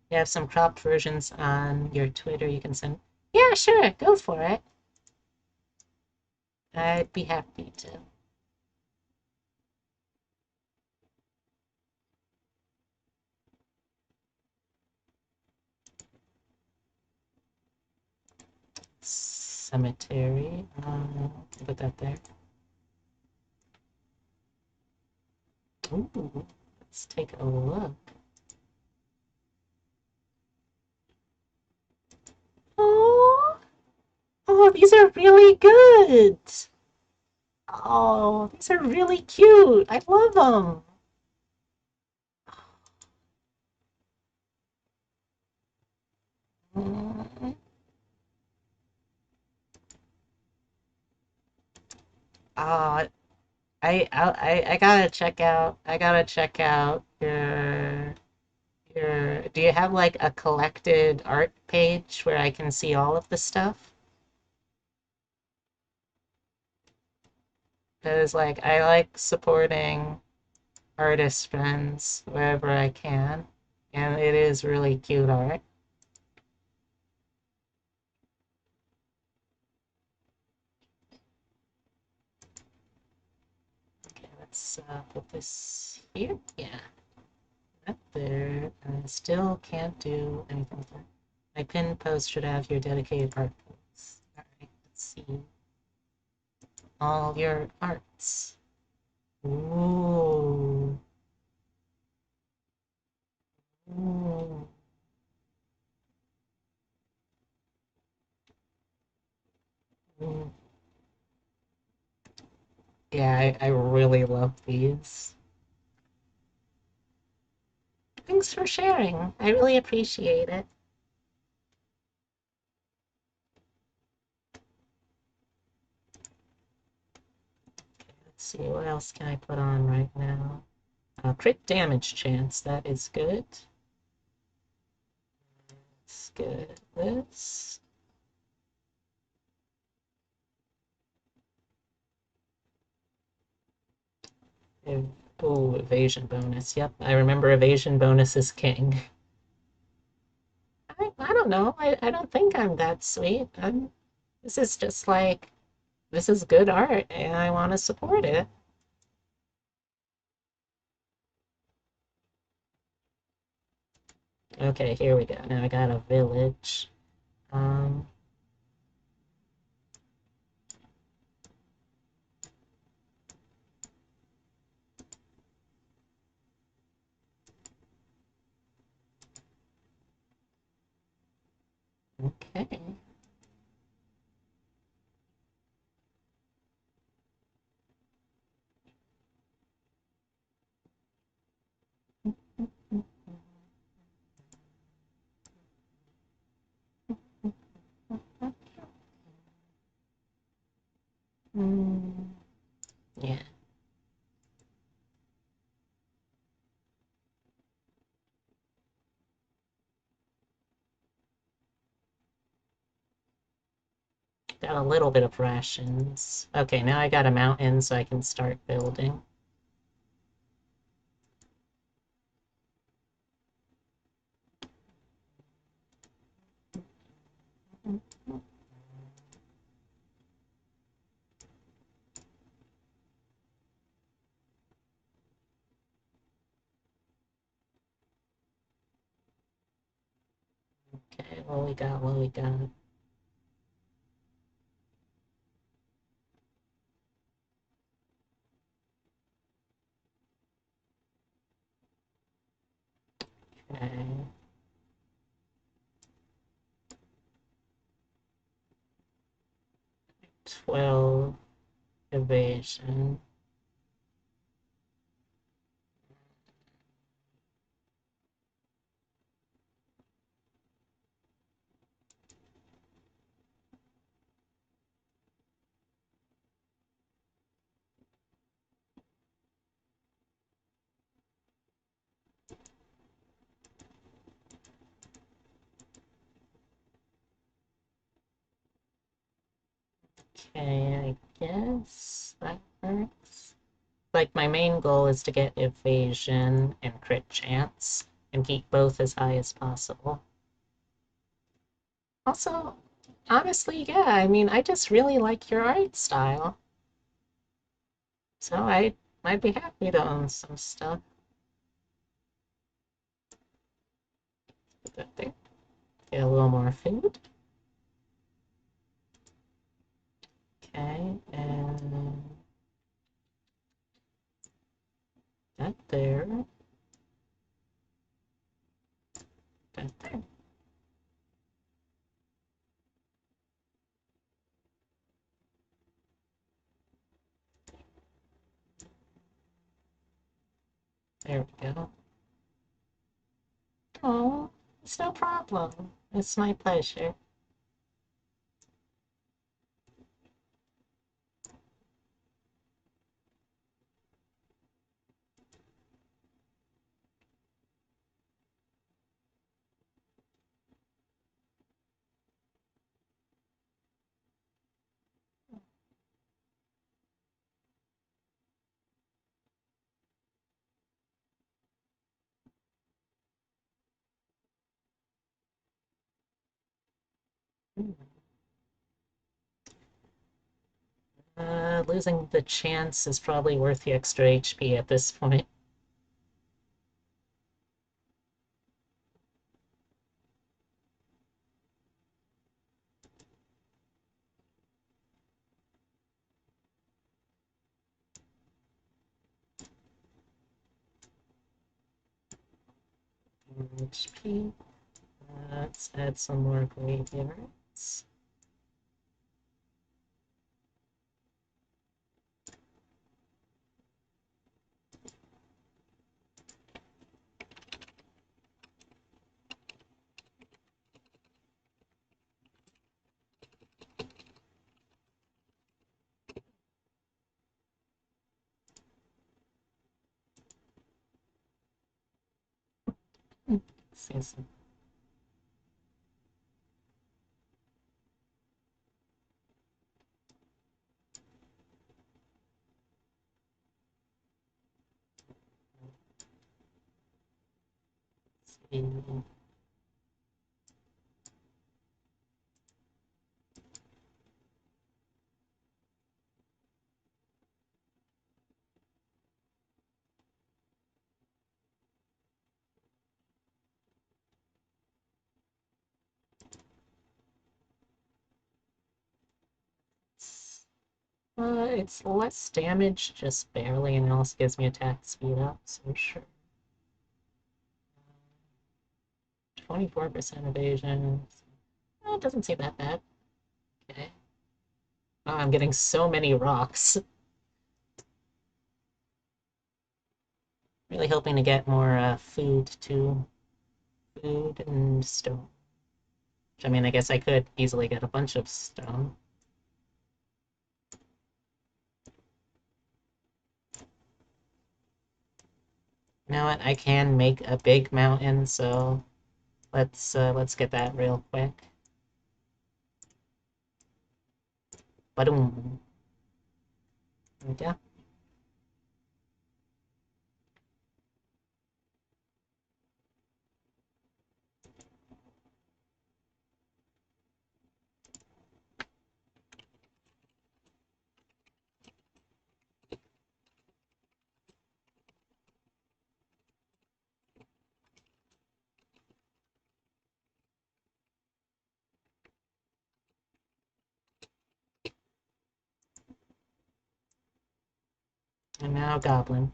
You have some cropped versions on your Twitter you can send. Yeah, sure, go for it. I'd be happy to. Cemetery. Put that there. Ooh, let's take a look. Oh, oh, these are really good. Oh, these are really cute. I love them. Mm. Uh, I gotta check out. I gotta check out your. Do you have like a collected art page where I can see all of the stuff? Because like I like supporting artist friends wherever I can, and it is really cute art. Okay, let's put this here. Yeah, up there. I still can't do anything with that. My pin post should have your dedicated art posts. All right, let's see all your arts. Ooh. Ooh. Ooh. Yeah, I really love these. Thanks for sharing. I really appreciate it. Let's see, what else can I put on right now? Crit damage chance, that is good. Let's get this. Oh, evasion bonus. Yep, I remember evasion bonus is king. I don't know. I don't think I'm that sweet. This is just like, this is good art, and I want to support it. Okay, here we go. Now I got a village. Um, okay. Mm, yeah, got a little bit of rations. Okay, now I got a mountain so I can start building. What we got? What we got? Okay. 12 evasion. Okay, I guess that works. Like, my main goal is to get evasion and crit chance and keep both as high as possible. Also, honestly, yeah, I mean, I just really like your art style. So I'd be happy to own some stuff. Put that there. Get a little more food. Okay, and that there. That there. There we go. Oh, it's no problem. It's my pleasure. Losing the chance is probably worth the extra HP at this point. HP. Let's add some more graveyards. See some. See. It's less damage, just barely, and it also gives me attack speed up, so sure. 24% evasion. Oh, it doesn't seem that bad. Okay. Oh, I'm getting so many rocks. Really hoping to get more food too. Food and stone. Which, I mean, I guess I could easily get a bunch of stone. You know what? I can make a big mountain, so let's get that real quick. Ba-doom. There we go. And now Goblin.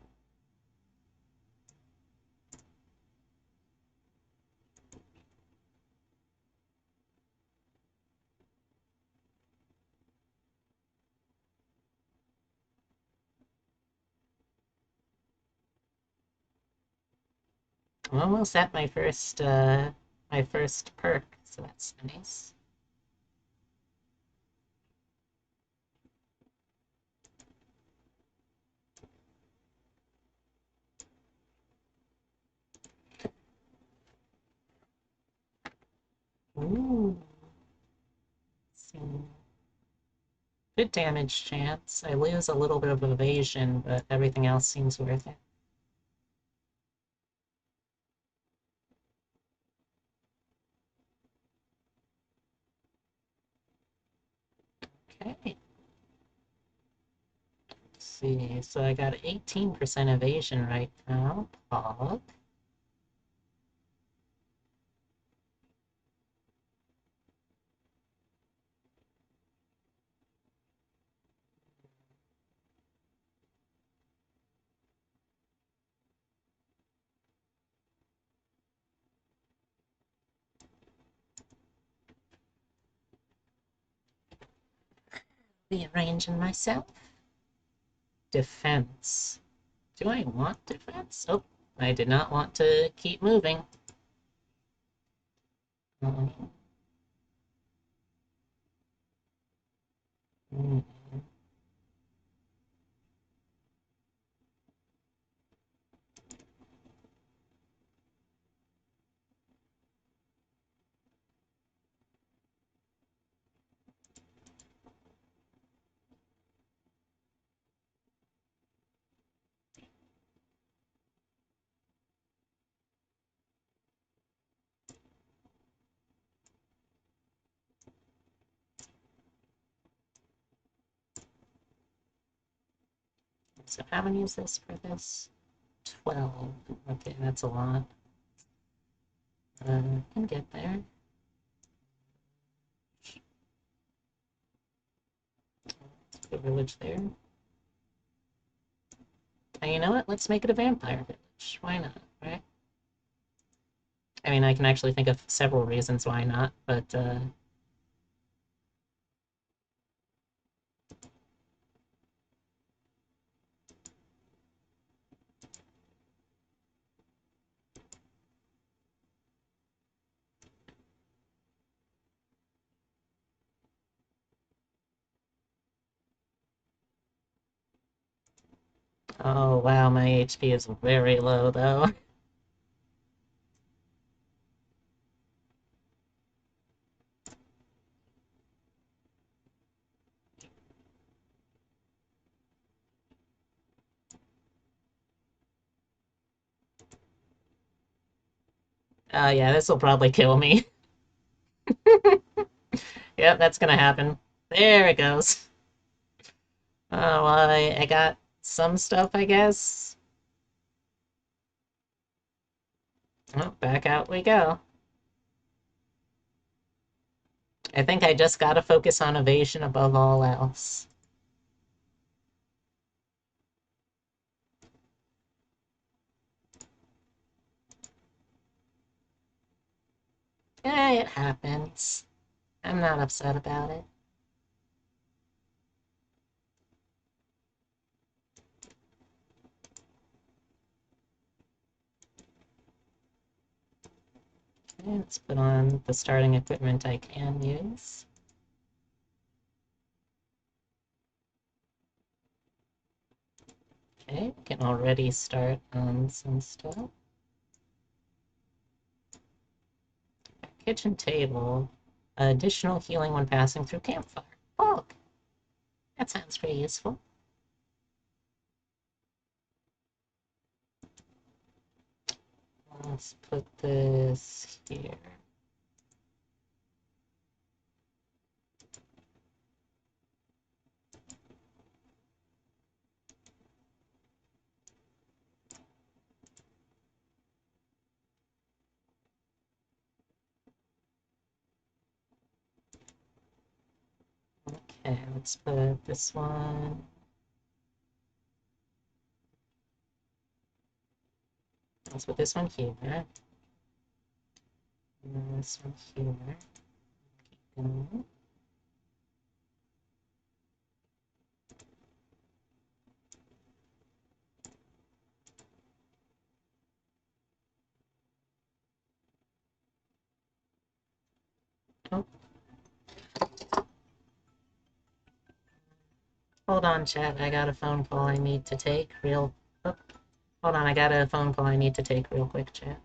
I'm almost at my first perk, so that's nice. Ooh. Let's see. Good damage chance. I lose a little bit of evasion, but everything else seems worth it. Okay. Let's see. So I got 18% evasion right now. Pog. Rearranging myself. Defense. Do I want defense? Oh, I did not want to keep moving. Um, mm, so how many is this for this? 12. Okay, that's a lot. Can get there. Let's put a village there. And you know what? Let's make it a vampire village. Why not, right? I mean, I can actually think of several reasons why not, but oh wow, my HP is very low though. Yeah, this will probably kill me. Yep, that's gonna happen. There it goes. Oh, well, I got some stuff, I guess. Oh, back out we go. I think I just gotta focus on evasion above all else. Eh, it happens. I'm not upset about it. Okay, let's put on the starting equipment I can use. Okay, we can already start on some stuff. Kitchen table. Additional healing when passing through campfire. Oh, that sounds pretty useful. Let's put this here. Okay, let's put this one. let's put this one here. And this one here. Keep going. Oh, hold on, chat. I got a phone call I need to take real. Oh, hold on, I got a phone call I need to take real quick, chat.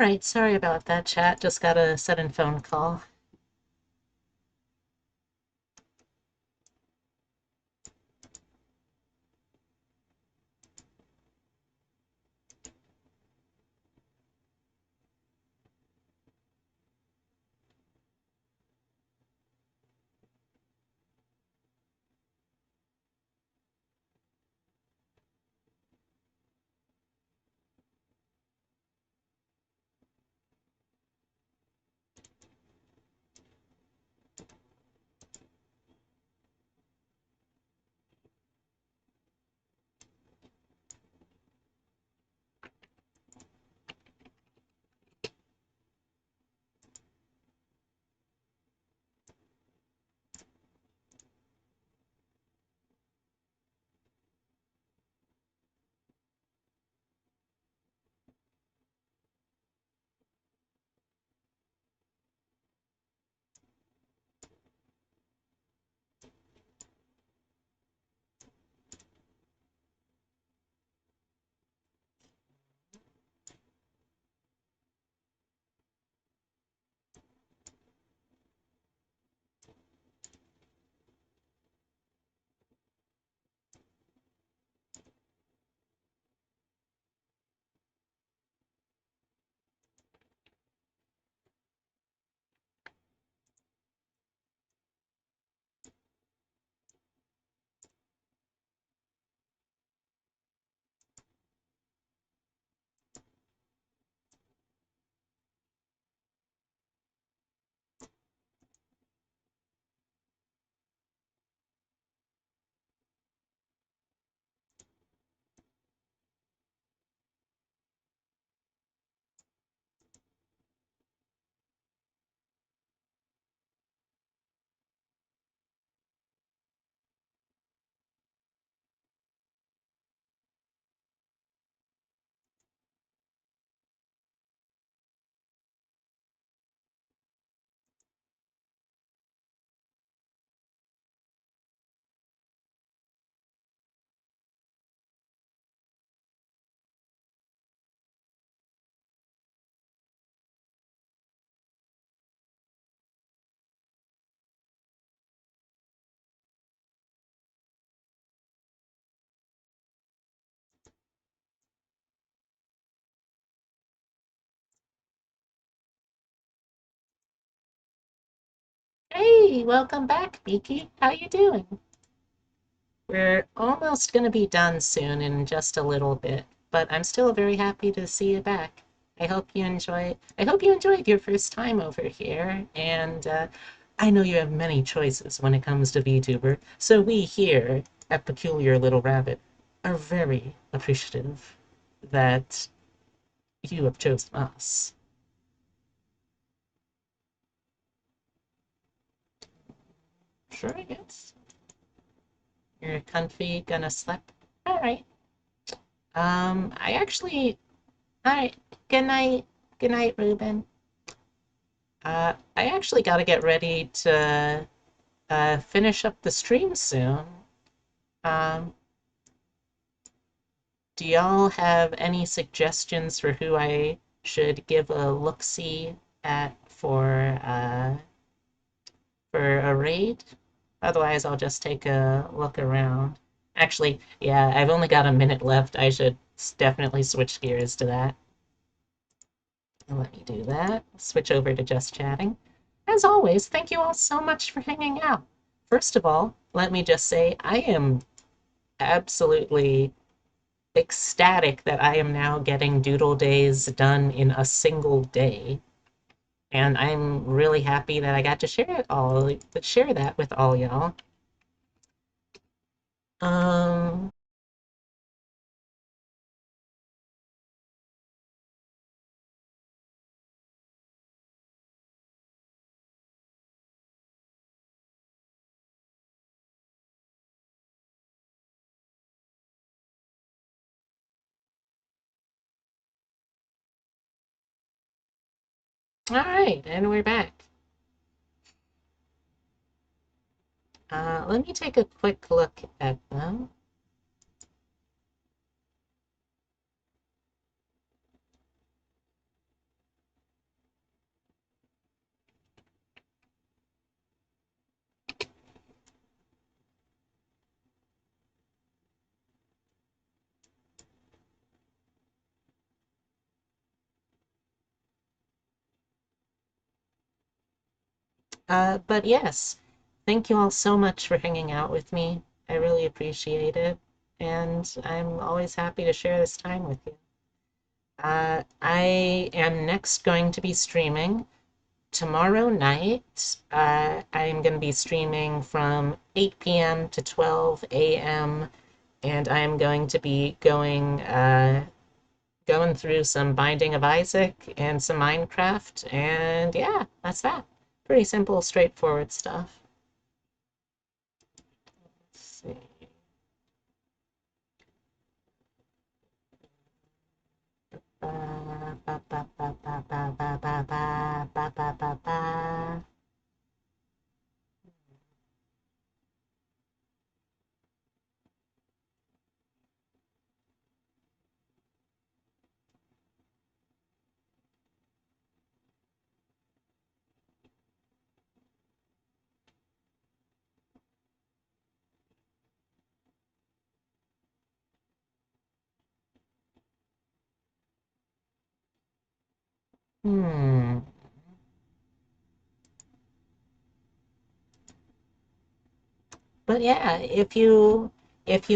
Alright, sorry about that, chat. Just got a sudden phone call. Hey, welcome back, Beaky. How you doing? We're almost going to be done soon in just a little bit, but I'm still very happy to see you back. I hope you enjoyed your first time over here, and I know you have many choices when it comes to VTuber, so we here at Peculiar Little Rabbit are very appreciative that you have chosen us. Sure, I guess. You're comfy, gonna sleep? All right. I actually All right. Good night. Good night, Ruben. I actually got to get ready to finish up the stream soon. Um, do y'all have any suggestions for who I should give a look-see at for a raid? Otherwise, I'll just take a look around. Actually, yeah, I've only got a minute left. I should definitely switch gears to that. Let me do that. Switch over to just chatting. As always, thank you all so much for hanging out. First of all, let me just say I am absolutely ecstatic that I am now getting doodle days done in a single day. And I'm really happy that I got to share that with all y'all. Um, all right, and we're back. Let me take a quick look at them. But yes, thank you all so much for hanging out with me. I really appreciate it, and I'm always happy to share this time with you. I am next going to be streaming tomorrow night. I'm going to be streaming from 8 p.m. to 12 a.m., and I'm going to be going through some Binding of Isaac and some Minecraft, and yeah, that's that. Pretty simple, straightforward stuff. Let's see. Ba, ba, ba, ba, ba, ba, ba, ba, ba, ba, ba, ba. Hmm. But yeah, if you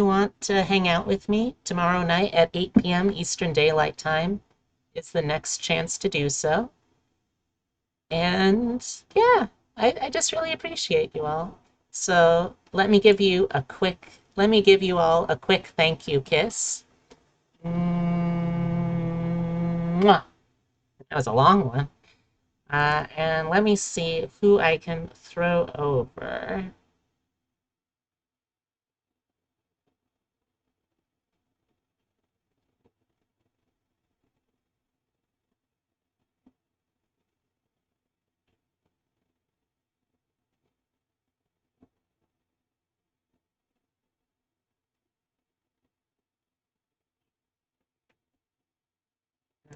want to hang out with me tomorrow night at 8 p.m. Eastern Daylight Time, it's the next chance to do so. And yeah, I just really appreciate you all. So let me give you all a quick thank you kiss. Mwah. That was a long one. And let me see who I can throw over.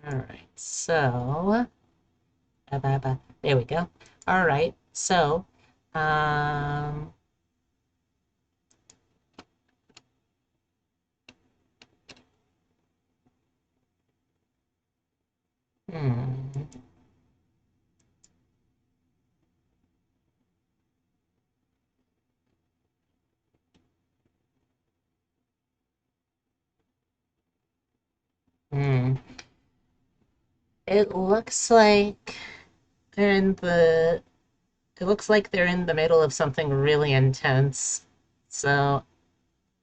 All right, so there we go. All right, so um, hmm. Hmm. It looks like they're in the it looks like they're in the middle of something really intense. So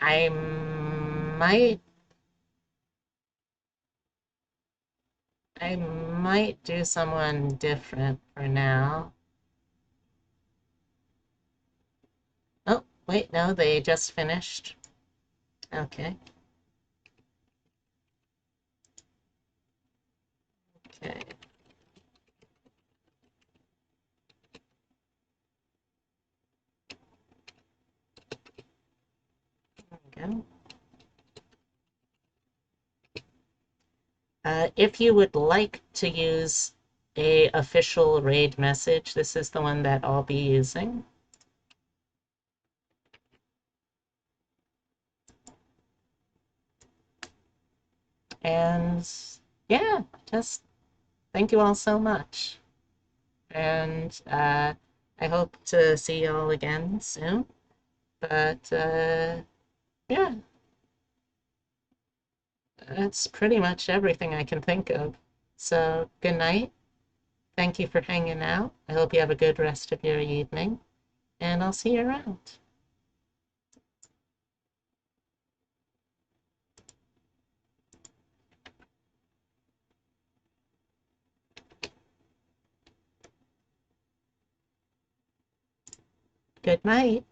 I might I might do someone different for now. Oh, wait, no, they just finished. Okay. Okay. There we go. If you would like to use a official raid message, this is the one that I'll be using. And yeah, just thank you all so much. And I hope to see y'all again soon. But yeah, that's pretty much everything I can think of. So good night. Thank you for hanging out. I hope you have a good rest of your evening, and I'll see you around. Good night.